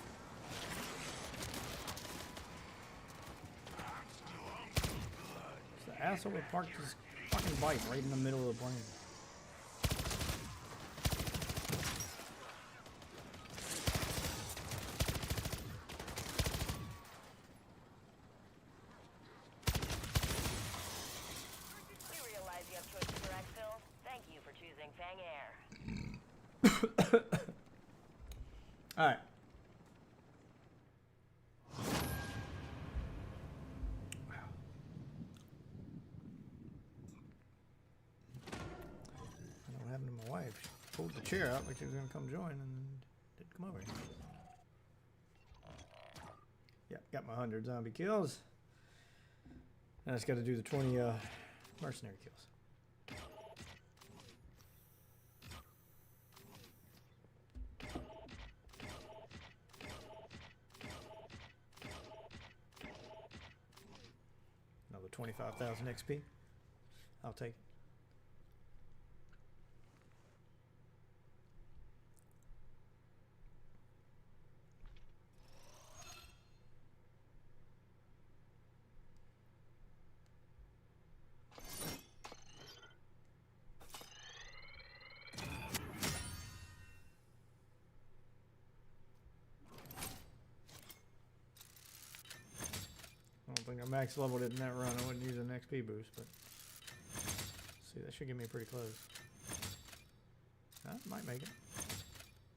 It's the asshole that parked his fucking bike right in the middle of the plane. We realize you have choices for exfil. Thank you for choosing Fang Air. All right. I know what happened to my wife. She pulled the chair out like she was going to come join and didn't come over here. Yeah, got my 100 zombie kills. Now I just got to do the 20 mercenary kills. Another 25,000 XP. I'll take it. I don't think I max leveled it in that run. I wouldn't use an XP boost, but see, that should get me pretty close. I might make it.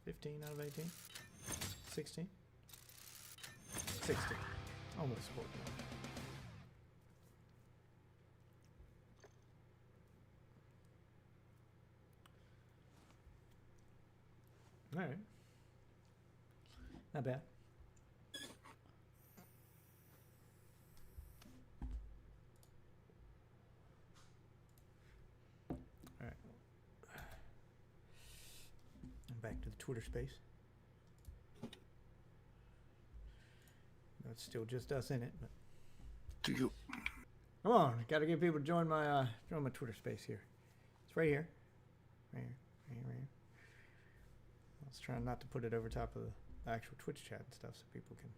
15 out of 18. 16. 16. Almost 14. Alright. Not bad. Alright. I'm back to the Twitter space. No, it's still just us in it, but Do you? come on, gotta get people to join my Twitter space here. It's right here. Right here. Right here, right here. I was trying not to put it over top of the actual Twitch chat and stuff so people can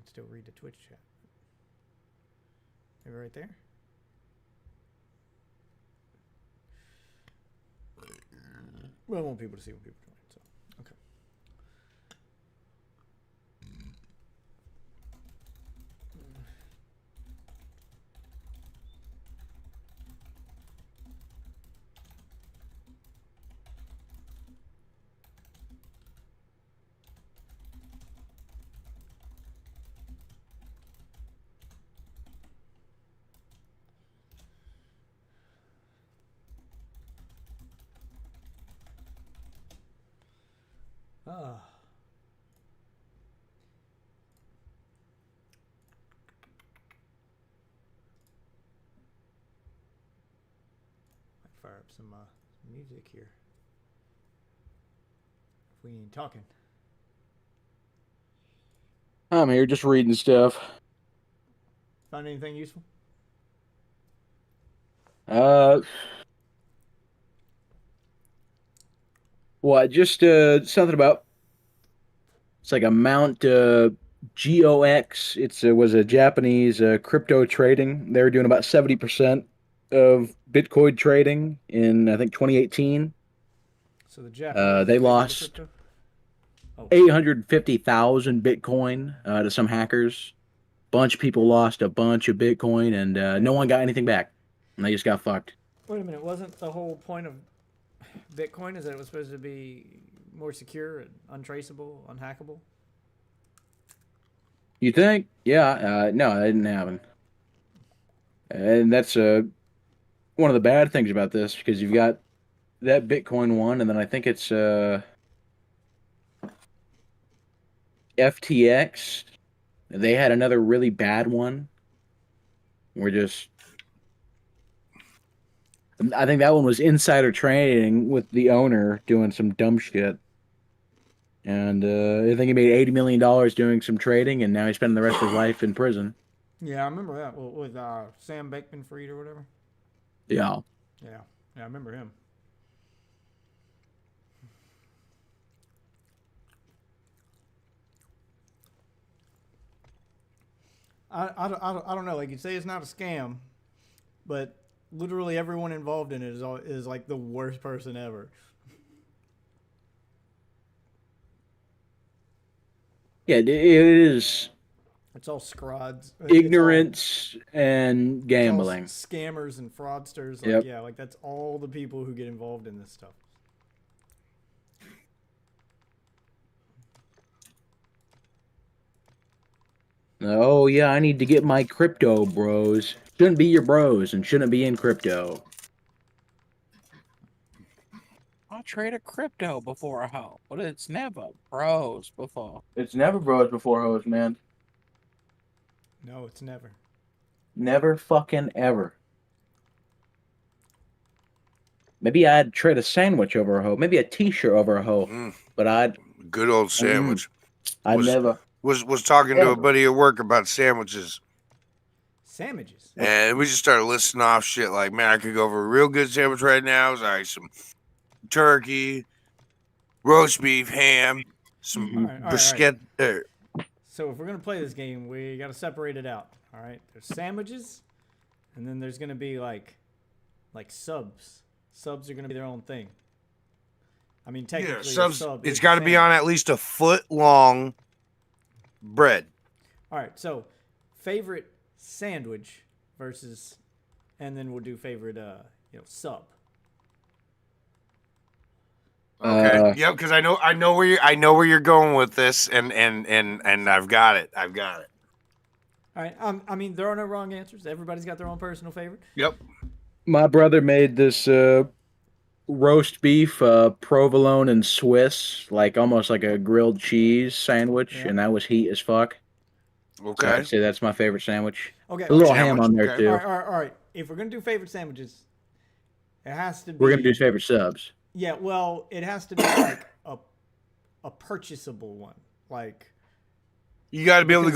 still read the Twitch chat. Maybe right there. Well, I want people to see when people join, so okay. Ah. Might fire up some music here. If we ain't talking. I'm here just reading stuff. Find anything useful? What? Just something about. It's like a Mount GOX. It was a Japanese crypto trading. They were doing about 70% of Bitcoin trading in I think 2018. So the Japanese they are big into lost crypto? Oh. 850,000 Bitcoin to some hackers. Bunch of people lost a bunch of Bitcoin, and no one got anything back. And they just got fucked. Wait a minute, wasn't the whole point of Bitcoin is that it was supposed to be more secure and untraceable, unhackable? You think? Yeah. No, that didn't happen. And that's one of the bad things about this because you've got that Bitcoin one, and then I think it's FTX. They had another really bad one. We're just. I think that one was insider trading with the owner doing some dumb shit. And I think he made $80 million doing some trading, and now he's spending the rest of his life in prison. Yeah, I remember that with Sam Bankman-Fried or whatever. Yeah. Yeah, I remember him. I don't know. Like you say, it's not a scam, but literally everyone involved in it is like the worst person ever. Yeah, it is It's all scrods, ignorance and gambling. It's all scammers and fraudsters. Like Yep. yeah, like that's all the people who get involved in this stuff. Oh yeah, I need to get my crypto, bros. Shouldn't be your bros and shouldn't be in crypto. I traded crypto before a hoe, but it's never bros before. It's never bros before hoes, man. No, it's never. Never fucking ever. Maybe I'd trade a sandwich over a hoe. Maybe a t-shirt over a hoe. But I'd Good old sandwich. I'd never Was talking to a buddy at work about sandwiches. Sandwiches. And we just started listing off shit like, man, I could go for a real good sandwich right now. It's like some turkey, roast beef, ham, some All right. brisket. So if we're gonna play this game, we gotta separate it out. All right. There's sandwiches, and then there's gonna be like subs. Subs are gonna be their own thing. I mean, technically, subs, sub it's is got to a be on sandwich. at least a foot long bread. All right. So favorite sandwich versus, and then we'll do favorite sub. Okay. Yep. Because I know where you're going with this, and I've got it. All right. I mean, there are no wrong answers. Everybody's got their own personal favorite. Yep. My brother made this roast beef, provolone and Swiss, like almost like a grilled cheese sandwich, and that was heat as fuck. Okay. So I'd say that's my favorite sandwich. Okay. A little ham on there too. All right. If we're gonna do favorite sandwiches, it has to be. We're gonna do favorite subs. Yeah. Well, it has to be like a purchasable one, like. You got to be able to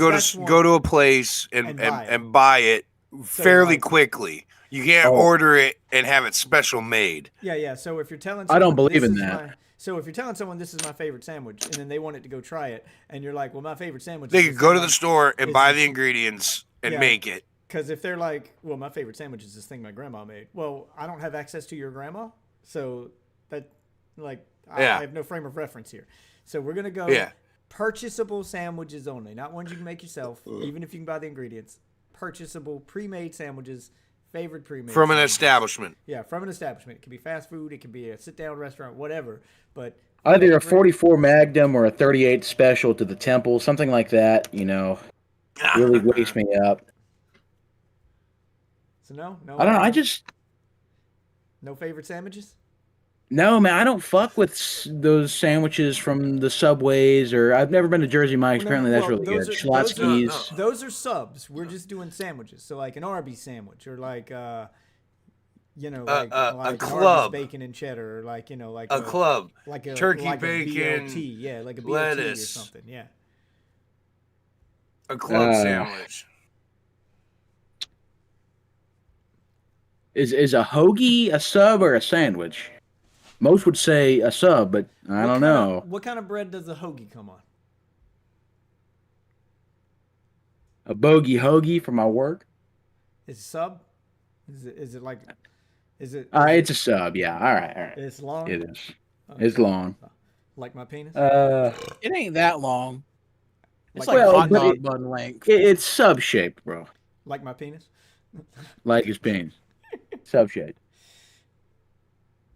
go to a place and buy it fairly quickly. You can't order it and have it special made. Yeah. So if you're telling I don't someone, believe this in is that. So if you're telling someone this is my favorite sandwich, and then they wanted to go try it, and you're like, well, my favorite sandwich. They is could go to thing the store and is buy this- the ingredients and make it. Because if they're like, well, my favorite sandwich is this thing my grandma made. Well, I don't have access to your grandma, so that I have no frame of reference here. So we're gonna go purchasable sandwiches only, not ones you can make yourself, even if you can buy the ingredients. Purchasable, pre-made sandwiches. Favorite pre-made From an sandwiches. establishment. Yeah, from an establishment. It can be fast food, it can be a sit-down restaurant, whatever. But Either a 44 Magnum or a 38 Special to the Temple, something like that. Really wakes me up. So no. I don't know. No favorite sandwiches. No, man, I don't fuck with those sandwiches from the Subways, or I've never been to Jersey Mike's. Apparently, that's really good. Schlotsky's. Those are subs. We're just doing sandwiches. So like an Arby's sandwich, or like like a an club, Arby's bacon and cheddar, or like a club, like a turkey like bacon, a BLT, yeah, like a BLT lettuce, or something, yeah. A club sandwich. Is a hoagie a sub or a sandwich? Most would say a sub, but I don't know. What kind of bread does a hoagie come on? A bogey hoagie for my work. Is it sub? Is it like? Is it? It's a sub. Yeah. All right. It's long. It is. It's long. Like my penis. It ain't that long. It's Like- like hot but dog bun length. It's sub shaped, bro. Like my penis. Like his penis. Sub shaped.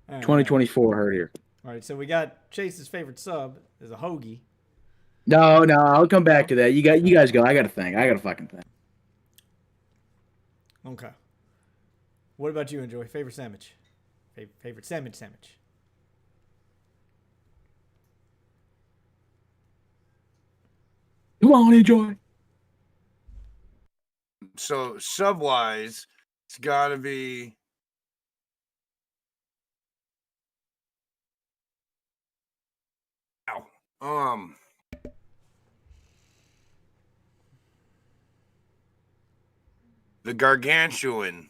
All right. 2024 heard here. All right, so we got Chase's favorite sub is a hoagie. No, I'll come back to that. You guys go. I got a thing. I got a fucking thing. Okay. What about you, Enjoy? Favorite sandwich? Favorite sandwich? Come on, Enjoy. So sub-wise, it's got to be. Ow. The gargantuan.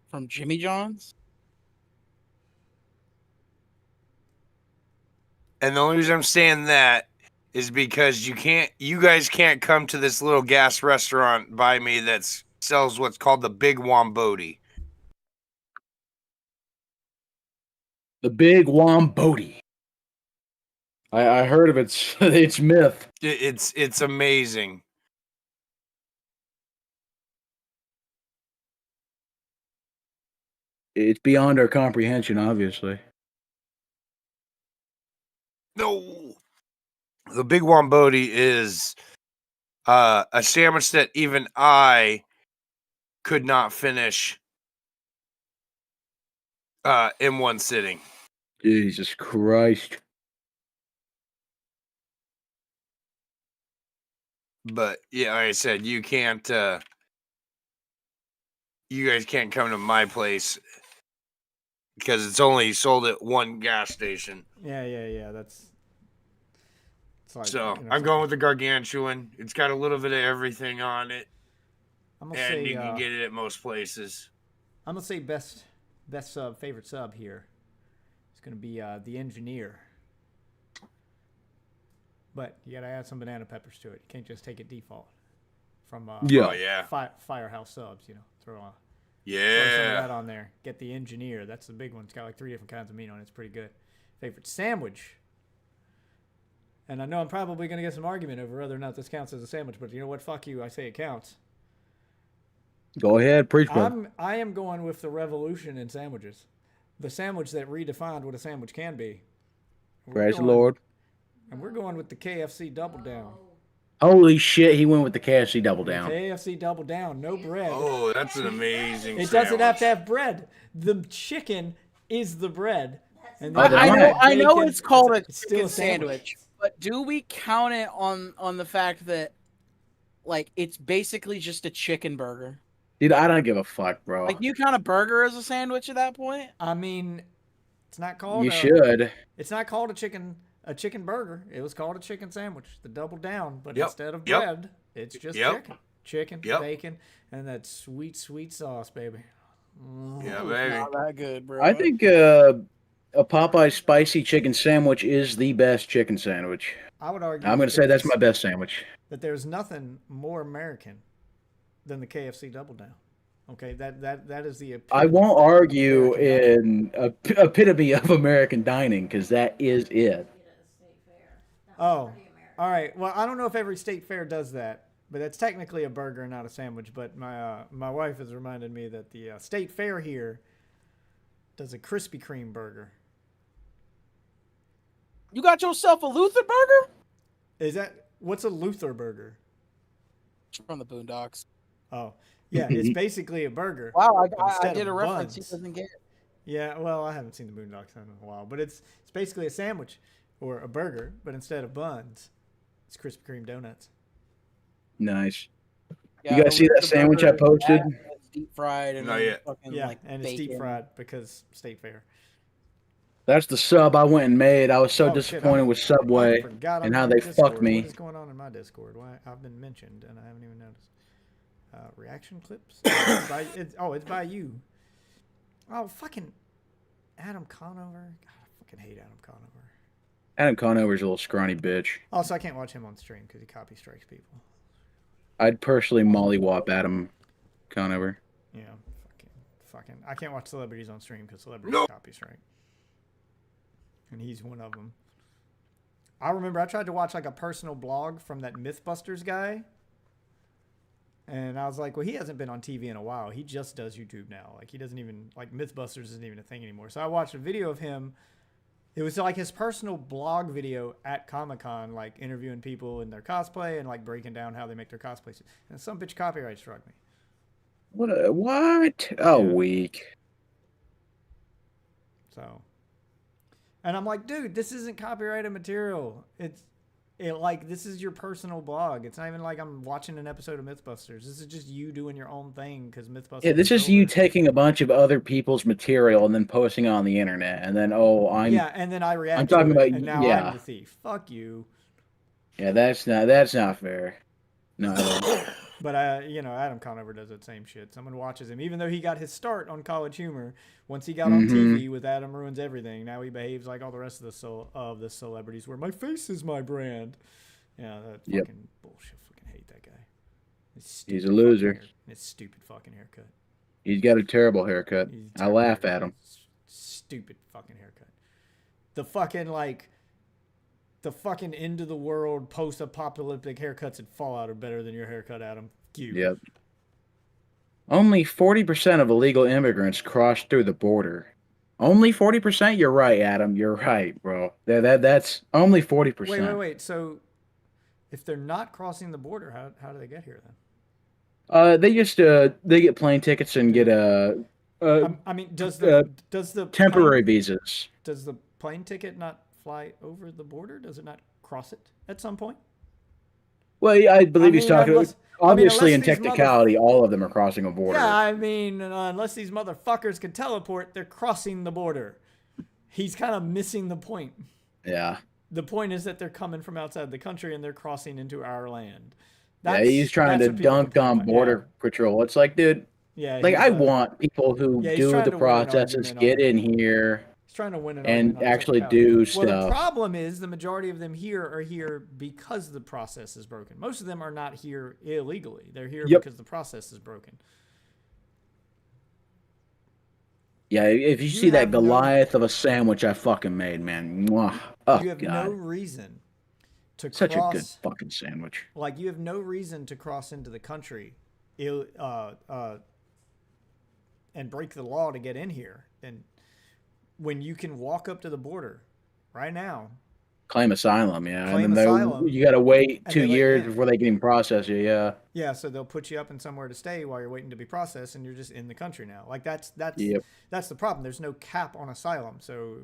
From Jimmy John's? And the only reason I'm saying that is because you guys can't come to this little gas restaurant by me that sells what's called the Big Wombo. The Big Wombo. I heard of it. It's myth. It's amazing. It's beyond our comprehension, obviously. No, the Big Wombo is a sandwich that even I could not finish in one sitting. Jesus Christ. But yeah, like I said, you can't. You guys can't come to my place because it's only sold at one gas station. Yeah. That's. Like, so I'm going with the gargantuan. It's got a little bit of everything on it, I'm gonna and say, you can get it at most places. I'm gonna say best sub, favorite sub here. It's gonna be the engineer. But you gotta add some banana peppers to it. You can't just take it default from Firehouse Subs. Throw some of that on there. Get the engineer. That's the big one. It's got like 3 different kinds of meat on it. It's pretty good. Favorite sandwich. And I know I'm probably gonna get some argument over whether or not this counts as a sandwich, but you know what? Fuck you. I say it counts. Go ahead, preach, bud. I am going with the revolution in sandwiches. The sandwich that redefined what a sandwich can be. Praise the Lord. And we're going with the KFC Double Down. Holy shit, he went with the KFC Double Down. KFC Double Down, no bread. Oh, that's an amazing It sandwich. doesn't have to have bread. The chicken is the bread. And I know it's called a still chicken a sandwich. sandwich, but do we count it on the fact that, like, it's basically just a chicken burger? Dude, I don't give a fuck, bro. Like, you count a burger as a sandwich at that point? I mean, it's not called. You should. It's not called a chicken burger. It was called a chicken sandwich, the Double Down. But instead of bread, it's just chicken, bacon, and that sweet sauce, baby. Yeah, baby. Not that good, bro. I think a Popeye spicy chicken sandwich is the best chicken sandwich. I would argue. I'm going to say that's my best sandwich. That there's nothing more American than the KFC Double Down. Okay, that is the. I won't argue in epitome of American dining because that is it. Oh, all right. Well, I don't know if every state fair does that, but that's technically a burger and not a sandwich. But my wife has reminded me that the state fair here does a Krispy Kreme burger. You got yourself a Luther burger? What's a Luther burger? From the Boondocks. Oh, yeah, it's basically a burger. Wow, I did a reference he doesn't get. Yeah, well, I haven't seen the Boondocks in a while, but it's basically a sandwich or a burger, but instead of buns, it's Krispy Kreme donuts. Nice. Yeah, you guys see that sandwich I posted? It's deep fried and Not yet. fucking and it's deep fried because state fair. That's the sub I went and made. I was so disappointed with Subway and how they fucked me. What is going on in my Discord? Why I've been mentioned and I haven't even noticed. Reaction clips? It's by you. Oh, fucking Adam Conover. God, I fucking hate Adam Conover. Adam Conover's a little scrawny bitch. Also, I can't watch him on stream because he copy strikes people. I'd personally mollywop Adam Conover. Yeah, fucking. I can't watch celebrities on stream because celebrities copy strike. And he's one of them. I remember I tried to watch like a personal blog from that Mythbusters guy. And I was like, well, he hasn't been on TV in a while. He just does YouTube now. Like, he doesn't even, like, Mythbusters isn't even a thing anymore. So I watched a video of him. It was like his personal blog video at Comic-Con, like interviewing people in their cosplay and like breaking down how they make their cosplays. And some bitch copyright struck me. What? Oh, Yeah. weak. So, and I'm like, dude, this isn't copyrighted material. Like this is your personal blog. It's not even like I'm watching an episode of MythBusters. This is just you doing your own thing because Yeah, MythBusters this is is you over. taking a bunch of other people's material and then posting it on the internet, and then Yeah, and then I I'm react to talking it, about and now I'm yeah, the thief. Fuck you. yeah. That's not fair. No, But Adam Conover does that same shit. Someone watches him, even though he got his start on College Humor. Once he got on mm-hmm. TV with Adam Ruins Everything, now he behaves like all the rest of the celebrities, where my face is my brand. Yeah, that's fucking bullshit. Fucking hate that guy. He's a loser. His stupid fucking haircut. He's got a terrible haircut. I laugh at him. Stupid fucking haircut. The fucking end of the world post-apocalyptic haircuts at Fallout are better than your haircut, Adam. You. Yep. Only 40% of illegal immigrants cross through the border. Only 40%? You're right, Adam. You're right, bro. That's only 40%. Wait. So, if they're not crossing the border, how do they get here then? They just they get plane tickets and get I mean, does the temporary visas. Does the plane ticket not fly over the border? Does it not cross it at some point? Well, I believe he's talking. Obviously, in technicality, all of them are crossing a border. Yeah, I mean, unless these motherfuckers can teleport, they're crossing the border. He's kind of missing the point. Yeah. The point is that they're coming from outside the country and they're crossing into our land. He's trying to dunk on Border Patrol. It's like, dude, I want people who do the processes get in here. He's trying to win and actually do stuff. Well, the problem is the majority of them here are here because the process is broken. Most of them are not here illegally. They're here because the process is broken. Yeah, if you see that Goliath of a sandwich I fucking made, man. Mwah. Oh, you have no reason to Such cross, a good fucking sandwich. Like, you have no reason to cross into the country and break the law to get in here. And when you can walk up to the border right now. Claim asylum, yeah. And then you got to wait 2 years before they can even process you, yeah. Yeah, so they'll put you up in somewhere to stay while you're waiting to be processed, and you're just in the country now. Like, that's the problem. There's no cap on asylum, so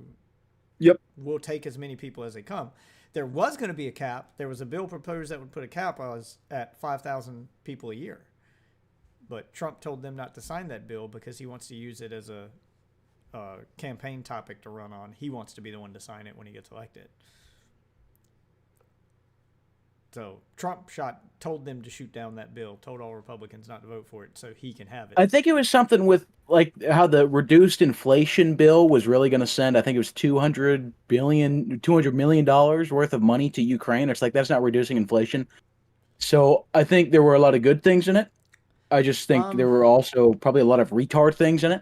we'll take as many people as they come. There was going to be a cap. There was a bill proposed that would put a cap at 5,000 people a year. But Trump told them not to sign that bill because he wants to use it as a campaign topic to run on. He wants to be the one to sign it when he gets elected. So Trump told them to shoot down that bill, told all Republicans not to vote for it so he can have it. I think it was something with like how the reduced inflation bill was really going to send, I think it was $200 million worth of money to Ukraine. It's like, that's not reducing inflation. So I think there were a lot of good things in it. I just think there were also probably a lot of retard things in it.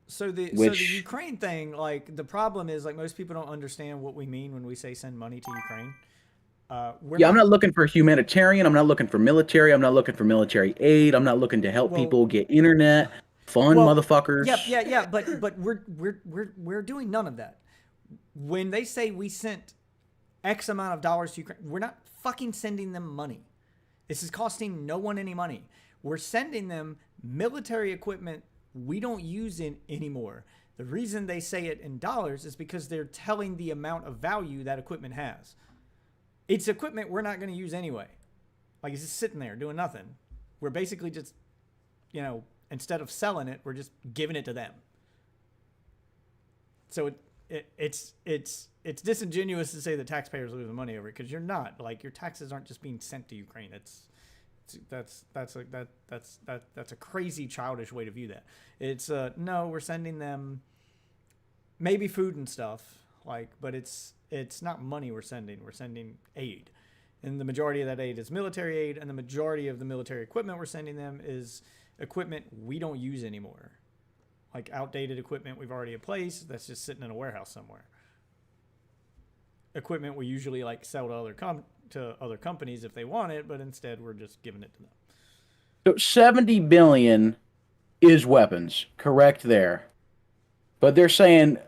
So the Ukraine thing, like, the problem is, like, most people don't understand what we mean when we say send money to Ukraine. I'm not looking for humanitarian. I'm not looking for military. I'm not looking for military aid. I'm not looking to help people get internet, motherfuckers. Yeah. But we're doing none of that. When they say we sent X amount of dollars to Ukraine, we're not fucking sending them money. This is costing no one any money. We're sending them military equipment we don't use anymore. The reason they say it in dollars is because they're telling the amount of value that equipment has. It's equipment we're not going to use anyway. Like, it's just sitting there doing nothing. We're basically just, instead of selling it, we're just giving it to them. So it's disingenuous to say the taxpayers are losing money over it, because you're not. Like, your taxes aren't just being sent to Ukraine. That's a crazy, childish way to view that. It's no, we're sending them maybe food and stuff, but it's not money we're sending. We're sending aid, and the majority of that aid is military aid, and the majority of the military equipment we're sending them is equipment we don't use anymore, like outdated equipment we've already in place that's just sitting in a warehouse somewhere. Equipment we usually sell to other companies if they want it, but instead we're just giving it to them. So 70 billion is weapons, correct there. But they're saying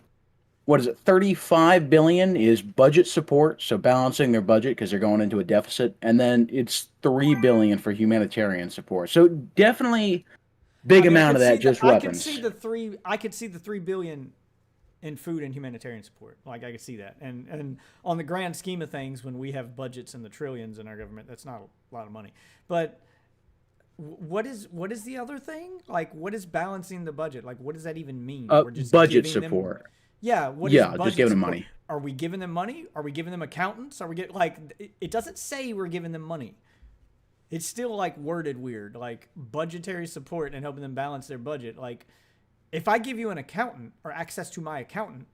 what is it? 35 billion is budget support, so balancing their budget because they're going into a deficit, and then it's 3 billion for humanitarian support. So definitely big amount of that just weapons. I could see the 3 billion in food and humanitarian support. Like I could see that. And on the grand scheme of things, when we have budgets in the trillions in our government, that's not a lot of money. But what is the other thing? Like, what is balancing the budget? Like, what does that even mean? We're just Budget giving support. Them, yeah. What Yeah, is budget just giving them support? money. Are we giving them money? Are we giving them accountants? Are we get like? It doesn't say we're giving them money. It's still like worded weird, like budgetary support and helping them balance their budget. Like, if I give you an accountant or access to my accountant,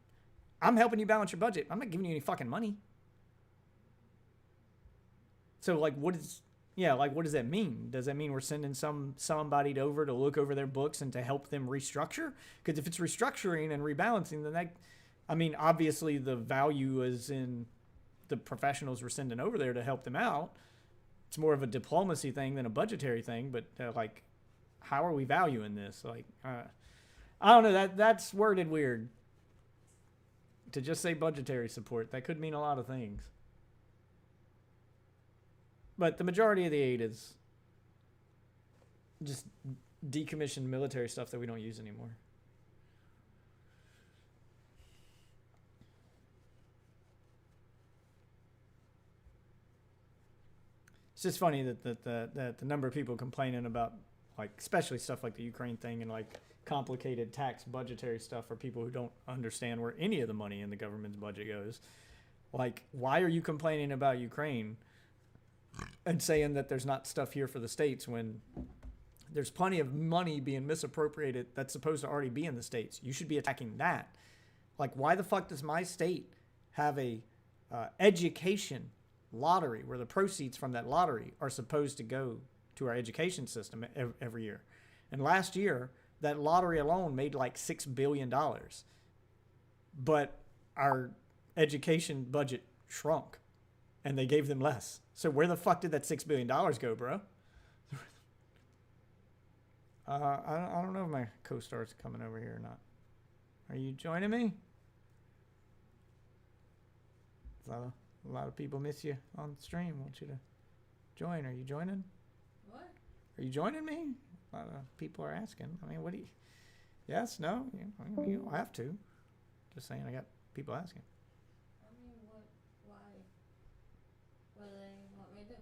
I'm helping you balance your budget. I'm not giving you any fucking money. So like, what does that mean? Does that mean we're sending somebody over to look over their books and to help them restructure? Because if it's restructuring and rebalancing, then that, I mean, obviously the value is in the professionals we're sending over there to help them out. It's more of a diplomacy thing than a budgetary thing. But like, how are we valuing this? Like, I don't know. That's worded weird. To just say budgetary support, that could mean a lot of things. But the majority of the aid is just decommissioned military stuff that we don't use anymore. It's just funny that the number of people complaining about, like, especially stuff like the Ukraine thing and like complicated tax budgetary stuff for people who don't understand where any of the money in the government's budget goes. Like, why are you complaining about Ukraine and saying that there's not stuff here for the states when there's plenty of money being misappropriated that's supposed to already be in the states? You should be attacking that. Like, why the fuck does my state have a education lottery where the proceeds from that lottery are supposed to go to our education system every year? And last year, that lottery alone made like $6 billion. But our education budget shrunk and they gave them less. So where the fuck did that $6 billion go, bro? I don't know if my co-star's coming over here or not. Are you joining me? A lot of people miss you on the stream. I want you to join. Are you joining? What? Are you joining me? A lot of people are asking. I mean, what do you... Yes? No? You don't have to. Just saying, I got people asking. I mean, what? Why? What do they want me to do?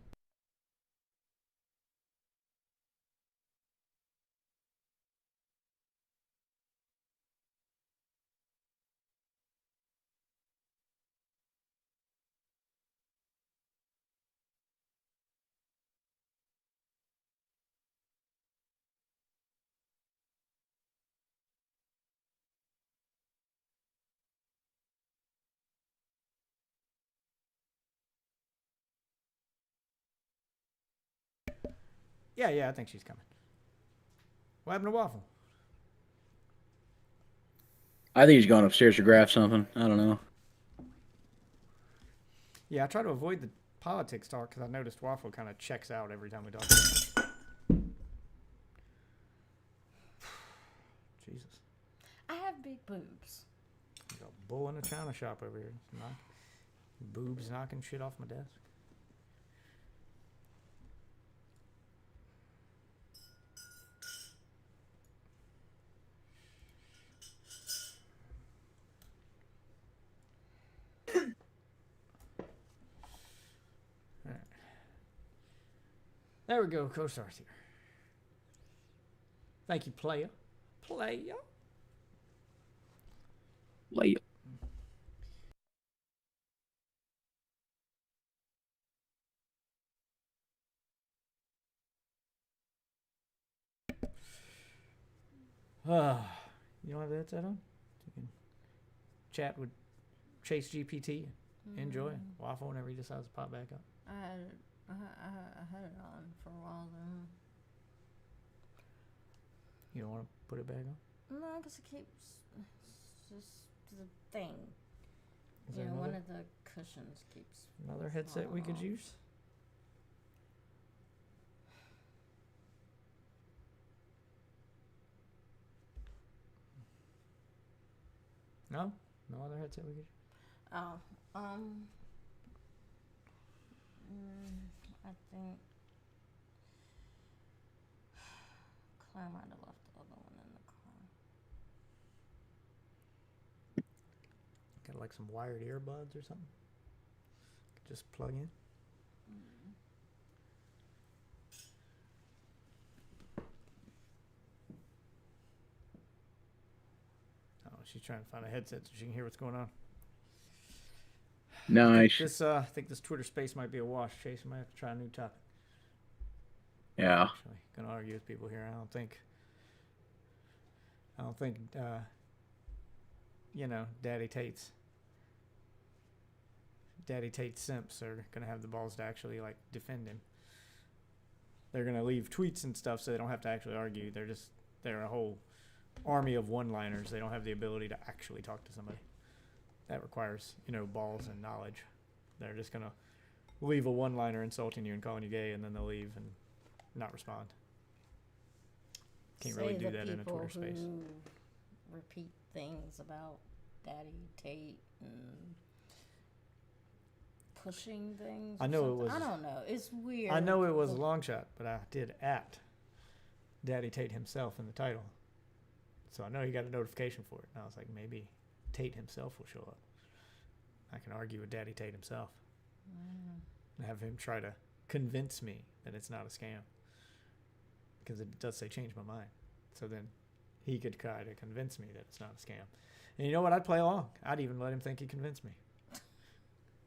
Yeah, I think she's coming. What happened to Waffle? I think he's going upstairs to grab something. I don't know. Yeah, I try to avoid the politics talk because I noticed Waffle kind of checks out every time we talk. Jesus. I have big boobs. There's a bull in a china shop over here. Boobs knocking shit off my desk. There we go, co-stars here. Thank you, player. Player. You don't have that set on? You can chat with Chase GPT. Enjoy. Waffle whenever he decides to pop back up. I had it on for a while then. You don't want to put it back on? No, because it keeps. It's just the thing. Is You there know, one another- of the cushions keeps. Another headset we could falling off. use? No? No other headset we could. Oh, I think Claire might have left the other one in the car. Got like some wired earbuds or something. Could just plug in. Oh, she's trying to find a headset so she can hear what's going on. Nice. I think this Twitter space might be a wash. Chase, I might have to try a new topic. Yeah. Actually, gonna argue with people here. I don't think. Daddy Tate simps are gonna have the balls to actually like defend him. They're gonna leave tweets and stuff so they don't have to actually argue. They're a whole army of one-liners. They don't have the ability to actually talk to somebody. That requires, balls and knowledge. They're just gonna leave a one-liner insulting you and calling you gay, and then they'll leave and not respond. Can't really do that in a Twitter space. Repeat things about Daddy Tate and pushing things. I know it was. I don't know. It's weird. I know it was a long shot, but I did at Daddy Tate himself in the title, so I know he got a notification for it. And I was like, maybe Tate himself will show up. I can argue with Daddy Tate himself and have him try to convince me that it's not a scam, because it does say change my mind. So then he could try to convince me that it's not a scam. And you know what? I'd play along. I'd even let him think he convinced me.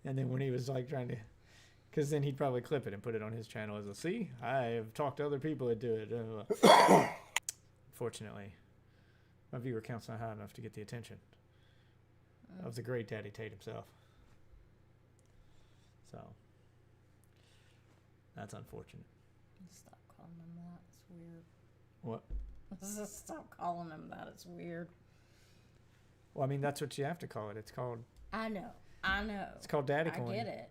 And then when he was like trying to, because then he'd probably clip it and put it on his channel as a, see, I have talked to other people that do it. Fortunately, my viewer count's not high enough to get the attention of the great Daddy Tate himself. So that's unfortunate. Stop calling him that. It's weird. What? Just stop calling him that. It's weird. Well, I mean, that's what you have to call it. It's called. I know. It's called Daddy Coin. I get it.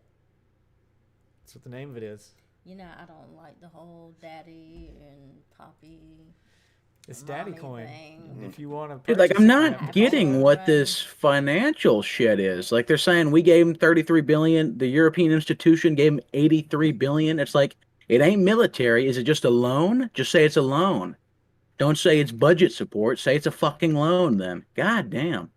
That's what the name of it is. I don't like the whole daddy and poppy. It's Daddy Coin. Thing. If you want to, Dude, like, I'm not getting what this financial shit is. Like, they're saying we gave him 33 billion. The European institution gave him 83 billion. It's like, it ain't military. Is it just a loan? Just say it's a loan. Don't say it's budget support. Say it's a fucking loan then. God damn.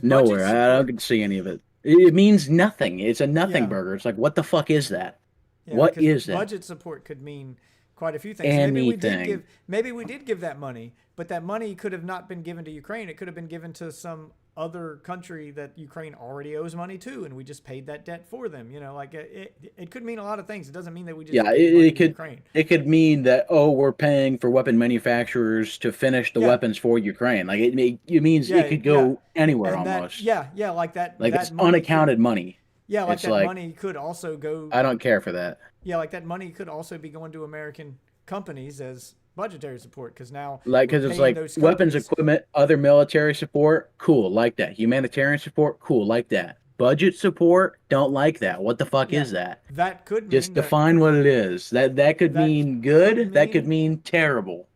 Nowhere. I don't see any of it. It means nothing. It's a nothing burger. It's like, what the fuck is that? Yeah, what is that? Budget support could mean quite a few things. Anything. Maybe we did give that money, but that money could have not been given to Ukraine. It could have been given to some other country that Ukraine already owes money to, and we just paid that debt for them. It could mean a lot of things. It doesn't mean that we just it could Ukraine. It could mean that we're paying for weapon manufacturers to finish the weapons for Ukraine. Like it means it could go anywhere and almost. Like that. Like that it's money unaccounted money. Yeah, like it's that money could also go. I don't care for that. Yeah, like that money could also be going to American companies as budgetary support, because now because it's like weapons, equipment, other military support, cool, like that. Humanitarian support, cool, like that. Budget support, don't like that. What the fuck is that? That could just define what it is. That could mean good. That could mean terrible.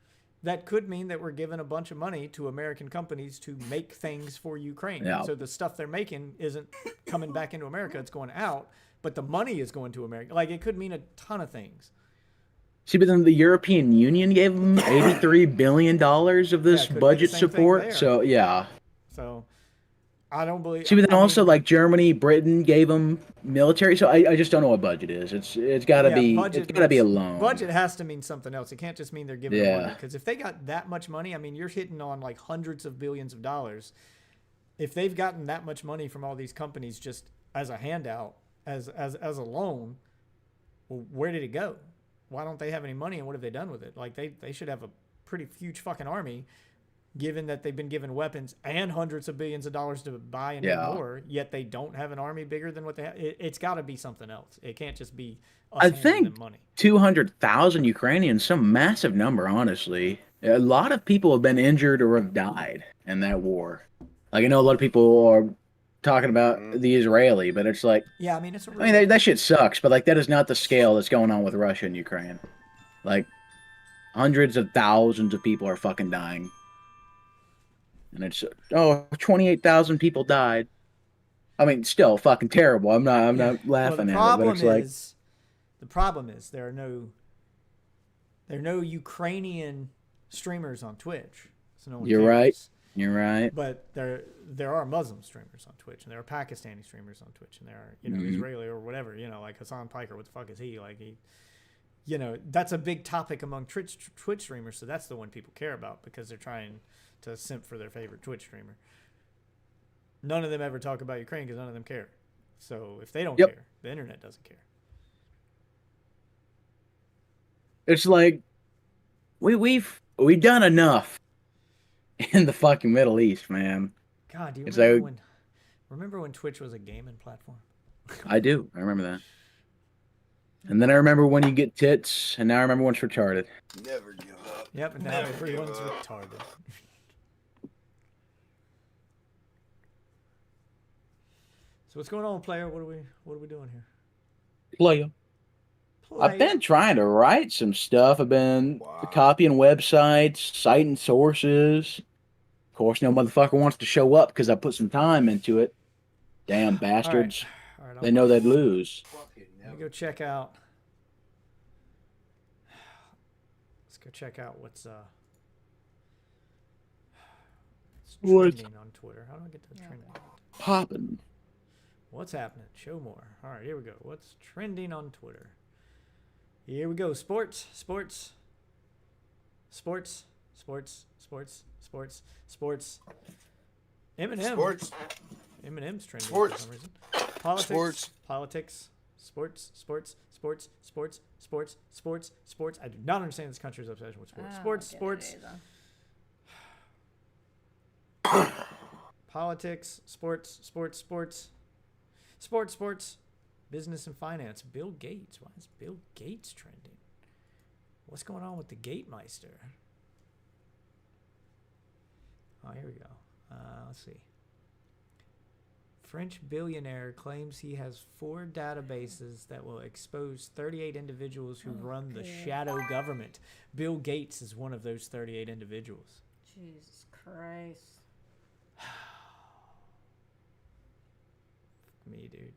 That could mean that we're giving a bunch of money to American companies to make things for Ukraine. Yeah. So the stuff they're making isn't coming back into America; it's going out. But the money is going to America. Like, it could mean a ton of things. See, but then the European Union gave them $83 billion of this budget support. So, yeah. So, I don't believe... See, but then also, like, Germany, Britain gave them military. So, I just don't know what budget is. It's got to be... It's got to be a loan. Budget has to mean something else. It can't just mean they're giving them money. Because if they got that much money, I mean, you're hitting on, like, hundreds of billions of dollars. If they've gotten that much money from all these companies just as a handout, as a loan, well, where did it go? Why don't they have any money, and what have they done with it? Like, they should have a pretty huge fucking army, given that they've been given weapons and hundreds of billions of dollars to buy and do more, yet they don't have an army bigger than what they have. It's got to be something else. It can't just be us I think them money. 200,000 Ukrainians, some massive number, honestly. A lot of people have been injured or have died in that war. Like, I know a lot of people are talking about the Israeli, but it's like, yeah, I mean, it's that shit sucks, but like that is not the scale that's going on with Russia and Ukraine. Like, hundreds of thousands of people are fucking dying. and it's 28,000 people died. I mean, still fucking terrible. I'm not laughing at it, but it's like the problem is there are no Ukrainian streamers on Twitch, so no one you're cares. right. You're right. But there are Muslim streamers on Twitch, and there are Pakistani streamers on Twitch, and there are Israeli or whatever, like Hassan Piker. What the fuck is he like? That's a big topic among Twitch streamers, so that's the one people care about because they're trying to simp for their favorite Twitch streamer. None of them ever talk about Ukraine because none of them care. So if they don't care, the internet doesn't care. It's like we've done enough in the fucking Middle East, man. God, do you remember when Twitch was a gaming platform? I do. I remember that. And then I remember when you get tits, and now I remember when it's retarded. Never give up. Yep, and now everyone's retarded. So what's going on, player? What are we doing here? Player. I've been trying to write some stuff. I've been copying websites, citing sources. Of course, no motherfucker wants to show up because I put some time into it. Damn bastards. All right, they know they'd lose. Let me go check out. Let's go check out what's trending on Twitter. How do I get to trending? Popping. What's happening? Show more. All right, here we go. What's trending on Twitter? Here we go. Sports. Eminem. Sports. Eminem's trending Sports. for some reason. Politics. Sports. I do not understand this country's obsession with sports. Sports. Politics. Sports. Business and finance. Bill Gates. Why is Bill Gates trending? What's going on with the Gatemeister? Oh, here we go. Let's see. French billionaire claims he has 4 databases that will expose 38 individuals who run the shadow government. Bill Gates is one of those 38 individuals. Jesus Christ. Me, dude.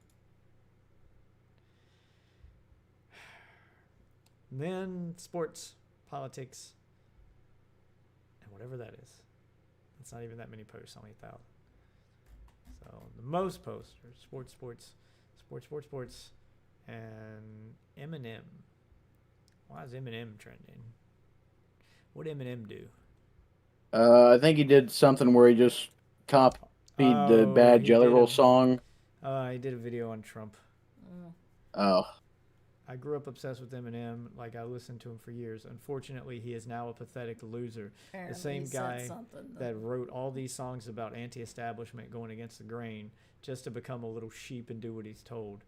And then sports, politics, and whatever that is. It's not even that many posts, only 1,000. So the most posts are sports, and Eminem. Why is Eminem trending? What did Eminem do? I think he did something where he just copied the Bad Jelly Roll song. He did a video on Trump. Oh. I grew up obsessed with Eminem. Like, I listened to him for years. Unfortunately, he is now a pathetic loser. Apparently the same guy that that wrote all these songs about anti-establishment going against the grain just to become a little sheep and do what he's told.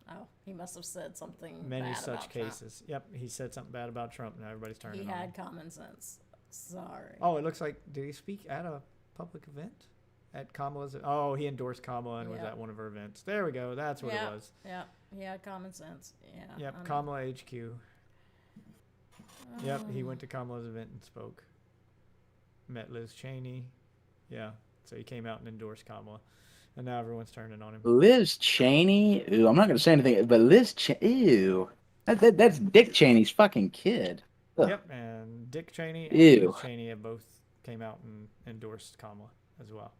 Oh, he must have said something Many bad such about cases. Trump. Yep, he said something bad about Trump. Now everybody's turning on him. He had common sense. Sorry. Oh, it looks like, did he speak at a public event? At Kamala's? Oh, he endorsed Kamala and was at one of her events. There we go. That's what it was. Yeah, he had common sense. Yeah. Yep, Kamala HQ. Yep, he went to Kamala's event and spoke. Met Liz Cheney. Yeah, so he came out and endorsed Kamala. And now everyone's turning on him. Liz Cheney? Ooh, I'm not going to say anything, but Liz Cheney. Ew. That's Dick Cheney's fucking kid. Ugh. Yep, and Dick Cheney and Liz Cheney have both came out and endorsed Kamala as well.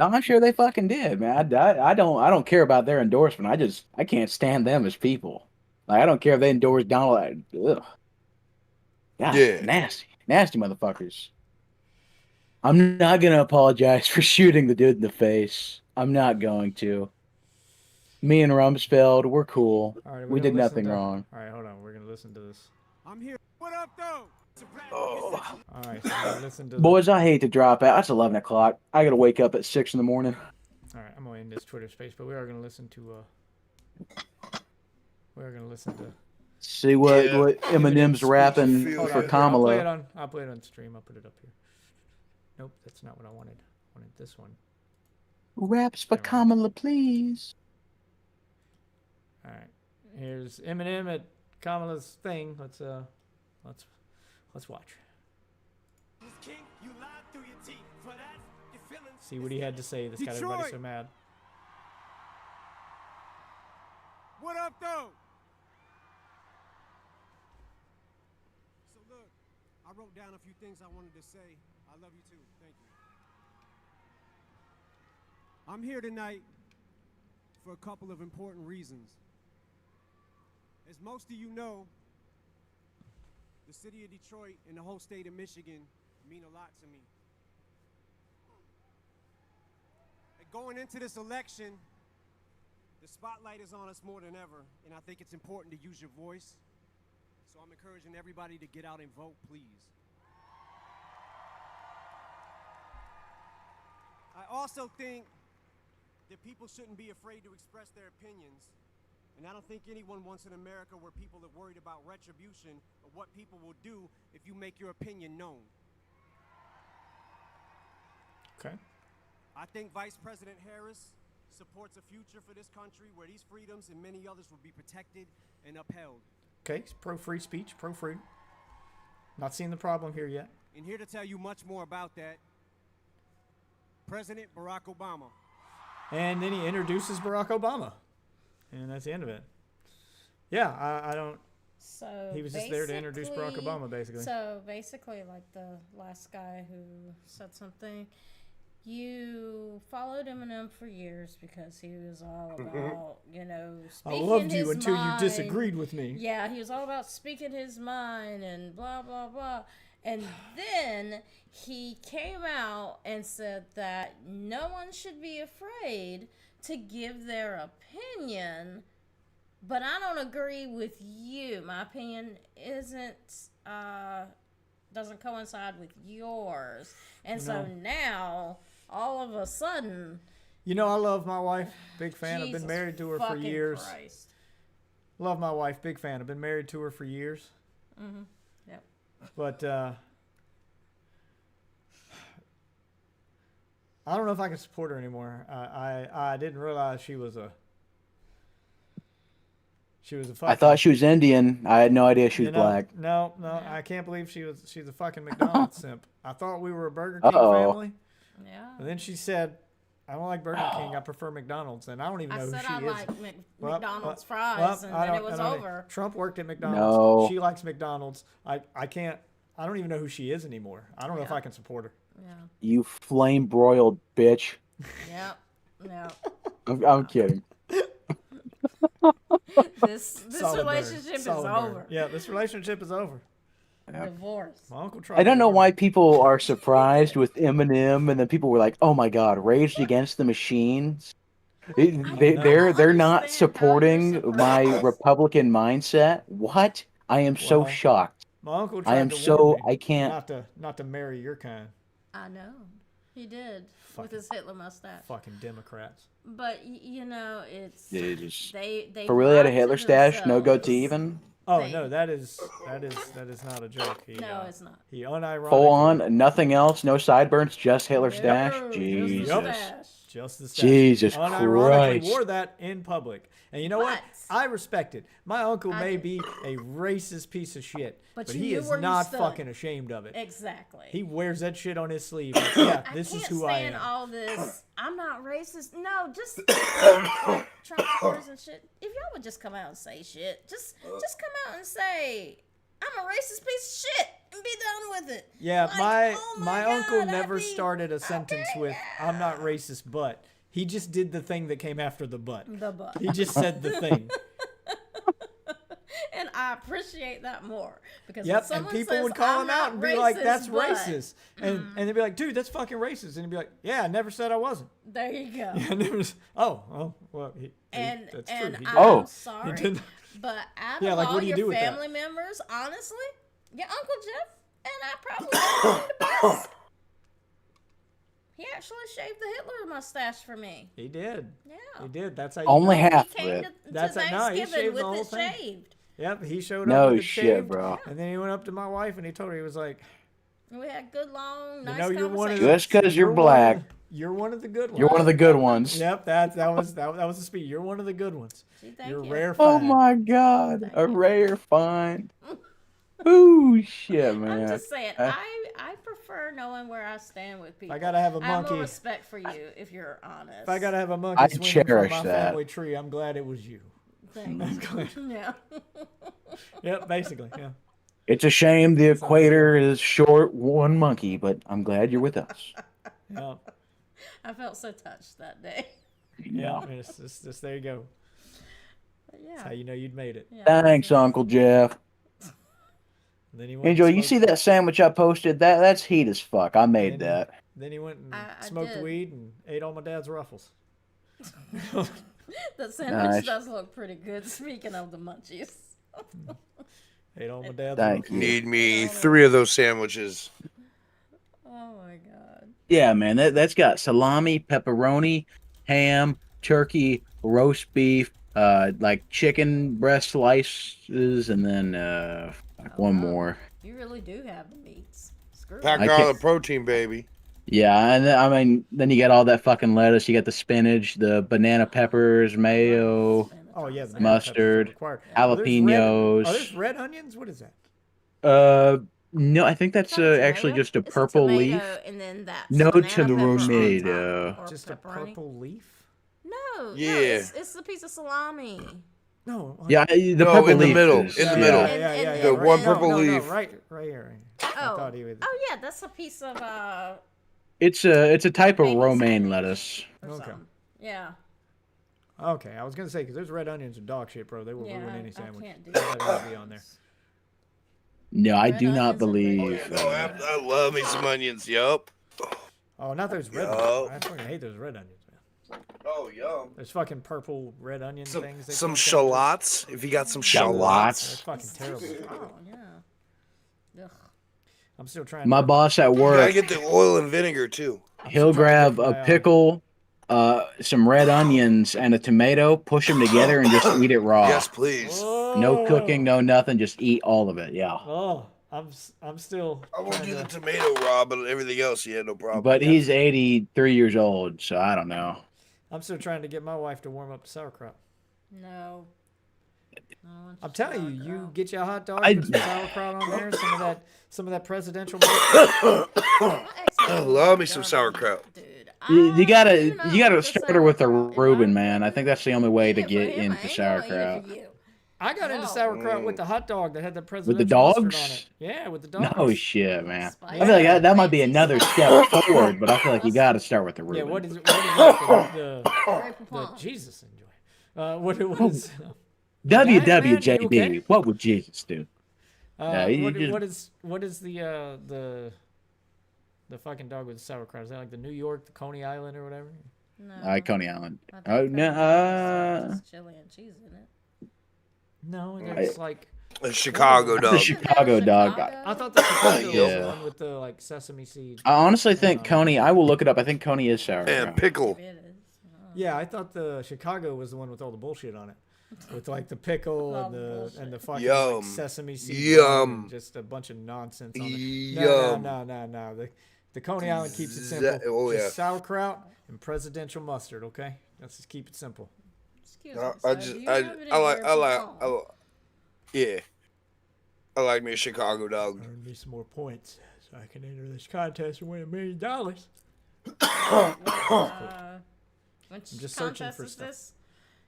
I'm sure they fucking did, man. I don't care about their endorsement. I can't stand them as people. Like, I don't care if they endorse Donald. Ugh. God, Yeah. Nasty motherfuckers. I'm not gonna apologize for shooting the dude in the face. I'm not going to. Me and Rumsfeld, we're cool. All right, we did nothing wrong. All right, hold on. We're gonna listen to this. I'm here. What up, though? All right, so we're gonna listen to Boys, I hate to drop out. It's 11 o'clock. I gotta wake up at 6 in the morning. All right, I'm gonna end this Twitter space, but we are gonna listen to. See what Eminem's rapping for Kamala. I'll play it on stream. I'll put it up here. Nope, that's not what I wanted. I wanted this one. Raps for Kamala, please. All right, here's Eminem at Kamala's thing. Let's watch. King, you lied through your teeth. For that, you See what he had to say. This got everybody so mad. What up, though? So look, I wrote down a few things I wanted to say. I love you too. Thank you. I'm here tonight for a couple of important reasons. As most of you know, the city of Detroit and the whole state of Michigan mean a lot to me. And going into this election, the spotlight is on us more than ever, and I think it's important to use your voice. So I'm encouraging everybody to get out and vote, please. I also think that people shouldn't be afraid to express their opinions. And I don't think anyone wants an America where people are worried about retribution or what people will do if you make your opinion known. Okay. I think Vice President Harris supports a future for this country where these freedoms and many others will be protected and upheld. Okay, it's pro free speech, pro free. Not seeing the problem here yet. And here to tell you much more about that, President Barack Obama. And then he introduces Barack Obama. And that's the end of it. Yeah, I don't... So he was just there to introduce Barack Obama, basically. So basically, like the last guy who said something, you followed Eminem for years because he was all about, you know, speaking I loved you his until mind. you disagreed with me. Yeah, he was all about speaking his mind and blah, blah, blah. And then he came out and said that no one should be afraid to give their opinion, but I don't agree with you. My opinion doesn't coincide with yours. And so now, all of a sudden... You know, I love my wife. Big fan. I've been married to her for fucking years. Christ. Love my wife. Big fan. I've been married to her for years. Mm-hmm. Yep. But I don't know if I can support her anymore. I didn't realize she was a fucking... I thought she was Indian. I had no idea she was black. No, I can't believe she's a fucking McDonald's simp. I thought we were a Burger King family. Yeah. And then she said, I don't like Burger King. I prefer McDonald's. And I don't even know who she is. I said I like McDonald's fries, and then it was over. Trump worked at McDonald's. No. She likes McDonald's. I don't even know who she is anymore. I don't know if I can support her. Yeah. You flame broiled bitch. Yep. I'm kidding. This relationship is over. Yeah, this relationship is over. Divorce. My uncle tried. I don't know why people are surprised with Eminem, and then people were like, "Oh my God, Rage Against the Machines." They're not supporting my Republican mindset. What? I am so shocked. My uncle tried I am to so warn me I can't. not to marry your kind. I know. He did. With his Hitler mustache. Fucking Democrats. But, you know, it's... They For really had a Hitler to stash, no themselves. goatee even? Oh, no, that is not a joke. No, it's not. He unironically... Full on, nothing else, no sideburns, just Hitler stash? No, Jeez. Just the stash. Jesus Unironically Christ. wore that in public. And you know what? I respect it. My uncle may be a racist piece of shit, but he is not fucking ashamed of it. Exactly. He wears that shit on his sleeve. Like, yeah, this is who I am. I can't stand all this. I'm not racist. No, just Trump supporters and shit. If y'all would just come out and say shit, just come out and say I'm a racist piece of shit and be done with it. Yeah, Like, my uncle never started a sentence with "I'm not racist," but he just did the thing that came after the but. The but. He just said the thing. And I appreciate that more because Yep, when and someone people says, would call I'm him out not and be like, "That's but-" racist," and they'd be like, "Dude, that's fucking racist," and he'd be like, "Yeah, I never said I wasn't." There you go. I never. Well, And that's true. He I'm did. sorry, He did. but out Yeah, of like, all what do you your do with that? family members, honestly, your Uncle Jeff and I probably like him the best. He actually shaved the Hitler mustache for me. He did. Yeah. He did. That's how. Only you know. half He of came it. to That's how. No, he Thanksgiving shaved the with whole it thing. shaved. Yep, he showed No up with it shit, shaved, bro. And then he went up to my wife and he told her, he was like, We had good, long, nice know, you're one of conversations. the- Just because you're black, "You're one of the good ones." you're one of the good ones. Yep, that was the speech. You're one of the good ones. Gee, thank You're you. rare. Oh find. my God, a rare find. Ooh, shit, man. I'm just saying, I prefer prefer knowing where I stand with people. I gotta have a I have monkey. more respect for you if you're honest. If I gotta have a monkey I swinging from cherish my that. family tree, I'm glad it was you. Thanks. Yeah. Yep, basically, yeah. It's a shame the equator is short one monkey, but I'm glad you're with us. Yeah. I felt so touched that day. Yeah, it's just there you go. But yeah. That's how you know you'd made it. Yeah, Thanks, Uncle Jeff. Then he went Angel, and you see smoked- that sandwich I posted? That's heat as fuck. I made that. Then he went and I smoked did. weed and ate all my dad's ruffles. The sandwich Nice. does look pretty good. Speaking of the munchies. Ate all my dad's Thank ruffles. you. Need me 3 of those sandwiches. Oh my god. Yeah, man, that's got salami, pepperoni, ham, turkey, roast beef, like chicken breast slices, and then one more. You really do have the meats. Screw Pack I all can't- the protein, baby. Yeah, and then, I mean, then you got all that fucking lettuce. You got the spinach, the banana peppers, mayo, Oh yeah, the mustard, required. jalapenos. Are those red onions? What is that? No, I think that's actually just a It's purple tomato leaf. and then that No banana pepper on tomato. top, or Just pepperoni. a purple leaf? No, Yeah. no, it's a piece of salami. No. Yeah, the No, purple in the leaf middle, is- in the Yeah, middle. yeah. The right. one No, purple no, leaf. No, right here. I Oh, thought he was. yeah, that's a piece of It's a type of Maybe romaine sandwich. lettuce. or Okay. something. Yeah. Okay, I was gonna say because those red onions are dog shit, bro. They will Yeah, ruin I any sandwich. can't do They that. gotta be on there. No, I Red do not onions and believe. Oh, I love me some onions. Yup. Oh, not those red. Yo. Onions. I fucking hate those red onions, man. Oh, yum. Those fucking purple red onion things. they Some call them. shallots. If you got some That's shallots. fucking terrible. Oh yeah. Ugh. I'm still trying. My to... boss at You gotta work, get the oil and vinegar too. he'll grab my, a pickle, some red onions, and a tomato, push them together, and just eat it raw. Yes, please. No cooking, no nothing. Just eat all of it. Yeah. Oh, I'm still. I won't trying do to- the tomato raw, but everything else, yeah, no problem. But he's 83 years old, so I don't know. I'm still trying to get my wife to warm up the sauerkraut. No. I'm telling you, you get your hot dog, I- put some sauerkraut on there, some of that presidential. I love me some sauerkraut. You gotta start her with a Reuben, man. I think that's the only way to get into sauerkraut. I got into sauerkraut with the hot dog that had the With presidential the mustard on dogs? it. Yeah, with the dogs. No shit, man. I feel like that might be another step forward, but I feel like you got to start with the Reuben. Yeah, what is the Jesus enjoy? What is WWJD? okay? What would Jesus do? Yeah, you just- what is the fucking dog with the sauerkraut? Is that like the New York, the Coney Island, or whatever? No. Coney Island. I think Oh that no. has chili and cheese in it. No, it's like a Chicago The dog. Chicago dog. I thought the Chicago was the Yeah. one with the like sesame seed. I honestly think Coney. I will look it up. I think Coney is sauerkraut. And pickle. Yeah, I thought the Chicago was the one with all the bullshit on it, with like the pickle All and the the bullshit. fucking Yum. like, sesame seed. Yum. And just a bunch of nonsense on it. Yum. No. The Coney Island keeps it Za- simple. oh, Just yeah. sauerkraut and presidential mustard. Okay, let's just keep it simple. Excuse me. I sir, just, do you I have any Reuben? yeah. I like me a Chicago dog. Earn me some more points so I can enter this contest and win $1 million. Which I'm just searching contest for is stuff. this?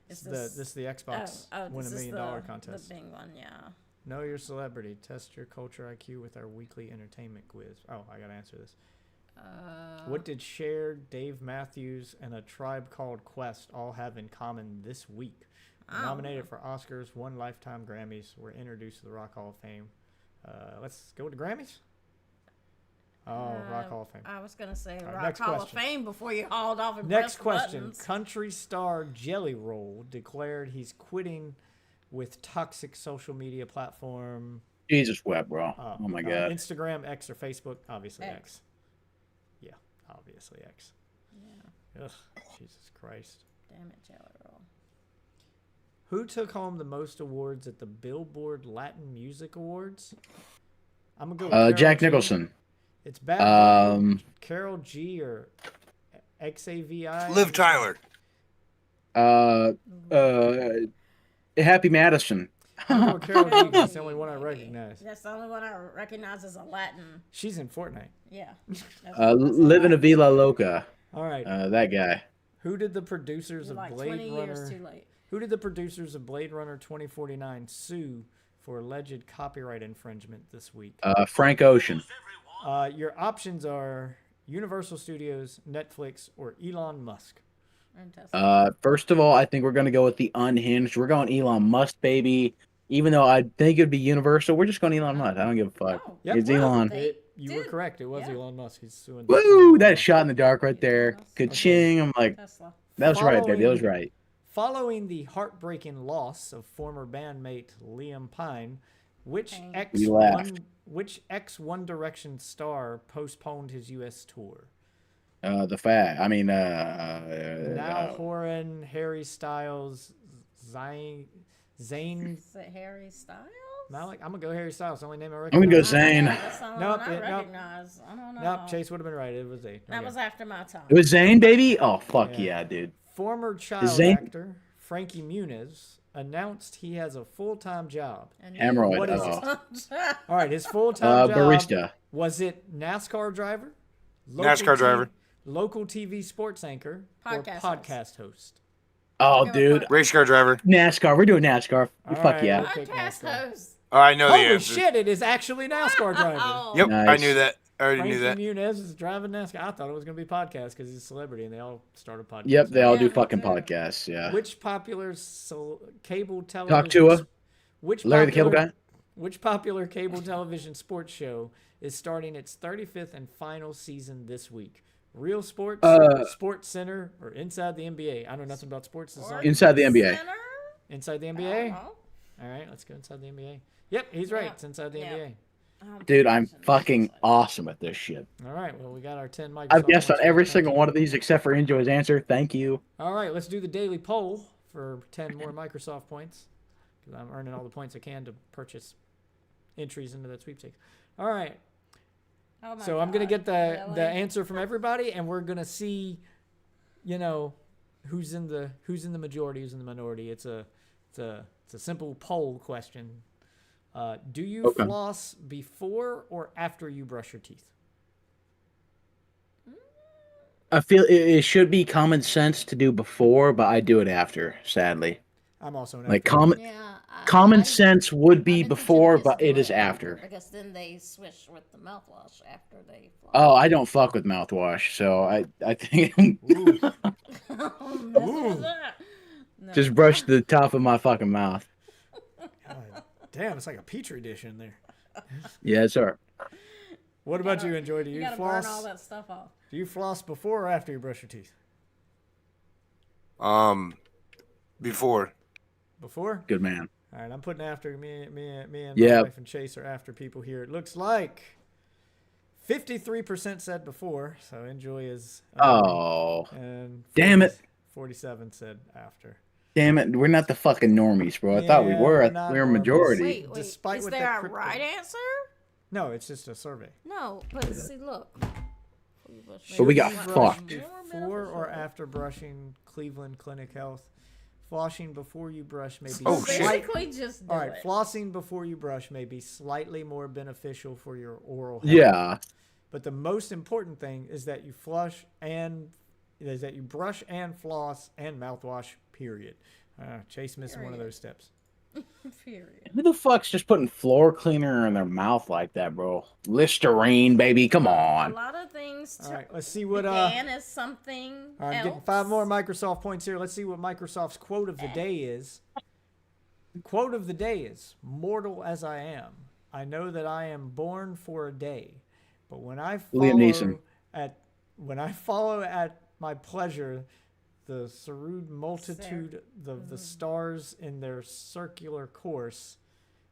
Is This is the Xbox win this $1 is million contest. The big one, yeah. Know your celebrity. Test your culture IQ with our weekly entertainment quiz. Oh, I gotta answer this. What did Cher, Dave Matthews, and A Tribe Called Quest all have in common this week? Nominated for Oscars, won Lifetime Grammys, were introduced to the Rock Hall of Fame. Let's go with the Grammys. Oh, Rock Hall of Fame. I was gonna say right, Rock next Hall question. of Fame before you hauled off and Next pressed question. buttons. Country star Jelly Roll declared he's quitting with toxic social media platform. Jesus wept, bro. Oh my god. Instagram, X, or Facebook? Obviously X. X. Yeah, obviously X. Yeah. Ugh, Jesus Christ. Damn it, Jelly Roll. Who took home the most awards at the Billboard Latin Music Awards? I'm gonna go with Karol Jack G. Nicholson. It's bad. Carol G or XAVI. Liv Tyler. Happy Madison. I'm going with Carol G. 'cause That's the only one I recognize. That's the only one I recognize as a Latin. She's in Fortnite. Yeah. Living a Villa Loca. All right. That guy. Who did the producers You're of like Blade 20 Runner? years too late. Who did the producers of Blade Runner 2049 sue for alleged copyright infringement this week? Frank Ocean. Your options are Universal Studios, Netflix, or Elon Musk. First of all, I think we're gonna go with the unhinged. We're going Elon Musk, baby. Even though I think it'd be Universal, we're just going Elon Musk. I don't give a fuck. Yep. It's Elon. You were correct. It was Elon Musk. He's suing. Woo! That shot in the dark right there. Ka-ching! I'm like, that was right, baby. That was right. Following the heartbreaking loss of former bandmate Liam Pine, which ex One Direction star postponed his U.S. tour? Niall Horan, Harry Styles, Zayn. Is it Harry Styles? Malik, I'm gonna go Harry Styles. The only name I I'm recognize. gonna go Zayn. That's the only one I recognize. I don't know. Nope, Chase would have been right. It was Zayn. That was after my time. It was Zayn, baby. Oh fuck yeah, dude. Former child actor Frankie Muniz announced he has a full-time job. Hemorrhoid. What is it? All right, his full-time job. Barista. Was it NASCAR driver? Local TV sports anchor or podcast host? Oh, dude. Race car driver. NASCAR. We're doing NASCAR. Fuck yeah. Podcast host. Oh, I know the Holy answer. shit, it is actually NASCAR driver. Yep, Nice. I knew that. I already knew that. Frankie Muniz is driving NASCAR. I thought it was going to be podcast because he's a celebrity and they all started podcasts. Yep, they all do fucking podcasts. Yeah. Which popular cable television? Talk to her. Larry the Cable Guy. Which popular cable television sports show is starting its 35th and final season this week? Real Sports, Sports Center, or Inside the NBA? I know nothing about sports. Inside the NBA. Inside the NBA? All right, let's go Inside the NBA. Yep, he's right. It's Inside the NBA. Dude, I'm fucking awesome at this shit. All right, well, we got our 10 Microsoft I've guessed on points. every single one of these except for Enjoy's answer. Thank you. All right, let's do the daily poll for 10 more Microsoft points because I'm earning all the points I can to purchase entries into that sweepstakes. All right. Oh my So I'm going to get the Really? answer from everybody, and we're going to see, who's in the majority, who's in the minority. It's a simple poll question. Do you floss before or after you brush your teeth? I feel it should be common sense to do before, but I do it after, sadly. I'm also an like after. common sense would be before, but it is after. Because then they swish with the mouthwash after they floss. Oh, I don't fuck with mouthwash, so I think just brush the top of my fucking mouth. God, damn, it's like a petri dish in there. Yeah, sir. What about you, Enjoy? Do you gotta floss? burn all that stuff off. Do you floss before or after you brush your teeth? Before. Before? Good man. All right, I'm putting after me and my Yep. wife and Chase are after people here. It looks like 53% said before, so Enjoy is. And damn it. 47 said after. Damn it, we're not the fucking normies, bro. I thought we were. We were majority. Wait, Despite is what there that a right answer? No, it's just a survey. No, but see, look. So we got Should you brush fucked. Before or after brushing? Cleveland Clinic Health. Flossing before you brush may be basically just do all right. it. Flossing before you brush may be slightly more beneficial for your oral health. Yeah. But the most important thing is that you brush and floss and mouthwash. Period. Chase missing one of those steps. Period. Who the fuck's just putting floor cleaner in their mouth like that, bro? Listerine, baby, come A on. lot of things. All right, let's see what. Dan is something. All right, I'm getting 5 more Microsoft points here. Let's see what Microsoft's quote of the day is. Quote of the day is: "Mortal as I am, I know that I am born for a day, but when I follow at my pleasure the serene multitude of the stars in their circular course,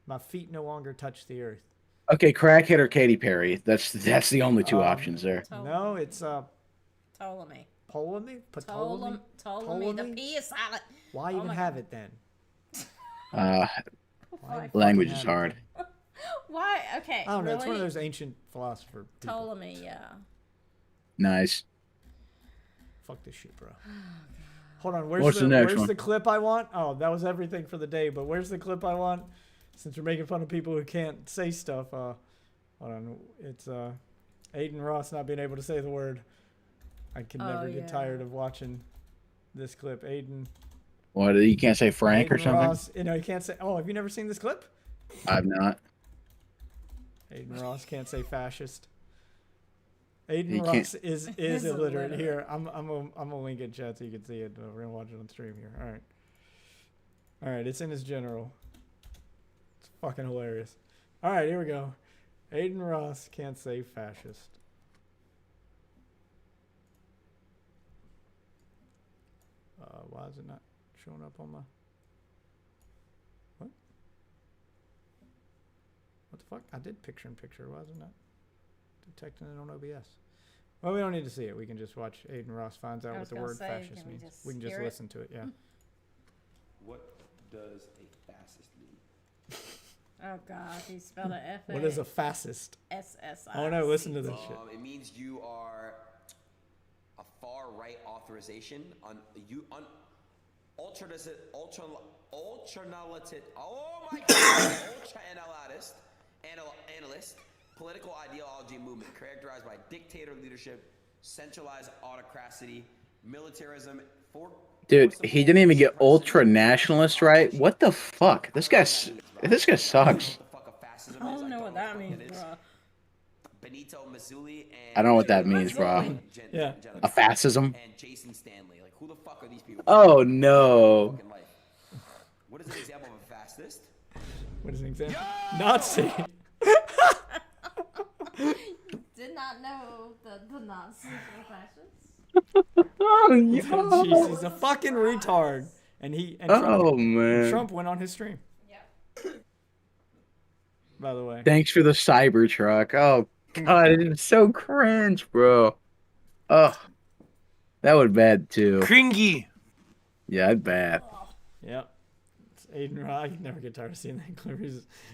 my feet no longer touch the earth." Okay, crackhead or Katy Perry. That's the only two options there. No, it's Ptolemy. Ptolemy. Ptolemy. The P is silent. Why even have it then? Language is hard. Why? Okay. I don't know. Really? It's one of those ancient philosopher people. Ptolemy, yeah. Nice. Fuck this shit, bro. Hold on. What's the next where's one? the clip I want? Oh, that was everything for the day. But where's the clip I want? Since we're making fun of people who can't say stuff. Hold on. It's Aiden Ross not being able to say the word. I can never get tired of watching this clip. Aiden. What? You can't say Frank or Aiden something? Ross, you can't say. Oh, have you never seen this clip? I've not. Aiden Ross can't say fascist. Aiden He Ross can't- is illiterate. Here, I'm gonna link it, chat, so you can see it. We're gonna watch it on stream here. All right. It's in his general. It's fucking hilarious. All right, here we go. Aiden Ross can't say fascist. Why is it not showing up on my? What? What the fuck? I did picture in picture. Why is it not detecting it on OBS? Well, we don't need to see it. We can just watch Aiden Ross finds out what the word fascist means. We can just listen to it. Yeah. What does a fascist mean? Oh God, he spelled it F. What is a fascist? SSI. Oh no! Listen to this shit. It means you are a far right authorization on ultranationalist. Oh my God! Analyst, political ideology movement characterized by dictator leadership, centralized autocracy, militarism. Dude, he didn't even get ultra nationalist right. What the fuck? This guy sucks. I don't know what that means, bro. Benito Mussolini and I don't know what that means, bro. Yeah. A fascism? And Jason Stanley. Like, who the fuck are these people? Oh no. What is an example of a fascist? What is an example? Nazi. Did not know the Nazis were fascists. Oh, Jeez, he's a fucking retard. And Trump, man. Trump went on his stream. Yep. By the way. Thanks for the Cybertruck. Oh God, it's so cringe, bro. Oh, that would bad too. Cringy. Yeah, I'd bad. Yep. It's Aiden Ross. I can never get tired of seeing that clip.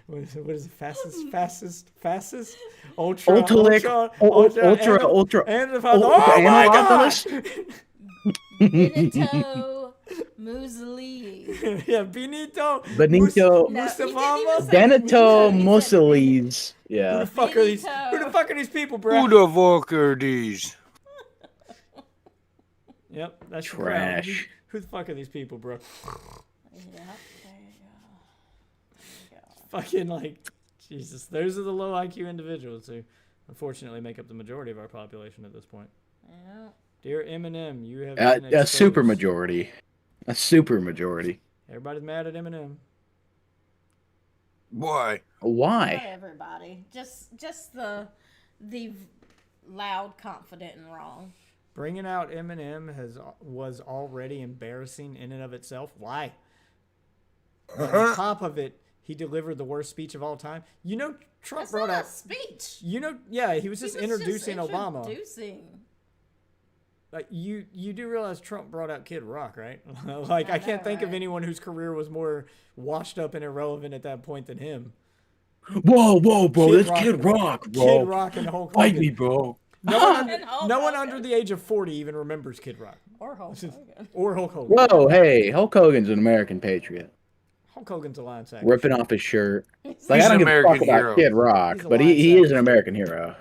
What is it? Fascist? Ultra. Oh my God! Benito Mussolini. Yeah, Benito Benito Mussolini. Who Yeah. the fuck are these people, bro? Who the fuck are these? Yep, that's the crowd. Trash. Who the fuck are these people, bro? Yeah, there you go. Fucking like, Jesus. Those are the low IQ individuals who, unfortunately, make up the majority of our population at this point. Yeah. Dear Eminem, you have been A exposed. super majority. A super majority. Everybody's mad at Eminem. Why? Not Why? everybody. Just the loud, confident, and wrong. Bringing out Eminem was already embarrassing in and of itself. Why? On top of it, he delivered the worst speech of all time. You know, Trump That's brought not out a speech. You know, yeah, he was just He was introducing Obama. Introducing. Like you do realize Trump brought out Kid Rock, right? Like I can't think of anyone whose career was more washed up and irrelevant at that point than him. Whoa, bro, that's Kid Rock, bro. Kid Rock and Hulk Hogan. Fight me, bro. No one under the age of 40 even remembers Kid Rock. Or Hulk Hogan. Or Hulk Hogan. Whoa, hey, Hulk Hogan's an American patriot. Hulk Hogan's a lion sack. Ripping off his shirt. He's Like, I don't an give a fuck American about hero. Kid Rock, He's a but lion he sack. is an American hero.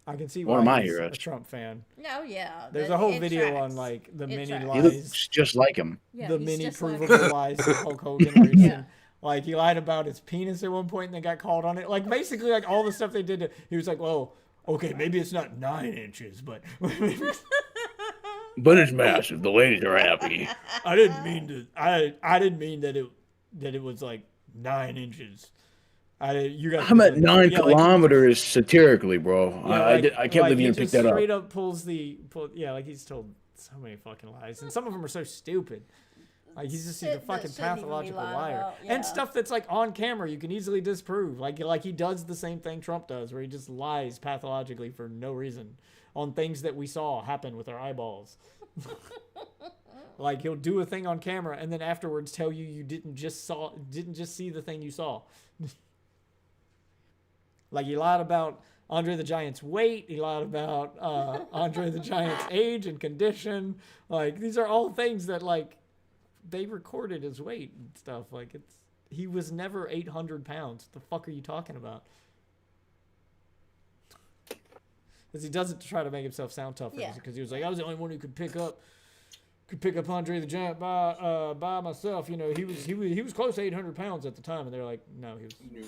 I can see One why of my he's heroes. a Trump fan. No, yeah. There's that- a whole it video tracks. on like the It many tracks. He lies, looks just like him. Yeah, the he's many just like provable him. lies of Hulk Hogan. Where he's Yeah. like he lied about his penis at one point and they got called on it. Like basically like all the stuff they did. He was like, well, okay, maybe it's not 9 inches, but But it's massive. The ladies are happy. I didn't mean to. I didn't mean that it was like 9 inches. You guys. I'm at 9 yeah, like, kilometers satirically, bro. yeah, I like- can't like, believe you he didn't pick just that up. straight up pulls yeah, like he's told so many fucking lies, and some of them are so stupid. Like he's a Shit that fucking shouldn't even be pathological lied liar, about, yeah. and stuff that's like on camera you can easily disprove. Like he does the same thing Trump does, where he just lies pathologically for no reason on things that we saw happen with our eyeballs. Like he'll do a thing on camera and then afterwards tell you didn't just see the thing you saw. Like he lied about Andre the Giant's weight. He lied about Andre the Giant's age and condition. Like, these are all things that, like, they recorded his weight and stuff. Like, he was never 800 pounds. What the fuck are you talking about? Because he does it to try to make himself sound tougher. Because he was like, I was the only one who could pick up Andre the Giant by myself. You know, he was close to 800 pounds at the time, and they're like, no,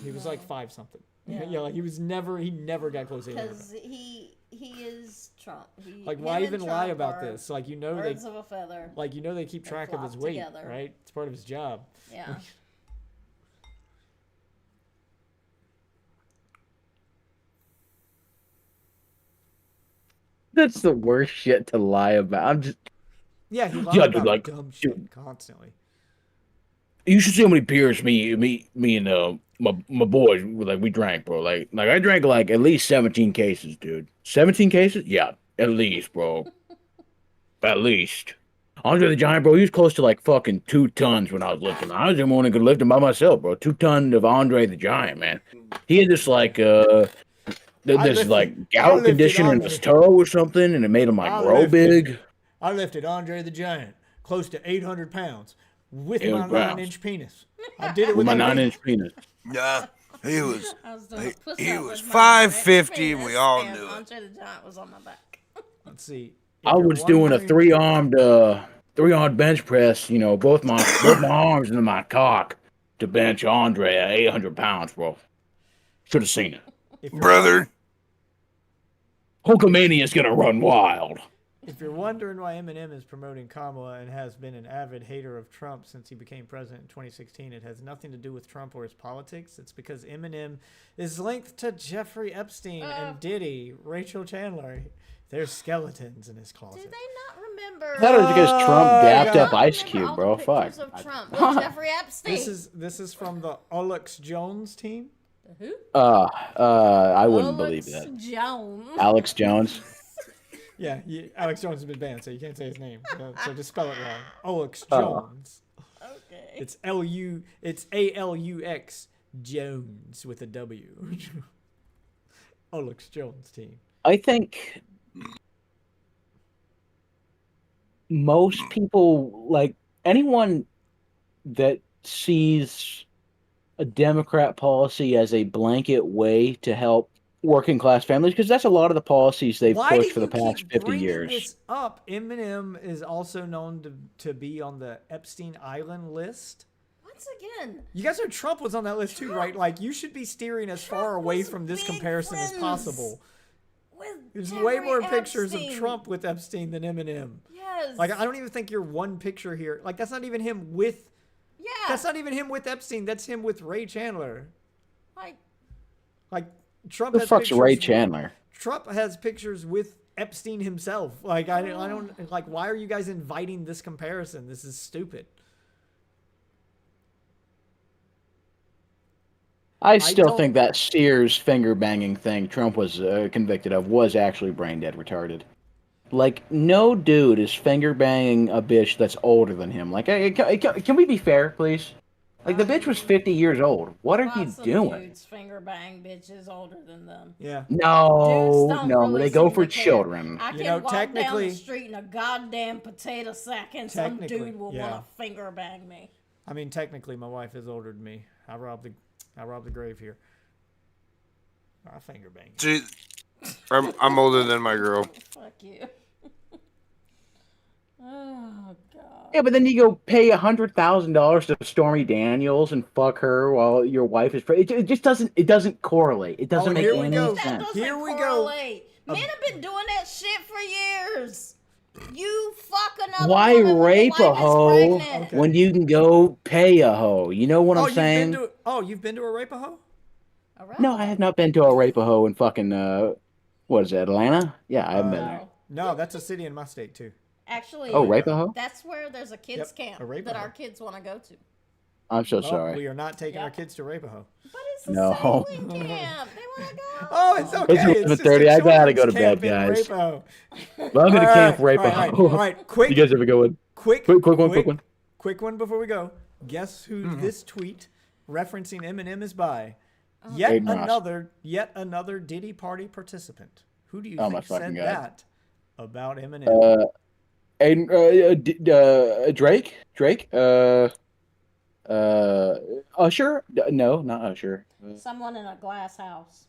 he was like 5 something. Yeah, like he never got close to 800. Because he is Trump. Like, why even lie about this? Like, you know, birds of a feather. Like, you know, they keep track of his weight, together. right? It's part of his job. Yeah. That's the worst shit to lie about. I'm just. Yeah, he lied about dumb shit constantly. You should see how many beers me and my boys we drank, bro. Like I drank like at least 17 cases, dude. 17 cases? Yeah, at least, bro. At least. Andre the Giant, bro, he was close to like fucking 2 tons when I was lifting. I was the only one who could lift him by myself, bro. 2 tons of Andre the Giant, man. He had this like gout condition in his toe or something, and it made him like grow big. I lifted Andre the Giant close to 800 pounds with my 9-inch penis. I did it with my 9-inch penis. Yeah, he was 550, and we all knew it. Andre the Giant was on my back. Let's see. I was doing a 3-armed bench press, you know, both my arms into my cock to bench Andre at 800 pounds, bro. Should have seen it. Brother. Hulkamania's gonna run wild. If you're wondering why Eminem is promoting Kamala and has been an avid hater of Trump since he became president in 2016, it has nothing to do with Trump or his politics. It's because Eminem is linked to Jeffrey Epstein and Diddy, Rachel Chandler. There's skeletons in his closet. Do they not remember? That was because Trump dapped up Ice Cube, bro. Fuck. Of Trump with Jeffrey Epstein. This is from the Alex Jones team. Who? I wouldn't believe that. Jones. Alex Jones. Yeah, Alex Jones has been banned, so you can't say his name. So just spell it wrong. Alex Jones. Okay. It's ALUX Jones with a W. Alex Jones team. I think most people, like anyone that sees a Democrat policy as a blanket way to help working class families, because that's a lot of the policies they've pushed for the past 50 years. This up, Eminem is also known to be on the Epstein Island list. Once again, you guys know Trump was on that list too, right? Like, you should be steering as far away from this comparison as possible. There's way more pictures of Trump with Epstein than Eminem. Yes. Like, I don't even think you're one picture here. Like, that's not even him with. Yeah. That's not even him with Epstein. That's him with Ray Chandler. Like Trump. Who the fuck's Ray Chandler? Trump has pictures with Epstein himself. Like, I don't like. Why are you guys inviting this comparison? This is stupid. I still think that Sears finger banging thing Trump was convicted of was actually brain dead retarded. Like, no dude is finger banging a bitch that's older than him. Like, can we be fair, please? Like, the bitch was 50 years old. What are you doing? Dudes finger bang bitches older than them. Yeah. No, they go for children. I can walk down the street in a goddamn potato sack and some dude will want to finger bang me. I mean, technically, my wife is older than me. I robbed the grave here. I finger bang. See, I'm older than my girl. Fuck you. Oh God. Yeah, but then you go pay $100,000 to Stormy Daniels and fuck her while your wife is. It just doesn't. It doesn't correlate. It doesn't make any sense. Here we go. Men have been doing that shit for years. You fuck another Why woman rape when a hoe when you can go pay a hoe? You know what I'm saying? You've been to a rape a hoe? No, I have not been to a rape a hoe in fucking what is it, Atlanta? Yeah, I haven't been there. No, that's a city in my state too. Actually, rape a hoe? That's where there's a kids camp that our kids want to go to. I'm so sorry. We are not taking our kids to rape a hoe. But it's a sailing camp. They want to go. Oh, it's okay. It's 11:30. I gotta go to bed, guys. Well, I'm gonna camp rape a hoe. All right, quick. You guys ever go in? Quick one. Quick one before we go. Guess who this tweet referencing Eminem is by? Yet Aiden Ross. another Diddy Party participant. Who do you Oh my think fucking said God. that about Eminem? Aiden, Drake, Usher? No, not Usher. Someone in a glass house.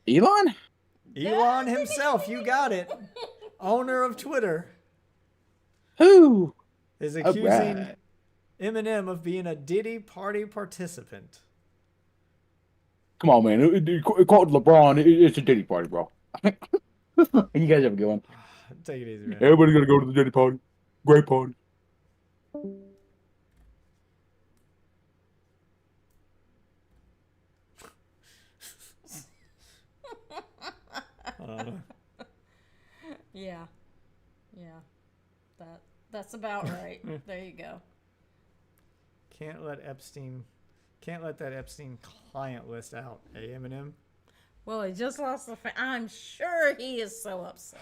Elon? Elon himself, you got it. Owner of Twitter Who? is All accusing right. Eminem of being a Diddy Party participant. Come on, man. Called LeBron. It's a Diddy party, bro. You guys have a good one. Take it easy, man. Everybody's gonna go to the Diddy party. Great party. Yeah. Yeah. That's about right. There you go. Can't let that Epstein client list out. Hey, Eminem. Well, he just lost the I'm sure he is so upset.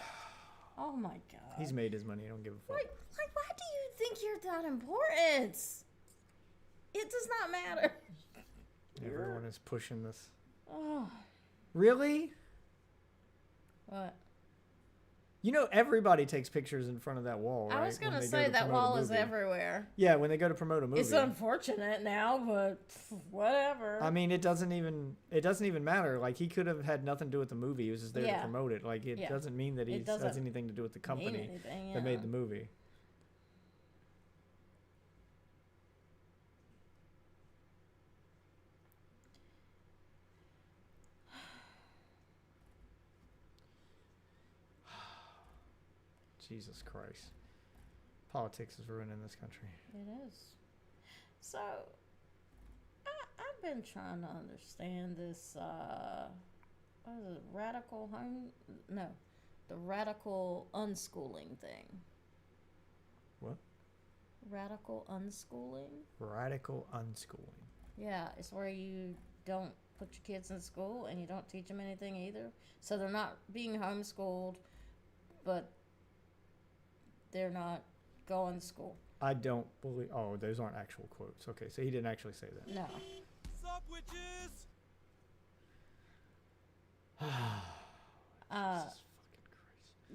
Oh my god. He's made his money. I don't give a fuck. Like, why do you think you're that important? It does not matter. Everyone is pushing this. Oh. Really? What? You know, everybody takes pictures in front of that wall, right? I was going when to they go say to that promote a wall is movie. everywhere. Yeah, when they go to promote a movie. It's unfortunate now, but whatever. I mean, it doesn't even matter. Like, he could have had nothing to do with the movie. He was just there to promote it. Like, it doesn't mean that he has anything to do with the company that made the movie. Jesus Christ. Politics is ruining this country. It is. So, I've been trying to understand this, what is it, the radical unschooling thing. What? Radical unschooling? Radical unschooling. Yeah, it's where you don't put your kids in school and you don't teach them anything either. So they're not being homeschooled, but they're not going to school. I don't believe. Oh, those aren't actual quotes. Okay, so he didn't actually say that. No. Sup, witches?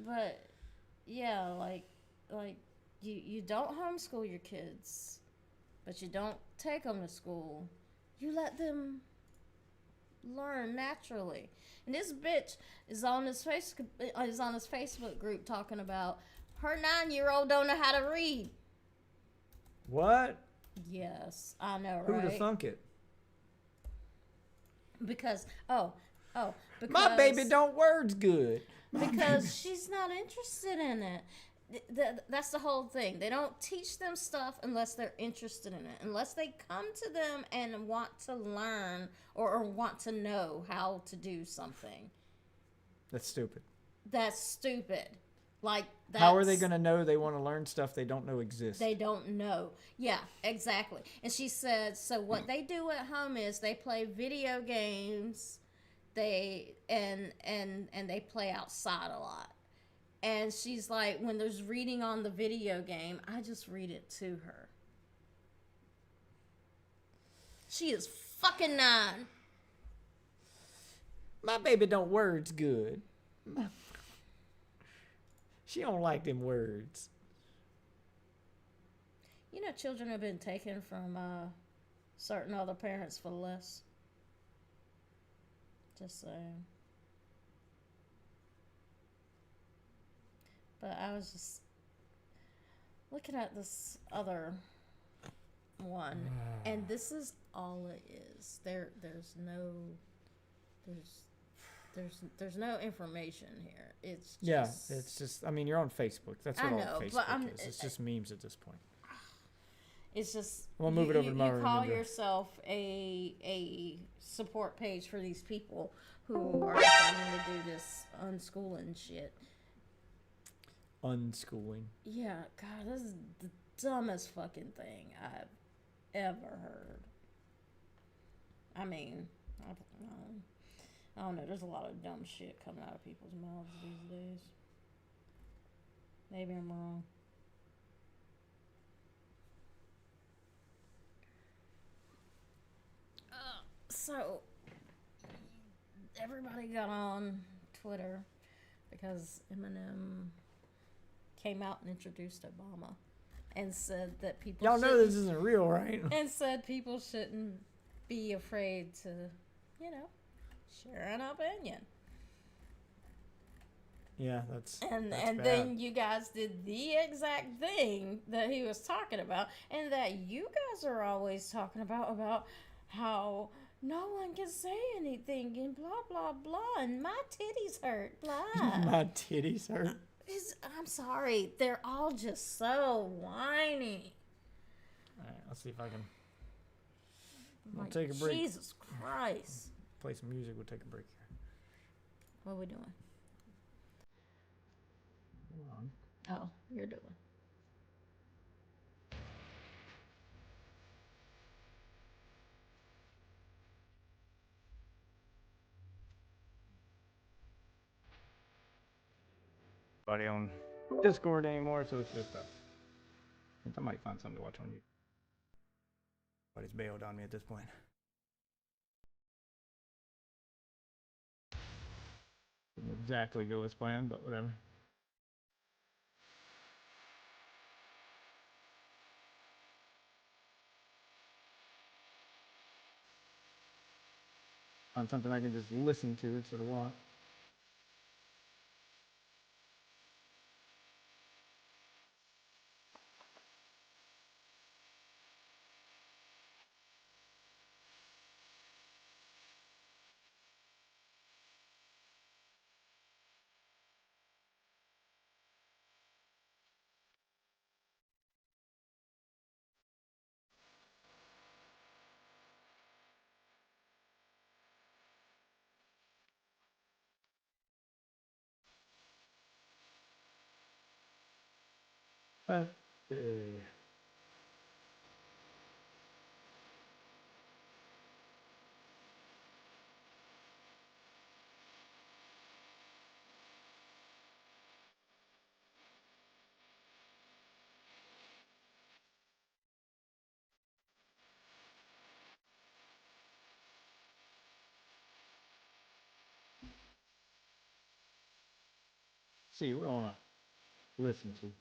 But yeah, like you don't homeschool your kids, but you don't take them to school. You let them learn naturally. And this bitch is on his Facebook group talking about her 9-year-old don't know how to read. What? Yes, I know, Who'd right? have thunk it? Because my baby don't words good. Because she's not interested in it. That's the whole thing. They don't teach them stuff unless they're interested in it. Unless they come to them and want to learn or want to know how to do something. That's stupid. That's stupid. Like, how are they going to know they want to learn stuff they don't know exists? They don't know. Yeah, exactly. And she said, so what they do at home is they play video games. They and they play outside a lot. And she's like, when there's reading on the video game, I just read it to her. She is fucking 9. My baby don't words good. She don't like them words. You know, children have been taken from certain other parents for less. Just saying. But I was just looking at this other one, and this is all it is. There's no information here. It's just, it's just. I mean, you're on Facebook. That's what all Facebook is. It's just memes at this point. It's just. We'll move it over to my room. You call yourself a support page for these people who are trying to do this unschooling shit. Unschooling. Yeah, God, this is the dumbest fucking thing I've ever heard. I mean, I don't know. There's a lot of dumb shit coming out of people's mouths these days. Maybe I'm wrong. everybody got on Twitter because Eminem came out and introduced Obama and said that people Y'all know this isn't real, right? And said people shouldn't be afraid to, share an opinion. Yeah, that's And bad. then you guys did the exact thing that he was talking about, and that you guys are always talking about how no one can say anything and blah blah blah, and my titties hurt, blah. My titties hurt. I'm sorry, they're all just so whiny. All right, let's see if I can. We'll Like, take a break. Jesus Christ. Play some music. We'll take a break here. What are we doing? Hold on. Oh, you're doing. Nobody on Discord anymore, so it's just I might find something to watch on YouTube. Nobody's bailed on me at this point. Didn't exactly go as planned, but whatever. On something I can just listen to instead of watch. See, we don't want to listen to.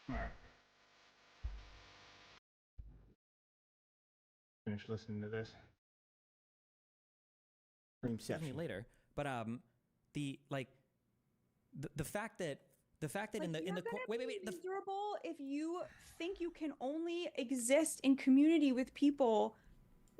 All right. Finish listening to this. Excuse me later, but the fact that in the wait miserable if you think you can only exist in community with people,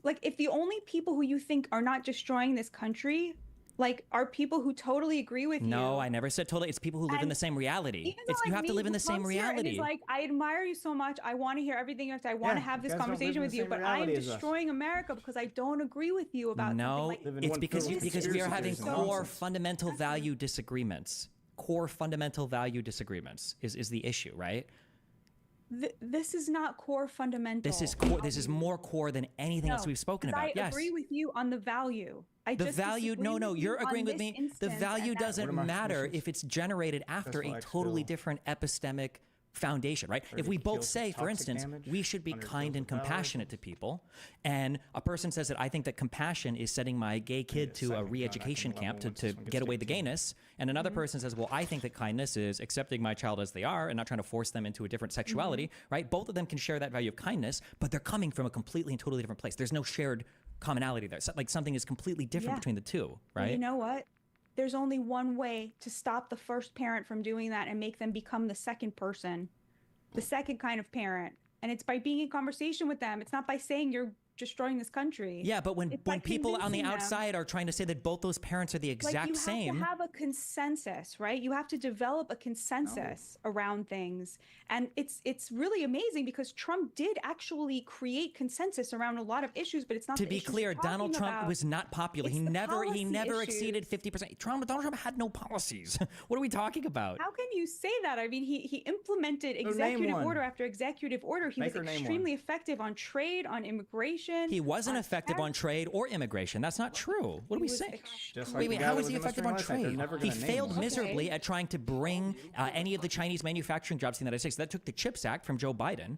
like if the only people who you think are not destroying this country like are people who totally agree with you. No, I never said totally. It's people who live in the same reality. It's you have to live in the same reality. It's like, I admire you so much. I want to hear everything you have to say. I want to have this conversation with you, but I am destroying America because I don't agree with you about something like it's because we are having core fundamental value disagreements. Core fundamental value disagreements is the issue, right? This is not core fundamental. This is core. This is more core than anything else we've spoken about. I agree with you on the value. The value, no, you're agreeing with me. The value doesn't matter if it's generated after a totally different epistemic foundation, right? If we both say, for instance, we should be kind and compassionate to people, and a person says that I think that compassion is sending my gay kid to a re-education camp to get away the gayness, and another person says, well, I think that kindness is accepting my child as they are and not trying to force them into a different sexuality, right? Both of them can share that value of kindness, but they're coming from a completely and totally different place. There's no shared commonality there. So, like something is completely different between the two, right? Well, you know what? There's only one way to stop the first parent from doing that and make them become the second person, the second kind of parent. And it's by being in conversation with them. It's not by saying you're destroying this country. Yeah, but when like people on the convincing them. outside are trying to say that both those parents are the exact same. You have to have a consensus, right? You have to develop a consensus around things. And it's really amazing because Trump did actually create consensus around a lot of issues, but it's not To the be issues clear, we're talking Donald Trump about. was not popular. It's He the never policy exceeded issues. 50%. Donald Trump had no policies. What are we talking about? How can you say that? I mean, he implemented name executive one. order after executive order. He Make was her name extremely effective on trade, on immigration. He wasn't on effective on trade or immigration. That's not true. What are we saying? Just like the Wait, guy how that was he in the effective on stream last night. They're trade? never He gonna name failed one. miserably at trying to bring any of the Chinese manufacturing jobs to the United States. That took the CHIPS Act from Joe Biden.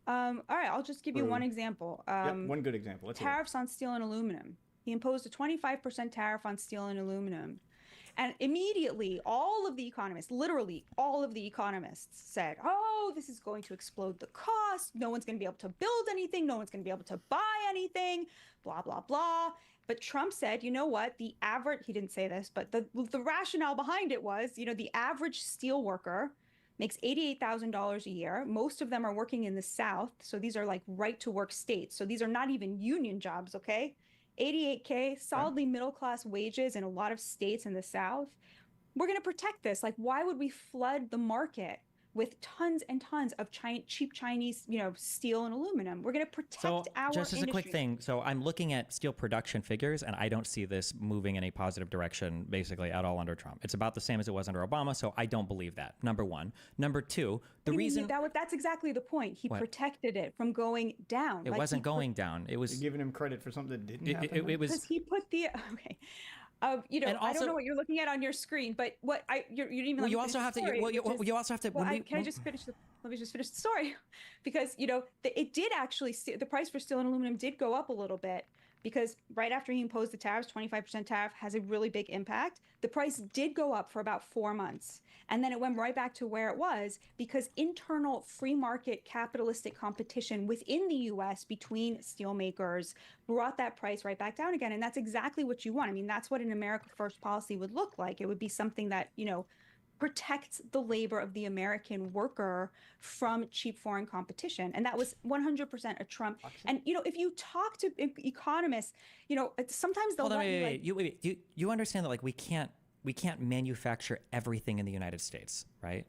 All right, I'll just give you one example. Yep, one good example. Let's hear it. Tariffs on steel and aluminum. He imposed a 25% tariff on steel and aluminum. And immediately, all of the economists, literally all of the economists said, oh, this is going to explode the cost. No one's going to be able to build anything. No one's going to be able to buy anything, blah, blah, blah. But Trump said, you know what? The average, he didn't say this, but the rationale behind it was, the average steel worker makes $88,000 a year. Most of them are working in the South. So these are like right to work states. So these are not even union jobs, okay? 88K, solidly middle-class wages in a lot of states in the South. We're going to protect this. Like, why would we flood the market with tons and tons of cheap Chinese, steel and aluminum? We're going to protect our just as a quick industry. thing, so I'm looking at steel production figures, and I don't see this moving in a positive direction, basically, at all under Trump. It's about the same as it was under Obama, so I don't believe that, number one. Number two, the reason... That's exactly the point. He What? protected it from going down. It wasn't going down. It was... You're giving him credit for something that didn't happen. It was... Because he put the... Okay. And I don't also- know what you're looking at on your screen, but what you didn't even. Well, let me you finish also the have to- story, well, you- which is- you also have to- Well, when we- can I just finish? Let me just finish the story, because it did actually. The price for steel and aluminum did go up a little bit because right after he imposed the tariffs, 25% tariff has a really big impact. The price did go up for about 4 months, and then it went right back to where it was because internal free market capitalistic competition within the U.S. between steel makers brought that price right back down again, and that's exactly what you want. I mean, that's what an America First policy would look like. It would be something that protects the labor of the American worker from cheap foreign competition. And that was 100% a Trump. And, if you talk to economists, sometimes they'll Hold on, let you, wait. You understand that, like, we can't manufacture everything in the United States, right?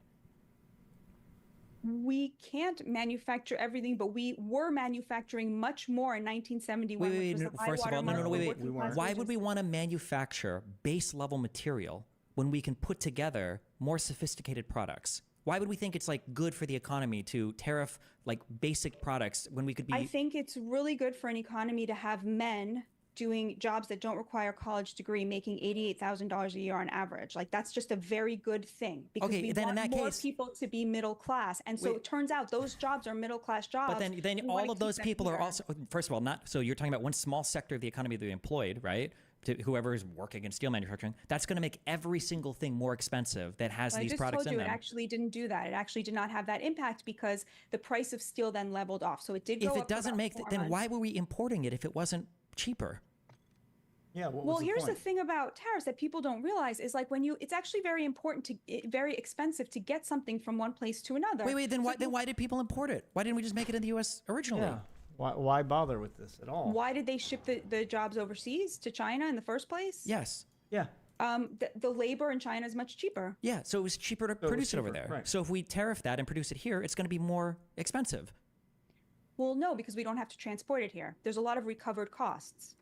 we can't manufacture everything, but we were manufacturing much more in 1971. Wait. which was the First of all, high-water mark for wait. working class Why wages. would we want to manufacture base level material when we can put together more sophisticated products? Why would we think it's like good for the economy to tariff like basic products when we could be? I think it's really good for an economy to have men doing jobs that don't require a college degree, making $88,000 a year on average. Like that's just a very good thing because Okay, we then in want that more case- people to be middle class. And so Wait. it turns out those jobs are middle class jobs. But then We wanna all of keep those them people are here. also, first of all, not, so you're talking about one small sector of the economy that they employed, right? To whoever is working in steel manufacturing, that's going to make every single thing more expensive that has I these just products told in you them. it actually didn't do that. It actually did not have that impact because the price of steel then leveled off. So it did go If up it for doesn't about make, 4 then months. why were we importing it if it wasn't cheaper? Yeah. What Well, was the here's point? the thing about tariffs that people don't realize is like when you, it's actually very important to, very expensive to get something from one place to another. Wait, then why did people import it? Why didn't we just make it in the U.S. originally? Yeah. Why bother with this at all? Why did they ship the jobs overseas to China in the first place? Yes. Yeah. The labor in China is much cheaper. Yeah, so it was cheaper to produce it over there. right. So if we tariff that and produce it here, it's going to be more expensive. Well, no, because we don't have to transport it here. There's a lot of recovered costs.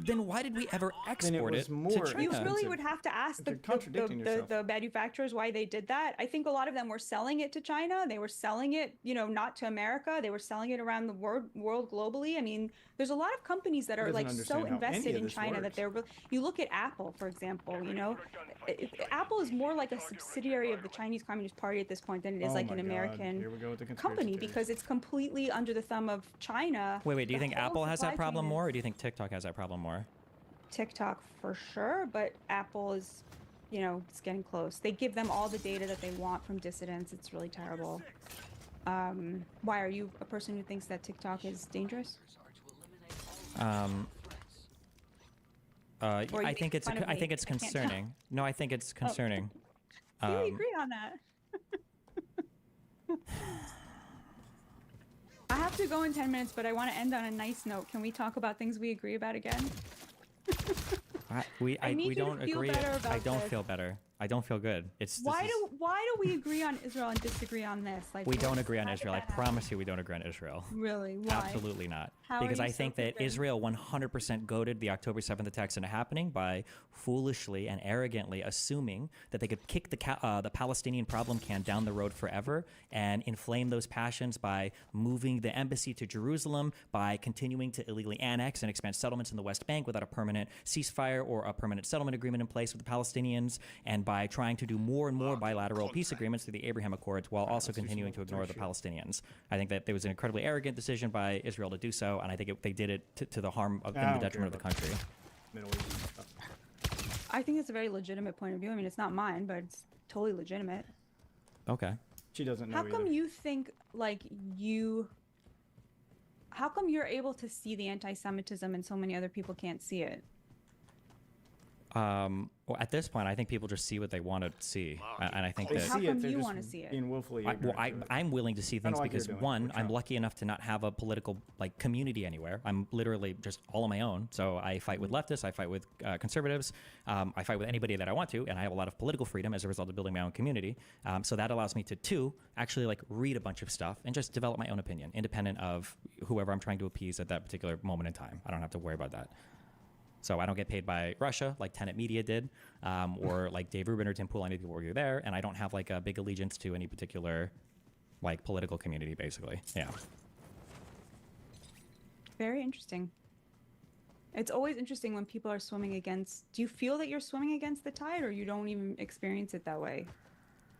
Then why did we ever export was it more to China? You really would have to ask You're contradicting yourself. the manufacturers why they did that. I think a lot of them were selling it to China. They were selling it, not to America. They were selling it around the world globally. I mean, there's a lot of companies that are doesn't like so understand how any invested of in this China that works. they're. You look at Apple, for example. Apple is more like a subsidiary of the Chinese Communist Party at this point than it is Oh like my an God. American Here we go with the conspiracy company theories. because it's completely under the thumb of China. Wait, do you The think whole Apple has supply that problem chain more, or is- do you think TikTok has that problem more? TikTok for sure, but Apple is, it's getting close. They give them all the data that they want from dissidents. It's really terrible. Why are you a person who thinks that TikTok is dangerous? Or you I think make fun of I me. think it's I can't tell. concerning. No, I think it's concerning. See, we agree on that. I have to go in 10 minutes, but I want to end on a nice note. Can we talk about things we agree about again? We need you to don't feel agree. better about I don't this. feel better. I don't feel good. It's Why do we agree on Israel and disagree on this? Like we don't agree on Israel. I promise you, we don't agree on Israel. Really? Why? Absolutely not. How Because are you I so think that convinced? Israel 100% goaded the October 7th attacks into happening by foolishly and arrogantly assuming that they could kick the Palestinian problem can down the road forever and inflame those passions by moving the embassy to Jerusalem, by continuing to illegally annex and expand settlements in the West Bank without a permanent ceasefire or a permanent settlement agreement in place with the Palestinians, and by trying to do more and more bilateral peace agreements through the Abraham Accords while also continuing to ignore the Palestinians. I think that there was an incredibly arrogant decision by Israel to do so, and I think they did it to the harm of and the detriment of the country. Middle East and stuff. I think it's a very legitimate point of view. I mean, it's not mine, but it's totally legitimate. Okay. She doesn't know How come either. you think how come you're able to see the anti-Semitism and so many other people can't see it? Well, at this point, I think people just see what they want to see, and I think that. How come you want to see it? Being willfully I'm willing to see things like you're because doing. one, We're I'm trying. lucky enough to not have a political community anywhere. I'm literally just all on my own. So I fight with leftists, I fight with conservatives, I fight with anybody that I want to, and I have a lot of political freedom as a result of building my own community. So that allows me to two, actually read a bunch of stuff and just develop my own opinion, independent of whoever I'm trying to appease at that particular moment in time. I don't have to worry about that. So I don't get paid by Russia like Tenet Media did, or like Dave Rubin or Tim Pool, any people working there, and I don't have a big allegiance to any particular political community, basically. Yeah. Very interesting. It's always interesting when people are swimming against. Do you feel that you're swimming against the tide, or you don't even experience it that way?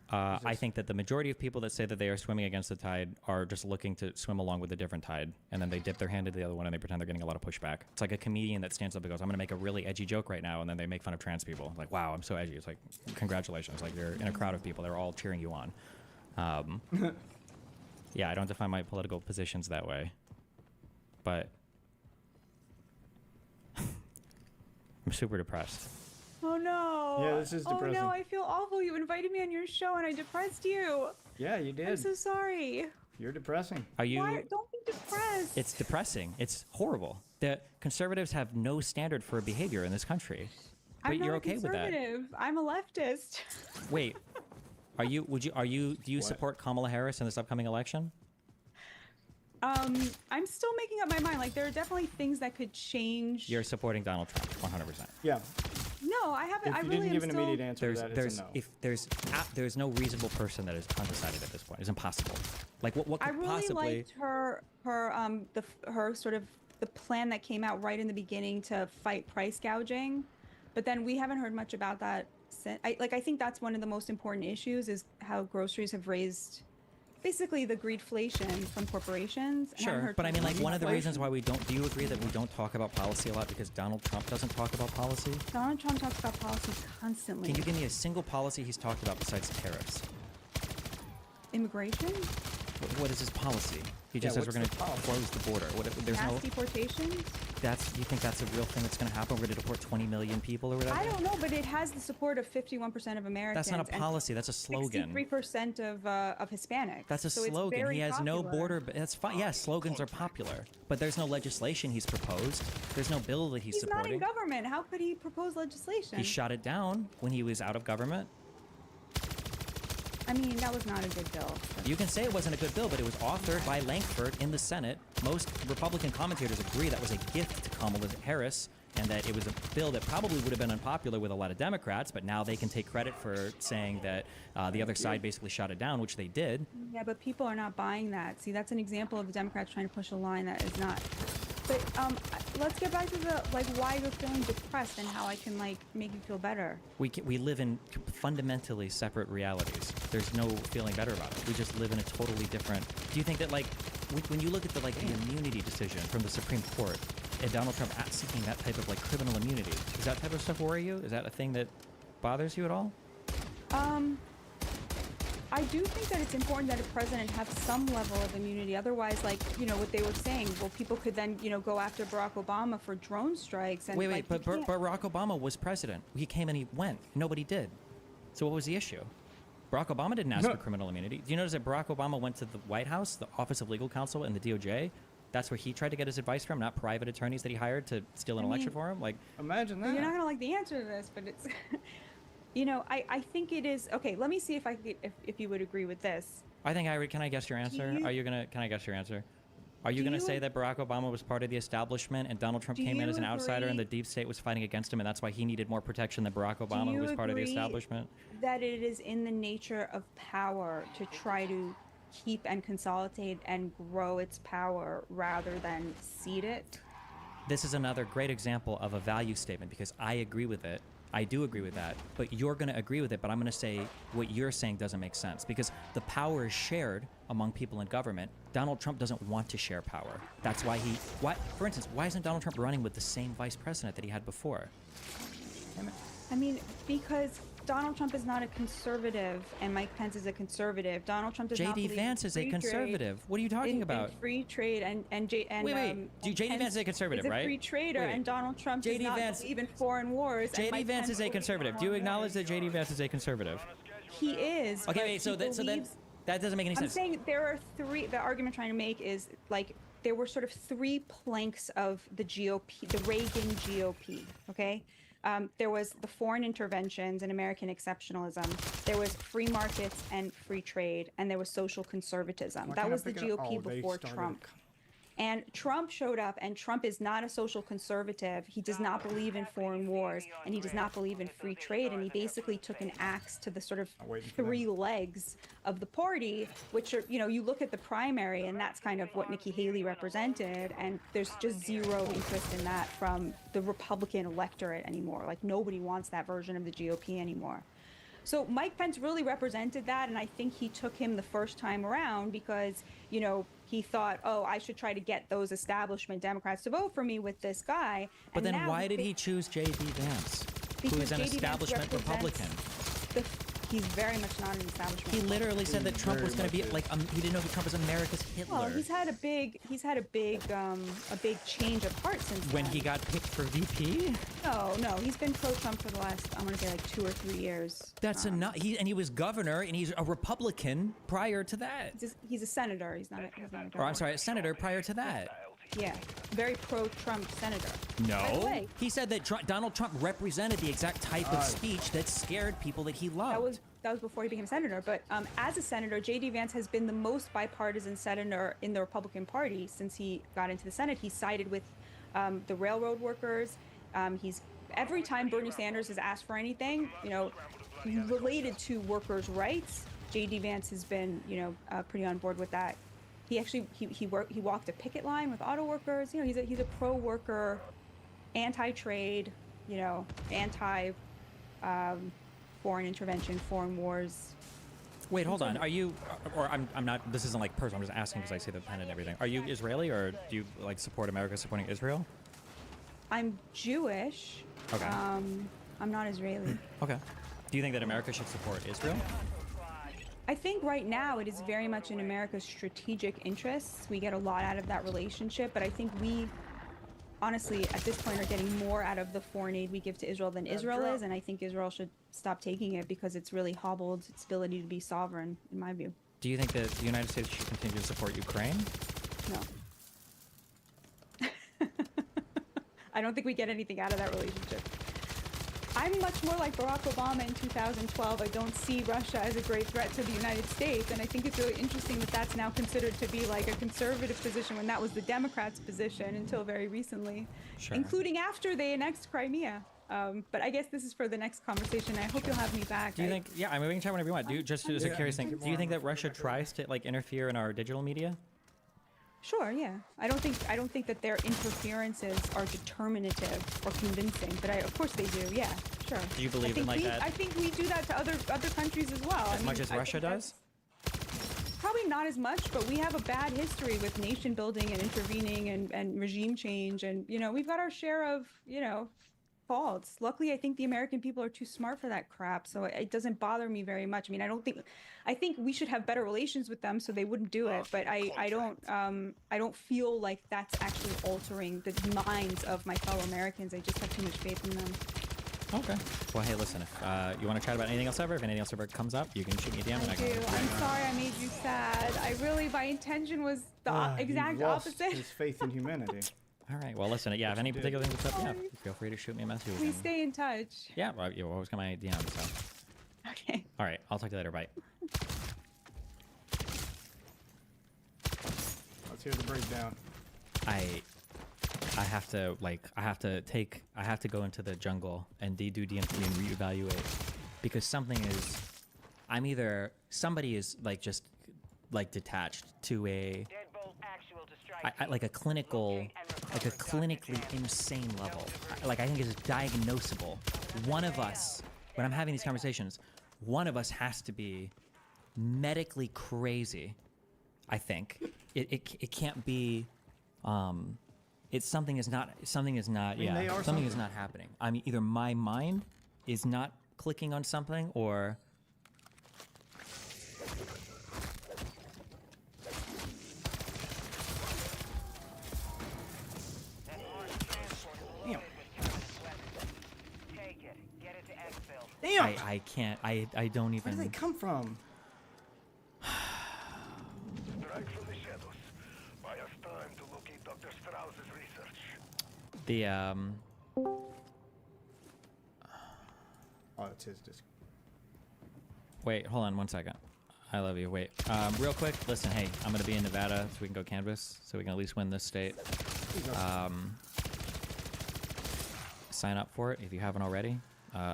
I think that the majority of people that say that they are swimming against the tide are just looking to swim along with a different tide, and then they dip their hand into the other one and they pretend they're getting a lot of pushback. It's like a comedian that stands up and goes, I'm going to make a really edgy joke right now, and then they make fun of trans people. Like, wow, I'm so edgy. It's like, congratulations. Like, you're in a crowd of people. They're all cheering you on. Yeah, I don't define my political positions that way. But I'm super depressed. Oh no! Yeah, this is depressing. Oh no, I feel awful. You invited me on your show and I depressed you. Yeah, you did. I'm so sorry. You're depressing. Are you? Why? Don't be depressed. It's depressing. It's horrible. The conservatives have no standard for behavior in this country. But I'm not you're a okay with that. conservative. I'm a leftist. Wait. Do you support Kamala Harris in this upcoming election? I'm still making up my mind. Like, there are definitely things that could change. You're supporting Donald Trump 100%. Yeah. No, I haven't. If I you really didn't give am an still... immediate answer to that, it's a no. If there's no reasonable person that is undecided at this point. It's impossible. Like what I could really possibly liked her sort of the plan that came out right in the beginning to fight price gouging, but then we haven't heard much about that since. I think that's one of the most important issues is how groceries have raised basically the greedflation from corporations. And I haven't Sure, heard but I mean, from one of the greedflation. reasons why we don't. Do you agree that we don't talk about policy a lot because Donald Trump doesn't talk about policy? Donald Trump talks about policy constantly. Can you give me a single policy he's talked about besides tariffs? Immigration? What is his policy? He just Yeah, says we're going to close the border. There's Mass no. deportations? You think that's a real thing that's going to happen? We're going to deport 20 million people or whatever? I don't know, but it has the support of 51% of Americans. That's not a policy. That's a slogan. 63% of Hispanics. That's a So it's slogan. very He has no popular. border. That's fine. Yeah, slogans are popular, but there's no legislation he's proposed. There's no bill that he's He's not in supporting. government. How could he propose legislation? He shot it down when he was out of government. I mean, that was not a good bill. You can say it wasn't a good bill, but it was authored by Lankford in the Senate. Most Republican commentators agree that was a gift to Kamala Harris, and that it was a bill that probably would have been unpopular with a lot of Democrats, but now they can take credit for saying that the other side basically shot it down, which they did. Yeah, but people are not buying that. See, that's an example of the Democrats trying to push a line that is not. But let's get back to the why you're feeling depressed and how I can make you feel better. We live in fundamentally separate realities. There's no feeling better about it. We just live in a totally different. Do you think that when you look at the immunity decision from the Supreme Court and Donald Trump seeking that type of criminal immunity, does that type of stuff worry you? Is that a thing that bothers you at all? I do think that it's important that a president have some level of immunity. Otherwise, what they were saying, well, people could then, go after Barack Obama for drone strikes. And Wait, but Barack Obama was president. He came and he went. Nobody did. So what was the issue? Barack Obama didn't ask for criminal immunity. Do you notice that Barack Obama went to the White House, the Office of Legal Counsel, and the DOJ? That's where he tried to get his advice from, not private attorneys that he hired to steal an election for him. Like, imagine that. You're not gonna like the answer to this, but it's, you know, I think it is okay. Let me see if I could, if you would agree with this. I think can I guess your answer? Can I guess your answer? Are you Do going to you- say that Barack Obama was part of the establishment and Donald Trump Do came in you as an outsider and the agree- deep state was fighting against him and that's why he needed more protection than Barack Obama, Do who you was part of the agree establishment? that it is in the nature of power to try to keep and consolidate and grow its power rather than cede it? This is another great example of a value statement because I agree with it. I do agree with that, but you're going to agree with it, but I'm going to say what you're saying doesn't make sense because the power is shared among people in government. Donald Trump doesn't want to share power. That's why for instance, why isn't Donald Trump running with the same vice president that he had before? I mean, because Donald Trump is not a conservative and Mike Pence is a conservative. Donald Trump does not J.D. believe Vance in is a free conservative. What are you talking trade, about? in free trade and J.D. Vance is a conservative, is a right? free trader, Wait. and Donald Trump J.D. does not Vance- believe in foreign wars. and J.D. Mike Vance Pence is a believes in conservative. Do you foreign acknowledge wars. that J.D. Vance is a conservative? He is. Okay, but wait, so he believes- that doesn't make any I'm sense. saying there are three. The argument I'm trying to make is like there were sort of three planks of the GOP, the Reagan GOP. Okay, there was the foreign interventions and American exceptionalism. There was free markets and free trade, and there was social conservatism. Why That can't I was the pick it up? GOP Oh, they before started Trump. And Trump showed up, and Trump is not a social conservative. He does not believe in foreign wars, and he does not believe in free trade. And he basically took an axe to the sort of three legs of the party, which are, you know, you look at the primary, and that's kind of what Nikki Haley represented. And there's just zero interest in that from the Republican electorate anymore. Like, nobody wants that version of the GOP anymore. So Mike Pence really represented that, and I think he took him the first time around because, you know, he thought, oh, I should try to get those establishment Democrats to vote for me with this guy. But And then now why did they- he choose J.D. Vance, who Because is an J.D. Vance establishment represents Republican? He's very much not an establishment. He literally said that Trump was going to be like, he didn't know that Trump was America's Hitler. Well, he's had a big change of heart since When then. he got picked for VP? No, he's been pro-Trump for the last, I'm gonna say like 2 or 3 years. That's enough. He was governor, and he's a Republican prior to that. He's a senator. He's not a governor. Or I'm sorry, a senator prior to that. Yeah, very pro-Trump senator. By the No. way, He said that Donald Trump represented the exact type of speech that scared people that he loved. that was before he became a senator. But as a senator, J.D. Vance has been the most bipartisan senator in the Republican Party since he got into the Senate. He sided with the railroad workers. Every time Bernie Sanders has asked for anything, you know, related to workers' rights, J.D. Vance has been, you know, pretty on board with that. He actually he walked a picket line with auto workers. You know, he's a pro-worker, anti-trade, you know, anti foreign intervention, foreign wars. Wait, hold on. Are you, or I'm not, this isn't like personal, I'm just asking because I see the pen and everything. Are you Israeli or do you like support America supporting Israel? I'm Jewish. Okay. I'm not Israeli. Okay. Do you think that America should support Israel? I think right now it is very much in America's strategic interests. We get a lot out of that relationship, but I think we, honestly, at this point, are getting more out of the foreign aid we give to Israel than Israel is, and I think Israel should stop taking it because it's really hobbled its ability to be sovereign, in my view. Do you think that the United States should continue to support Ukraine? No. I don't think we get anything out of that relationship. I'm much more like Barack Obama in 2012. I don't see Russia as a great threat to the United States, and I think it's really interesting that that's now considered to be like a conservative position when that was the Democrats' position until very recently, including after they annexed Crimea. But I guess this is for the next conversation. I hope you'll have me back. Do you think, yeah, I mean, we can chat whenever you want. Do you, just as a curious thing, do you think that Russia tries to like interfere in our digital media? Sure, yeah. I don't think that their interferences are determinative or convincing, but of course they do. Yeah, sure. Do you believe in like that? I think we do that to other countries as well. As much as Russia does? Probably not as much, but we have a bad history with nation building and intervening and regime change, and you know we've got our share of faults. Luckily, I think the American people are too smart for that crap, so it doesn't bother me very much. I mean, I think we should have better relations with them so they wouldn't do it, but I don't feel like that's actually altering the minds of my fellow Americans. I just have too much faith in them. Okay. Well, hey, listen. If you want to chat about anything else ever, if anything else ever comes up, you can shoot me a DM and I I do. can. I'm sorry I made you sad. My intention was the exact he lost opposite. his faith in humanity. All right. Well, listen. Yeah. If any particular thing comes up, yeah, feel free to shoot me a message. Please stay in touch. Yeah. Well, you always got my DM. So. Okay. All right. I'll talk to you later. Bye. Let's hear the breakdown. I have to go into the jungle and do DMT and reevaluate because somebody is like just like detached to a like a clinically insane level. Like I think it's diagnosable. One of us, when I'm having these conversations, one of us has to be medically crazy. I think it can't be. Something is not happening. I mean, either my mind is not clicking on something, or Damn. I can't. I don't even. Where do they come from? The Oh, it's his disc. Wait, hold on 1 second. I love you. Wait, real quick. Listen, hey, I'm gonna be in Nevada, so we can go canvas, so we can at least win this state. Sign up for it if you haven't already.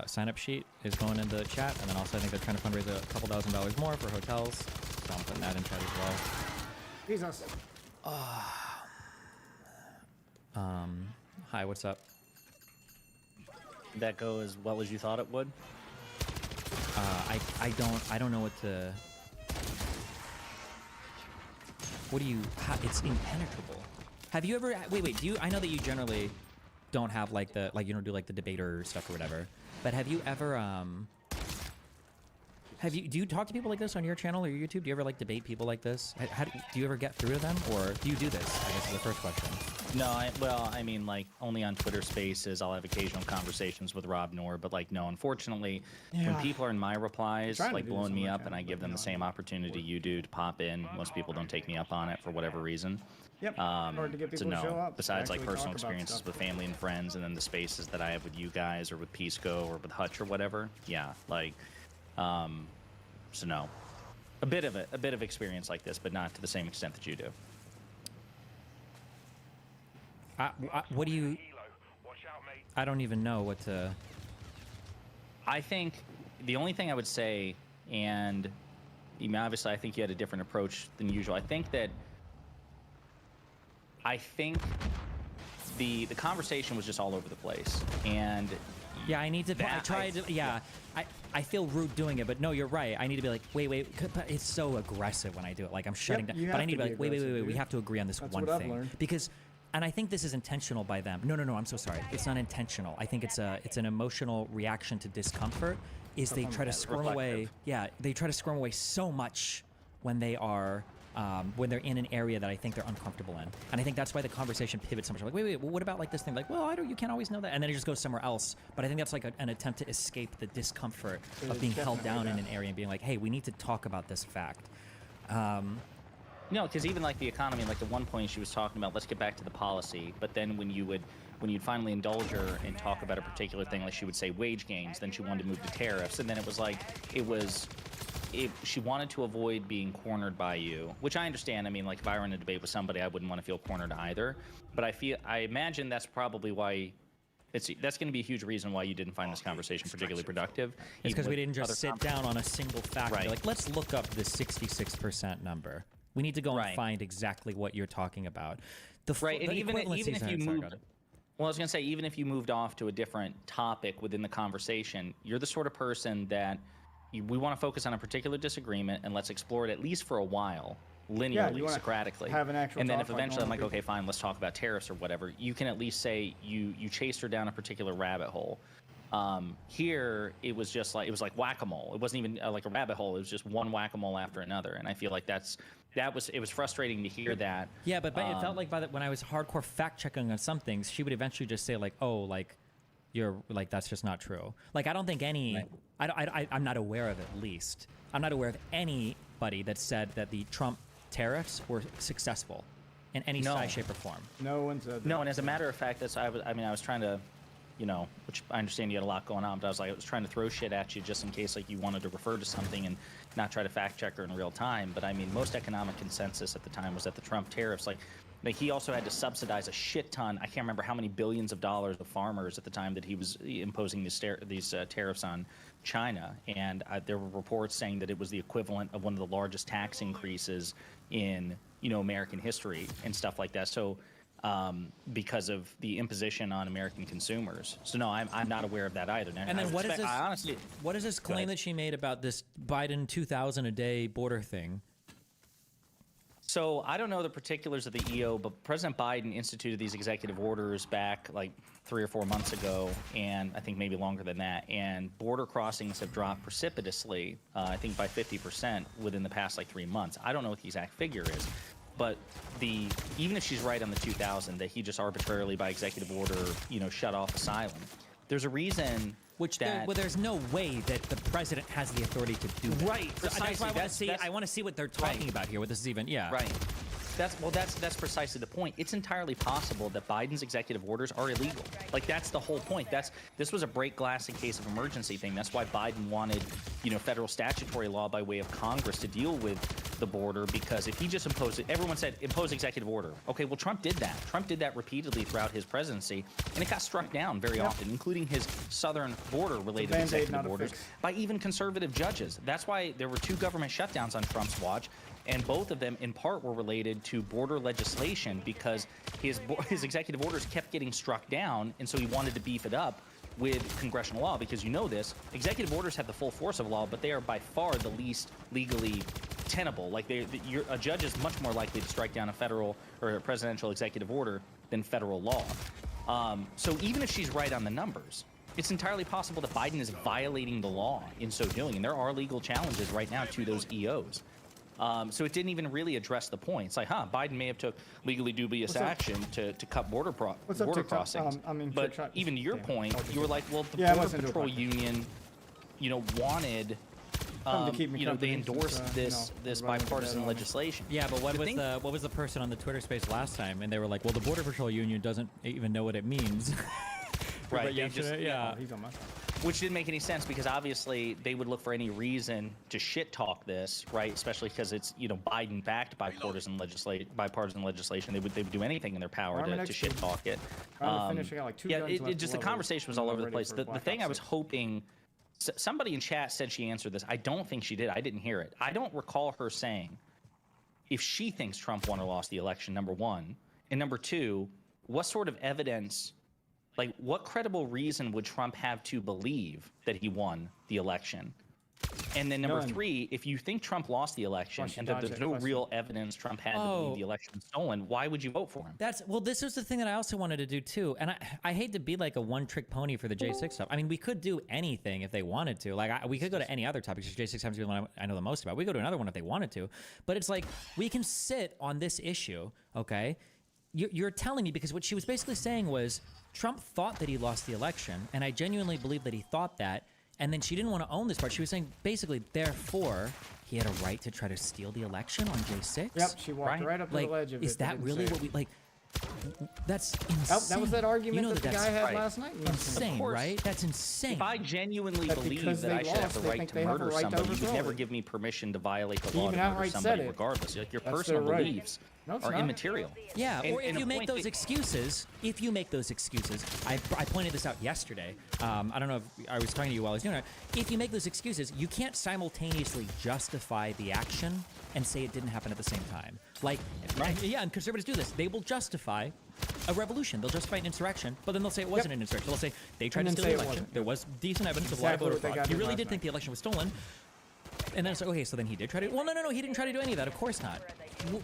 Sign up sheet is going in the chat, and then also I think they're trying to fundraise a couple $1,000s more for hotels, so I'm putting that in chat as well. Jesus. Hi, what's up? Did that go as well as you thought it would? I don't know what to. What do you? It's impenetrable. Have you ever? Wait. Do you? I know that you generally don't have like you don't do like the debater stuff or whatever. But have you ever do you talk to people like this on your channel or your YouTube? Do you ever like debate people like this? Do you ever get through to them, or do you do this? I guess is the first question. No, I mean, like, only on Twitter Spaces, I'll have occasional conversations with Rob Noor, but, like, no, unfortunately, when people are in my replies, like, blowing me up, and I give them the same opportunity you do to pop in, most people don't take me up on it for whatever reason. Yep, hard to get people to show up. Besides, like, Actually personal talk about experiences stuff. with family and friends, and then the spaces that I have with you guys, or with Pisco, or with Hutch, or whatever, yeah, like, so no. A bit of experience like this, but not to the same extent that you do. What do you? I don't even know what to. I think the only thing I would say, and I mean, obviously I think you had a different approach than usual. I think the conversation was just all over the place, and yeah, I need to. I tried to. Yeah, I feel rude doing it, but no, you're right. I need to be like, wait, but it's so aggressive when I do it. Like I'm shutting down. But I need to be like, wait. We have to agree on this one thing because. And I think this is intentional by them. No, I'm so sorry. It's not intentional. I think it's an emotional reaction to discomfort. Is they try to squirm away. Yeah, they try to squirm away so much when they are when they're in an area that I think they're uncomfortable in. And I think that's why the conversation pivots so much. Like, wait, well, what about like this thing? Like, well, you can't always know that. And then it just goes somewhere else. But I think that's like an attempt to escape the discomfort of being held down in an area and being like, hey, we need to talk about this fact. No, because even like the economy, like at one point she was talking about, let's get back to the policy. But then when you'd finally indulge her and talk about a particular thing, like she would say wage gains, then she wanted to move to tariffs, and then it was like she wanted to avoid being cornered by you, which I understand. I mean, like if I were in a debate with somebody, I wouldn't want to feel cornered either. But I imagine that's probably why. That's going to be a huge reason why you didn't find this conversation particularly productive. It's because we didn't just sit down on a single fact and be like, let's look up the 66% number. We need to go and find exactly what you're talking about. And even if you moved, well, I was going to say, even if you moved off to a different topic within the conversation, you're the sort of person that we want to focus on a particular disagreement and let's explore it at least for a while, linearly, Socratically. Have an actual and then talk if like eventually I'm like, normal okay, fine, let's talk about tariffs or whatever, you can at least say you chased her down a particular rabbit hole. Here it was like whack-a-mole. It wasn't even like a rabbit hole. It was just one whack-a-mole after another. And I feel like it was frustrating to hear that. Yeah, but it felt like when I was hardcore fact checking on some things, she would eventually just say like, oh, like you're like, that's just not true. Like, I don't think any, I'm not aware of, at least. I'm not aware of anybody that said that the Trump tariffs were successful in any size, shape, or form. No one said that. No, and as a matter of fact, I was trying to, you know, which I understand you had a lot going on, but I was trying to throw shit at you just in case like you wanted to refer to something and not try to fact check her in real time. But I mean, most economic consensus at the time was that the Trump tariffs, like he also had to subsidize a shit ton. I can't remember how many billions of dollars of farmers at the time that he was imposing these tariffs on China, and there were reports saying that it was the equivalent of one of the largest tax increases in, you know, American history and stuff like that. So because of the imposition on American consumers. So no, I'm not aware of that either. And then what is this claim that she made about this Biden 2,000 a day border thing? So I don't know the particulars of the EO, but President Biden instituted these executive orders back like 3 or 4 months ago, and I think maybe longer than that. And border crossings have dropped precipitously, I think by 50% within the past like 3 months. I don't know what the exact figure is, but even if she's right on the 2,000, that he just arbitrarily by executive order, you know, shut off asylum. There's a reason. Well, there's no way that the president has the authority to do that. Right, So that's why I want to see what they're talking about here. What this is even, Right. That's precisely the point. It's entirely possible that Biden's executive orders are illegal. Like, that's the whole point. This was a break glass in case of emergency thing. That's why Biden wanted, you know, federal statutory law by way of Congress to deal with the border, because if he just imposed it, everyone said impose executive order. Okay, well, Trump did that. Trump did that repeatedly throughout his presidency, and it got struck down very often, including his southern border-related executive orders by even conservative judges. That's why there were 2 government shutdowns on Trump's watch, and both of them in part were related to border legislation, because his executive orders kept getting struck down, and so he wanted to beef it up with congressional law, because you know this, executive orders have the full force of law, but they are by far the least legally tenable. Like, a judge is much more likely to strike down a federal or a presidential executive order than federal law. So even if she's right on the numbers, it's entirely possible that Biden is violating the law in so doing, and there are legal challenges right now to those EOs. So it didn't even really address the point. It's like, Biden may have took legally dubious action to cut border crossings. But even to your point, you were like, well, the Border Patrol Union, you know, wanted, you know, they endorsed this bipartisan legislation. Yeah, but what was the person on the Twitter space last time? And they were like, well, the Border Patrol Union doesn't even know what it means. Right. Yeah. He's on my side. Which didn't make any sense, because obviously they would look for any reason to shit talk this, right? Especially because it's, you know, Biden backed bipartisan legislation. They would do anything in their power to shit talk it. The conversation was all over the place. The thing I was hoping, somebody in chat said she answered this. I don't think she did. I didn't hear it. I don't recall her saying if she thinks Trump won or lost the election, number one, and number two, what sort of evidence. Like, what credible reason would Trump have to believe that he won the election? And then number three, if you think Trump lost the election and that there's no real evidence Trump had to believe the election was stolen, why would you vote for him? This was the thing that I also wanted to do too. And I hate to be like a one-trick pony for the J6 stuff. I mean, we could do anything if they wanted to. Like, we could go to any other topics. J6 happens to be the one I know the most about. We go to another one if they wanted to. But it's like, we can sit on this issue, okay? You're telling me, because what she was basically saying was, Trump thought that he lost the election, and I genuinely believe that he thought that, and then she didn't want to own this part. She was saying, basically, therefore, he had a right to try to steal the election on J6? Yep, she walked right up to the ledge of it. Is that really what we, like, that's insane. That was that argument that the guy had last night. Insane, right? That's insane. If I genuinely believe that I should have the right to murder somebody, you would never give me permission to violate the law to murder somebody regardless. Like, your personal beliefs are immaterial. Yeah, or if you make those excuses, I pointed this out yesterday. I don't know if I was talking to you while I was doing it. If you make those excuses, you can't simultaneously justify the action and say it didn't happen at the same time. Like, and conservatives do this. They will justify a revolution. They'll justify an insurrection, but then they'll say it wasn't an insurrection. They'll say they tried to steal the election. There was decent evidence of live voter fraud. He really did think the election was stolen. And then it's like, okay, so then he did try to. Well, no, he didn't try to do any of that. Of course not.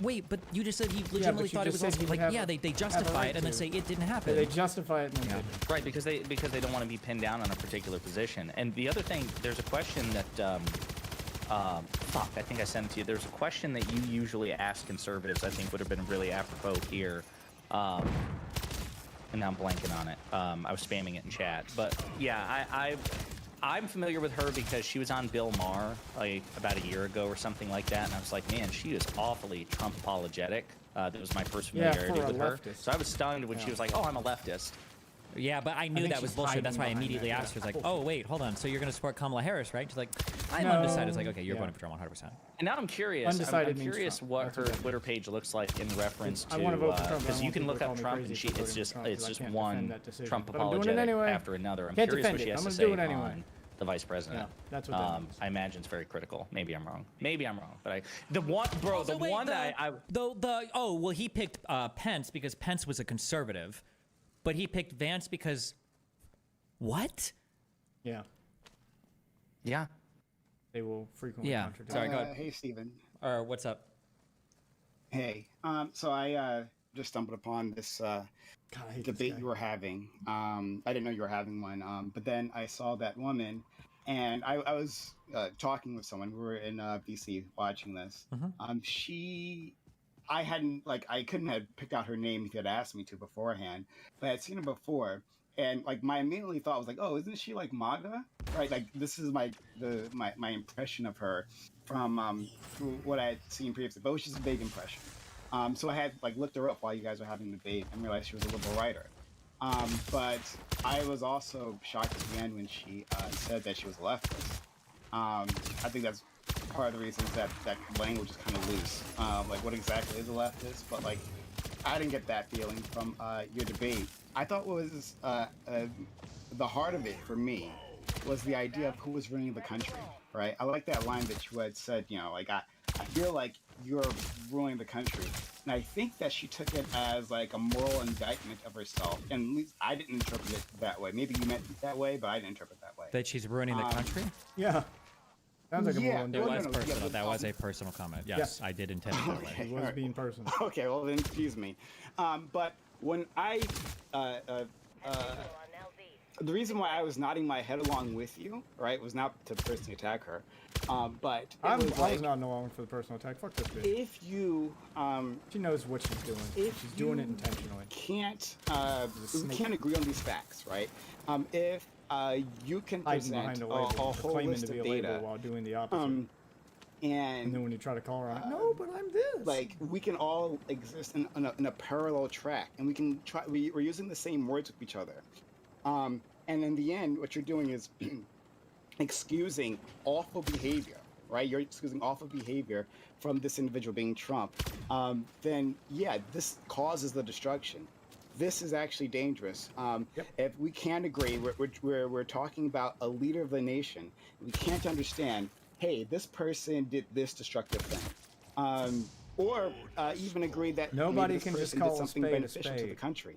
Wait, but you just said he legitimately thought it was also, like, they justify it and then say it didn't happen. They justify it and then right, because they don't want to be pinned down on a particular position. And the other thing, there's a question that I think I sent it to you. There's a question that you usually ask conservatives, I think would have been really apropos here. and now I'm blanking on it. I was spamming it in chat, but yeah, I'm familiar with her because she was on Bill Maher like about a year ago or something like that, and I was like, man, she is awfully Trump apologetic. That was my first familiarity with her. So I was stunned when she was like, oh, I'm a leftist. Yeah, but I knew that was bullshit. That's why I immediately asked her. I was like, oh, wait, hold on. So you're going to support Kamala Harris, right? She's like, I'm undecided. It's like, okay, you're voting for Trump 100%. And now I'm curious. Undecided I'm means curious Trump. what her Twitter page looks like in reference to, I wanna vote for Trump, because I you want can people look to up call me Trump crazy and for voting for Trump, it's 'cause I just can't one defend that decision. Trump But I'm doing it apologetic anyway. after another. I'm Can't curious what defend she it. has I'm to gonna say do it anyway. on the vice president. Yeah, that's what that means. I imagine it's very critical. Maybe I'm wrong. Maybe I'm wrong. But the one he picked Pence because Pence was a conservative, but he picked Vance because what? Yeah. Yeah. They will frequently contradict. Sorry, go ahead. Hey, Steven. Or what's up? Hey. So I just stumbled upon this debate you were having. I didn't know you were having one. But then I saw that woman, and I was talking with someone. We were in BC watching this. I hadn't I couldn't have picked out her name if you had asked me to beforehand, but I had seen her before. And my immediately thought was like, oh, isn't she like MAGA? Right? Like this is my impression of her from what I had seen previously, but it was just a vague impression. So I had looked her up while you guys were having a debate and realized she was a liberal writer. But I was also shocked at the end when she said that she was a leftist. I think that's part of the reasons that language is kind of loose. What exactly is a leftist? But I didn't get that feeling from your debate. I thought what was the heart of it for me was the idea of who was running the country, right? I like that line that you had said, I feel like you're ruling the country. And I think that she took it as a moral indictment of herself. And at least I didn't interpret it that way. Maybe you meant it that way, but I didn't interpret it that way. That she's ruining the country? Yeah. Sounds like a moral indictment. It was personal. That was a personal comment. Yes, I did intend it that way. He was being personal. Okay, well then excuse me. But when I the reason why I was nodding my head along with you, right, was not to personally attack her, but I was not along for the personal attack. Fuck this bitch. If you, she knows what she's doing. She's doing it intentionally. We can't agree on these facts, right? If you can present a whole list of data while doing the opposite. And then when you try to call her out, no, but I'm this. We can all exist in a parallel track, and we can try. We're using the same words with each other. And in the end, what you're doing is excusing awful behavior, right? You're excusing awful behavior from this individual being Trump. Then, yeah, this causes the destruction. This is actually dangerous. If we can't agree, we're talking about a leader of the nation. We can't understand, hey, this person did this destructive thing. Or even agree that nobody this can person just call did something a spade a beneficial to spade. the country.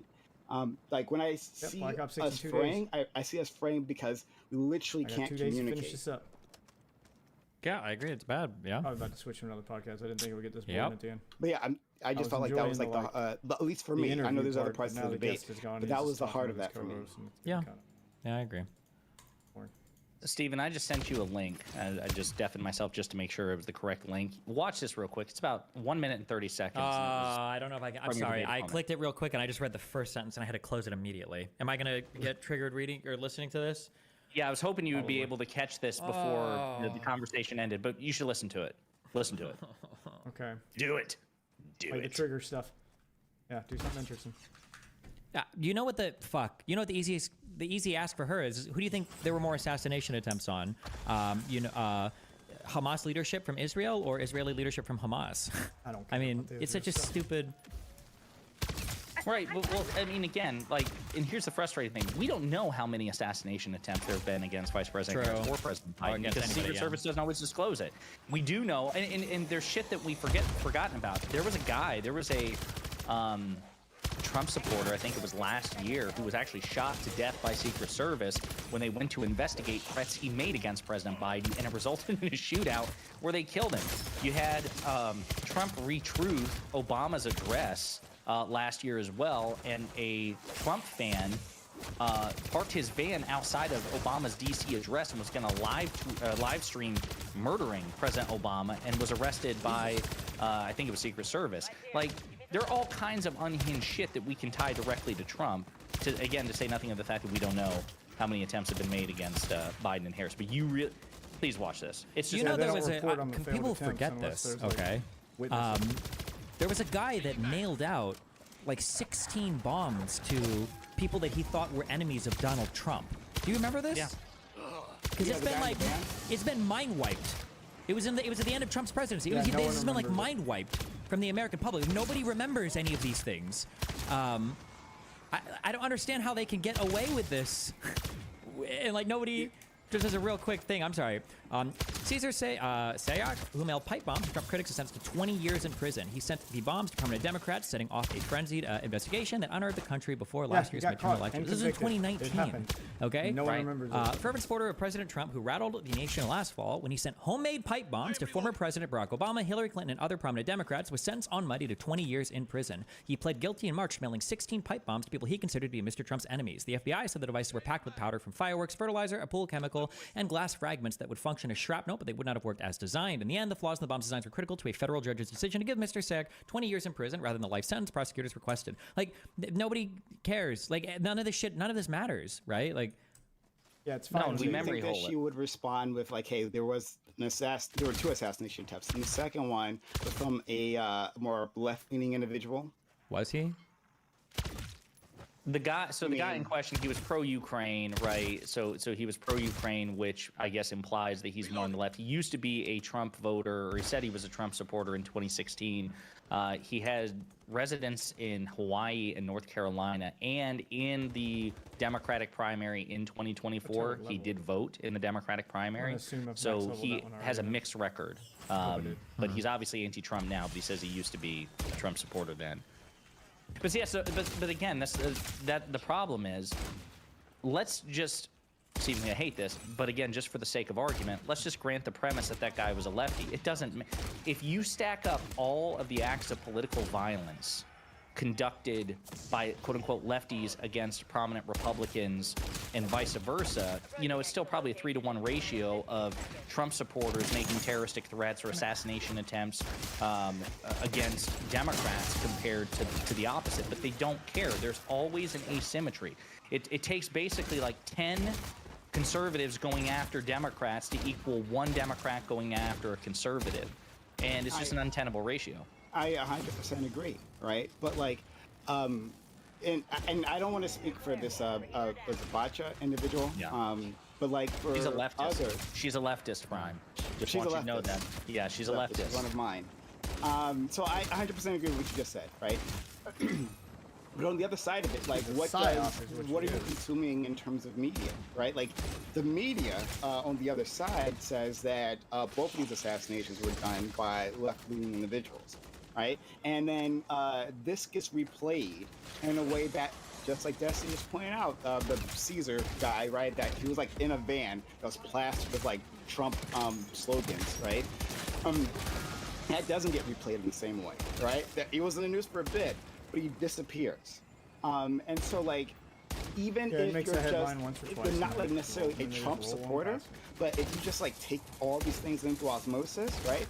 When I see Black Ops us 62 fraying, I see us fraying because we literally can't 2 days to communicate. finish this up. Yeah, I agree. It's bad. Yeah. I was about to switch to another podcast. I didn't think it would get this boring at the end. But yeah, I just felt like that was but at least for me, I know there's other parts of the debate, but that was the heart of that for me. Yeah. Yeah, I agree. Steven, I just sent you a link. I just deafened myself just to make sure it was the correct link. Watch this real quick. It's about 1 minute and 30 seconds. I don't know if I can. I'm sorry. I clicked it real quick and I just read the first sentence and I had to close it immediately. Am I going to get triggered reading or listening to this? Yeah, I was hoping you would be able to catch this before the conversation ended, but you should listen to it. Listen to it. Okay. Do it. Do like it. The trigger stuff. Yeah, do something interesting. You know what the easy ask for her is? Who do you think there were more assassination attempts on? Hamas leadership from Israel or Israeli leadership from Hamas? I don't care. I mean, it's such a stupid. Right. Well, I mean, again, and here's the frustrating thing: we don't know how many assassination attempts there have been against Vice President Harris or President Biden because the Secret Service doesn't always disclose it. We do know, and there's shit that we forgotten about. There was a Trump supporter, I think it was last year, who was actually shot to death by Secret Service when they went to investigate threats he made against President Biden, and it resulted in a shootout where they killed him. You had Trump retruth Obama's address last year as well, and a Trump fan parked his van outside of Obama's D.C. address and was going to live stream murdering President Obama and was arrested by, I think it was Secret Service. There are all kinds of unhinged shit that we can tie directly to Trump, to say nothing of the fact that we don't know how many attempts have been made against Biden and Harris. But you really, please watch this. It's just Yeah, there was people forget this. Okay. There was a guy that nailed out like 16 bombs to people that he thought were enemies of Donald Trump. Do you remember this? Yeah. Because it's been mind wiped. It was at the end of Trump's presidency. This has been like mind wiped from the American public. Nobody remembers any of these things. I don't understand how they can get away with this, and like nobody. Just as a real quick thing, I'm sorry. Caesar Sayak, who mailed pipe bombs to Trump critics, is sentenced to 20 years in prison. He sent the bombs to prominent Democrats, setting off a frenzied investigation that unearthed the country before last year's midterm election. This is in 2019. Okay? No one remembers it. Fervent supporter of President Trump, who rattled the nation last fall when he sent homemade pipe bombs to former President Barack Obama, Hillary Clinton, and other prominent Democrats, was sentenced on Monday to 20 years in prison. He pled guilty in March, mailing 16 pipe bombs to people he considered to be Mr. Trump's enemies. The FBI said the devices were packed with powder from fireworks, fertilizer, a pool chemical, and glass fragments that would function as shrapnel, but they would not have worked as designed. In the end, the flaws in the bomb's designs were critical to a federal judge's decision to give Mr. Sayak 20 years in prison rather than the life sentence prosecutors requested. Like, nobody cares. Like, none of this matters, right? Like, yeah, it's fine. No, do you think that she would respond with like, "Hey, there were two assassination attempts, and the second one was from a more left-leaning individual"? Was he? The guy, the guy in question, he was pro-Ukraine, right? So he was pro-Ukraine, which I guess implies that he's more on the left. He used to be a Trump voter, or he said he was a Trump supporter in 2016. He had residence in Hawaii and North Carolina, and in the Democratic primary in 2024, he did vote in the Democratic primary. So he has a mixed record. But he's obviously anti-Trump now, but he says he used to be a Trump supporter then. But yeah, but again, that's the problem is, let's just see. I hate this, but again, just for the sake of argument, let's just grant the premise that that guy was a lefty. It doesn't. If you stack up all of the acts of political violence conducted by quote-unquote lefties against prominent Republicans and vice versa, you know, it's still probably a 3-to-1 ratio of Trump supporters making terroristic threats or assassination attempts against Democrats compared to the opposite. But they don't care. There's always an asymmetry. It takes basically like 10 conservatives going after Democrats to equal 1 Democrat going after a conservative. And it's just an untenable ratio. I 100% agree, right? But like, and I don't want to speak for this Bacha individual. Yeah. But like for she's a leftist. others, she's a leftist, Prime. Just she's want a you to know that. Yeah, she's a leftist. One of mine. So I 100% agree with what you just said, right? But on the other side of it, like, what are you consuming in terms of media, right? Like, the media on the other side says that both of these assassinations were done by left-leaning individuals, right? And then this gets replayed in a way that, just like Destiny just pointed out, the Caesar guy, right? That he was like in a van that was plastered with like Trump slogans, right? That doesn't get replayed in the same way, right? That he was in the news for a bit, but he disappears. And so like, even if you're not like necessarily a Trump supporter, but if you just like take all these things into osmosis, right?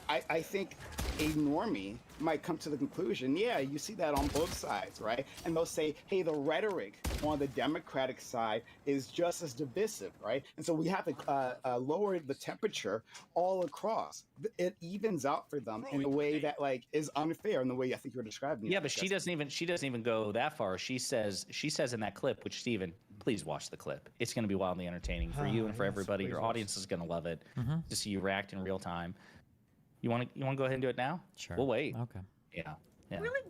I think a normie might come to the conclusion, yeah, you see that on both sides, right? And they'll say, hey, the rhetoric on the Democratic side is just as divisive, right? And so we have to lower the temperature all across. It evens out for them in a way that like is unfair in the way I think you're describing. Yeah, but she doesn't even go that far. She says in that clip, which Steven, please watch the clip. It's going to be wildly entertaining for you and for everybody. Your audience is going to love it to see you react in real time. You want to go ahead and do it now? Sure. We'll wait. Okay. Yeah. I really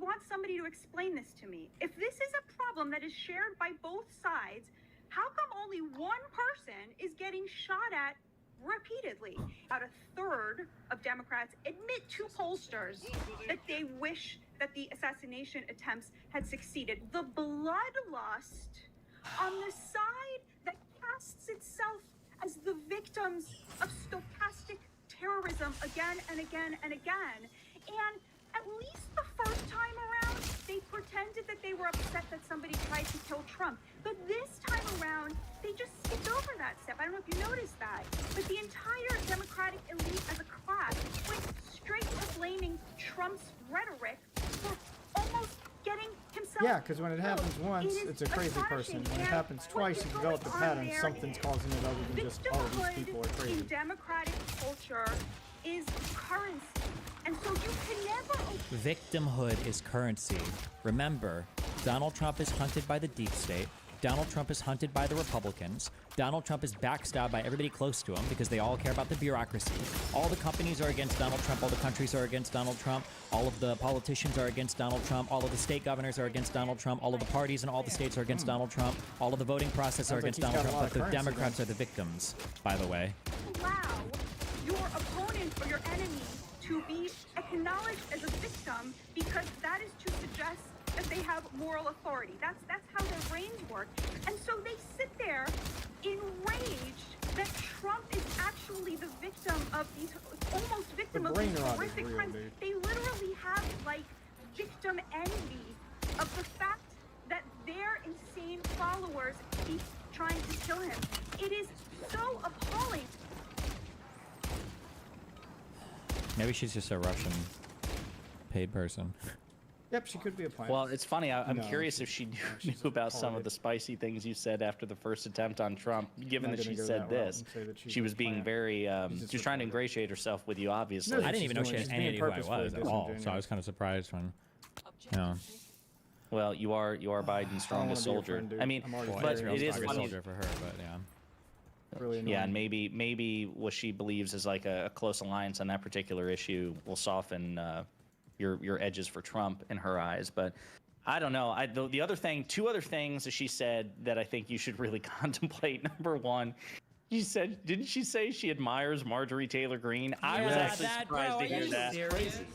want somebody to explain this to me. If this is a problem that is shared by both sides, how come only one person is getting shot at repeatedly? About a third of Democrats admit to pollsters that they wish that the assassination attempts had succeeded. The bloodlust on the side that casts itself as the victims of stochastic terrorism again and again and again. And at least the first time around, they pretended that they were upset that somebody tried to kill Trump. But this time around, they just skipped over that step. I don't know if you noticed that. But the entire Democratic elite as a class went straight to blaming Trump's rhetoric for almost getting Yeah, because when it happens once, it's a crazy person. When it happens twice, you develop the pattern. Something's causing it other than just, oh, these people are In crazy. democratic culture is currency. And so you can never... Victimhood is currency. Remember, Donald Trump is hunted by the deep state. Donald Trump is hunted by the Republicans. Donald Trump is backstabbed by everybody close to him because they all care about the bureaucracy. All the companies are against Donald Trump. All the countries are against Donald Trump. All of the politicians are against Donald Trump. All of the state governors are against Donald Trump. All of the parties in all the states are against Donald Trump. All of the voting process are against Donald Trump. But the Democrats are the victims, by the way. Allow your opponent or your enemy to be acknowledged as a victim because that is to suggest that they have moral authority. That's how their brains work. And so they sit there enraged that Trump is actually the victim of these, almost victim of these horrific crimes. They literally have like victim envy of the fact that their insane followers keep trying to kill him. It is so appalling. Maybe she's just a Russian paid person. Yep, she could be a plant. Well, it's funny. I'm No, curious if she knew about some of the spicy things you said after the first attempt on Trump. Given that she said this, she was being very. She was trying to ingratiate herself with you, obviously. I didn't even know she had any idea who I was at all, so I was kind of surprised when. Well, you are Biden's strongest soldier. I mean, but it is funny soldier for her, but yeah. Really yeah, and maybe what she believes is like a close alliance on that particular issue will soften your edges for Trump in her eyes. But I don't know. The other thing, two other things that she said that I think you should really contemplate. Number one, she said, didn't she say she admires Marjorie Taylor Greene? I was actually surprised to hear that. Crazy.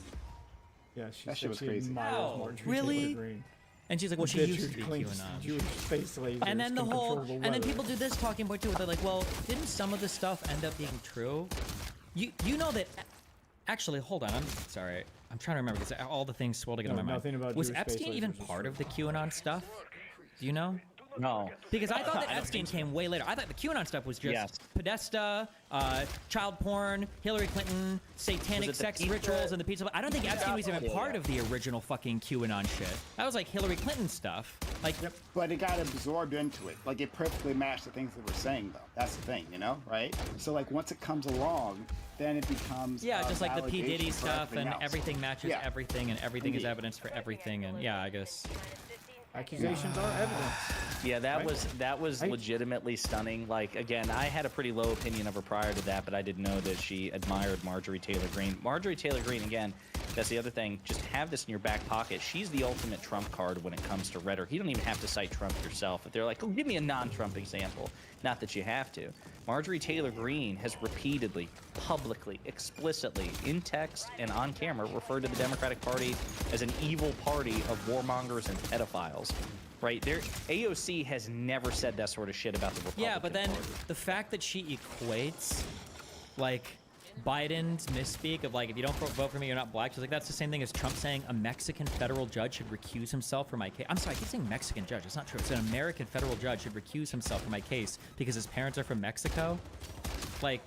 Yeah, she said she admires Marjorie really? Taylor Greene. And she's like, well, she used to be QAnon. Jewish space lasers and then can control the and then weather. people do this talking point too. They're like, well, didn't some of the stuff end up being true? You know that. Actually, hold on. I'm sorry. I'm trying to remember because all the things swirl together in my mind. Was Jewish Epstein space even lasers part of the QAnon stuff? Do you know? No. Because I thought that Epstein came way later. I thought the QAnon stuff was just Podesta, child porn, Hillary Clinton, satanic sex rituals, and the pizza. I don't think Epstein was even part of the original fucking QAnon shit. That was like Hillary Clinton stuff. Like, but it got absorbed into it. Like, it perfectly matched the things that we're saying, though. That's the thing, you know, right? So, like, once it comes along, then it becomes just like the P. Diddy stuff, and else. everything matches everything, and everything is evidence for everything, and yeah, I guess. Accusations are evidence. Yeah, that was legitimately stunning. Like, again, I had a pretty low opinion of her prior to that, but I didn't know that she admired Marjorie Taylor Greene. Marjorie Taylor Greene, again, that's the other thing. Just have this in your back pocket. She's the ultimate Trump card when it comes to rhetoric. You don't even have to cite Trump yourself. If they're like, oh, give me a non-Trump example. Not that you have to. Marjorie Taylor Greene has repeatedly, publicly, explicitly, in text and on camera, referred to the Democratic Party as an evil party of warmongers and pedophiles. Right there, AOC has never said that sort of shit about the Republican Yeah, but then Party. the fact that she equates, like, Biden's misspeak of, like, if you don't vote for me, you're not black. She's like, that's the same thing as Trump saying a Mexican federal judge should recuse himself from my case. I'm sorry, I keep saying Mexican judge. It's not true. It's an American federal judge should recuse himself from my case because his parents are from Mexico. Like,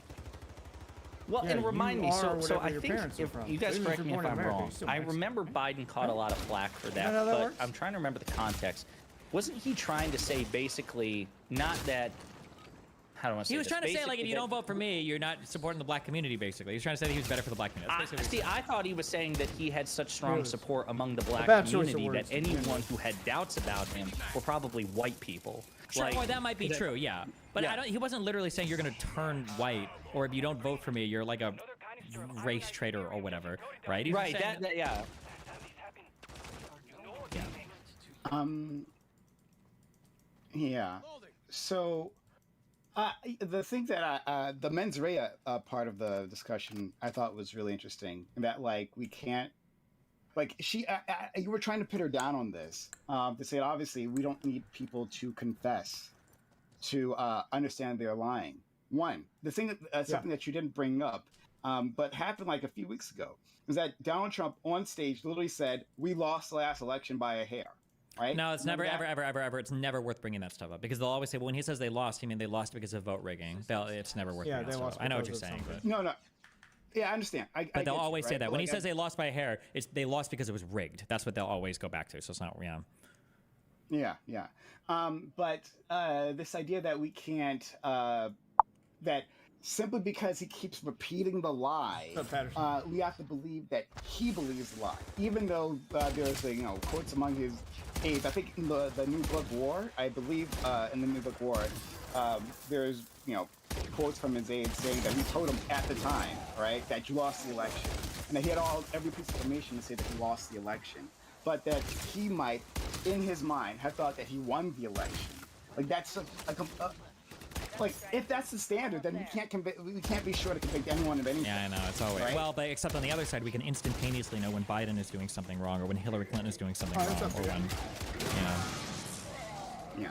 well, and remind me, so I think, if you guys correct me if I'm wrong, I remember Biden caught a lot of flack for that, but I'm trying to remember the context. Wasn't he trying to say basically, not that, how do I want to say he was this? trying to say, like, Basically if you don't vote for me, you're not supporting the black community, basically. He was trying to say that he was better for the black community. See, I thought he was saying that he had such strong support among the black bad choice of community words. that anyone who had doubts about him were probably white people. Sure, Like, or that might be true, yeah. But I don't. He wasn't literally saying you're going to turn white, or if you don't vote for me, you're like a race traitor or whatever, right? He was right, saying, yeah. Yeah. So, the thing that the mens rea part of the discussion I thought was really interesting. That, like, we can't, like, you were trying to put her down on this to say, obviously, we don't need people to confess to understand they're lying. One, the thing that something that you didn't bring up, but happened like a few weeks ago, is that Donald Trump on stage literally said, "We lost the last election by a hair." Right? No, it's never, ever. It's never worth bringing that stuff up because they'll always say, well, when he says they lost, he mean they lost because of vote rigging. It's never worth bringing that stuff up. I know what you're saying, but no. Yeah, I understand. But they'll always say that when he says they lost by a hair, they lost because it was rigged. That's what they'll always go back to. So it's not, yeah. Yeah. But this idea that we can't, that simply because he keeps repeating the lie, we have to believe that he believes the lie, even though there's quotes among his aides. I think in the new book War, I believe in the new book War, there's quotes from his aides saying that he told him at the time, right, that you lost the election, and that he had every piece of information to say that he lost the election, but that he might, in his mind, have thought that he won the election. Like that's like if that's the standard, then we can't be sure to convict anyone of anything. Yeah, I know, it's always right? well, but except on the other side, we can instantaneously know when Biden is doing something wrong, or when Hillary Clinton is doing something wrong, or when, Yeah.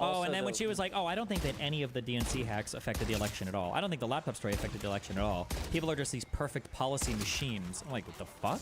Oh, and then when she was like, "Oh, I don't think that any of the DNC hacks affected the election at all. I don't think the laptop story affected the election at all. People are just these perfect policy machines." I'm like, what the fuck?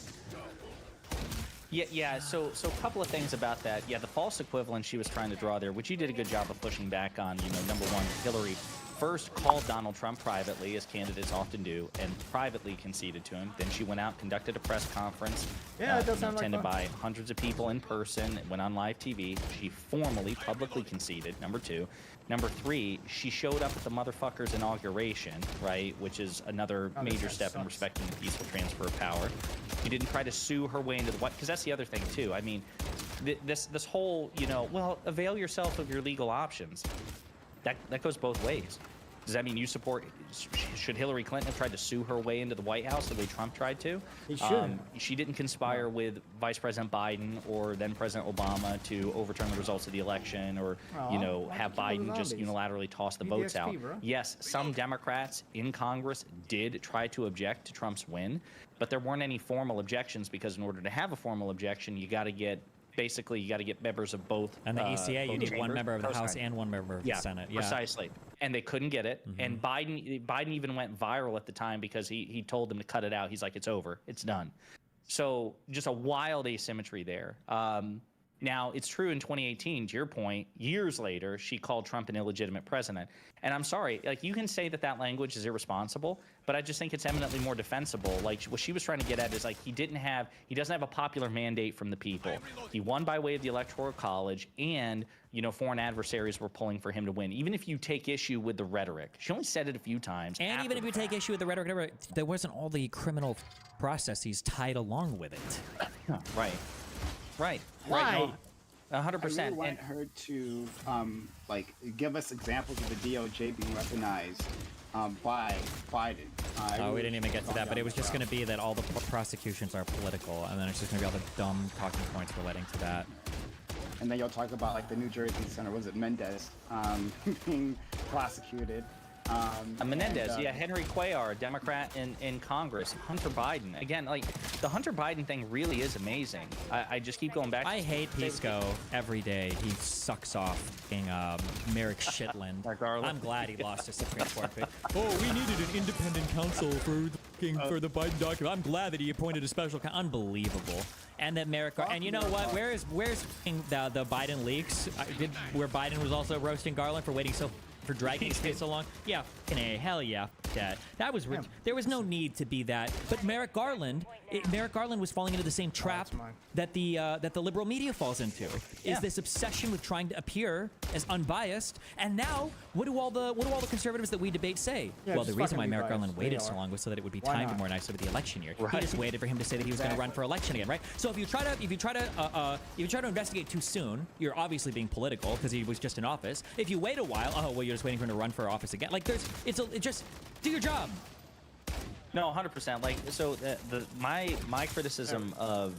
Yeah. So a couple of things about that. Yeah, the false equivalence she was trying to draw there, which you did a good job of pushing back on. Number one, Hillary first called Donald Trump privately, as candidates often do, and privately conceded to him. Then she went out, conducted a press conference, Yeah, it does sound like attended fun. by hundreds of people in person, went on live TV. She formally, publicly conceded. Number two. Number three, she showed up at the motherfucker's inauguration, right, which is another major step in respecting the peaceful transfer of power. She didn't try to sue her way into the White, because that's the other thing too. I mean, this whole, well, avail yourself of your legal options. That goes both ways. Does that mean you support? Should Hillary Clinton have tried to sue her way into the White House the way Trump tried to? He should. She didn't conspire with Vice President Biden or then President Obama to overturn the results of the election, or have Biden just unilaterally toss the votes out. bro. Yes, some Democrats in Congress did try to object to Trump's win, but there weren't any formal objections, because in order to have a formal objection, you got to get members of both. And the ECA, you both need one chambers. member of the House and one member of the Senate. Yeah, Precisely. And they couldn't get it. And Biden even went viral at the time because he told them to cut it out. He's like, it's over, it's done. So just a wild asymmetry there. Now, it's true in 2018, to your point, years later, she called Trump an illegitimate president. And I'm sorry, like, you can say that language is irresponsible, but I just think it's eminently more defensible. Like, what she was trying to get at is, like, he doesn't have a popular mandate from the people. He won by way of the Electoral College, and, foreign adversaries were pulling for him to win. Even if you take issue with the rhetoric, she only said it a few times. And even if you take issue with the rhetoric, there wasn't all the criminal processes tied along with it. Right. Why? 100%. I really want her to give us examples of the DOJ being weaponized by Biden. We didn't even get to that, but it was just going to be that all the prosecutions are political, and then it's just going to be all the dumb talking points relating to that. And then you'll talk about the New Jersey Senator, was it Mendez, being prosecuted. Menendez, Henry Cuellar, Democrat in Congress, Hunter Biden. Again, the Hunter Biden thing really is amazing. I just keep going back. I hate Pisco every day. He sucks off Merrick Shitland. I'm glad he lost his Supreme Court pick. Oh, we needed an independent counsel for the Biden document. I'm glad that he appointed a special counsel. Unbelievable. And that Merrick, and you know what? Where's the Biden leaks? Where Biden was also roasting Garland for waiting for dragging his case so long? Yeah, hell yeah, that was rich. There was no need to be that. But Merrick Garland was falling into the same trap that the liberal media falls into. Is this obsession with trying to appear as unbiased? And now, what do all the conservatives that we debate say? Well, the reason why Merrick Garland waited so long was so that it would be timed more nicely with the election year. He just waited for him to say that he was going to run for election again, right? So if you try to investigate too soon, you're obviously being political because he was just in office. If you wait a while, you're just waiting for him to run for office again. Like just do your job. No, 100%. My criticism of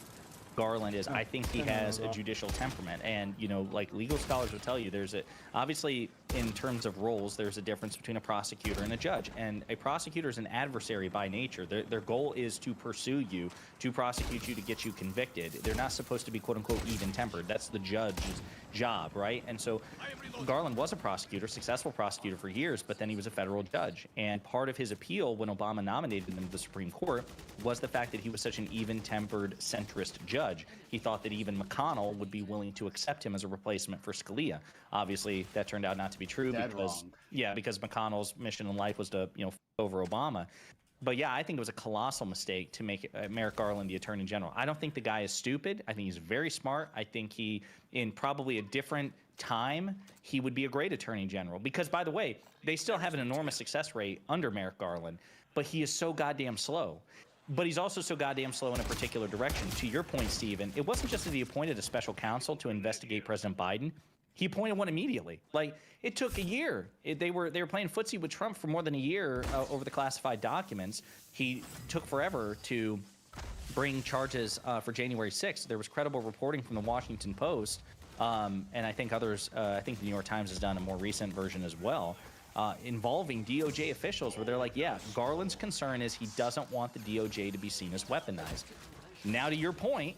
Garland is I think he has a judicial temperament, and legal scholars will tell you obviously in terms of roles there's a difference between a prosecutor and a judge, and a prosecutor is an adversary by nature. Their goal is to pursue you, to prosecute you, to get you convicted. They're not supposed to be quote unquote even tempered. That's the judge's job, right? And so Garland was a prosecutor, successful prosecutor for years, but then he was a federal judge, and part of his appeal when Obama nominated him to the Supreme Court was the fact that he was such an even-tempered centrist judge. He thought that even McConnell would be willing to accept him as a replacement for Scalia. Obviously, that turned out not to be true because McConnell's mission in life was to, f over Obama. But yeah, I think it was a colossal mistake to make Merrick Garland the Attorney General. I don't think the guy is stupid. I think he's very smart. I think he, in probably a different time, he would be a great Attorney General. Because, by the way, they still have an enormous success rate under Merrick Garland, but he is so goddamn slow. But he's also so goddamn slow in a particular direction. To your point, Stephen, it wasn't just that he appointed a special counsel to investigate President Biden. He appointed one immediately. Like, it took a year. They were playing footsie with Trump for more than a year over the classified documents. He took forever to bring charges for January 6th. There was credible reporting from the Washington Post, and I think others. I think the New York Times has done a more recent version as well, involving DOJ officials, where they're like, "Yeah, Garland's concern is he doesn't want the DOJ to be seen as weaponized." Now, to your point.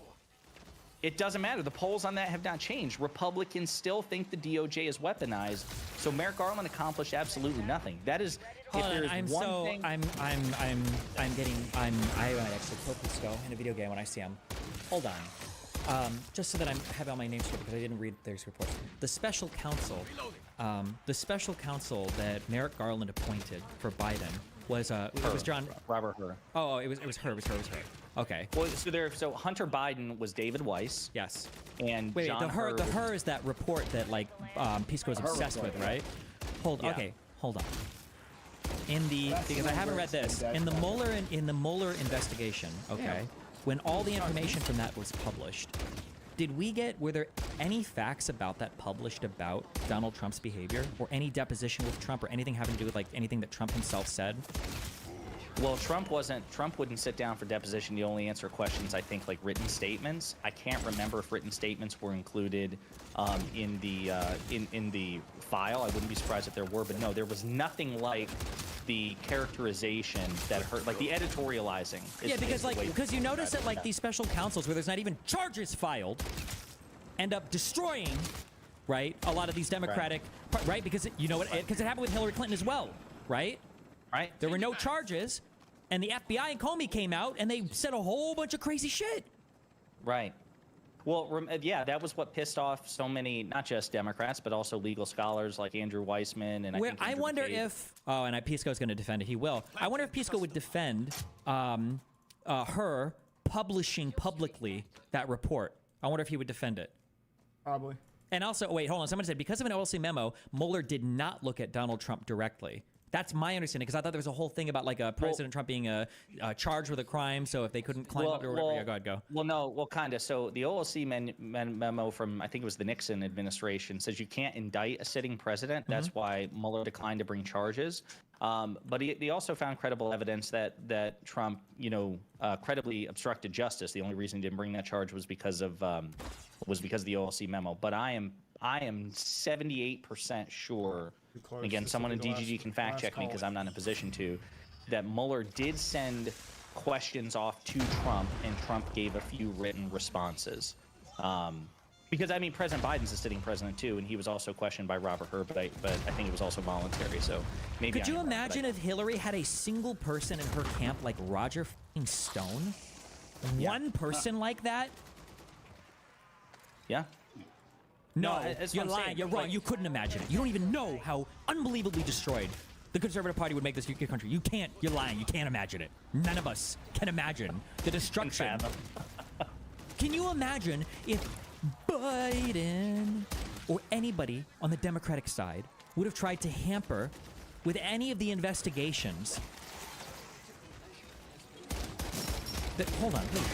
It doesn't matter. The polls on that have not changed. Republicans still think the DOJ is weaponized. So Merrick Garland accomplished absolutely nothing. That is, Hold if on, there is I'm one so thing. I actually kill Pisco in a video game when I see him. Hold on. Just so that I have all my names straight because I didn't read their reports. The special counsel that Merrick Garland appointed for Biden was it was John Robert Hur. Oh, it was her. Okay. Well, so Hunter Biden was David Weiss. Yes. And Wait, John the her is that report that like Pisco is obsessed with, right? Hold on. Because I haven't read this in the Mueller investigation. Okay, when all the information from that was published, were there any facts about that published about Donald Trump's behavior or any deposition with Trump or anything having to do with like anything that Trump himself said? Well, Trump wouldn't sit down for deposition. He only answer questions, I think, like written statements. I can't remember if written statements were included in the file. I wouldn't be surprised if there were, but no, there was nothing like the characterization that hurt, like the editorializing. Yeah, because you notice that like these special counsels where there's not even charges filed end up destroying, right, a lot of these Democratic, right? Because it happened with Hillary Clinton as well, right? Right. There were no charges, and the FBI and Comey came out, and they said a whole bunch of crazy shit. Right. Well, yeah, that was what pissed off so many, not just Democrats, but also legal scholars like Andrew Weissman and I wonder if Pisco's going to defend it. He will. I wonder if Pisco would defend her publishing publicly that report. I wonder if he would defend it. Probably. And also, wait, hold on. Someone said because of an OLC memo, Mueller did not look at Donald Trump directly. That's my understanding, because I thought there was a whole thing about like President Trump being charged with a crime, so if they couldn't climb up or whatever, go ahead, go. Well, no, kind of. So the OLC memo from, I think it was the Nixon administration, says you can't indict a sitting president. That's why Mueller declined to bring charges. But he also found credible evidence that Trump, credibly obstructed justice. The only reason he didn't bring that charge was because of the OLC memo. But I am 78% sure. Again, someone in DGG can fact check me because I'm not in a position to. That Mueller did send questions off to Trump, and Trump gave a few written responses. Because I mean, President Biden's a sitting president too, and he was also questioned by Robert Hur, but I think it was also voluntary. So maybe. Could you imagine if Hillary had a single person in her camp like Roger Stone? One person like that? Yeah. No, you're lying. You're wrong. You couldn't imagine it. You don't even know how unbelievably destroyed the Conservative Party would make this UK country. You can't. You're lying. You can't imagine it. None of us can imagine the destruction. Can you imagine if Biden or anybody on the Democratic side would have tried to hamper with any of the investigations? Hold on, please.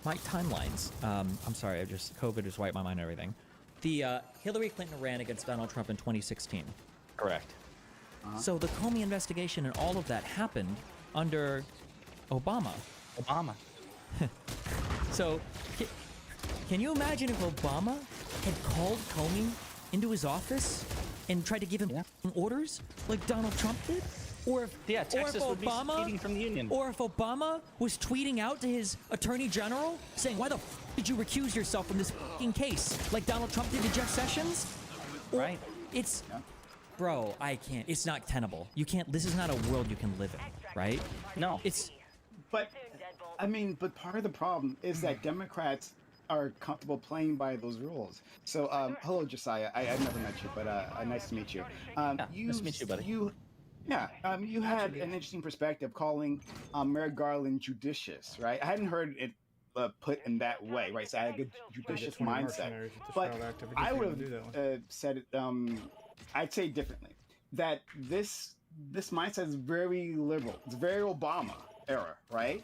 My timelines. I'm sorry. COVID just wiped my mind and everything. The Hillary Clinton ran against Donald Trump in 2016. Correct. So the Comey investigation and all of that happened under Obama. So can you imagine if Obama had called Comey into his office and tried to give him orders like Donald Trump did? Or if, Texas would be seceding from the union. Or if Obama was tweeting out to his attorney general saying, "Why the did you recuse yourself from this case?" like Donald Trump did to Jeff Sessions? Right. Bro, I can't. It's not tenable. You can't. This is not a world you can live in, right? No. But part of the problem is that Democrats are comfortable playing by those rules. So, hello, Josiah. I've never met you, but nice to meet you. Nice to meet you, buddy. You had an interesting perspective calling Merrick Garland judicious, right? I hadn't heard it put in that way, right? So I had a good judicious mindset, but I would have said it. I'd say differently that this mindset is very liberal. It's very Obama era, right?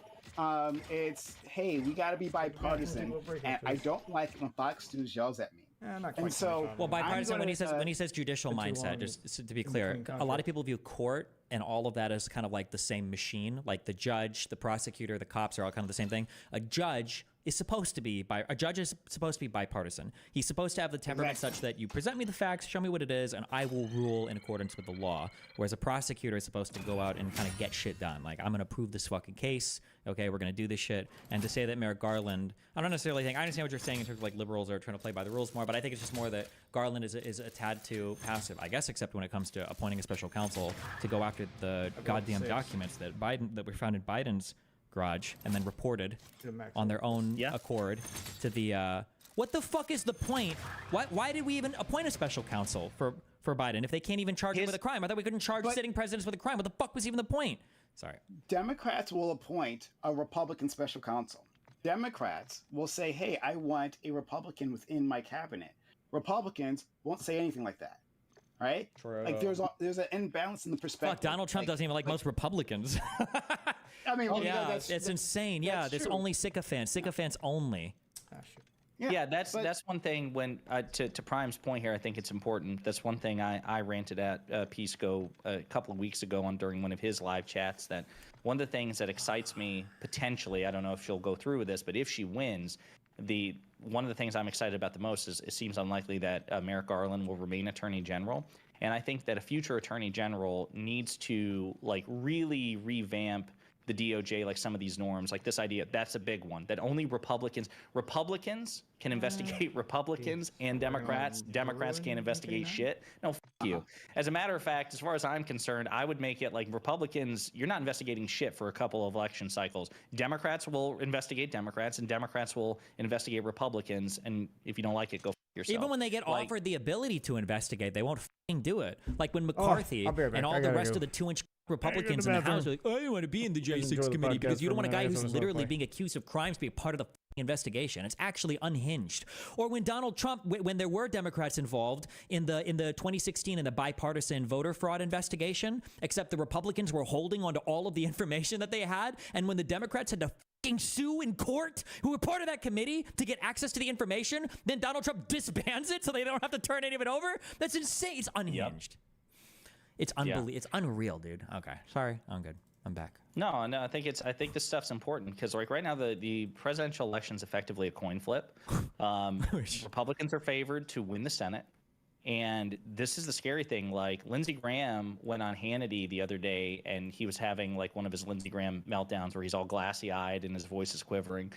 It's hey, we got to be bipartisan, and I don't like it when Fox News yells at me. And so, well, bipartisan when he says judicial mindset, just to be clear, a lot of people view court and all of that as kind of like the same machine, like the judge, the prosecutor, the cops are all kind of the same thing. A judge is supposed to be bipartisan. He's supposed to have the temperament such that you present me the facts, show me what it is, and I will rule in accordance with the law. Whereas a prosecutor is supposed to go out and kind of get shit done. Like, I'm going to prove this fucking case. Okay, we're going to do this shit. And to say that Merrick Garland, I don't necessarily think, I understand what you're saying in terms of like liberals are trying to play by the rules more, but I think it's just more that Garland is a tad too passive, I guess, except when it comes to appointing a special counsel to go after the goddamn documents that were found in Biden's garage and then reported on their own accord to the what the fuck is the point? Why did we even appoint a special counsel for Biden if they can't even charge him with a crime? I thought we couldn't charge sitting presidents with a crime. What the fuck was even the point? Sorry. Democrats will appoint a Republican special counsel. Democrats will say, hey, I want a Republican within my cabinet. Republicans won't say anything like that. Right? True. Like there's an imbalance in the perspective. Fuck, Donald Trump doesn't even like most Republicans. I mean, it's insane. Yeah, there's only sycophants only. Yeah, that's one thing. When to Prime's point here, I think it's important. That's one thing I ranted at Pisco a couple of weeks ago during one of his live chats. That one of the things that excites me potentially, I don't know if she'll go through with this, but if she wins, one of the things I'm excited about the most is it seems unlikely that Merrick Garland will remain Attorney General. And I think that a future Attorney General needs to like really revamp the DOJ, like some of these norms, like this idea, that's a big one, that only Republicans can investigate Republicans and Democrats can't investigate shit. No, you. As a matter of fact, as far as I'm concerned, I would make it like Republicans, you're not investigating shit for a couple of election cycles. Democrats will investigate Democrats and Democrats will investigate Republicans. And if you don't like it, go yourself. Even when they get offered the ability to investigate, they won't do it. Like when McCarthy and all the rest of the 2-inch Republicans in the House are like, I don't want to be in the J6 committee because you don't want a guy who's literally being accused of crimes to be a part of the investigation. It's actually unhinged. Or when Donald Trump, when there were Democrats involved in the 2016 and the bipartisan voter fraud investigation, except the Republicans were holding onto all of the information that they had, and when the Democrats had to sue in court who were part of that committee to get access to the information, then Donald Trump disbands it so they don't have to turn any of it over. That's insane. It's unhinged. It's unbelievable. It's unreal, dude. Okay, sorry, I'm good. I'm back. No, I think this stuff's important because like right now the presidential election's effectively a coin flip. Republicans are favored to win the Senate, and this is the scary thing. Like Lindsey Graham went on Hannity the other day, and he was having like one of his Lindsey Graham meltdowns where he's all glassy-eyed and his voice is quivering.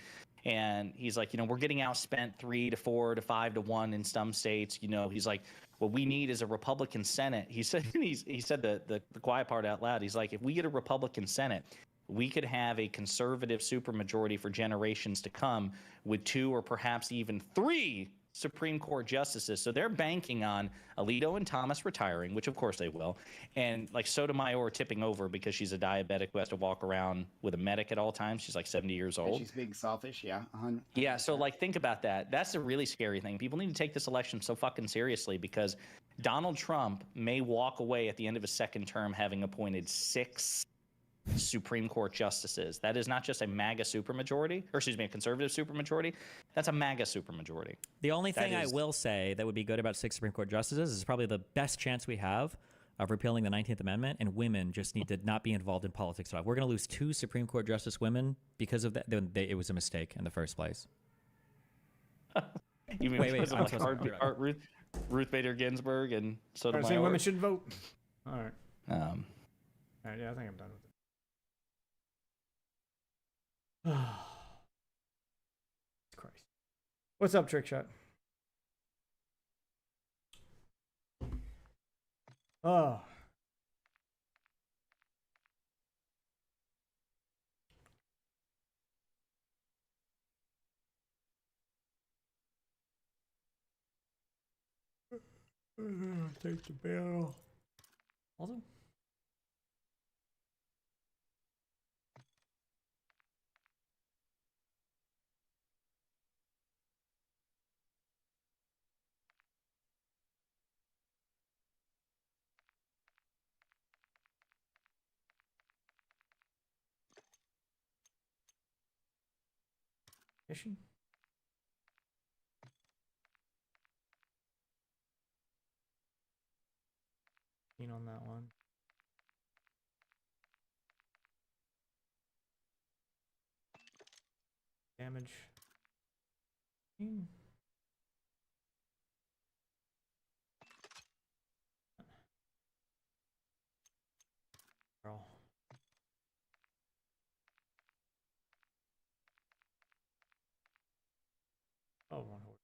And he's like, we're getting outspent 3 to 4 to 5 to 1 in some states. He's like, what we need is a Republican Senate. He said he said the quiet part out loud. He's like, if we get a Republican Senate, we could have a conservative supermajority for generations to come with 2 or perhaps even 3 Supreme Court justices. So they're banking on Alito and Thomas retiring, which of course they will, and like Sotomayor tipping over because she's a diabetic who has to walk around with a medic at all times. She's like 70 years old. She's being selfish, yeah. 100%. Yeah, so like think about that. That's a really scary thing. People need to take this election so fucking seriously because Donald Trump may walk away at the end of his second term having appointed 6 Supreme Court justices. That is not just a MAGA supermajority, or excuse me, a conservative supermajority. That's a MAGA supermajority. The only thing I will say that would be good about 6 Supreme Court justices is probably the best chance we have of repealing the 19th Amendment, and women just need to not be involved in politics at all. We're going to lose 2 Supreme Court justice women because of that. It was a mistake in the first place. You mean because of like Ruth Bader Ginsburg and Sotomayor? Saying women shouldn't vote. All right. All right. Yeah, I think I'm done with it. Christ. What's up, Trick Shot? Oh. Take the bell. Also. Mission. On that one. Damage. Girl. Oh, one horse.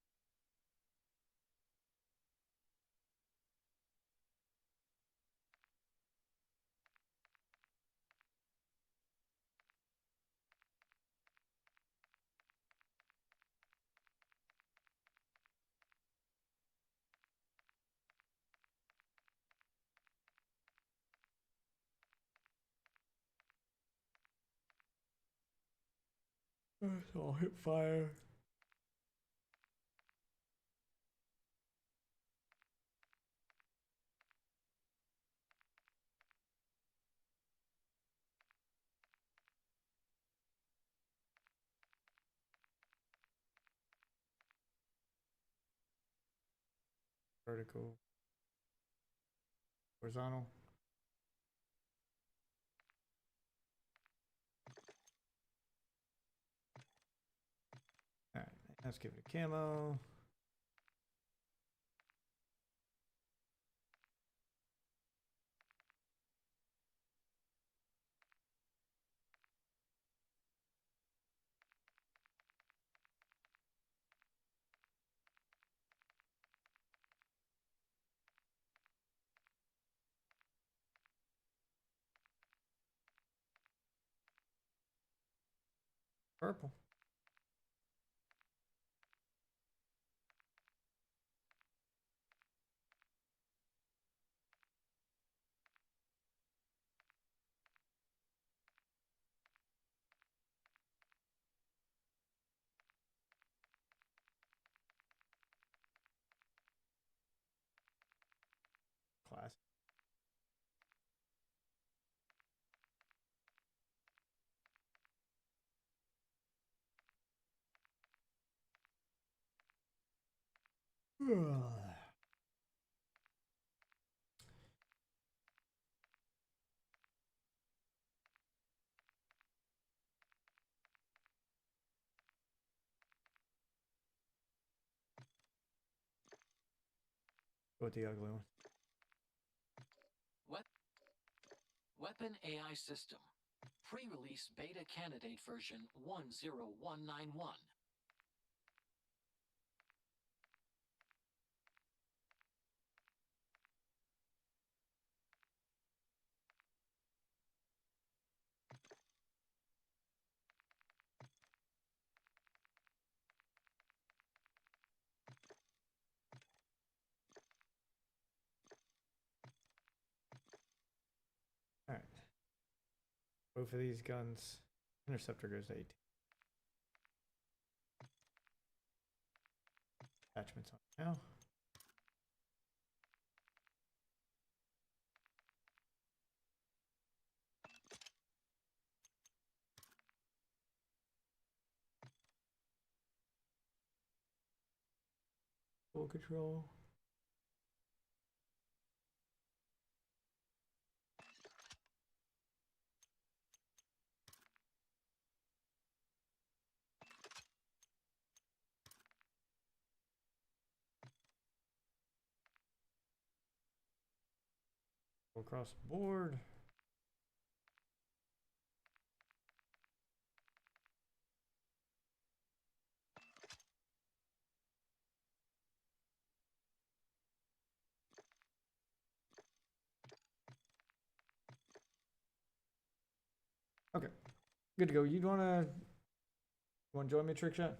So I'll hit fire. Vertical. Horizontal. Alright, let's give it a camo. Purple. Class. Go with the ugly one. Weapon AI System. Pre-release beta candidate version 10191. Alright. Both of these guns. Interceptor goes to 18. Attachments on now. Full control. Go across the board. Okay, good to go. You wanna join me, trick shot?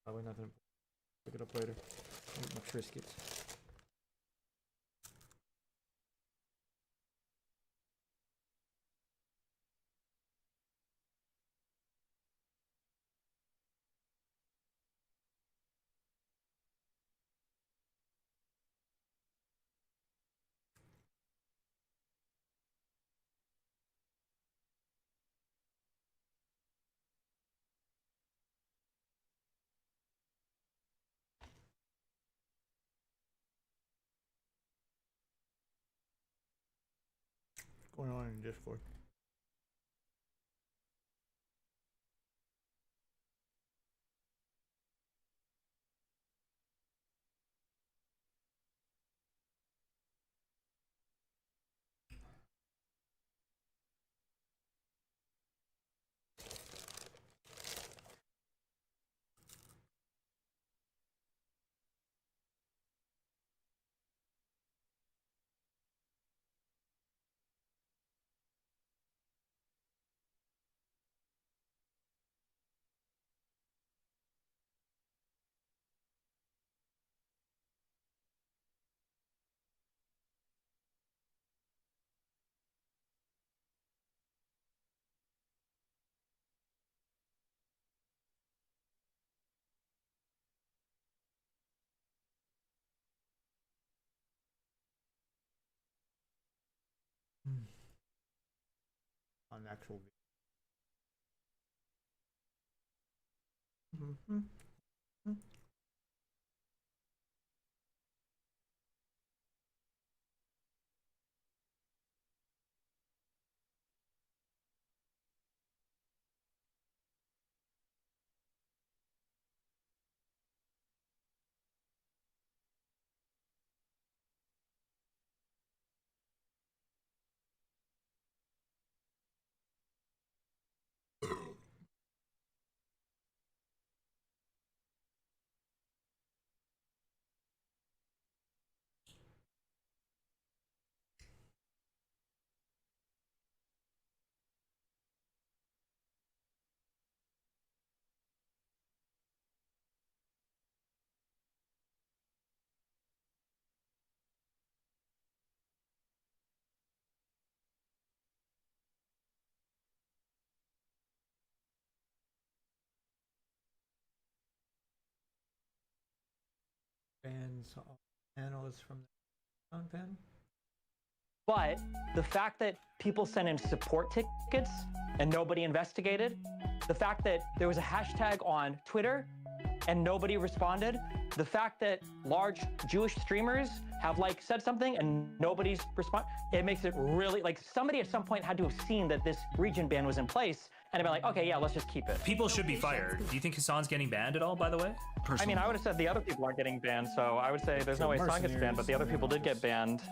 Probably nothing. Look it up later. Eat my Triscuits. What's going on in Discord? On actual video. Bans all panelists from the panel. But the fact that people sent in support tickets and nobody investigated, the fact that there was a hashtag on Twitter and nobody responded, the fact that large Jewish streamers have like said something and nobody's responded, it makes it really, like, somebody at some point had to have seen that this region ban was in place and been like, okay, yeah, let's just keep it. People should be fired. Do you think Hassan's getting banned at all, by the way? I mean, I would have said the other people aren't getting banned, so I would say there's no way Hassan gets banned, but the other people did get banned.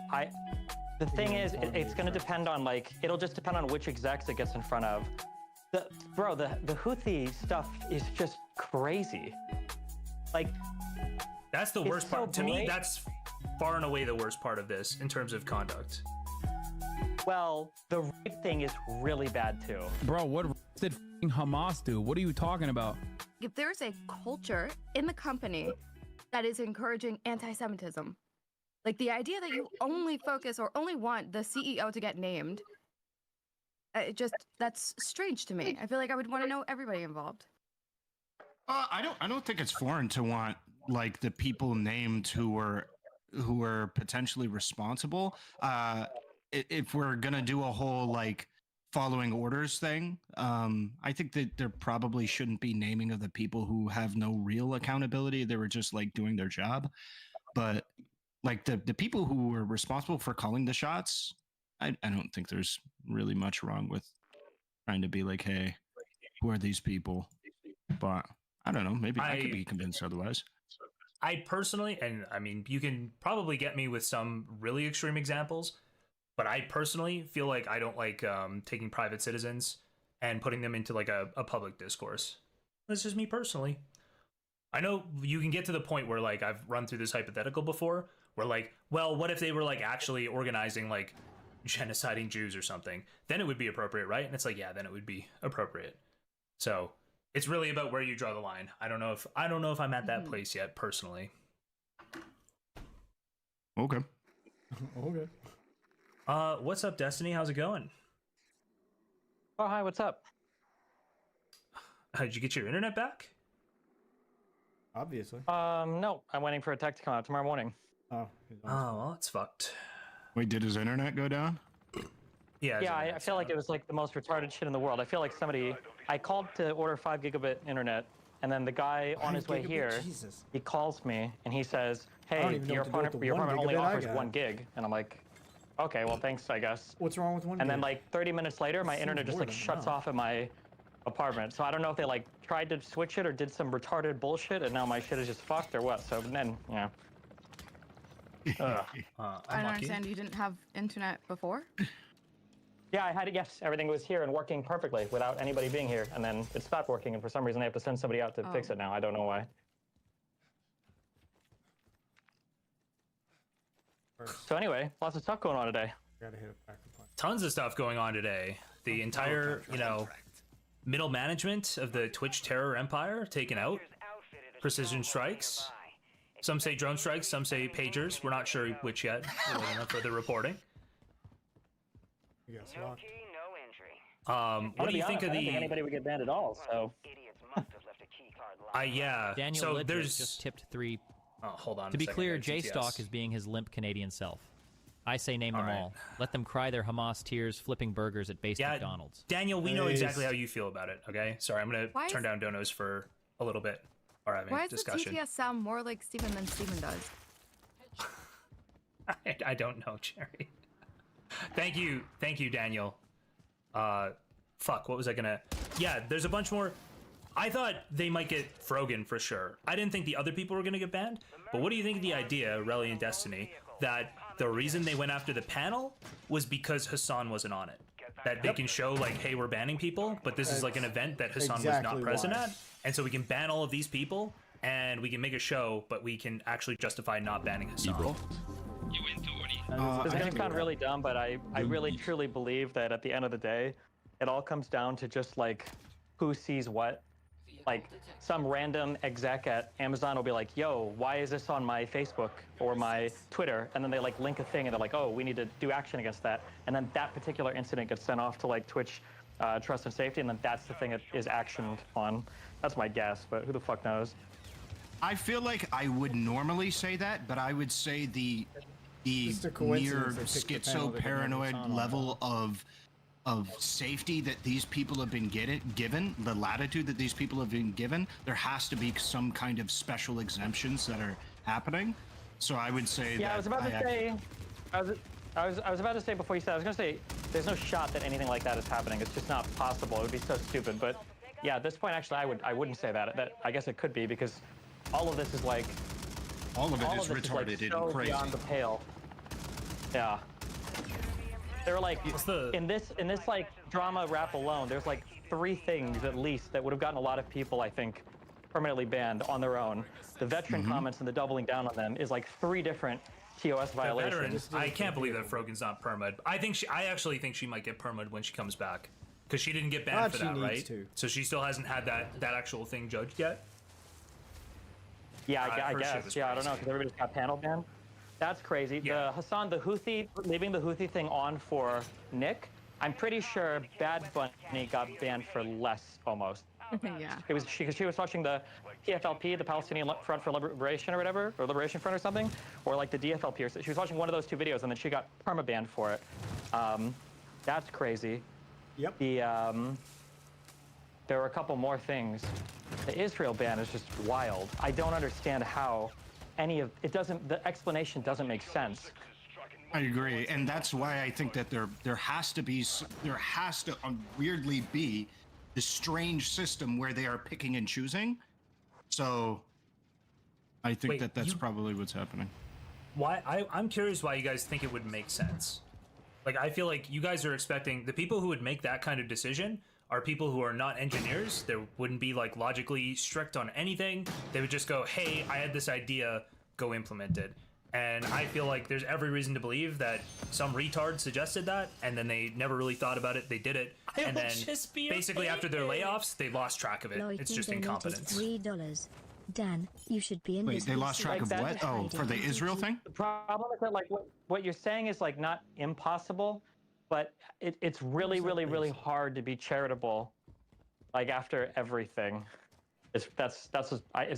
The thing is, it's going to depend on, like, it'll just depend on which execs it gets in front of. The Houthi stuff is just crazy. Like, that's the worst part. To me, that's far and away the worst part of this in terms of conduct. Well, the rape thing is really bad too. Bro, what did Hamas do? What are you talking about? If there's a culture in the company that is encouraging anti-Semitism, like the idea that you only focus or only want the CEO to get named, that's strange to me. I feel like I would want to know everybody involved. I don't think it's foreign to want like the people named who were potentially responsible. If we're gonna do a whole like following orders thing, I think that there probably shouldn't be naming of the people who have no real accountability. They were just like doing their job, but like the people who were responsible for calling the shots, I don't think there's really much wrong with trying to be like, hey, who are these people? But I don't know, maybe I could be convinced otherwise. I personally, and I mean, you can probably get me with some really extreme examples, but I personally feel like I don't like taking private citizens and putting them into like a public discourse. That's just me personally. I know you can get to the point where like I've run through this hypothetical before where like, well, what if they were like actually organizing like genociding Jews or something? Then it would be appropriate, right? And it's like, yeah, then it would be appropriate. So It's really about where you draw the line. I don't know if I'm at that place yet, personally. Okay. Okay. What's up, Destiny? How's it going? Oh, hi, what's up? Did you get your internet back? Obviously. No, I'm waiting for a tech to come out tomorrow morning. Oh. Well, it's fucked. Wait, did his internet go down? Yeah. Yeah, I feel like it was like the most retarded shit in the world. I feel like I called to order 5 gigabit internet, and then the guy on his way here, he calls me and he says, "Hey, your apartment only offers 1 gig," and I'm like, "Okay, well, thanks, I guess." What's wrong with 1 gig? And then like 30 minutes later, my internet just like shuts off at my apartment. So I don't know if they like tried to switch it or did some retarded bullshit, and now my shit is just fucked or what. So then, yeah. I don't understand. You didn't have internet before? Yeah, I had it. Yes, everything was here and working perfectly without anybody being here, and then it stopped working, and for some reason they have to send somebody out to fix it now. I don't know why. So anyway, lots of stuff going on today. Gotta hit it back. Tons of stuff going on today. The entire, middle management of the Twitch terror empire taken out. Precision strikes. Some say drone strikes, some say pagers. We're not sure which yet. We're waiting on further reporting. What do you think of I don't the? think anybody would get banned at all. So. Yeah. Daniel so Lidrick there's just tipped 3. Oh, hold on. To a be second clear, there, J GTS. Stock is being his limp Canadian self. I say name them All right. all. Let them cry their Hamas tears, flipping burgers at base McDonald's. Daniel, we know exactly how you feel about it. Okay. Sorry, I'm gonna turn down donos for a little bit. Or having Why a does discussion. the TTS sound more like Steven than Steven does? I don't know, Jerry. Thank you, Daniel. Fuck, what was I gonna? Yeah, there's a bunch more. I thought they might get Frogan for sure. I didn't think the other people were gonna get banned. But what do you think of the idea, Relly and Destiny, that the reason they went after the panel was because Hassan wasn't on it? That they can show like, hey, we're banning people, but this is like an event that Hassan was not present at, and so we can ban all of these people, and we can make a show, but we can actually justify not banning Hassan. This is going to sound really dumb, but I really truly believe that at the end of the day, it all comes down to just like who sees what. Like some random exec at Amazon will be like, "Yo, why is this on my Facebook or my Twitter?" And then they like link a thing and they're like, "Oh, we need to do action against that." And then that particular incident gets sent off to like Twitch Trust and Safety, and then that's the thing that is actioned on. That's my guess, but who the fuck knows? I feel like I would normally say that, but I would say the Just a near coincidence they picked the panel that didn't have schizo-paranoid Hassan on. level of safety that these people have been given, the latitude that these people have been given, there has to be some kind of special exemptions that are happening. So I would say Yeah, I was about to say. I was about to say before you said. I was going to say there's no shot that anything like that is happening. It's just not possible. It would be so stupid. But yeah, at this point, actually, I wouldn't say that. That I guess it could be because all of this is like. All of it is this retarded is, like, so and crazy. beyond the pale. Yeah. They're like in this like drama rap alone. There's like 3 things at least that would have gotten a lot of people, I think, permanently banned on their own. The veteran comments and the doubling down on them is like 3 different TOS violations. I can't believe that Frogan's not permad. I actually think she might get permad when she comes back, because she didn't get banned for that, right? So she still hasn't had that actual thing judged yet. Yeah, I guess. Yeah, I don't know, because everybody's got panel banned. That's crazy. Yeah. The Houthi, leaving the Houthi thing on for Nick, I'm pretty sure Bad Bunny got banned for less, almost. Yeah. It was because she was watching the PFLP, the Palestinian Front for Liberation or whatever, or Liberation Front or something, or like the DFLP. Or she was watching one of those 2 videos, and then she got permabanned for it. That's crazy. Yep. There were a couple more things. The Israel ban is just wild. I don't understand how any of it doesn't. The explanation doesn't make sense. I agree, and that's why I think that there has to weirdly be this strange system where they are picking and choosing. So I think that's probably what's happening. Why? I'm curious why you guys think it would make sense. Like, I feel like you guys are expecting the people who would make that kind of decision are people who are not engineers. They wouldn't be like logically strict on anything. They would just go, "Hey, I had this idea, go implement it." And I feel like there's every reason to believe that some retard suggested that, and then they never really thought about it. They did it, and then basically after their layoffs, they lost track of it. It's just incompetence. $3. Dan, you should be in Wait, this. they lost track of what? Oh, for the Israel thing? The problem is that like what you're saying is like not impossible, but it's really, really, really hard to be charitable, like after everything. It's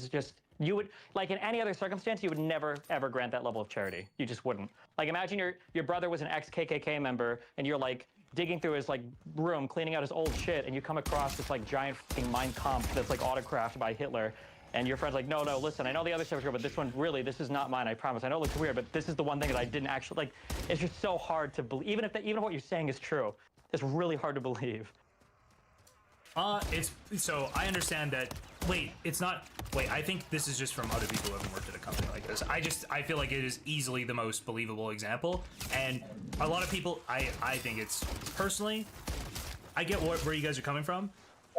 just you would like in any other circumstance you would never ever grant that level of charity. You just wouldn't. Like imagine your brother was an ex-KKK member and you're like digging through his like room cleaning out his old shit and you come across this like giant fucking Mein Kampf that's like autographed by Hitler. And your friend's like, no, listen, I know the other stuff was good, but this one, really, this is not mine, I promise. I know it looks weird, but this is the one thing that I didn't actually, like, it's just so hard to believe. Even if what you're saying is true, it's really hard to believe. So I understand that, I think this is just from other people who haven't worked at a company like this. I feel like it is easily the most believable example. And a lot of people, I think it's, personally, I get where you guys are coming from.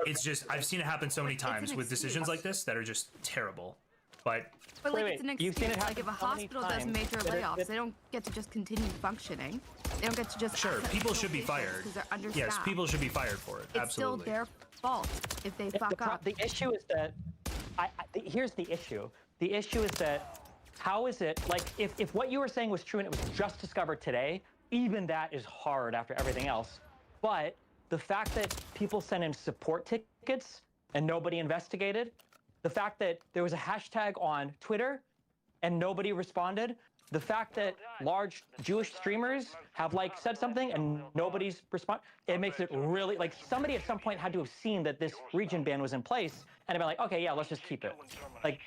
It's just, I've seen it happen so many times with decisions like this that are just terrible. But like it's an excuse. Like if a hospital does major layoffs, they don't get to just continue functioning. They don't get to just people should be fired. Because they're understaffed. Yes, people should be fired for it. It's Absolutely. still their fault if they fuck up. The issue is that, here's the issue. The issue is that, how is it, like, if what you were saying was true and it was just discovered today, even that is hard after everything else. But the fact that people sent in support tickets and nobody investigated, the fact that there was a hashtag on Twitter and nobody responded, the fact that large Jewish streamers have like said something and nobody's responded, it makes it really, like somebody at some point had to have seen that this region ban was in place and have been like, okay, yeah, let's just keep it. Like,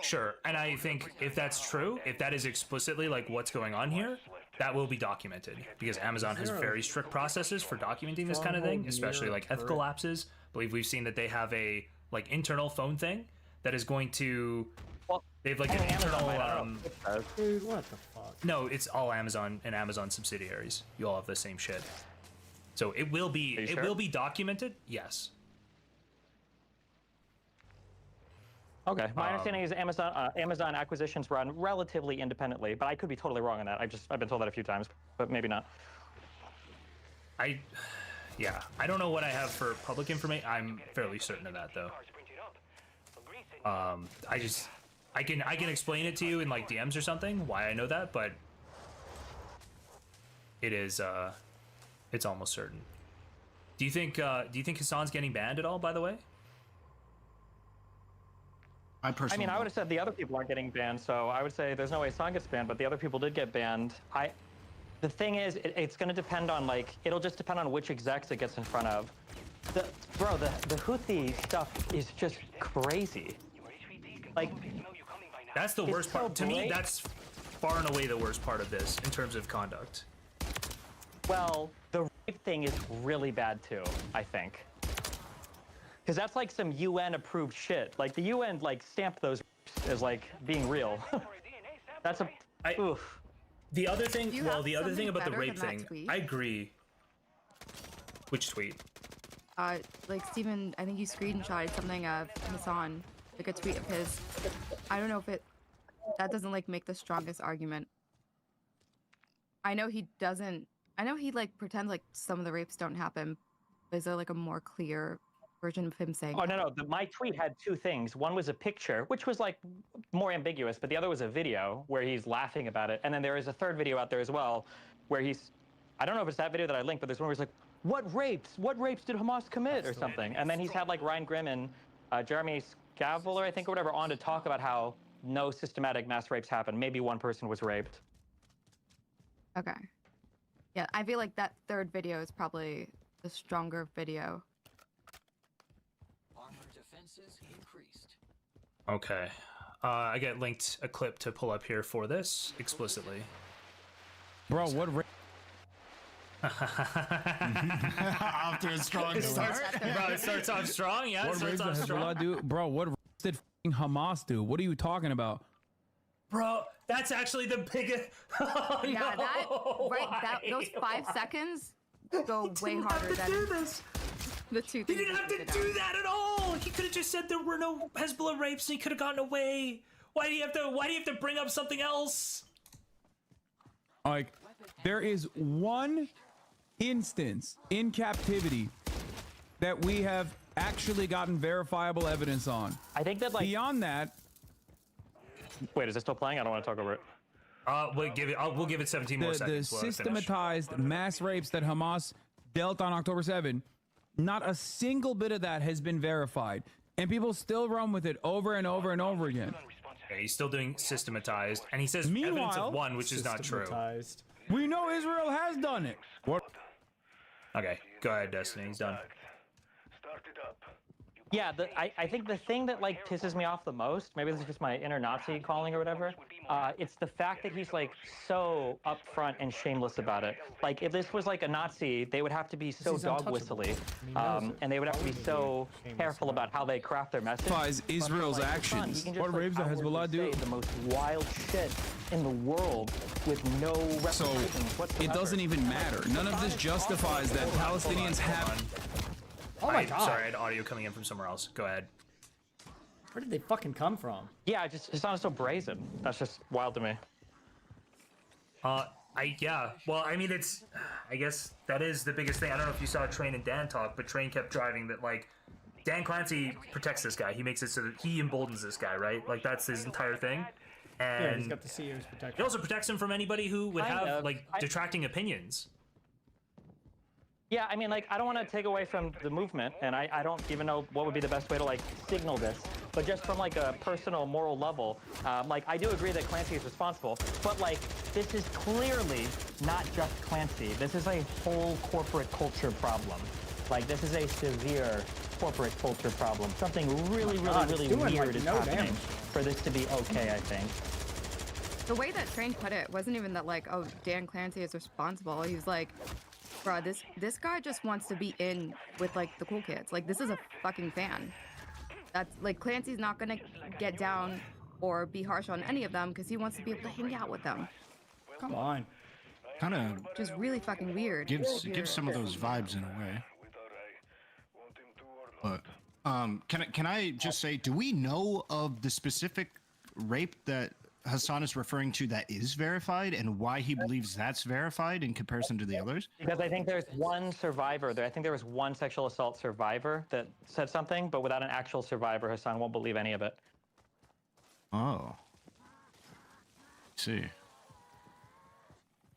sure, and I think if that's true, if that is explicitly like what's going on here, that will be documented because Amazon has very strict processes for documenting this kind of thing, especially like ethical lapses. I believe we've seen that they have a like internal phone thing that is going to. They have like an internal. Dude, what the fuck? No, it's all Amazon and Amazon subsidiaries. You all have the same shit. So it will be. It will be documented. Yes. okay, my understanding is Amazon acquisitions run relatively independently, but I could be totally wrong on that. I've been told that a few times, but maybe not. I don't know what I have for public information. I'm fairly certain of that though. I can explain it to you in like DMs or something why I know that, but it is it's almost certain. Do you think Hassan's getting banned at all, by the way? I mean, I would have said the other people aren't getting banned, so I would say there's no way Hassan gets banned, but the other people did get banned. The thing is, it's going to depend on, like, it'll just depend on which execs it gets in front of. The Houthi stuff is just crazy. Like, that's the worst part. To me, that's far and away the worst part of this in terms of conduct. Well, the rape thing is really bad too, I think. Because that's like some UN-approved shit. Like, the UN, like, stamped those as, like, being real. That's a... oof. The other thing, the other thing about the rape thing, I agree. Which tweet? Like, Steven, I think you screenshotted something of Hassan, like a tweet of his. I don't know if that doesn't, like, make the strongest argument. I know he, like, pretends like some of the rapes don't happen. But is there, like, a more clear version of him saying? Oh, no. My tweet had two things. One was a picture, which was like more ambiguous, but the other was a video where he's laughing about it. And then there is a third video out there as well where I don't know if it's that video that I linked, but there's one where he's like, what rapes did Hamas commit or something? And then he's had like Ryan Grimm and Jeremy Scaviller, I think, or whatever, on to talk about how no systematic mass rapes happened. Maybe one person was raped. Okay. Yeah, I feel like that third video is probably the stronger video. Okay. I get linked a clip to pull up here for this explicitly. Bro, what after a strong start? Bro, it starts off strong, yeah. What race did Hezbollah do? Bro, what race did Hamas do? What are you talking about? Bro, that's actually the biggest. Oh, yeah, no. those 5 seconds go way harder than the two things. He didn't have to do that at all. He could have just said there were no Hezbollah rapes and he could have gotten away. Why do you have to bring up something else? Like, there is one instance in captivity that we have actually gotten verifiable evidence on. I think that, like, beyond that. Wait, is it still playing? I don't want to talk over it. We'll give it 17 more seconds. The systematized mass rapes that Hamas dealt on October 7, not a single bit of that has been verified. And people still run with it over and over and over again. Okay, he's still doing systematized, and he says evidence of one, which is not true. We know Israel has done it. What? Okay, go ahead, Destiny. He's done. Yeah, I think the thing that like pisses me off the most, maybe this is just my inner Nazi calling or whatever, it's the fact that he's like so upfront and shameless about it. Like if this was like a Nazi, they would have to be so dog whistly, and they would have to be so careful about how they craft their message. Israel's actions. What rapes does Hezbollah do? The most wild shit in the world with no repercussions whatsoever. It doesn't even matter. None of this justifies that Palestinians have. Oh my God. Sorry, I had audio coming in from somewhere else. Go ahead. Where did they fucking come from? Yeah, it sounds so brazen. That's just wild to me. Yeah. Well, I mean, I guess that is the biggest thing. I don't know if you saw Train and Dan talk, but Train kept driving that, like, Dan Clancy protects this guy. He makes it so that he emboldens this guy, right? Like, that's his entire thing. And yeah, he's got the CEO's protection. He also protects him from anybody who would have, like, detracting opinions. Yeah, I mean, like, I don't want to take away from the movement, and I don't even know what would be the best way to, like, signal this. But just from, like, a personal, moral level, like, I do agree that Clancy is responsible. But, like, this is clearly not just Clancy. This is a whole corporate culture problem. Like, this is a severe corporate culture problem. Something really, really weird is happening for this to be okay, I think. The way that Train put it wasn't even that, like, oh, Dan Clancy is responsible. He was like, bro, this guy just wants to be in with, like, the cool kids. Like, this is a fucking fan. That's, like, Clancy's not gonna get down or be harsh on any of them because he wants to be able to hang out with them. Come on. Kind of. Just really fucking weird. Gives some of those vibes in a way. But can I just say, do we know of the specific rape that Hassan is referring to that is verified, and why he believes that's verified in comparison to the others? Because I think there's one survivor there. I think there was one sexual assault survivor that said something, but without an actual survivor, Hassan won't believe any of it. Oh. Let's see.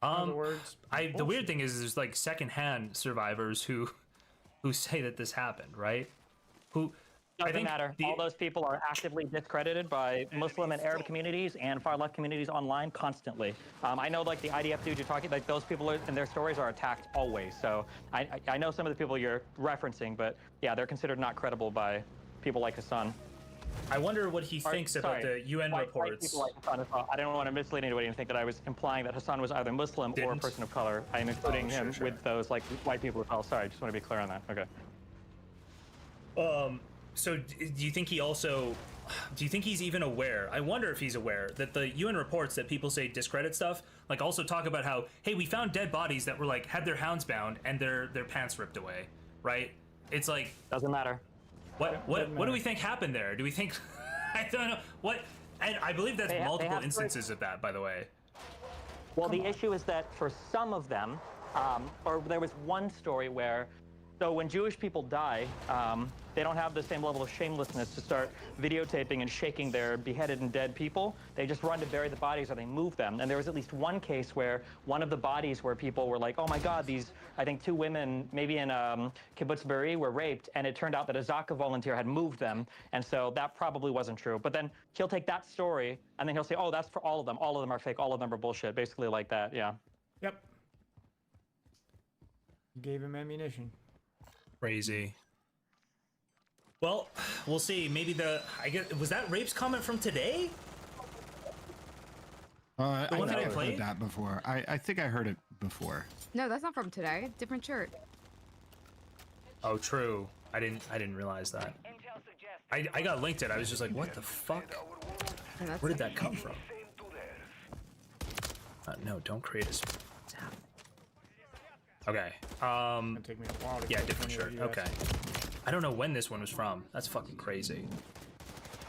The weird thing is there's, like, secondhand survivors who say that this happened, right? Doesn't matter. All those people are actively discredited by Muslim and Arab communities and far left communities online constantly. I know, like, the IDF dudes you're talking, like, those people and their stories are attacked always. So I know some of the people you're referencing, but yeah, they're considered not credible by people like Hassan. I wonder what he thinks about the UN reports. People like Hassan as well. I don't want to mislead anybody and think that I was implying that Hassan was either Muslim or a person of color. I am including him with those, like, white people as well. Sorry, I just want to be clear on that. Okay. So do you think he's even aware? I wonder if he's aware that the UN reports that people say discredit stuff, like, also talk about how, hey, we found dead bodies that were, like, had their hounds bound and their pants ripped away, right? It's like, doesn't matter. What do we think happened there? Do we think I don't know what? And I believe that's multiple instances of that, by the way. Well, the issue is that for some of them, or there was one story where, so when Jewish people die, they don't have the same level of shamelessness to start videotaping and shaking their beheaded and dead people. They just run to bury the bodies or they move them. And there was at least one case where one of the bodies where people were like, oh my God, these, I think 2 women, maybe in Kibbutz Be'eri, were raped. And it turned out that a Zaka volunteer had moved them. And so that probably wasn't true. But then he'll take that story and then he'll say, oh, that's for all of them. All of them are fake. All of them are bullshit. Basically like that, yeah. Yep. Gave him ammunition. Crazy. Well, we'll see. Maybe I guess, was that Rape's comment from today? I think I've heard that before. I think I heard it before. No, that's not from today. Different shirt. Oh, true. I didn't realize that. I got linked it. I was just like, what the fuck? Where did that come from? No, don't create a. Okay. Take me a while to yeah, different shirt. Okay. I don't know when this one was from. That's fucking crazy.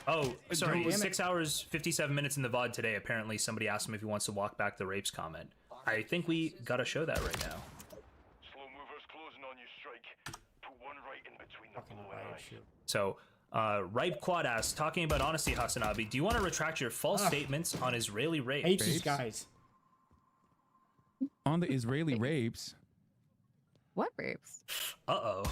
Oh, sorry. 6 hours, 57 minutes in the VOD today. Apparently, somebody asked him if he wants to walk back the rapes comment. I think we gotta show that right now. Slow movers closing on you, Strike. Put one right in between the blue and eye. So, Ripe Quad asks, talking about honesty, Hasanabi, do you want to retract your false statements on Israeli rapes? Hate these guys. On the Israeli rapes. What rapes? Uh-oh.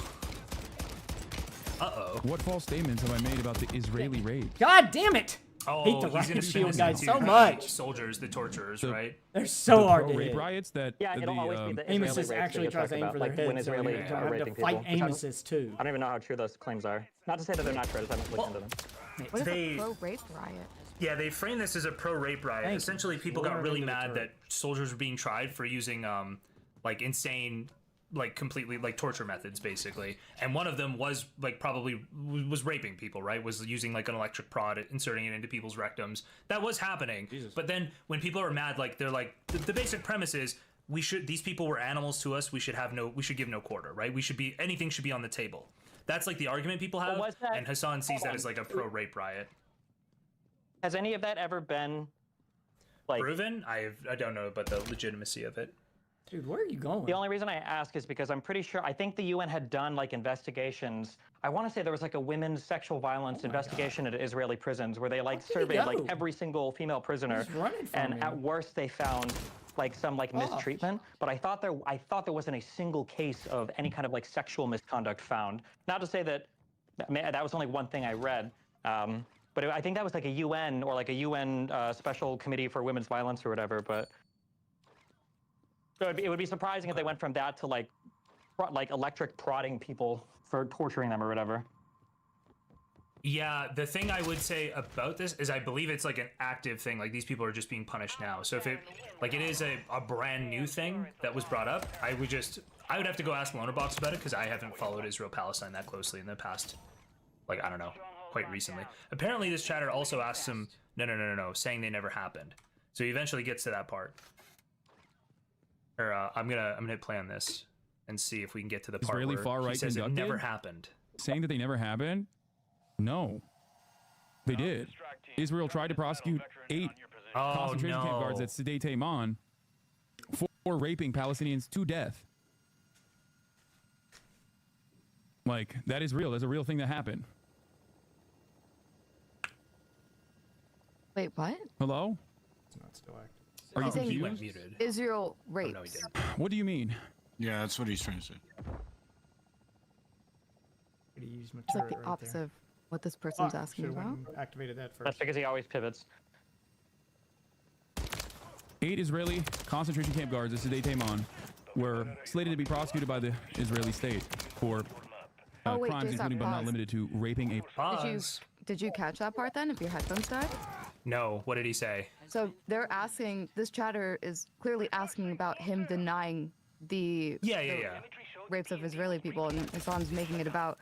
Uh-oh. What false statements have I made about the Israeli rapes? God damn it! Oh, Hate the he's gonna riot spin shield this guys into so much. Soldiers, the torturers, right? They're so hard to pro-rape hit. riots that Yeah, it'll always be the Amos Israeli just rapes actually that tries to you're aim for talking their about, heads, like when so you Israeli don't are have raping to fight people. which I don't- Amos's too. I don't even know how true those claims are. Not to say that they're not true, I just haven't looked into them. What is They- a pro-rape riot? Yeah, they framed this as a pro-rape riot. Thank Essentially, you. people We're got not really into the mad term. that soldiers were being tried for using, like, insane, like, completely, like, torture methods, basically. And one of them was, like, probably was raping people, right? Was using, like, an electric prod, inserting it into people's rectums. That was happening. But then when people are mad, like, they're like, the basic premise is, these people were animals to us. We should give no quarter, right? Anything should be on the table. That's, like, the argument people have. was that- And Hassan sees that as, like, a pro-rape riot. Has any of that ever been like proven? I don't know about the legitimacy of it. Dude, where are you going? The only reason I ask is because I'm pretty sure I think the UN had done like investigations. I want to say there was like a women's sexual violence investigation at Israeli prisons where they like surveyed like every single female prisoner, and at worst they found like some like mistreatment. But I thought there wasn't a single case of any kind of like sexual misconduct found. Not to say that that was only one thing I read. But I think that was like a UN or like a UN special committee for women's violence or whatever. But so it would be surprising if they went from that to like electric prodding people for torturing them or whatever. Yeah, the thing I would say about this is I believe it's like an active thing. Like these people are just being punished now. So if it is a brand new thing that was brought up, I would have to go ask Lonerbox about it because I haven't followed Israel-Palestine that closely in the past, like, I don't know, quite recently. Apparently this chatter also asks him, no, saying they never happened. So he eventually gets to that part. Or I'm gonna hit play on this and see if we can get to the part Israeli where far-right he says it conducted? never happened. Saying that they never happened? No. They did. Israel tried to prosecute 8 concentration camp guards at Sde Tayman for raping Palestinians to death. Like, that is real. That's a real thing that happened. Wait, what? Hello? It's not still active. Are you He's saying confused? Israel rapes. What do you mean? Yeah, that's what he's trying to say. It's like the opposite of what this person's asking about. Activated that first. That's because he always pivots. 8 Israeli concentration camp guards at Sde Tayman were slated to be prosecuted by the Israeli state for wait, crimes Jason, including but not pause. limited to raping a... Did you catch that part then? If your headphones died? No, what did he say? So they're asking. This chatter is clearly asking about him denying the rapes of Israeli people, and Islam's making it about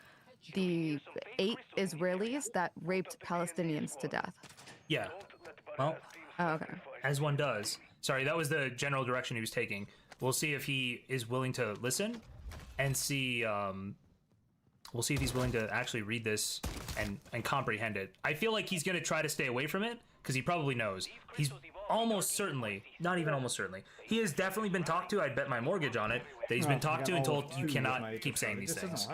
the 8 Israelis that raped Palestinians to death. Yeah. Well, okay. As one does. Sorry, that was the general direction he was taking. We'll see if he is willing to listen and see. We'll see if he's willing to actually read this and comprehend it. I feel like he's going to try to stay away from it because he probably knows. He's almost certainly, not even almost certainly, he has definitely been talked to. I'd bet my mortgage on it that he's been talked to and told you cannot keep saying these things.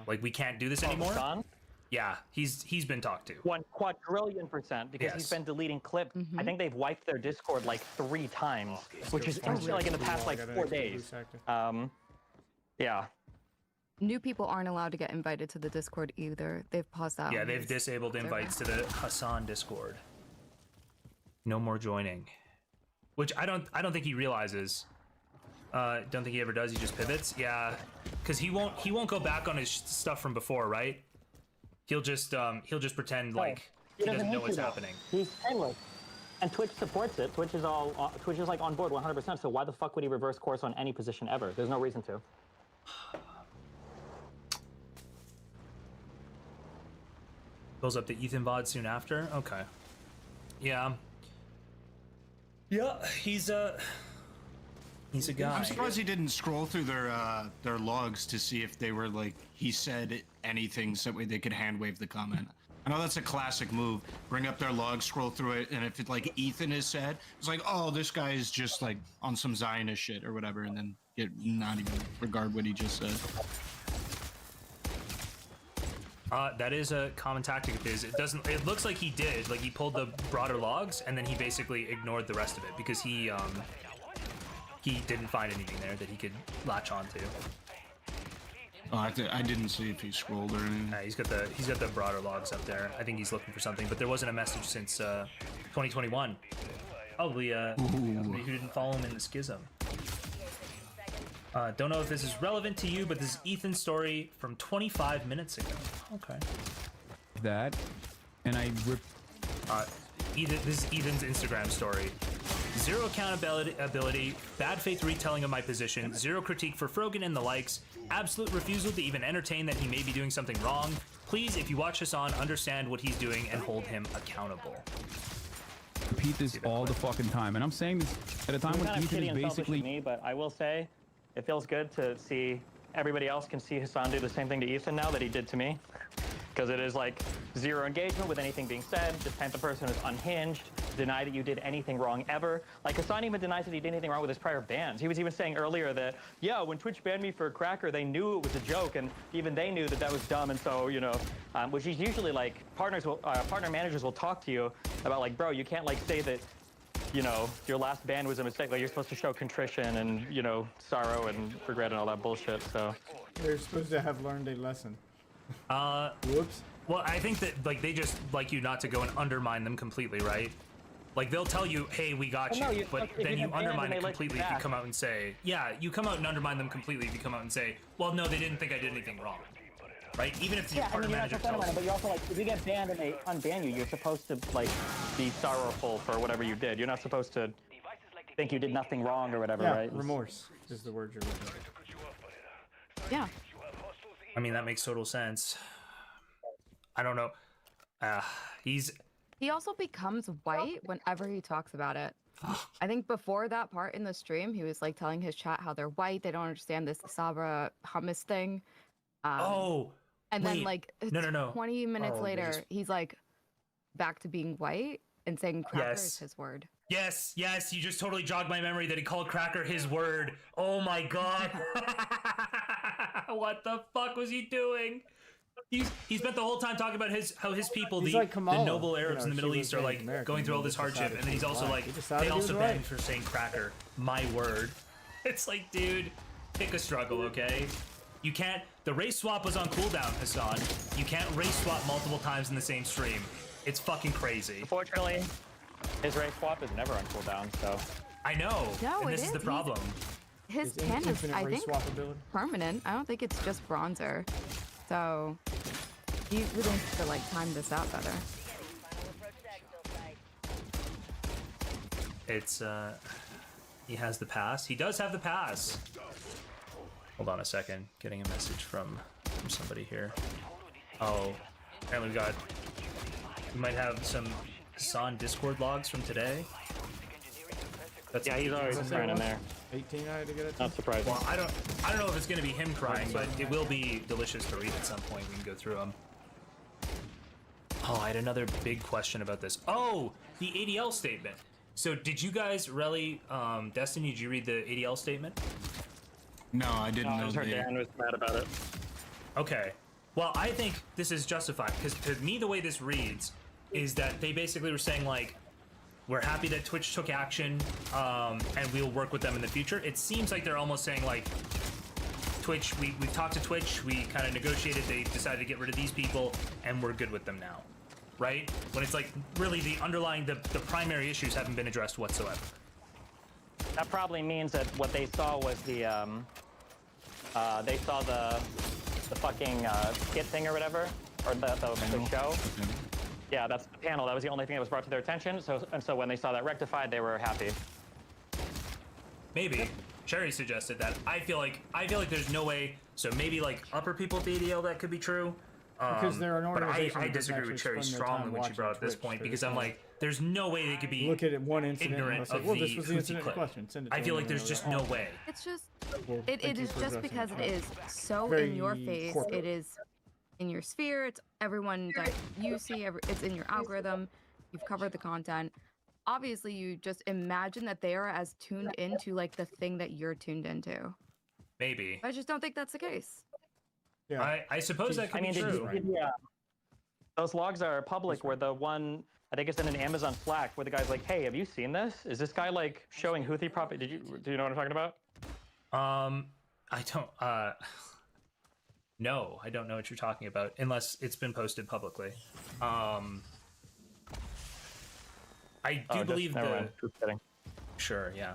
Like we can't do this anymore. Yeah, he's been talked to. 1 quadrillion% because he's been deleting clips. I think they've wiped their Discord like 3 times, which is like in the past like 4 days. Yeah. New people aren't allowed to get invited to the Discord either. They've paused that. Yeah, on they've his disabled server. invites to the Hassan Discord. No more joining. Which I don't think he realizes. Don't think he ever does. He just pivots. Yeah, because he won't go back on his stuff from before, right? He'll just pretend like he doesn't know what's happening. He's endless. And Twitch supports it. Twitch is like on board 100%. So why the fuck would he reverse course on any position ever? There's no reason to. Goes up to Ethan VOD soon after. Okay. Yeah. Yeah, he's a guy. I'm surprised he didn't scroll through their logs to see if they were like he said anything so that way they could hand wave the comment. I know that's a classic move. Bring up their log, scroll through it, and if it like Ethan is said, it's like, oh, this guy is just like on some Zionist shit or whatever, and then not even regard what he just said. That is a common tactic of his. It looks like he did. Like he pulled the broader logs and then he basically ignored the rest of it because he didn't find anything there that he could latch onto. Oh, I didn't see if he scrolled or anything. He's got the broader logs up there. I think he's looking for something, but there wasn't a message since 2021. Probably somebody who didn't follow him in the schism. Don't know if this is relevant to you, but this is Ethan's story from 25 minutes ago. Okay. That, and I ripped. This is Ethan's Instagram story. Zero accountability, bad faith retelling of my position, zero critique for Frogan and the likes, absolute refusal to even entertain that he may be doing something wrong. Please, if you watch this on, understand what he's doing and hold him accountable. Repeat this all the fucking time, and I'm saying this at a time when Ethan is basically me, but I will say, it feels good to see everybody else can see Hassan do the same thing to Ethan now that he did to me. Because it is like zero engagement with anything being said. This type of person is unhinged. Deny that you did anything wrong ever. Like Hassan even denies that he did anything wrong with his prior bans. He was even saying earlier that, yeah, when Twitch banned me for Cracker, they knew it was a joke, and even they knew that that was dumb. And so, you know, which is usually like partner managers will talk to you about like, bro, you can't like say that, you know, your last ban was a mistake. Like you're supposed to show contrition and, you know, sorrow and regret and all that bullshit. So they're supposed to have learned a lesson. Whoops. Well, I think that like they just like you not to go and undermine them completely, right? Like they'll tell you, "Hey, we got you," but then you undermine it completely if you come out and say, "Yeah," you come out and undermine them completely if you come out and say, "Well, no, they didn't think I did anything wrong," right? Even if the partner manager tells you. But you also like if you get banned and they unban you, you're supposed to like be sorrowful for whatever you did. You're not supposed to think you did nothing wrong or whatever, right? Remorse is the word you're looking for. Yeah. I mean, that makes total sense. I don't know. He also becomes white whenever he talks about it. I think before that part in the stream, he was like telling his chat how they're white. They don't understand this Sabra hummus thing. And then like 20 minutes later, he's like back to being white and saying cracker is his word. Yes, you just totally jogged my memory that he called Cracker his word. Oh my god. What the fuck was he doing? He spent the whole time talking about how his people, the noble Arabs in the Middle East, are like going through all this hardship, and then he's also like, they also banned for saying cracker, my word. It's like, dude, pick a struggle, okay? You can't. The race swap was on cooldown, Hassan. You can't race swap multiple times in the same stream. It's fucking crazy. Unfortunately, his race swap is never on cooldown, so. I know. No, and this is the problem. His tan is, I think, permanent. I don't think it's just bronzer. So, you really need to like time this out better. It's he has the pass. He does have the pass. Hold on a second. Getting a message from somebody here. Oh, apparently we might have some Hassan Discord logs from today. That's he's always crying in there. 18 I had to get it. Not surprising. Well, I don't know if it's gonna be him crying, but it will be delicious to read at some point. We can go through them. Oh, I had another big question about this. Oh, the ADL statement. So did you guys really, Destiny, did you read the ADL statement? No, I didn't know. I just heard Dan was mad about it. Okay. Well, I think this is justified, because to me the way this reads is that they basically were saying like, we're happy that Twitch took action, and we'll work with them in the future. It seems like they're almost saying like, Twitch, we talked to Twitch, we kind of negotiated, they decided to get rid of these people, and we're good with them now, right? When it's like, really the underlying, the primary issues haven't been addressed whatsoever. That probably means that what they saw was the, they saw the fucking skit thing or whatever, or the show. Yeah, that's the panel. That was the only thing that was brought to their attention. So when they saw that rectified, they were happy. Maybe. Cherry suggested that. I feel like there's no way. So maybe like upper people at the ADL that could be true. Because there are an but organization I disagree with Cherry strongly when she brought up this point, because I'm like, there's no way they could be look at one incident ignorant and of well, the this was the incident in question. Send it to I feel them like there's and just they're no like, way. It's just, Well, it is just because it is so Very in your face. corporate. It is in your sphere. It's everyone that you see. It's in your algorithm. You've covered the content. Obviously, you just imagine that they are as tuned into like the thing that you're tuned into. Maybe. I just don't think that's the case. Yeah. I suppose that could be true. Those logs are public. Where the one I think it's in an Amazon Slack where the guy's like, "Hey, have you seen this? Is this guy like showing Houthi prop? Do you know what I'm talking about?" I don't. No, I don't know what you're talking about unless it's been posted publicly. I do believe never mind. Just kidding. Sure, yeah.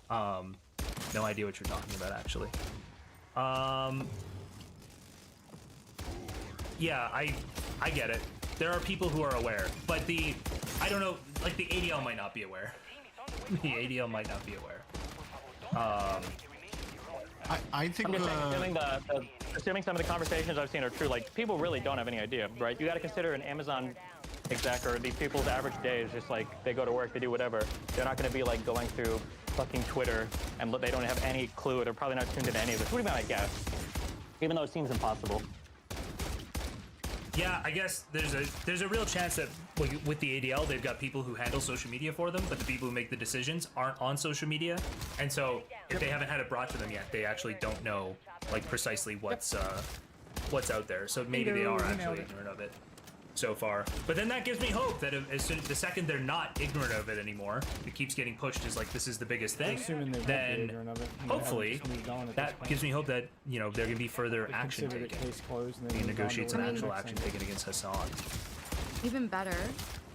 No idea what you're talking about, actually. Yeah, I get it. There are people who are aware, but I don't know, like the ADL might not be aware. The ADL might not be aware. I think I'm just saying, assuming some of the conversations I've seen are true, like people really don't have any idea, right? You got to consider an Amazon exec or these people's average day is just like they go to work, they do whatever. They're not going to be like going through fucking Twitter and they don't have any clue. They're probably not tuned into any of this. What do you mean, I guess? Even though it seems impossible. Yeah, I guess there's a real chance that with the ADL, they've got people who handle social media for them, but the people who make the decisions aren't on social media, and so if they haven't had it brought to them yet, they actually don't know like precisely what's out there. So maybe they are actually ignorant of it so far. But then that gives me hope that the second they're not ignorant of it anymore, it keeps getting pushed as like this is the biggest thing. Then hopefully that gives me hope that there can be further action taken. We negotiate some actual action taken against Hassan. Even better,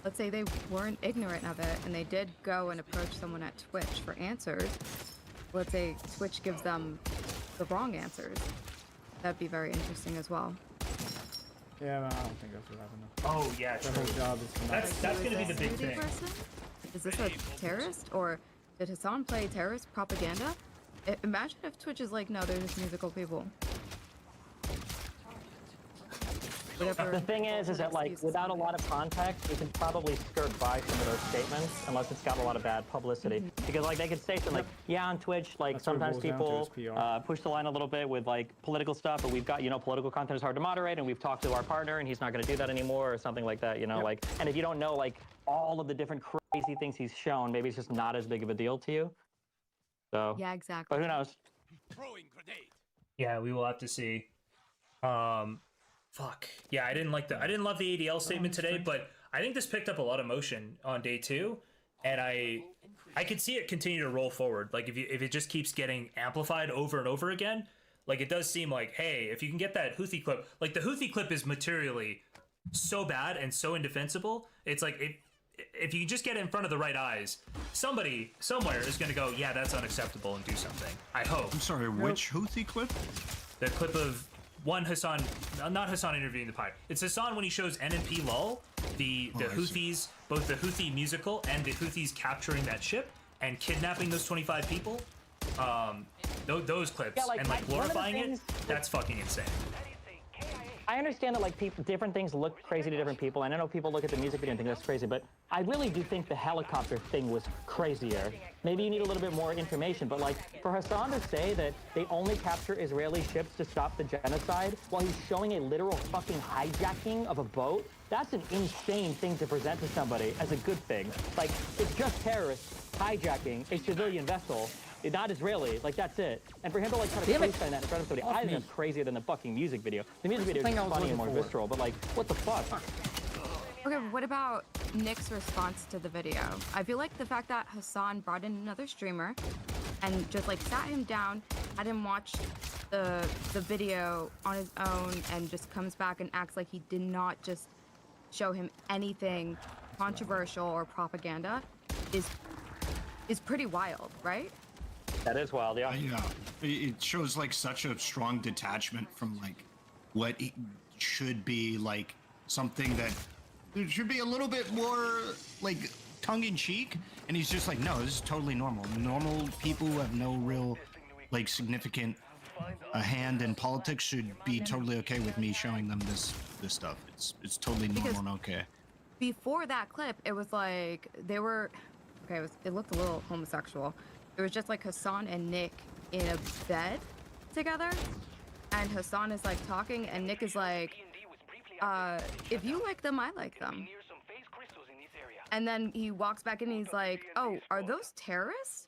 let's say they weren't ignorant of it and they did go and approach someone at Twitch for answers. Let's say Twitch gives them the wrong answers. That'd be very interesting as well. Yeah, I don't think that's what happened. Oh yeah, the whole job is that's gonna be the big thing. Is this a terrorist, or did Hassan play terrorist propaganda? Imagine if Twitch is like, no, they're just musical people. The thing is that like without a lot of context, you can probably skirt by some of those statements unless it's got a lot of bad publicity. Because like they could say something like, yeah, on Twitch, like sometimes people push the line a little bit with like political stuff, but we've got political content is hard to moderate, and we've talked to our partner, and he's not going to do that anymore, or something like that. Like, and if you don't know like all of the different crazy things he's shown, maybe it's just not as big of a deal to you. So yeah, exactly. But who knows? Yeah, we will have to see. Fuck. Yeah, I didn't love the ADL statement today, but I think this picked up a lot of motion on day 2, and I could see it continue to roll forward. Like if it just keeps getting amplified over and over again, like it does seem like, hey, if you can get that Houthi clip, like the Houthi clip is materially so bad and so indefensible. It's like if you just get it in front of the right eyes, somebody somewhere is going to go, yeah, that's unacceptable, and do something. I hope. I'm sorry, which Houthi clip? The clip of one Hassan, not Hassan interviewing the pirate. It's Hassan when he shows NMP Lul, the Houthis, both the Houthi musical and the Houthis capturing that ship and kidnapping those 25 people. Those clips and like glorifying it, that's fucking insane. I understand that like different things look crazy to different people, and I know people look at the music video and think that's crazy, but I really do think the helicopter thing was crazier. Maybe you need a little bit more information, but like for Hassan to say that they only capture Israeli ships to stop the genocide while he's showing a literal fucking hijacking of a boat, that's an insane thing to present to somebody as a good thing. Like, it's just terrorists hijacking a civilian vessel. Not Israeli, like that's it. And for him to like try to co-sign that in front of somebody, I think that's crazier than the fucking music video. The music video is just funny and more visceral, but like, what the fuck? Okay, what about Nick's response to the video? I feel like the fact that Hassan brought in another streamer and just like sat him down, had him watch the video on his own, and just comes back and acts like he did not just show him anything controversial or propaganda is pretty wild, right? That is wild, yeah. Yeah, it shows like such a strong detachment from like what it should be, like something that it should be a little bit more like tongue-in-cheek, and he's just like, no, this is totally normal. Normal people who have no real like significant hand in politics should be totally okay with me showing them this stuff. It's totally normal and okay. Before that clip, it was like they were it looked a little homosexual. It was just like Hassan and Nick in a bed together, and Hassan is like talking, and Nick is like, if you like them, I like them. And then he walks back in and he's like, oh, are those terrorists?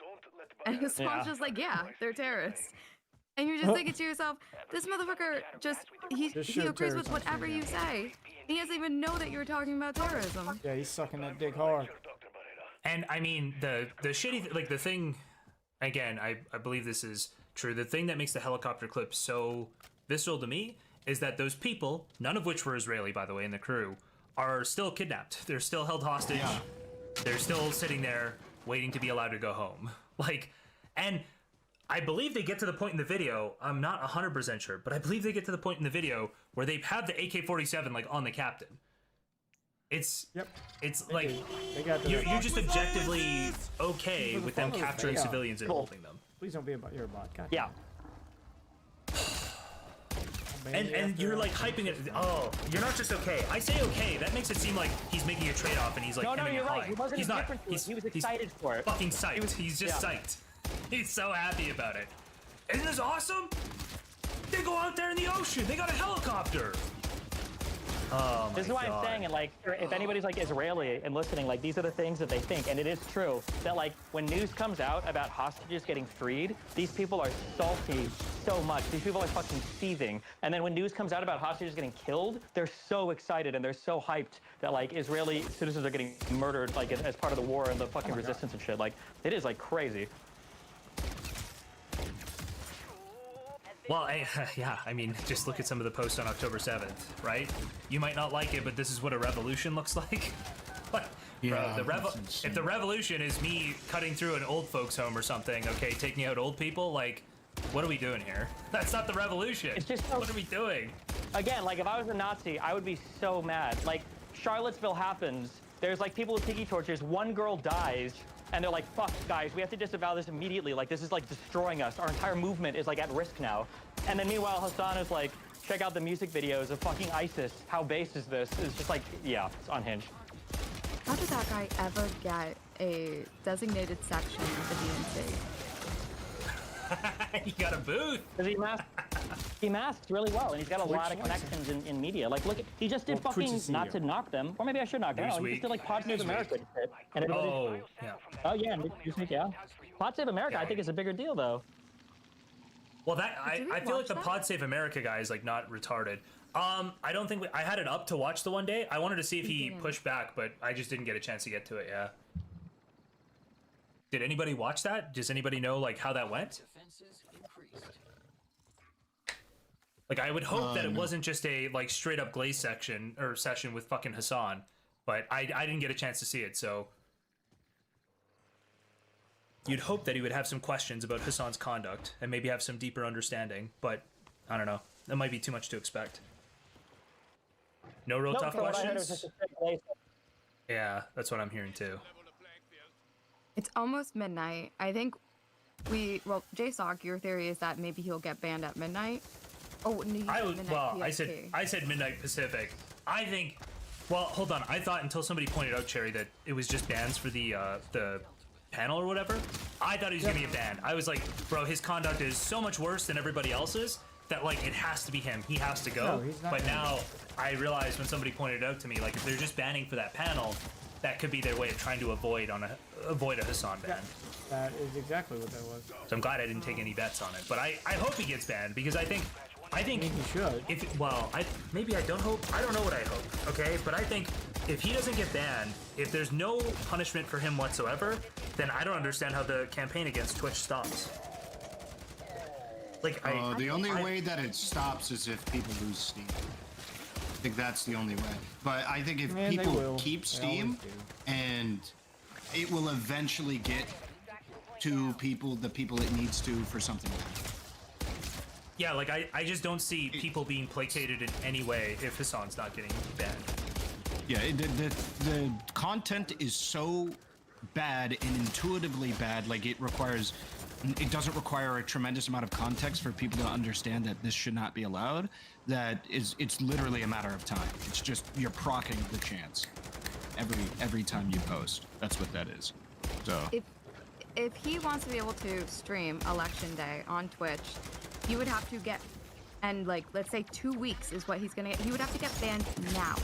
And Hassan's just like, yeah, they're terrorists. And you're just thinking to yourself, this motherfucker he agrees with whatever you say. He doesn't even know that you're talking about terrorism. Yeah, he's sucking that dick hard. And I mean, the shitty, like the thing, again, I believe this is true. The thing that makes the helicopter clip so visceral to me is that those people, none of which were Israeli, by the way, in the crew, are still kidnapped. They're still held hostage. Yeah. They're still sitting there waiting to be allowed to go home. Like, and I believe they get to the point in the video, I'm not 100% sure, but I believe they get to the point in the video where they have the AK-47 like on the captain. It's like you're just objectively okay with them capturing civilians and holding them. Please don't be about your bot. God. Yeah. And you're like hyping it. Oh, you're not just okay. I say okay. That makes it seem like he's making a trade-off and he's like. No, you're right. High. He wasn't he's not. He was excited for it. Fucking psyched. He's just psyched. He's so happy about it. Isn't this awesome? They go out there in the ocean. They got a helicopter. Oh my This is why God. I'm saying, and like, if anybody's like Israeli and listening, like these are the things that they think, and it is true that like when news comes out about hostages getting freed, these people are salty so much. These people are fucking seething, and then when news comes out about hostages getting killed, they're so excited and they're so hyped that like Israeli citizens are getting murdered like as part of the war and the fucking resistance and shit. Like it is like crazy. Well, yeah, I mean, just look at some of the posts on October 7th, right? You might not like it, but this is what a revolution looks like. But, yeah, bro, if the revolution is me cutting through an old folks home or something, okay, taking out old people, like, what are we doing here? That's not the revolution. It's just what are we doing? Again, like if I was a Nazi, I would be so mad. Like Charlottesville happens, there's like people with tiki torches, one girl dies, and they're like, fuck, guys, we have to disavow this immediately. Like, this is, like, destroying us. Our entire movement is, like, at risk now. And then, meanwhile, Hassan is like, check out the music videos of fucking ISIS. How base is this? It's just like, yeah, it's unhinged. How did that guy ever get a designated section of the DNC? He got a booth. He masks really well, and he's got a lot of connections in media. Like, look, he just did fucking, not to knock them, or maybe I should knock them. No, he just did like Pod Save America. And yeah, yeah. Pod Save America, I think is a bigger deal though. Well, I feel like the Pod Save America guy is like not retarded. I don't think I had it up to watch the one day. I wanted to see if he pushed back, but I just didn't get a chance to get to it. Yeah. Did anybody watch that? Does anybody know like how that went? Like I would hope that it wasn't just a like straight up Glaze session with fucking Hassan, but I didn't get a chance to see it, so you'd hope that he would have some questions about Hassan's conduct and maybe have some deeper understanding, but I don't know. That might be too much to expect. No real tough questions? Yeah, that's what I'm hearing too. It's almost midnight. I think JSOC, your theory is that maybe he'll get banned at midnight. Oh, no, I said midnight Pacific. I think. Well, hold on. I thought until somebody pointed out, Cherry, that it was just bans for the panel or whatever. I thought he was gonna get banned. I was like, bro, his conduct is so much worse than everybody else's that like it has to be him. He has to go. No, but now I realized when somebody pointed it out to me, like if they're just banning for that panel, that could be their way of trying to avoid a Hassan ban. That is exactly what that was. So I'm glad I didn't take any bets on it. But I hope he gets banned because I think he should. Maybe I don't hope. I don't know what I hope. Okay, but I think if he doesn't get banned, if there's no punishment for him whatsoever, then I don't understand how the campaign against Twitch stops. Like the only way that it stops is if people lose Steam. I think that's the only way. But I think if people keep Steam, and it will eventually get to the people it needs to for something bad. Yeah, like I just don't see people being placated in any way if Hassan's not getting banned. Yeah, the content is so bad and intuitively bad, like it doesn't require a tremendous amount of context for people to understand that this should not be allowed. It's literally a matter of time. It's just you're procking the chance every time you post. That's what that is. So if he wants to be able to stream election day on Twitch, you would have to get and like let's say 2 weeks is what he's gonna get. He would have to get banned now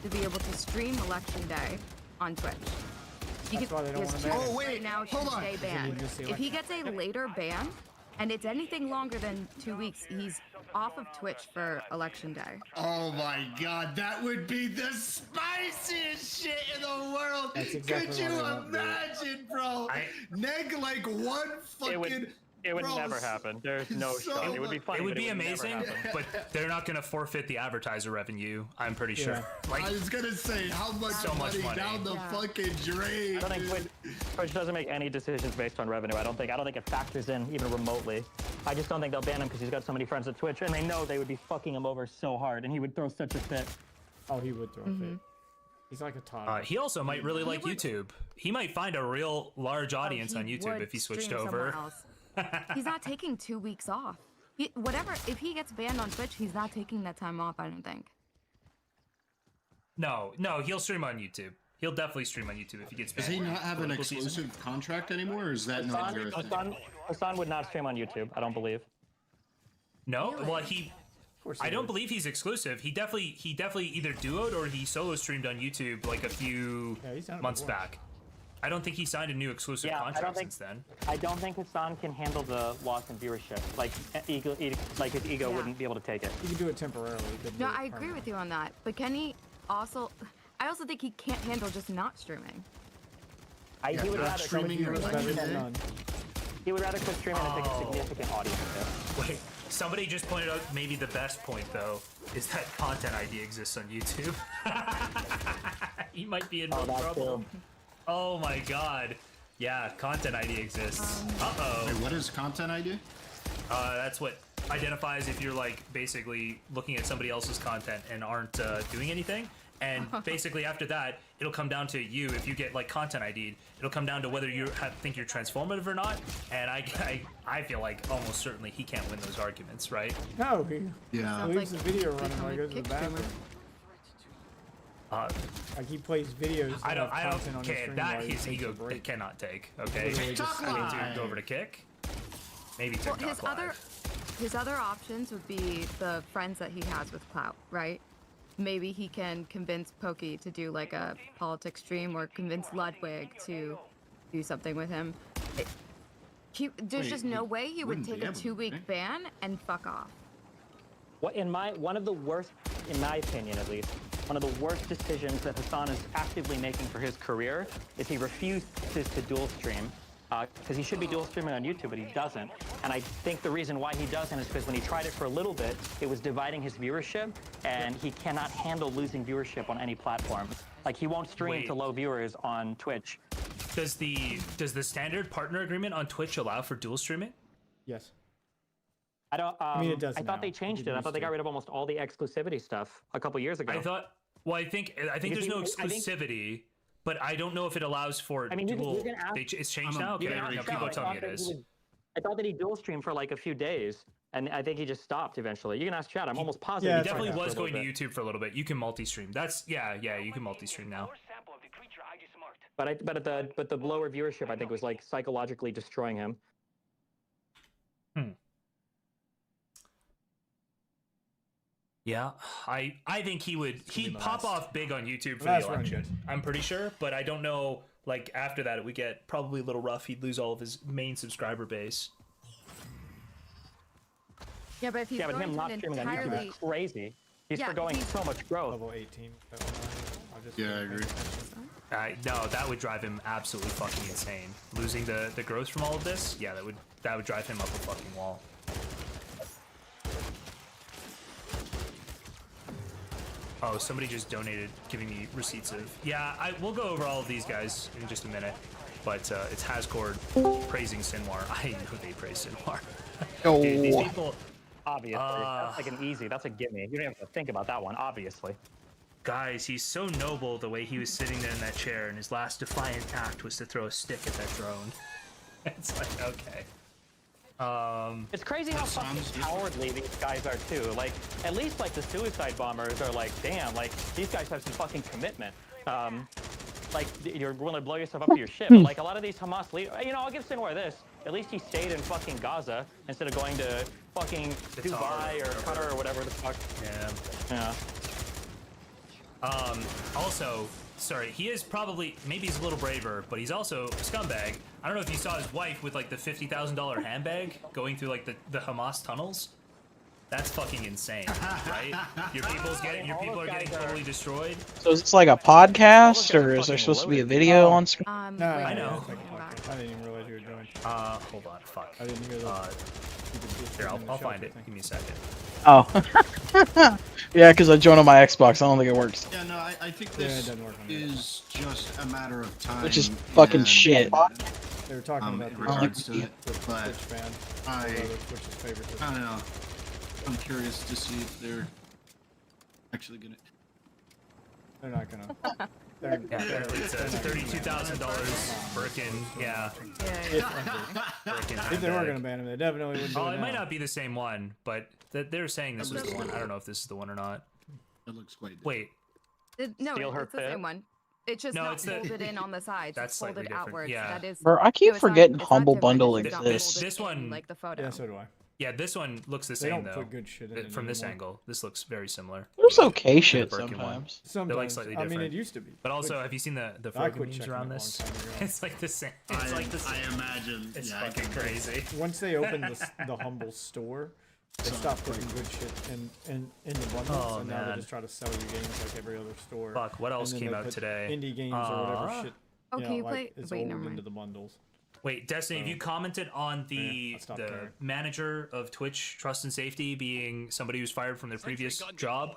to be able to stream election day on Twitch. That's why they don't want to ban Oh him. wait, right now should stay banned. If he gets a later ban, and it's anything longer than 2 weeks, he's off of Twitch for election day. Oh my god, that would be the spiciest shit in the world. That's exactly Could you what I want, dude. imagine, bro? Neg like one fucking. It would bro, never happen. There's no so shot. It would be funny. It would but be never amazing, happen. but they're not going to forfeit the advertiser revenue. I'm pretty sure. I was gonna say how much So much money. down the fucking drain. I don't think Twitch doesn't make any decisions based on revenue. I don't think it factors in even remotely. I just don't think they'll ban him because he's got so many friends at Twitch, and they know they would be fucking him over so hard, and he would throw such a fit. Oh, he would throw a fit. He's like a toddler. He also might really like YouTube. He might find a real large audience on YouTube if he switched over. He's not taking 2 weeks off. If he gets banned on Twitch, he's not taking that time off, I don't think. No, he'll stream on YouTube. He'll definitely stream on YouTube if he gets banned. Does he not have an Political season. exclusive contract anymore, or is that not your thing? Hassan would not stream on YouTube, I don't believe. No, well I don't believe he's exclusive. He definitely either duoed or he solo streamed on YouTube like a few months back. I don't think he signed a new exclusive contract since then. I don't think Hassan can handle the loss in viewership. Like his ego wouldn't be able to take it. He can do it temporarily. No, I agree with you on that. But can he also... I also think he can't handle just not streaming. He would rather streaming He would rather quit streaming and take a significant audience there. Wait, somebody just pointed out maybe the best point though is that content ID exists on YouTube. He might be in real trouble. Oh my god. Yeah, content ID exists. Uh-oh. Wait, what is content ID? That's what identifies if you're like basically looking at somebody else's content and aren't doing anything. And basically after that, it'll come down to you. If you get like content ID'd, it'll come down to whether you think you're transformative or not. And I feel like almost certainly he can't win those arguments, right? No, he leaves the video running while he goes to the bathroom. Like he plays videos. I don't content on his care. stream That while he his takes a ego break. cannot take. Okay, Literally just to go over to Kick. Maybe Well, TikTok Live. his other options would be the friends that he has with Clout, right? Maybe he can convince Pokey to do like a politics stream, or convince Ludwig to do something with him. There's just no way he would take a 2-week ban and fuck off. One of the worst, in my opinion at least, one of the worst decisions that Hassan is actively making for his career is he refuses to dual stream. Because he should be dual streaming on YouTube, but he doesn't. And I think the reason why he doesn't is because when he tried it for a little bit, it was dividing his viewership, and he cannot handle losing viewership on any platform. Like, he won't stream to low viewers on Twitch. Does the standard partner agreement on Twitch allow for dual streaming? Yes. I don't. I mean, it does. I thought they changed it. I thought they got rid of almost all the exclusivity stuff a couple years ago. I thought. Well, I think there's no exclusivity. But I don't know if it allows for dual. It's changed now? Okay, people tell me it is. I thought that he dual streamed for like a few days, and I think he just stopped eventually. You can ask Chad. I'm almost positive. He definitely was going to YouTube for a little bit. You can multi-stream. That's yeah. You can multi-stream now. But the lower viewership, I think, was like psychologically destroying him. Yeah, I think he'd pop off big on YouTube for the election. I'm pretty sure, but I don't know. Like after that, it would get probably a little rough. He'd lose all of his main subscriber base. Yeah, but if he's but him not streaming on YouTube is crazy. He's forgoing so much growth. Level 18. Yeah, I agree. No, that would drive him absolutely fucking insane. Losing the growth from all of this, yeah, that would drive him up a fucking wall. Oh, somebody just donated, giving me receipts of... Yeah, we'll go over all of these guys in just a minute. But it's Hascord praising Sinwar. I know they praise Sinwar. Oh. Dude, these people... Obviously. That's like an easy. That's a gimme. You don't even have to think about that one, obviously. Guys, he's so noble the way he was sitting there in that chair, and his last defiant act was to throw a stick at that drone. It's like, okay. It's crazy how fucking cowardly these guys are too. Like, at least like the suicide bombers are like, damn, like these guys have some fucking commitment. Like you're willing to blow yourself up to your shit. But like a lot of these Hamas leaders, you know, I'll give Sinwar this. At least he stayed in fucking Gaza instead of going to fucking Dubai or Qatar or whatever the fuck. Yeah. Yeah. Also, sorry, he is probably, maybe he's a little braver, but he's also a scumbag. I don't know if you saw his wife with like the $50,000 handbag going through like the Hamas tunnels. That's fucking insane, right? Your people are getting totally destroyed. So is this like a podcast, or is there supposed to be a video on screen? No, I know. I didn't even realize you were doing. Hold on, fuck. I didn't hear that. Here, I'll find it. Give me a second. Oh. Yeah, because I joined on my Xbox. I don't think it works. Yeah, no, I think this is just a matter of time. Which is fucking shit. They were talking about in the regards to it, Twitch but fan. I Twitch's favorite. I don't know. I'm curious to see if they're actually gonna. They're not gonna. It's $32,000 Birkin. Yeah. If they were gonna ban him, they definitely wouldn't. Oh, it might not be the same one, but they're saying this was the one. I don't know if this is the one or not. It looks quite. Wait. No, Steal her it's the pit? same one. It's just No, not it's the- folded in on the sides. That's It's folded slightly different, outwards. yeah. That is. Bro, I keep it's not- forgetting it's not Humble different, Bundle it's not exists. folded This one, in, like the photo. Yeah, so do I. Yeah, this one looks the They same don't though. put good shit in it From this anymore. angle, this looks very similar. There's okay to the shit Birkin one. sometimes. They're like Sometimes. slightly I different. mean, it used to be. But also, Which- have you seen the I Ferg quit memes checking around it a this? long time ago. It's like the same. It's like the same. I imagine. It's Yeah, I fucking can- crazy. Once they opened the Humble store, they stopped putting good shit in the bundles, Oh, and now they man. just try to sell you games like every other store. Fuck, what else And then came they out put today? Indie games or whatever shit. Oh, can you like, play- It's wait, all never into mind. the bundles. Wait, Destiny, have you commented on Yeah, I the stopped caring. manager of Twitch Trust and Safety being somebody who's fired from their previous job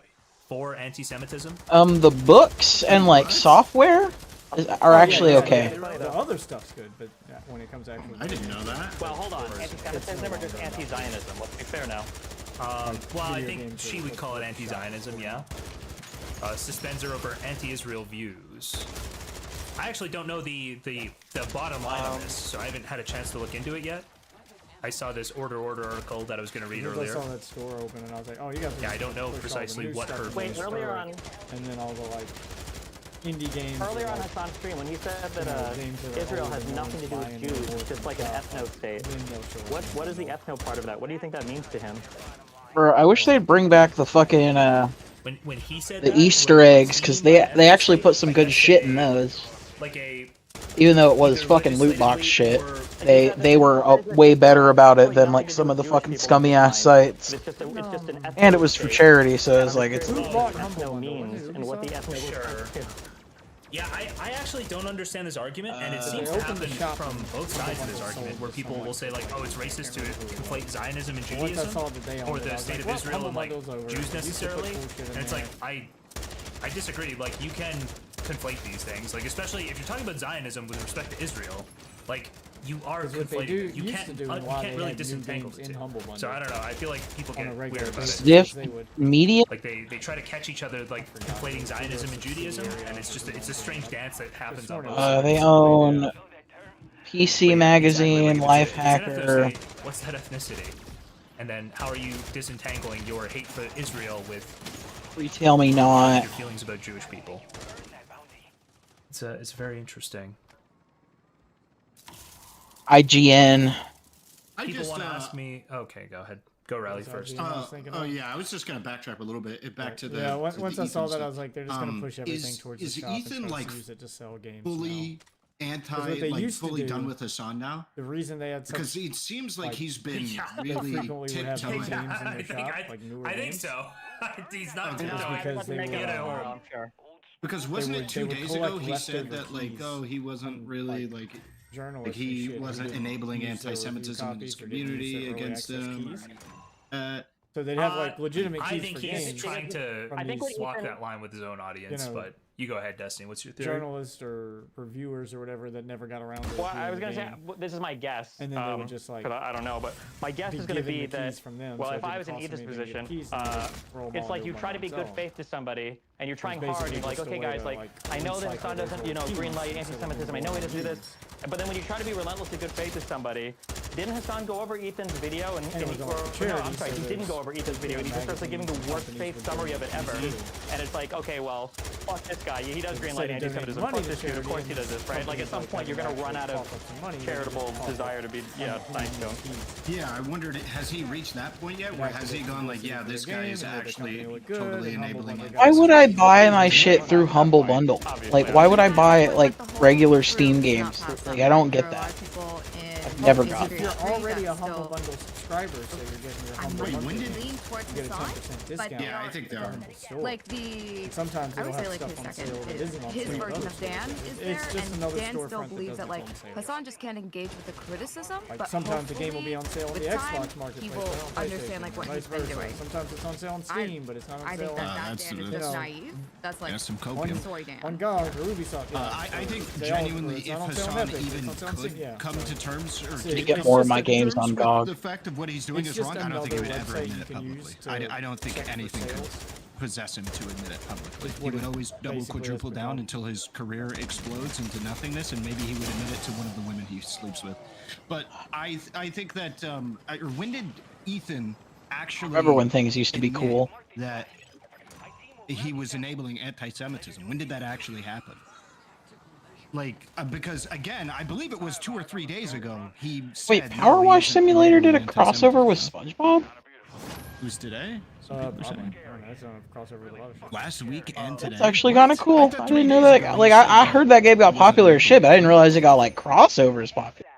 for anti-Semitism? The books and like software are actually okay. The other stuff's good, but when it comes to actual, I didn't know that. Well, hold on. Anti-Semitism or just anti-Zionism? Let's be fair now. Well, I video think games she are- would call it anti-Zionism, yeah. Suspends her over anti-Israel views. I actually don't know the bottom line on this, so I haven't had a chance to look into it yet. I saw this order article that I was going to read Because earlier. I saw that store open, and I was like, oh, you guys. Yeah, I don't know precisely what her. Wait, earlier on. And then all the like indie games. Earlier are, on like, Hassan's stream, when he said you know, that games that are Israel older has than nothing to do buying with and Jews, working just like an stuff, ethno state. then they'll show it. What is the ethno part of that? What do you think that means to him? Bro, I wish they'd bring back the fucking When he said the that, Easter eggs, because they actually put some good shit in those. like a Even though it was fucking loot box shit, they were way better about it than like some of the fucking scummy ass sites. It's just an And it was for charity, so it's like it's. ethno means and what the ethno Sure. Yeah, I actually don't understand this argument, and it seems to They opened happen the shop from both sides of this sold argument, where to people someone. will say like, oh, it's racist to conflate Zionism and Once I Judaism, saw that they owned or it, I the was state like, of well, Israel and like Humble Bundle's over. Jews At least they put necessarily, cool shit in and it's there. like I disagree. Like you can conflate these things, like especially if you're talking about Zionism with respect to Israel, like you are 'Cause what they conflating. do- it. You used can't to do you a lot, can't they really had new disentangle games the in two. Humble Bundle. So I don't know. I feel like people On get a regular weird about it. Diff They would. media. Like they try to catch each other like conflating Zionism and Judaism, and it's a strange dance that happens on both sides. They own PC Magazine, Like, it's an Lifehacker. ethnicity. What's that ethnicity? And then how are you disentangling your hate for Israel with Tell me not. your feelings about Jewish people? It's very interesting. IGN. People just, want to ask me. Okay, go ahead. Go Riley first. Yeah, I was just gonna backtrack a little bit. Back to the. Yeah, to once the I saw Ethan that, I stuff. was like, they're just gonna push everything towards is the shop Ethan and try like to use it to sell games. fully now. 'Cause anti, what they like used to fully do- done with Hassan now? The reason they had such, Because it seems like he's been they really frequently would have new tiptoeing. games in their shop, like newer I think games. so. He's not Okay. tiptoeing. because they Make would, it uh, I'm sure. Because wasn't would- it they 2 would days collect ago he said leftover that like, keys oh, he wasn't from, really like, like journalists and he shit who wasn't didn't enabling use their review anti-Semitism in his copies or didn't use community their early against access them. keys. So they'd have like legitimate keys I think for he's games. trying to from these walk that line with his own audience, know, but you go ahead, Destiny. What's your theory? journalists or reviewers or whatever that never got around to Well, I reviewing was the gonna say game. this is my guess. And then they would just, like, 'cause I don't know, but my guess be is gonna given be the that. keys from them, Well, so it if I didn't was in cost them Ethan's anything to get position, keys, and they just throw 'em it's all like into you one try to be good themselves. faith to somebody, and you're trying basically hard. You're like, just a okay, way guys, to, like like, I know that Hassan recycle those doesn't, old keys green light so anti-Semitism. I they know he don't doesn't do this, but then when you try to be relentlessly good faith to somebody, didn't Hassan go over Ethan's video and And it was all for no, charity, I'm sorry, so he didn't go over Ethan's video, and he just starts like giving the worst companies faith would summary do of it ever, easy. and it's like, okay, well, fuck this guy. He does greenlight anti-Semitism. Fuck this dude. Of course he does this, right? Like at some point you're gonna run out of charitable desire to be, nice to him. Yeah, I wondered, has he reached that point yet? Where has he gone like, yeah, this guy is actually totally enabling it? Why would I buy my shit through Humble Bundle? Like, why would I buy like regular Steam games? Like, I don't get that. I've never got If it. you're already a Humble Bundle subscriber, so you're getting your Humble Bundle, you get a 10% discount. Yeah, I think they are. Like the, Sometimes I would it'll say have like stuff his on sale that isn't on his sale at version other of Dan stores. is there, It's just and another Dan still storefront that believes does that it like on sale. Hassan just can't engage with the criticism, Like but sometimes the game will be on sale on the with time, Xbox marketplace, he but will not on understand PlayStation, like what and he's vice been versa. doing. Sometimes it's on sale on Steam, but it's not on I sale think on. that Dan is just naive. That's like That's some on, copium. soy Dan. on GOG or Ubisoft. Yeah, I think they all- genuinely, it's if not on sale on Hassan Epic, it's even on sale on Steam, could yeah, come so- to terms or So to it's get just more of my a- games terms on with GOG. the fact of what he's doing It's is just wrong, I don't think he would another ever website admit you it can publicly. use to I don't think check for anything could sales. possess him to admit it publicly. Is He what would it always double, basically has quadruple down become. until his career explodes into nothingness, and maybe he would admit it to one of the women he sleeps with. But I think that, or when did Ethan actually Remember when things used to be admit cool? that he was enabling anti-Semitism? When did that actually happen? Like, because again, I believe it was 2 or 3 days ago. He said, Wait, no, Power he Wash isn't Simulator did a enabling crossover with anti-Semitism. SpongeBob? It was today? Some people are Probably. saying. I don't know, that's on a crossover with a lot of shit. Last week and today. It's actually kind of cool. I didn't know days that. ago Like, he said I that heard that game got it wasn't popular as shit, but I didn't enabling. realize it got like crossovers popular.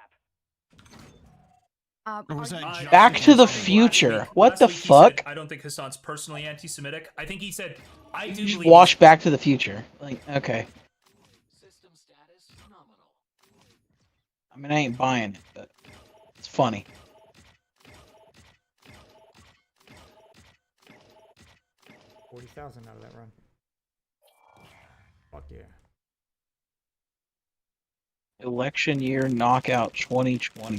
Or was that just Back to the against him? Future. What Last the week he fuck? said, I don't think Hassan's personally anti-Semitic. I think he said, I do You just believe watch Back to the Future. Like, okay. I mean, I ain't buying it, but it's funny. $40,000 out of that run. Fuck yeah. Election year knockout 2020.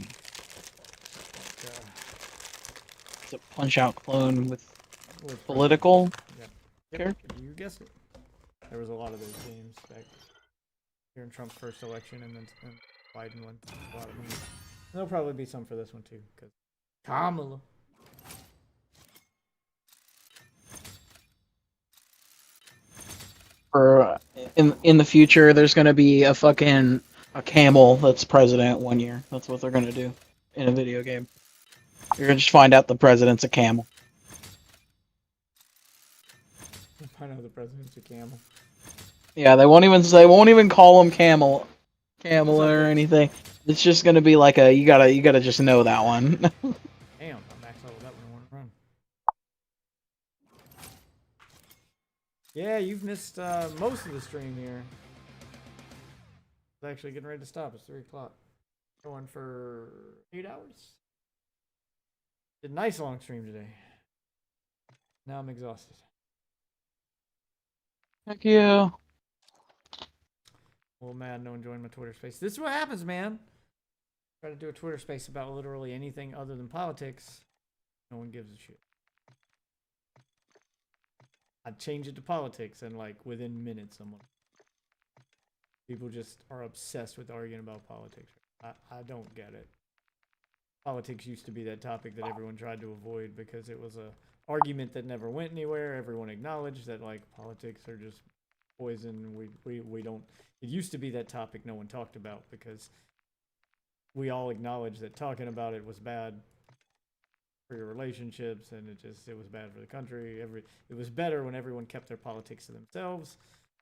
It's a Punch-Out clone with political character. You guessed it. There was a lot of those games back during Trump's first election, and then Biden won a lot of them. There'll probably be some for this one too, because Kamala. For in the future, there's gonna be a camel that's president one year. That's what they're gonna do in a video game. You're gonna just find out the president's a camel. I know the president's a camel. Yeah, they won't even call him camel or anything. It's just gonna be like you gotta just know that one. Damn, I max leveled up in one run. Yeah, you've missed most of the stream here. It's actually getting ready to stop. It's 3 o'clock. Going for 8 hours. Did a nice long stream today. Now I'm exhausted. Heck yeah. A little mad no one joined my Twitter space. This is what happens, man. Try to do a Twitter space about literally anything other than politics. No one gives a shit. I'd change it to politics, and like within minutes, people just are obsessed with arguing about politics. I don't get it. Politics used to be that topic that everyone tried to avoid because it was a argument that never went anywhere. Everyone acknowledged that like politics are just poison. We don't. It used to be that topic no one talked about because we all acknowledged that talking about it was bad for your relationships, and it was bad for the country. It was better when everyone kept their politics to themselves.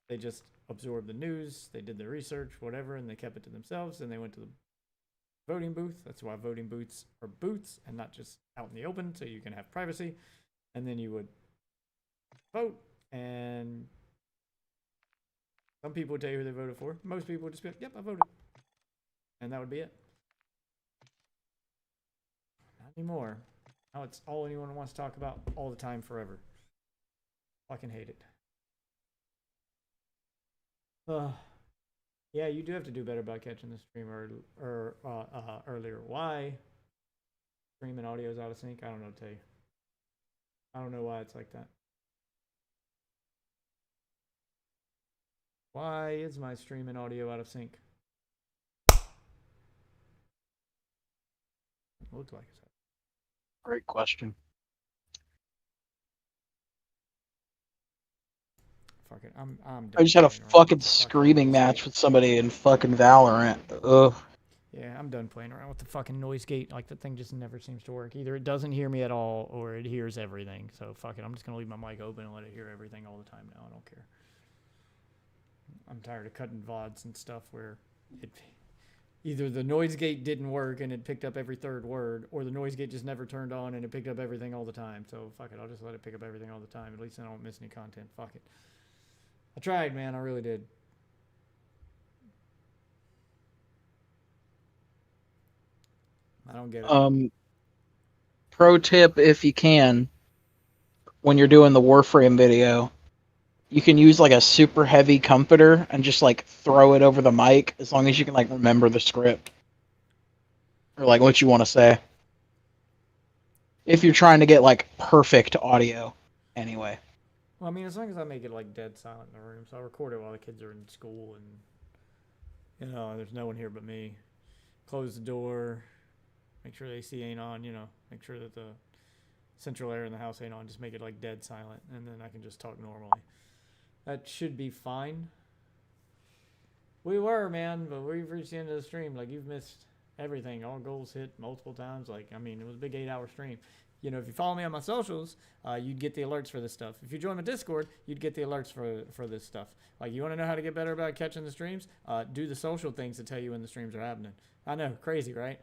They just absorbed the news, they did their research, whatever, and they kept it to themselves, and they went to the voting booth. That's why voting booths are booths and not just out in the open, so you can have privacy. And then you would vote, and some people would tell you who they voted for. Most people would just be like, yep, I voted. And that would be it. Not anymore. Now it's all anyone wants to talk about all the time forever. Fucking hate it. Yeah, you do have to do better about catching the stream earlier. Why? Stream and audio is out of sync? I don't know to tell you. I don't know why it's like that. Why is my stream and audio out of sync? Looks like it's. Great question. fuck it. I'm done. I just had a playing around with fucking the fucking screaming noise match gate. with somebody in fucking Valorant. Ugh. Yeah, I'm done playing around with the fucking noise gate. Like, the thing just never seems to work. Either it doesn't hear me at all, or it hears everything. So, fuck it. I'm just going to leave my mic open and let it hear everything all the time now. I don't care. I'm tired of cutting VODs and stuff where it either the noise gate didn't work and it picked up every third word, or the noise gate just never turned on and it picked up everything all the time. So, fuck it. I'll just let it pick up everything all the time. At least I don't miss any content. Fuck it. I tried, man. I really did. I don't get it. Pro tip, if you can, when you're doing the Warframe video, you can use like a super heavy comforter and just like throw it over the mic as long as you can like remember the script or like what you want to say. If you're trying to get like perfect audio, anyway. Well, I mean, as long as I make it like dead silent in the room, so I record it while the kids are in school, and there's no one here but me. Close the door, make sure the AC ain't on. Make sure that the central air in the house ain't on. Just make it like dead silent, and then I can just talk normally. That should be fine. We were, man, but we've reached the end of the stream. Like, you've missed everything. All goals hit multiple times. Like, I mean, it was a big 8-hour stream. If you follow me on my socials, you'd get the alerts for this stuff. If you join my Discord, you'd get the alerts for this stuff. Like, you want to know how to get better about catching the streams? Do the social things to tell you when the streams are happening. I know, crazy, right?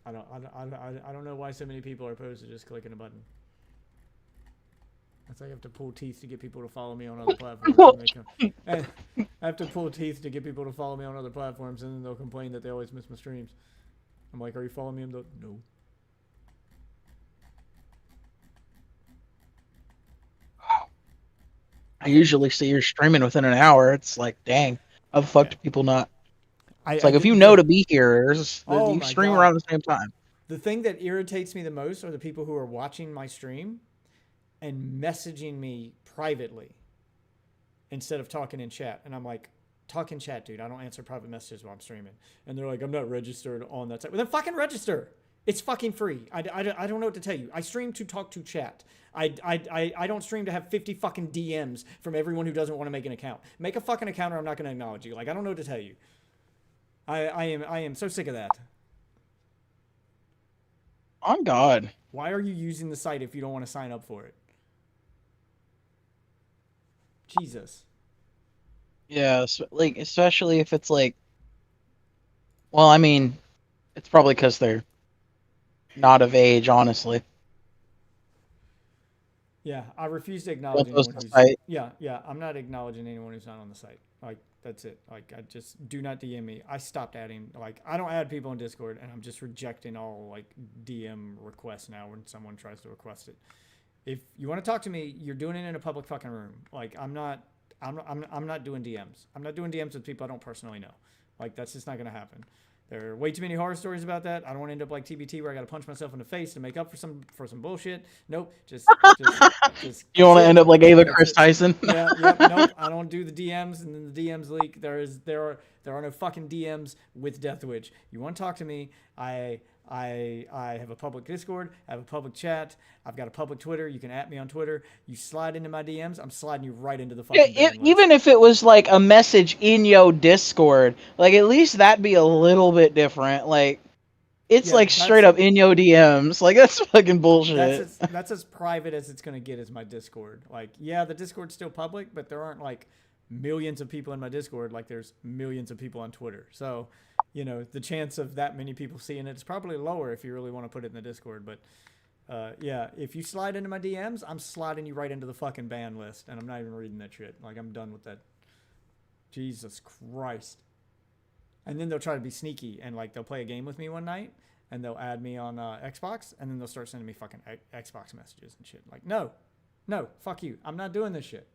I don't know why so many people are opposed to just clicking a button. It's like I have to pull teeth to get people to follow me on other platforms. I have to pull teeth to get people to follow me on other platforms, and then they'll complain that they always miss my streams. I'm like, are you following me? No. I usually see you're streaming within an hour. It's like, dang, how the fuck do people not? It's like, if you know to be here, you stream around the same time. The thing that irritates me the most are the people who are watching my stream and messaging me privately instead of talking in chat. And I'm like, talk in chat, dude. I don't answer private messages while I'm streaming. And they're like, I'm not registered on that site. Well, then fucking register. It's fucking free. I don't know what to tell you. I stream to talk to chat. I don't stream to have 50 fucking DMs from everyone who doesn't want to make an account. Make a fucking account or I'm not going to acknowledge you. Like, I don't know what to tell you. I am so sick of that. On God. Why are you using the site if you don't want to sign up for it? Jesus. Yeah, like, especially if it's like, well, I mean, it's probably because they're not of age, honestly. Yeah, I refuse to acknowledge anyone who's... Yeah, I'm not acknowledging anyone who's not on the site. Like, that's it. Like, I just... Do not DM me. I stopped adding... Like, I don't add people on Discord, and I'm just rejecting all, like, DM requests now when someone tries to request it. If you want to talk to me, you're doing it in a public fucking room. Like, I'm not doing DMs. I'm not doing DMs with people I don't personally know. Like, that's just not going to happen. There are way too many horror stories about that. I don't want to end up like TBT where I got to punch myself in the face to make up for some bullshit. Nope. Just you want to end up like Ava Chris Tyson? Nope. I don't do the DMs, and then the DMs leak. There are no fucking DMs with Death Witch. You want to talk to me? I have a public Discord. I have a public chat. I've got a public Twitter. You can @me on Twitter. You slide into my DMs, I'm sliding you right into the fucking even if it was like a message in your Discord, like at least that'd be a little bit different. Like it's like straight up in your DMs. Like that's fucking bullshit. That's as private as it's gonna get as my Discord. Like, yeah, the Discord's still public, but there aren't like millions of people in my Discord like there's millions of people on Twitter. So, the chance of that many people seeing it is probably lower if you really want to put it in the Discord. But yeah, if you slide into my DMs, I'm sliding you right into the fucking ban list, and I'm not even reading that shit. Like, I'm done with that. Jesus Christ. And then they'll try to be sneaky, and like they'll play a game with me one night, and they'll add me on Xbox, and then they'll start sending me fucking Xbox messages and shit. Like, no, fuck you. I'm not doing this shit.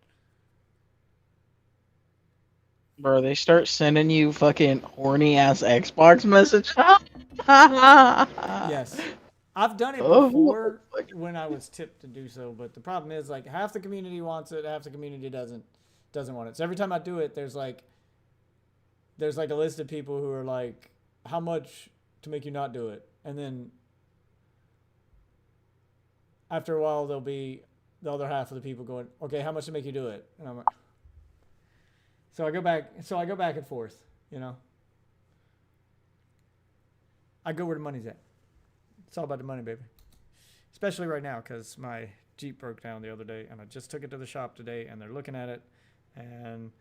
Bro, they start sending you fucking horny ass Xbox message. Yes. I've done it before when I was tipped to do so, but the problem is like half the community wants it, half the community doesn't want it. So every time I do it, there's like a list of people who are like, how much to make you not do it? And then after a while, there'll be the other half of the people going, okay, how much to make you do it? And I'm like, so I go back and forth, you know. I go where the money's at. It's all about the money, baby. Especially right now, because my Jeep broke down the other day, and I just took it to the shop today, and they're looking at it. And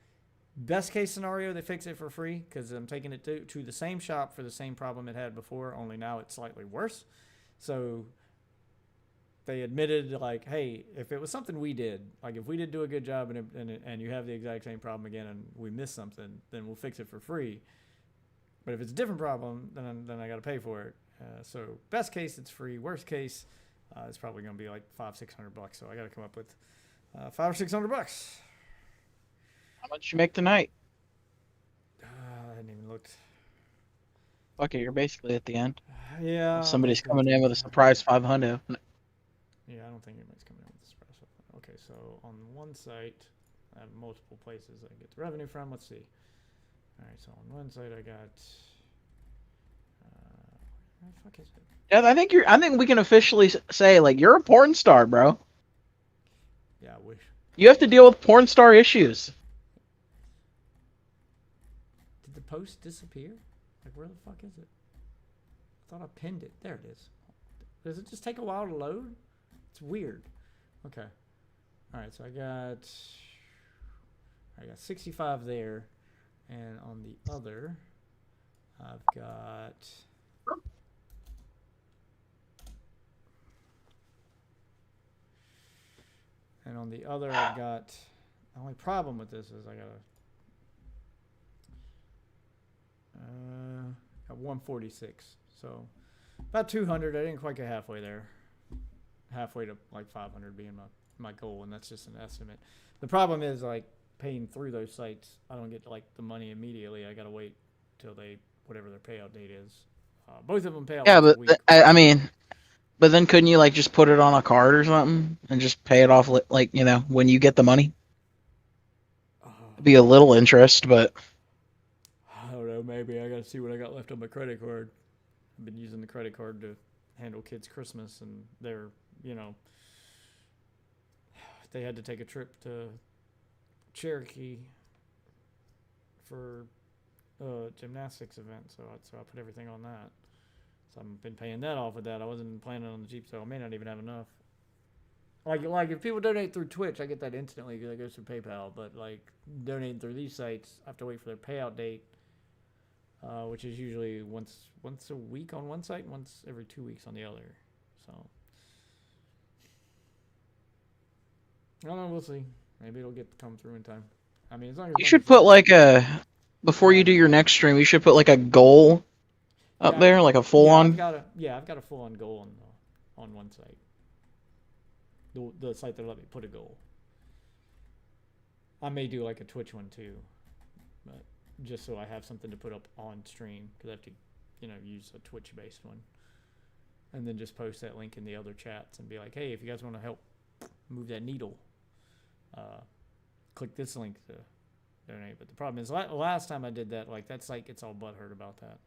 best case scenario, they fix it for free, because I'm taking it to the same shop for the same problem it had before, only now it's slightly worse. So they admitted, like, hey, if it was something we did, like if we did do a good job and you have the exact same problem again and we missed something, then we'll fix it for free. But if it's a different problem, then I got to pay for it. So best case, it's free. Worst case, it's probably going to be like $500-600. So I got to come up with $500 or $600. How much you make tonight? I hadn't even looked. Okay, you're basically at the end. Yeah. Somebody's coming in with a surprise 500. Yeah, I don't think anybody's coming in with a surprise. Okay, so on one site, I have multiple places I get the revenue from. Let's see. All right, so on one side I got. Where the fuck is it? Yeah, I think we can officially say like you're a porn star, bro. Yeah, I wish. You have to deal with porn star issues. Did the post disappear? Like, where the fuck is it? I thought I pinned it. There it is. Does it just take a while to load? It's weird. Okay. All right, so I got 65 there, and on the other, I've got. And on the other, I've got. The only problem with this is I got 146. So about 200. I didn't quite get halfway there. Halfway to like 500 being my goal, and that's just an estimate. The problem is like paying through those sites. I don't get like the money immediately. I gotta wait till they whatever their payout date is. Both of them pay out. Yeah, once a but week. I mean. But then couldn't you like just put it on a card or something and just pay it off like when you get the money? It'd be a little interest, but I don't know. Maybe I gotta see what I got left on my credit card. I've been using the credit card to handle kids' Christmas, and they're they had to take a trip to Cherokee for a gymnastics event, so I put everything on that. So I've been paying that off with that. I wasn't planning on the Jeep, so I may not even have enough. Like if people donate through Twitch, I get that instantly because it goes through PayPal. But like donating through these sites, I have to wait for their payout date, which is usually once a week on one site, and once every 2 weeks on the other. So I don't know. We'll see. Maybe it'll come through in time. I mean, as long as you should put like before you do your next stream, you should put like a goal up there, like a full on. I've got a full on goal on one site. The site that let me put a goal. I may do like a Twitch one too, but just so I have something to put up on stream because I have to, use a Twitch based one, and then just post that link in the other chats and be like, hey, if you guys want to help move that needle, click this link to donate. But the problem is, last time I did that, like that site gets all butthurt about that.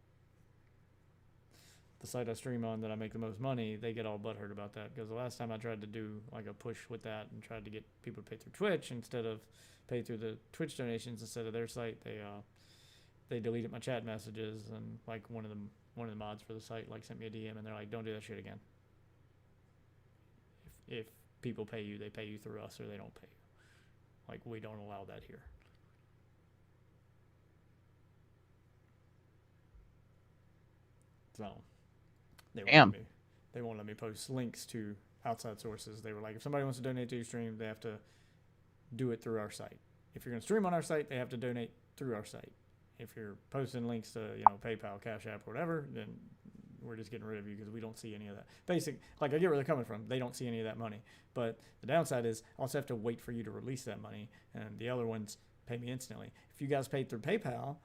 The site I stream on that I make the most money, they get all butthurt about that because the last time I tried to do like a push with that and tried to get people to pay through Twitch instead of pay through the Twitch donations instead of their site, they deleted my chat messages, and like one of the mods for the site like sent me a DM and they're like, don't do that shit again. If people pay you, they pay you through us or they don't pay you. Like, we don't allow that here. So they won't let me post links to outside sources. They were like, if somebody wants to donate to your stream, they have to do it through our site. If you're going to stream on our site, they have to donate through our site. If you're posting links to, PayPal, Cash App, or whatever, then we're just getting rid of you because we don't see any of that. I get where they're coming from. They don't see any of that money. But the downside is I also have to wait for you to release that money, and the other ones pay me instantly. If you guys paid through PayPal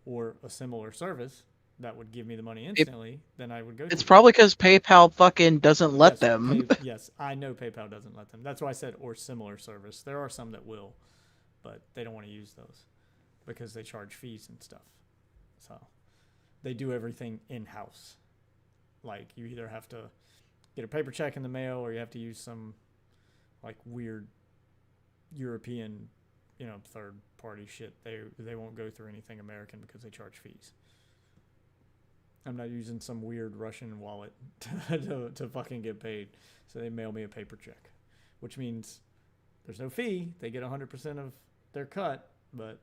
or a similar service that would give me the money instantly, then I would go. It's probably because PayPal fucking doesn't let them. Yes, I know PayPal doesn't let them. That's why I said or similar service. There are some that will, but they don't want to use those because they charge fees and stuff. So they do everything in-house. Like, you either have to get a paper check in the mail, or you have to use some like weird European, third party shit. They won't go through anything American because they charge fees. I'm not using some weird Russian wallet to fucking get paid. So they mail me a paper check, which means there's no fee. They get 100% of their cut, but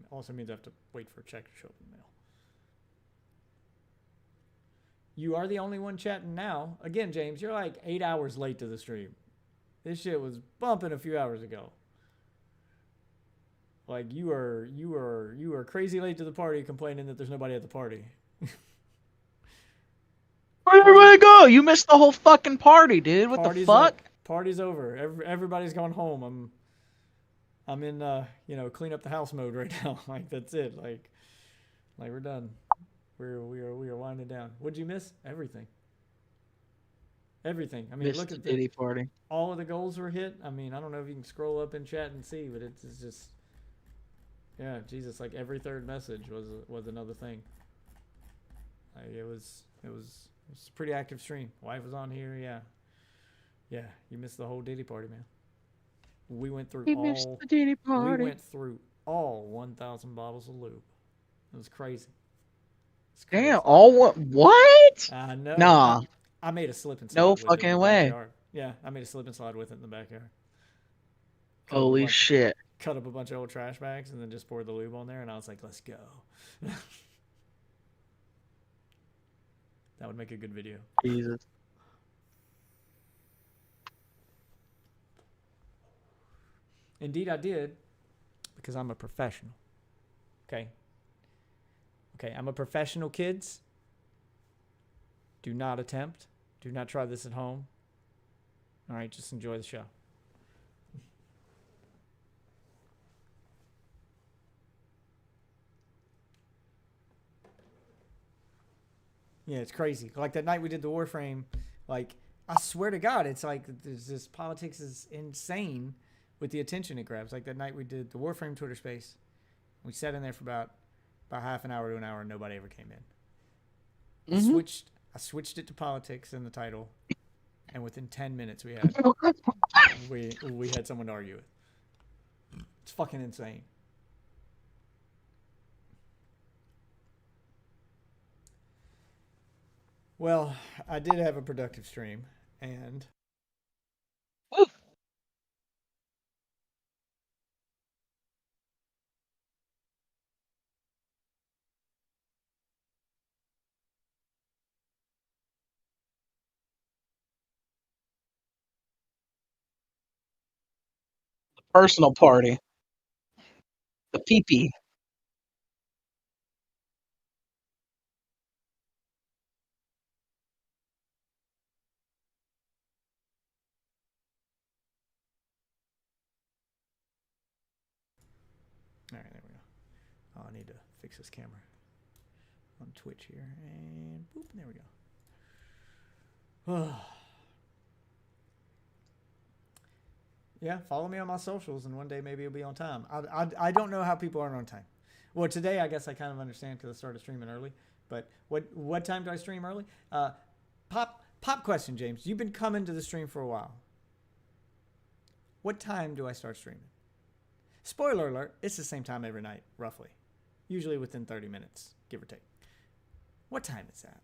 it also means I have to wait for a check to show up in the mail. You are the only one chatting now. Again, James, you're like 8 hours late to the stream. This shit was bumping a few hours ago. Like you are crazy late to the party, complaining that there's nobody at the party. Where'd everybody go? You missed the whole fucking party, dude. What the fuck? Party's over. Everybody's gone home. I'm in clean up the house mode right now. Like that's it. Like we're done. We are winding down. What'd you miss? Everything. Everything. I mean, Missed look at the Diddy party. All of the goals were hit. I mean, I don't know if you can scroll up in chat and see, but it's just, yeah, Jesus. Like every third message was another thing. Like it was a pretty active stream. Wife was on here. Yeah. You missed the whole Diddy party, man. We went through You missed the Diddy party. We went through all 1,000 bottles of lube. It was crazy. Damn, what? I know. Nah. I made a slip and slide. No with fucking it in the way. backyard. Yeah, I made a slip and slide with it in the backyard. Holy shit. Cut up a bunch of old trash bags and then just poured the lube on there, and I was like, let's go. That would make a good video. Jesus. Indeed, I did, because I'm a professional. Okay, I'm a professional, kids. Do not attempt. Do not try this at home. All right, just enjoy the show. Yeah, it's crazy. Like that night we did the Warframe, like I swear to God, it's like this politics is insane with the attention it grabs. Like that night we did the Warframe Twitter space. We sat in there for about half an hour to an hour and nobody ever came in. I switched it to politics in the title, and within 10 minutes we had someone to argue with. It's fucking insane. Well, I did have a productive stream, and Personal party. The pee-pee. all right, there we go. Oh, I need to fix this camera on Twitch here, and boop, there we go. Yeah, follow me on my socials, and one day maybe it'll be on time. I don't know how people aren't on time. Well, today I guess I kind of understand because I started streaming early. But what time do I stream early? Pop question, James. You've been coming to the stream for a while. What time do I start streaming? Spoiler alert, it's the same time every night, roughly. Usually within 30 minutes, give or take. What time is that?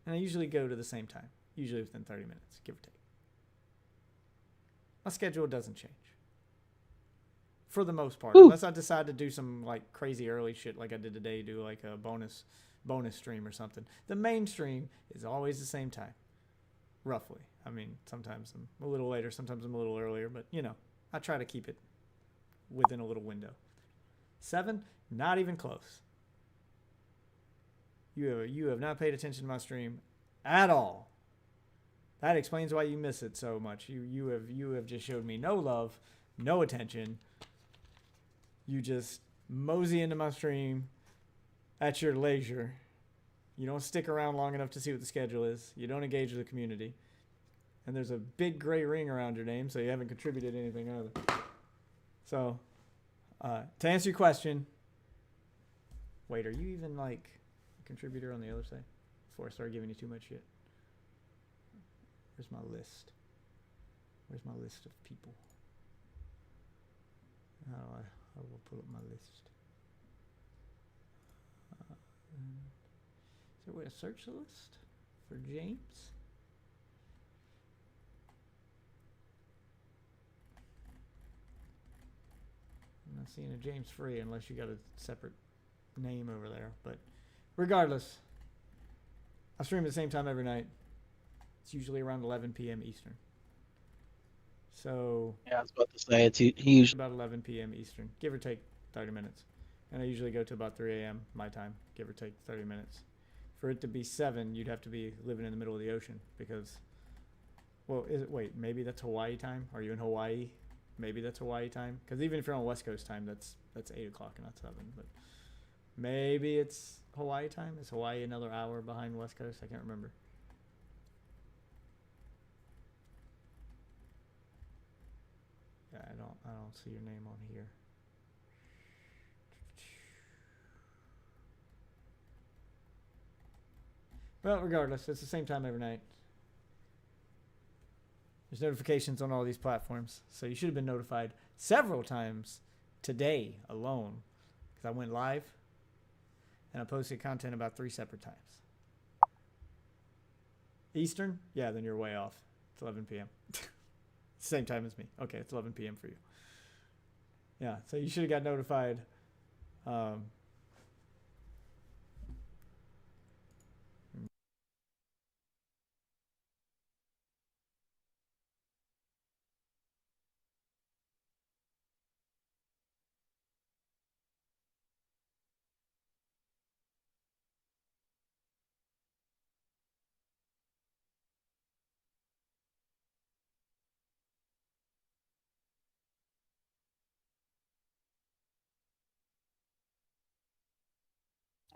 And I usually go to the same time, usually within 30 minutes, give or take. My schedule doesn't change. For the most part. Unless I decide to do some like crazy early shit like I did today, do like a bonus stream or something. The main stream is always the same time. Roughly. I mean, sometimes I'm a little later, sometimes I'm a little earlier, but I try to keep it within a little window. 7, not even close. You have not paid attention to my stream at all. That explains why you miss it so much. You have just showed me no love, no attention. You just mosey into my stream at your leisure. You don't stick around long enough to see what the schedule is. You don't engage with the community. And there's a big gray ring around your name, so you haven't contributed anything either. So, to answer your question, wait, are you even like a contributor on the other side? Before I start giving you too much shit. Where's my list? Where's my list of people? How do I will pull up my list? Is there a way to search the list for James? I'm not seeing a James Free unless you got a separate name over there. But regardless, I stream at the same time every night. It's usually around 11 p.m. Eastern. So yeah, I was about to say it's usually about 11 p.m. Eastern, give or take 30 minutes. And I usually go to about 3 a.m. my time, give or take 30 minutes. For it to be 7, you'd have to be living in the middle of the ocean because, well, wait, maybe that's Hawaii time? Are you in Hawaii? Maybe that's Hawaii time? Because even if you're on West Coast time, that's 8 o'clock and not 7. But maybe it's Hawaii time? Is Hawaii another hour behind West Coast? I can't remember. Yeah, I don't see your name on here. Well, regardless, it's the same time every night. There's notifications on all these platforms, so you should have been notified several times today alone, because I went live and I posted content about 3 separate times. Eastern? Yeah, then you're way off. It's 11 p.m. Same time as me. Okay, it's 11 p.m. for you. Yeah, so you should have got notified.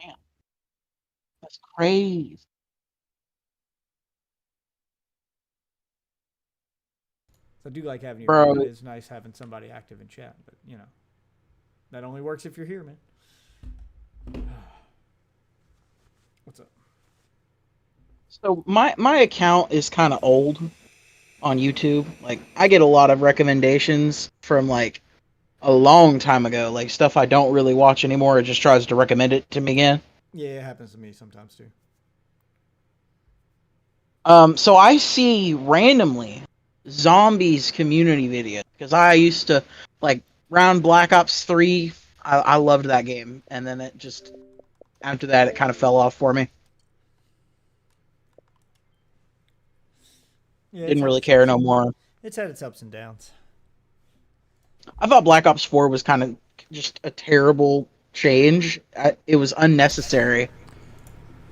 damn. That's crazy. So I do like having you Bro. around. It is nice having somebody active in chat, but you know, that only works if you're here, man. What's up? So my account is kind of old on YouTube. Like I get a lot of recommendations from like a long time ago, like stuff I don't really watch anymore. It just tries to recommend it to me again. Yeah, it happens to me sometimes too. So I see randomly zombies community videos because I used to like round Black Ops 3. I loved that game, and then it just after that it kind of fell off for me. Yeah, Didn't really care no more. It's had its ups and downs. I thought Black Ops 4 was kind of just a terrible change. It was unnecessary.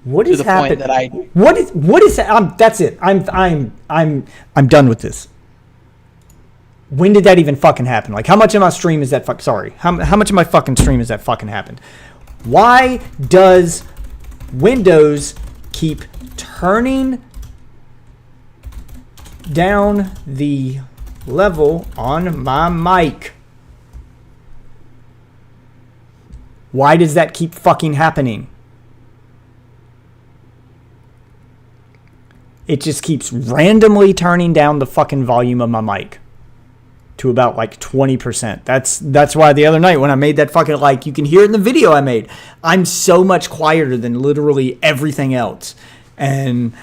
What is happening? That What is that's it. I'm done with this. When did that even fucking happen? Like, how much of my stream is that how much of my fucking stream is that fucking happened? Why does Windows keep turning down the level on my mic? Why does that keep fucking happening? It just keeps randomly turning down the fucking volume of my mic to about like 20%. That's why the other night when I made that fucking, like, you can hear it in the video I made, I'm so much quieter than literally everything else. And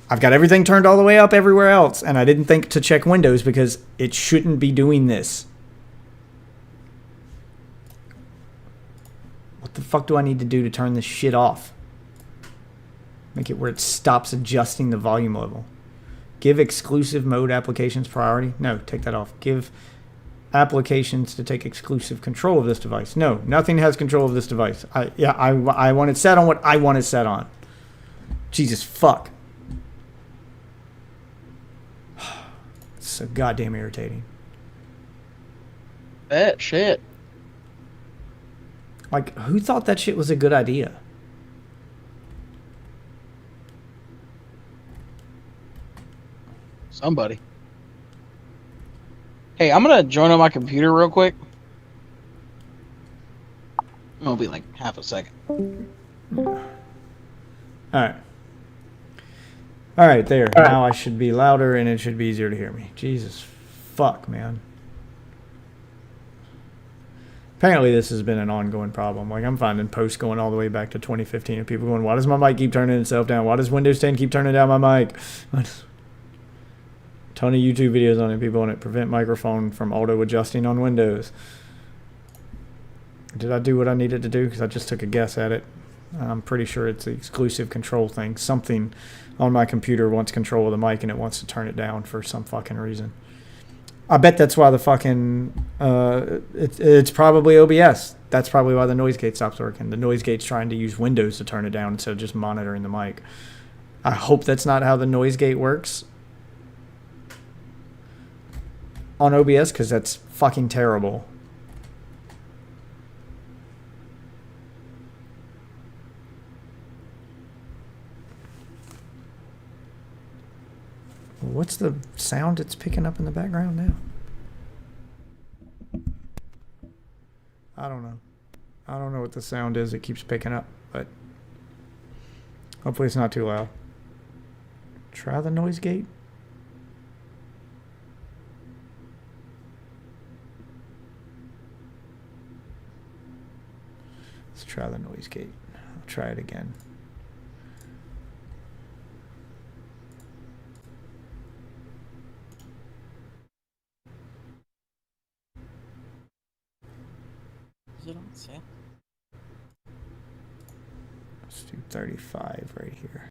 I've got everything turned all the way up everywhere else, and I didn't think to check Windows because it shouldn't be doing this. What the fuck do I need to do to turn this shit off? Make it where it stops adjusting the volume level. Give exclusive mode applications priority. No, take that off. Give applications to take exclusive control of this device. No, nothing has control of this device. I want it set on what I want it set on. Jesus fuck. It's so goddamn irritating. Bet shit. Like, who thought that shit was a good idea? Somebody. Hey, I'm gonna join on my computer real quick. It'll be like half a second. Alright. All right, there. Now I should be louder and it should be easier to hear me. Jesus fuck, man. Apparently this has been an ongoing problem. Like, I'm finding posts going all the way back to 2015 of people going, why does my mic keep turning itself down? Why does Windows 10 keep turning down my mic? Ton of YouTube videos on it. People on it. Prevent microphone from auto-adjusting on Windows. Did I do what I needed to do? Because I just took a guess at it. I'm pretty sure it's the exclusive control thing. Something on my computer wants control of the mic and it wants to turn it down for some fucking reason. I bet that's why the fucking it's probably OBS. That's probably why the noise gate stops working. The noise gate's trying to use Windows to turn it down instead of just monitoring the mic. I hope that's not how the noise gate works on OBS, because that's fucking terrible. What's the sound it's picking up in the background now? I don't know. I don't know what the sound is it keeps picking up, but hopefully it's not too loud. Try the noise gate. Let's try the noise gate. I'll try it again. Is it on sale? Let's do 35 right here.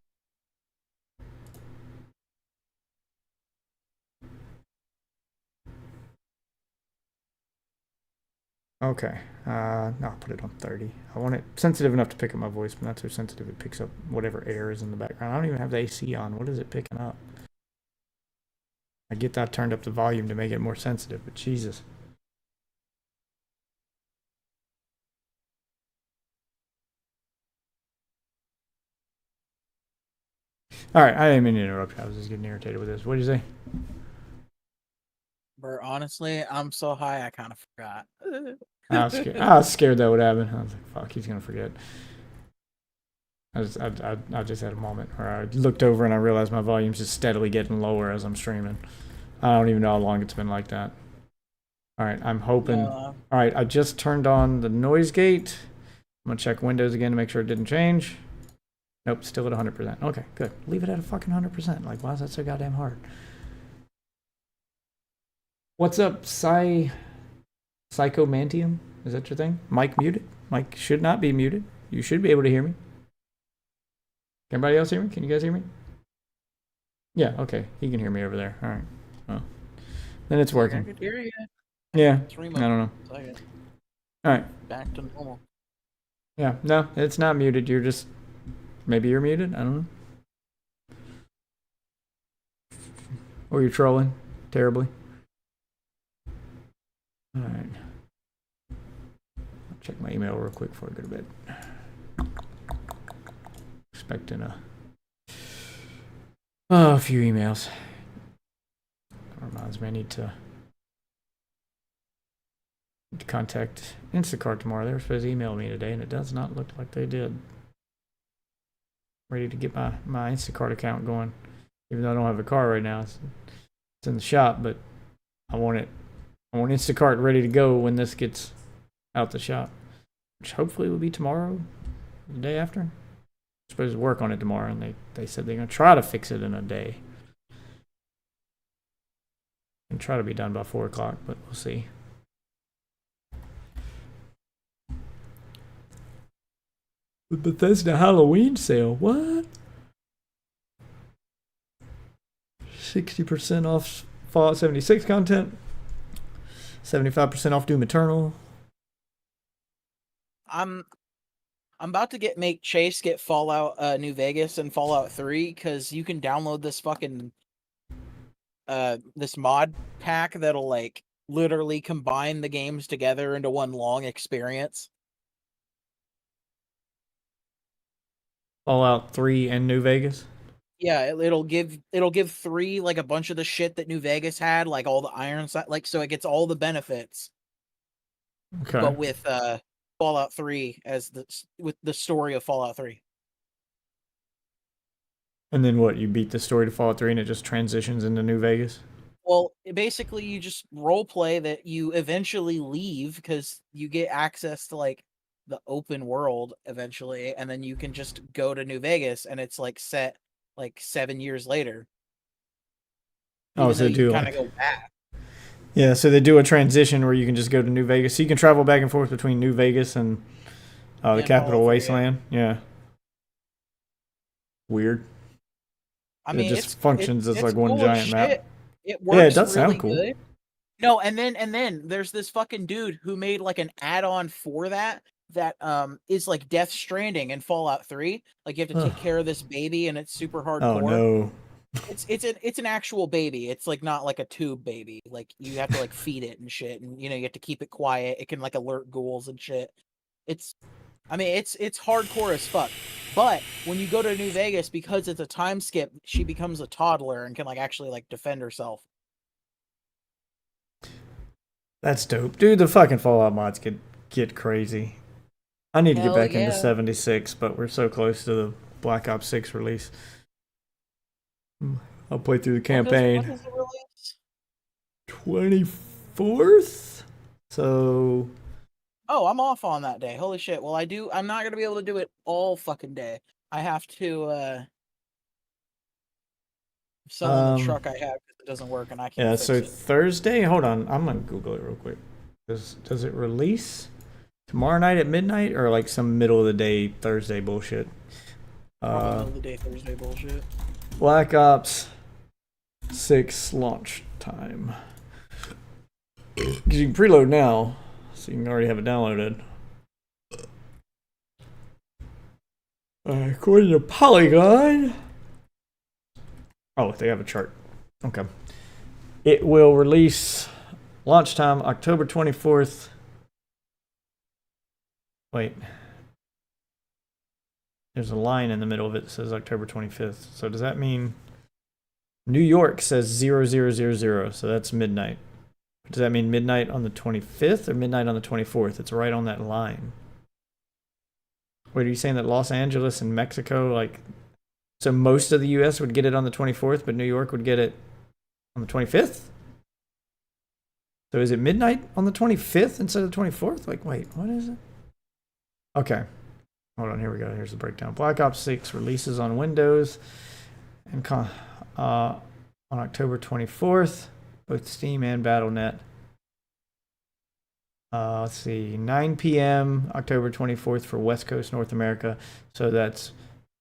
Okay, no, I'll put it on 30. I want it sensitive enough to pick up my voice, but not so sensitive it picks up whatever air is in the background. I don't even have the AC on. What is it picking up? I get that turned up the volume to make it more sensitive, but Jesus. All right, I didn't mean to interrupt you. I was just getting irritated with this. What did you say? Bro, honestly, I'm so high I kind of forgot. I was scared that would happen. I was like, fuck, he's going to forget. I just had a moment where I looked over and I realized my volume's just steadily getting lower as I'm streaming. I don't even know how long it's been like that. All right, I'm hoping. All right, I just turned on the noise gate. I'm going to check Windows again to make sure it didn't change. Nope, still at 100%. Okay, good. Leave it at a fucking 100%. Like, why is that so goddamn hard? What's up, Psychomantium? Is that your thing? Mic muted? Mic should not be muted. You should be able to hear me. Can everybody else hear me? Can you guys hear me? Yeah, okay. He can hear me over there. All right. Well, then it's working. I could hear you. Yeah, I don't know. All right. Back to normal. Yeah, no, it's not muted. You're just... Maybe you're muted? I don't know. Or you're trolling terribly. All right. I'll check my email real quick before I go to bed. Expecting a few emails. That reminds me, I need to contact Instacart tomorrow. They were supposed to email me today, and it does not look like they did. Ready to get my Instacart account going, even though I don't have a car right now. It's in the shop, but I want Instacart ready to go when this gets out the shop, which hopefully will be tomorrow, the day after. I'm supposed to work on it tomorrow, and they said they're gonna try to fix it in a day and try to be done by 4 o'clock, but we'll see. The Bethesda Halloween sale, what? 60% off Fallout 76 content, 75% off Doom Eternal. I'm about to make Chase get Fallout New Vegas and Fallout 3 because you can download this fucking this mod pack that'll like literally combine the games together into one long experience. Fallout 3 and New Vegas? Yeah, it'll give 3 like a bunch of the shit that New Vegas had, like all the iron like so it gets all the benefits. Okay. But with Fallout 3 as with the story of Fallout 3. And then what? You beat the story to Fallout 3 and it just transitions into New Vegas? Well, basically, you just role play that you eventually leave because you get access to like the open world eventually, and then you can just go to New Vegas, and it's like set like 7 years later. Oh, Even so though they you do can kind like... of go back. Yeah, so they do a transition where you can just go to New Vegas. So you can travel back and forth between New Vegas and the And Capital Fallout 3, Wasteland. Yeah. Weird. I It mean, just functions as it's like one cool as giant map. shit. It Yeah, it works does sound really cool. good. No, and then there's this fucking dude who made like an add-on for that is like Death Stranding in Fallout 3. Like you have to take Ugh. care of this baby and it's super Oh hardcore. no. It's an actual baby. It's like not like a tube baby. Like you have to like feed it and shit, and you have to keep it quiet. It can like alert ghouls and shit. It's it's hardcore as fuck. But when you go to New Vegas, because it's a time skip, she becomes a toddler and can like actually like defend herself. That's dope. Dude, the fucking Fallout mods get crazy. I need to get Hell back into yeah. 76, but we're so close to the Black Ops 6 release. I'll play through the campaign. When does it release? 24th? So Oh, I'm off on that day. Holy shit. Well, I'm not going to be able to do it all fucking day. I have to summon the truck I have because it doesn't work and I can't yeah, fix so it. Thursday, hold on. I'm going to Google it real quick. Does it release tomorrow night at midnight or like some middle of the day Thursday bullshit? Probably middle of the day Thursday bullshit. Black Ops 6 launch time. Because you can preload now, so you can already have it downloaded. According to Polygon. Oh, they have a chart. Okay. It will release launch time October 24th. Wait. There's a line in the middle of it that says October 25th. So does that mean New York says 0000, so that's midnight. Does that mean midnight on the 25th or midnight on the 24th? It's right on that line. Wait, are you saying that Los Angeles and Mexico, like, so most of the US would get it on the 24th, but New York would get it on the 25th? So is it midnight on the 25th instead of the 24th? Like, wait, what is it? Okay. Hold on, here we go. Here's the breakdown. Black Ops 6 releases on Windows and on October 24th, both Steam and Battle.net. Let's see, 9 p.m. October 24th for West Coast North America. So that's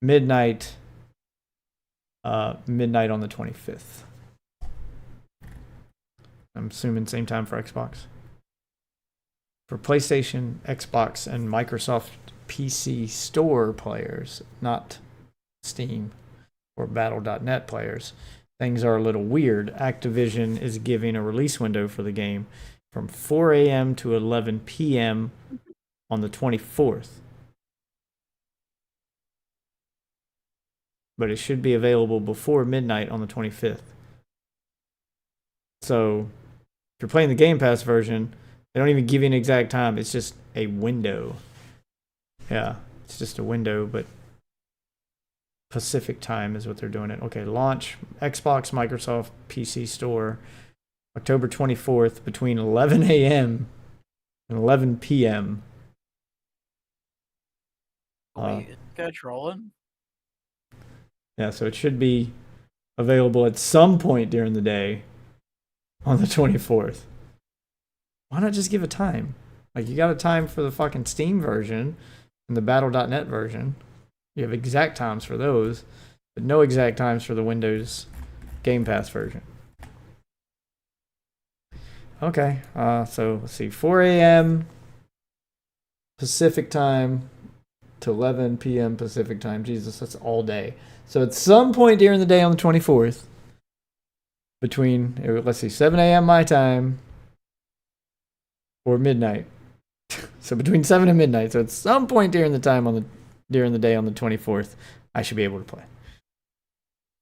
midnight on the 25th. I'm assuming same time for Xbox. For PlayStation, Xbox, and Microsoft PC Store players, not Steam or Battle.net players, things are a little weird. Activision is giving a release window for the game from 4 a.m. to 11 p.m. on the 24th. But it should be available before midnight on the 25th. So, if you're playing the Game Pass version, they don't even give you an exact time. It's just a window. Yeah, it's just a window, but Pacific time is what they're doing it. Okay, launch Xbox, Microsoft, PC Store, October 24th between 11 a.m. and 11 p.m. Wait, is this guy trolling? Yeah, so it should be available at some point during the day on the 24th. Why not just give a time? Like, you got a time for the fucking Steam version and the Battle.net version. You have exact times for those, but no exact times for the Windows Game Pass version. Okay, so let's see, 4 a.m. Pacific time to 11 p.m. Pacific time. Jesus, that's all day. So at some point during the day on the 24th, between, let's see, 7 a.m. my time or midnight. So between 7 and midnight. So at some point during the day on the 24th, I should be able to play.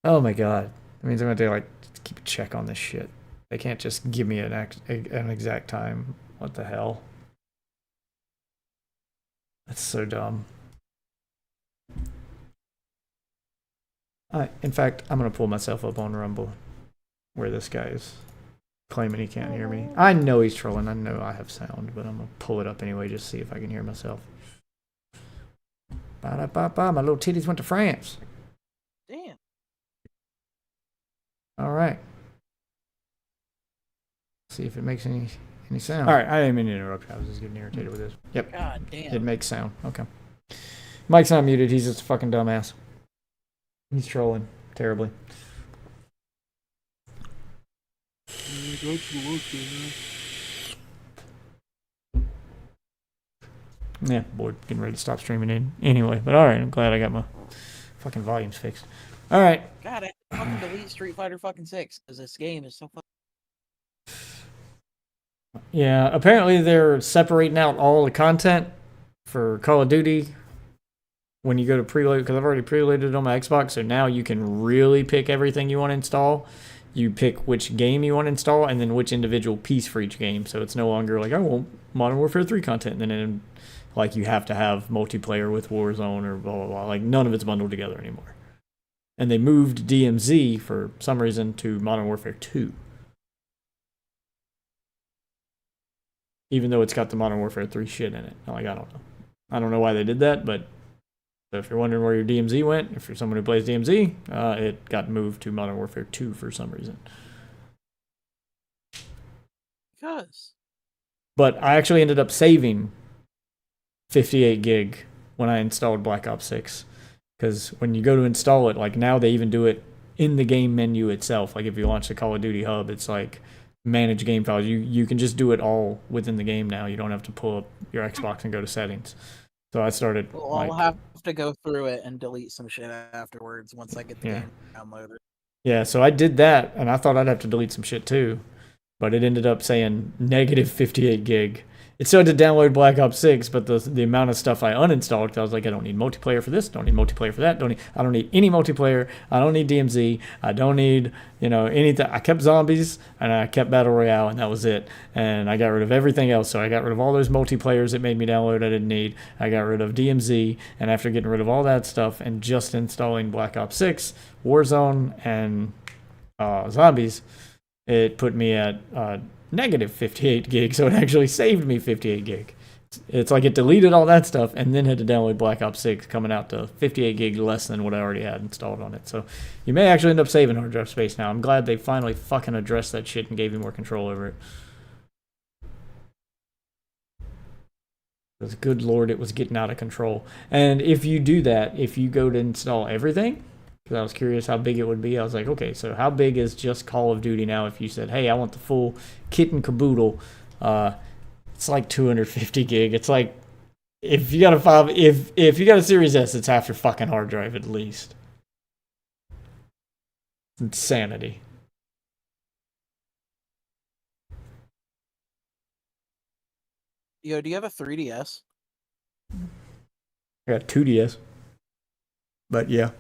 Oh my god. That means I'm going to like keep a check on this shit. They can't just give me an exact time. What the hell? That's so dumb. In fact, I'm gonna pull myself up on Rumble, where this guy is claiming he can't hear me. I know he's trolling. I know I have sound, but I'm gonna pull it up anyway, just see if I can hear myself. Ba-da-ba-ba, my little titties went to France. Damn. All right. See if it makes any sound. All right, I didn't mean to interrupt you. I was just getting irritated with this. Yep. God damn. It makes sound. Okay. Mike's not muted. He's just a fucking dumbass. He's trolling terribly. Yeah, bored. Getting ready to stop streaming in anyway. But all right, I'm glad I got my fucking volumes fixed. All right. God, I fucking delete Street Fighter fucking 6 because this game is so fucking. Yeah, apparently they're separating out all the content for Call of Duty when you go to preload, because I've already preloaded it on my Xbox, so now you can really pick everything you want to install. You pick which game you want to install and then which individual piece for each game. So it's no longer like, I want Modern Warfare 3 content, and then like you have to have multiplayer with Warzone or blah, blah, blah. Like none of it's bundled together anymore. And they moved DMZ for some reason to Modern Warfare 2. Even though it's got the Modern Warfare 3 shit in it. Like, I don't know. I don't know why they did that, but so if you're wondering where your DMZ went, if you're someone who plays DMZ, it got moved to Modern Warfare 2 for some reason. Because. But I actually ended up saving 58 gig when I installed Black Ops 6. Because when you go to install it, like now they even do it in the game menu itself. Like if you launch the Call of Duty hub, it's like manage game files. You can just do it all within the game now. You don't have to pull up your Xbox and go to settings. So I started. Well, I'll have to go through it and delete some shit afterwards once I get the game downloaded. Yeah, so I did that, and I thought I'd have to delete some shit too, but it ended up saying negative 58 gig. It still had to download Black Ops 6, but the amount of stuff I uninstalled, because I was like, I don't need multiplayer for this, don't need multiplayer for that, I don't need any multiplayer, I don't need DMZ, I don't need, anything. I kept zombies, and I kept Battle Royale, and that was it. And I got rid of everything else, so I got rid of all those multiplayers it made me download I didn't need. I got rid of DMZ, and after getting rid of all that stuff and just installing Black Ops 6, Warzone, and zombies, it put me at negative 58 gig, so it actually saved me 58 gig. It's like it deleted all that stuff and then had to download Black Ops 6, coming out to 58 gig less than what I already had installed on it. So you may actually end up saving hard drive space now. I'm glad they finally fucking addressed that shit and gave you more control over it. Because good lord, it was getting out of control. And if you do that, if you go to install everything, because I was curious how big it would be. I was like, okay, so how big is just Call of Duty now? If you said, hey, I want the full kit and caboodle, it's like 250 gig. It's like if you got if you got a Series S, it's half your fucking hard drive at least. It's insanity. Yo, do you have a 3DS? I got 2DS. But yeah.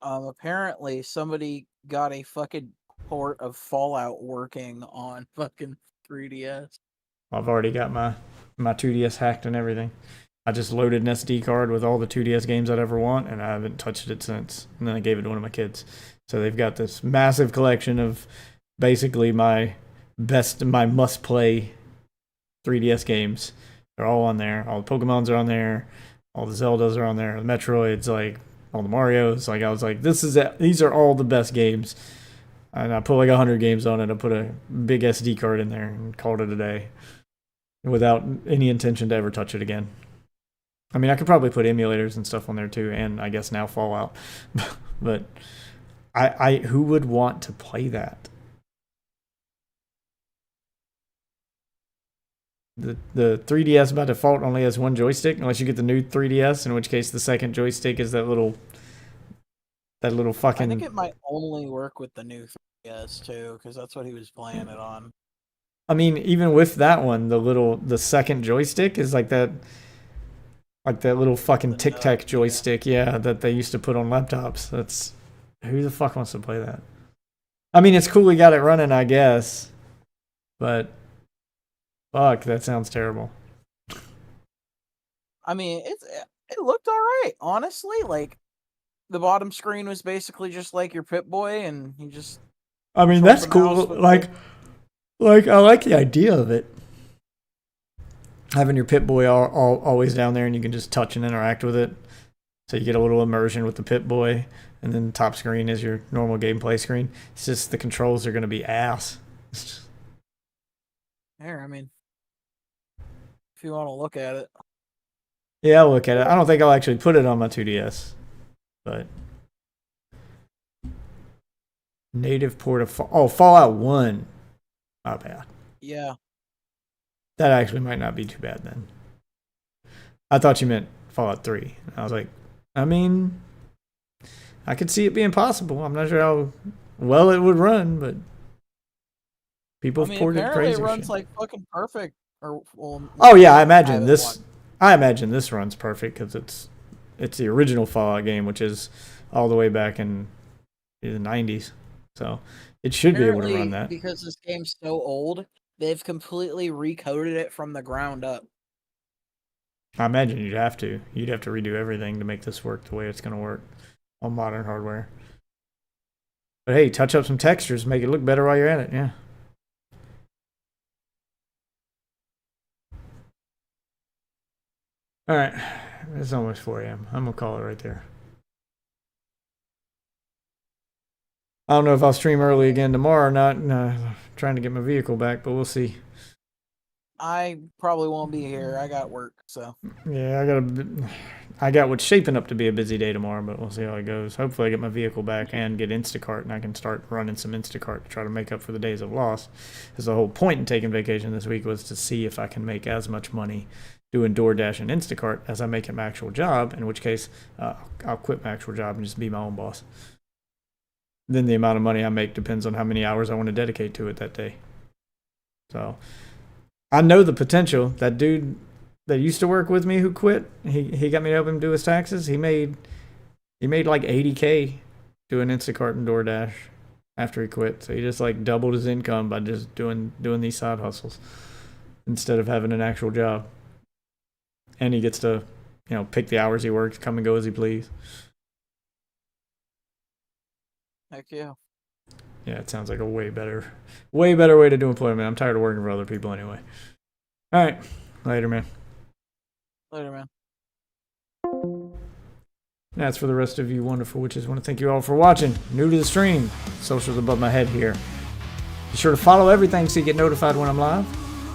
Apparently somebody got a fucking port of Fallout working on fucking 3DS. I've already got my 2DS hacked and everything. I just loaded an SD card with all the 2DS games I'd ever want, and I haven't touched it since. And then I gave it to one of my kids. So they've got this massive collection of basically my must-play 3DS games. They're all on there. All the Pokemons are on there. All the Zeldas are on there. The Metroids, like all the Marios. Like I was like, these are all the best games. And I put like 100 games on it. I put a big SD card in there and called it a day without any intention to ever touch it again. I mean, I could probably put emulators and stuff on there too, and I guess now Fallout. But I who would want to play that? The 3DS by default only has one joystick, unless you get the new 3DS, in which case the second joystick is that little fucking... I think it might only work with the new 3DS too, because that's what he was playing it on. I mean, even with that one, the second joystick is like that little fucking Tic Tac joystick, yeah, that they used to put on laptops. That's... Who the fuck wants to play that? I mean, it's cool we got it running, I guess, but... Fuck, that sounds terrible. I mean, It looked all right, honestly. Like the bottom screen was basically just like your Pip-Boy, and you just. I mean, that's cool. Like I like the idea of it. Having your Pip-Boy always down there, and you can just touch and interact with it. So you get a little immersion with the Pip-Boy, and then the top screen is your normal gameplay screen. It's just the controls are going to be ass. There, I mean, if you want to look at it. Yeah, I'll look at it. I don't think I'll actually put it on my 2DS, but native port of Fallout 1. Not bad. Yeah. That actually might not be too bad then. I thought you meant Fallout 3. I was like, I mean, I could see it being possible. I'm not sure how well it would run, but people have ported apparently crazy it runs shit. like fucking perfect. Oh yeah, I imagine this runs perfect because it's the original Fallout game, which is all the way back in the 90s. So it should be able to run that. Because this game's so old, they've completely recoded it from the ground up. I imagine you'd have to redo everything to make this work the way it's going to work on modern hardware. But hey, touch up some textures, make it look better while you're at it. Yeah. All right, it's almost 4 a.m. I'm gonna call it right there. I don't know if I'll stream early again tomorrow or not. Trying to get my vehicle back, but we'll see. I probably won't be here. I got work, so. Yeah, I got what's shaping up to be a busy day tomorrow, but we'll see how it goes. Hopefully I get my vehicle back and get Instacart, and I can start running some Instacart to try to make up for the days I've lost. Because the whole point in taking vacation this week was to see if I can make as much money doing DoorDash and Instacart as I make at my actual job, in which case I'll quit my actual job and just be my own boss. Then the amount of money I make depends on how many hours I want to dedicate to it that day. So I know the potential. That dude that used to work with me who quit, he got me to help him do his taxes. He made like $80K doing Instacart and DoorDash after he quit. So he just like doubled his income by just doing these side hustles instead of having an actual job. And he gets to, pick the hours he works, come and go as he please. Heck yeah. Yeah, it sounds like a way better way to do employment. I'm tired of working for other people anyway. All right. Later, man. Later, man. That's for the rest of you wonderful witches. I want to thank you all for watching. New to the stream, socials above my head here. Be sure to follow everything so you get notified when I'm live.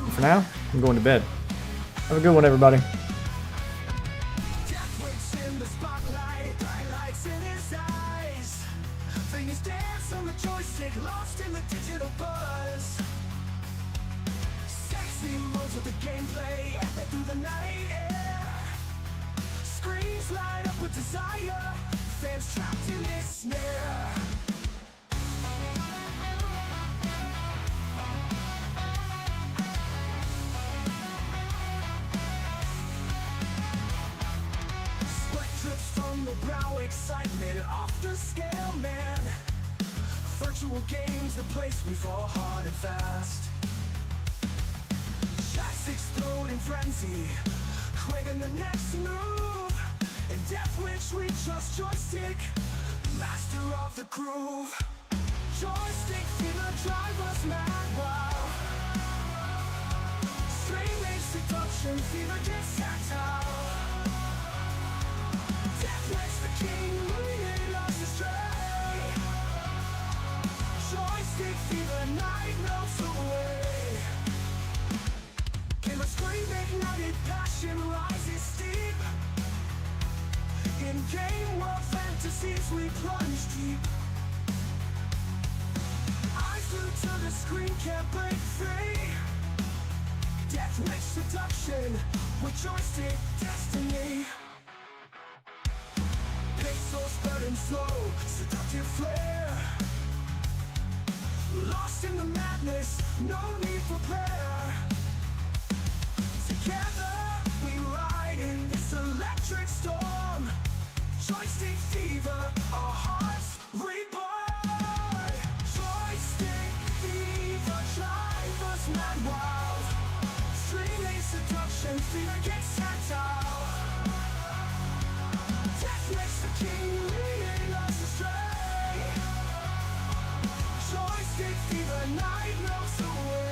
And for now, I'm going to bed. Have a good one, everybody. Lost in the digital buzz. Sexy moves with the gameplay through the night air. Screens light up with desire. Fans trapped in this snare. Sweat drips from the brow, excitement off the scale, man. Virtual games, the place we fall hard and fast. Chats explode in frenzy, craving the next move. In Death Wish we trust joystick, master of the groove. Joystick fever drive us mad, wow. Strange seduction, fever gets tactile. Death Wish the king, leading us astray. Joystick fever, night melts away. Gamer scream, ignited passion rises steep. In game world fantasies we plunge deep. Eyes glued to the screen, can't break free. Death Wish seduction, with joystick destiny. Pixels burning slow, seductive flare. Lost in the madness, no need for prayer. Together we ride in this electric storm. Joystick fever, our hearts reborn. Joystick fever, drive us mad wild. Streaming seduction, fever gets tactile. Joystick fever, night melts away.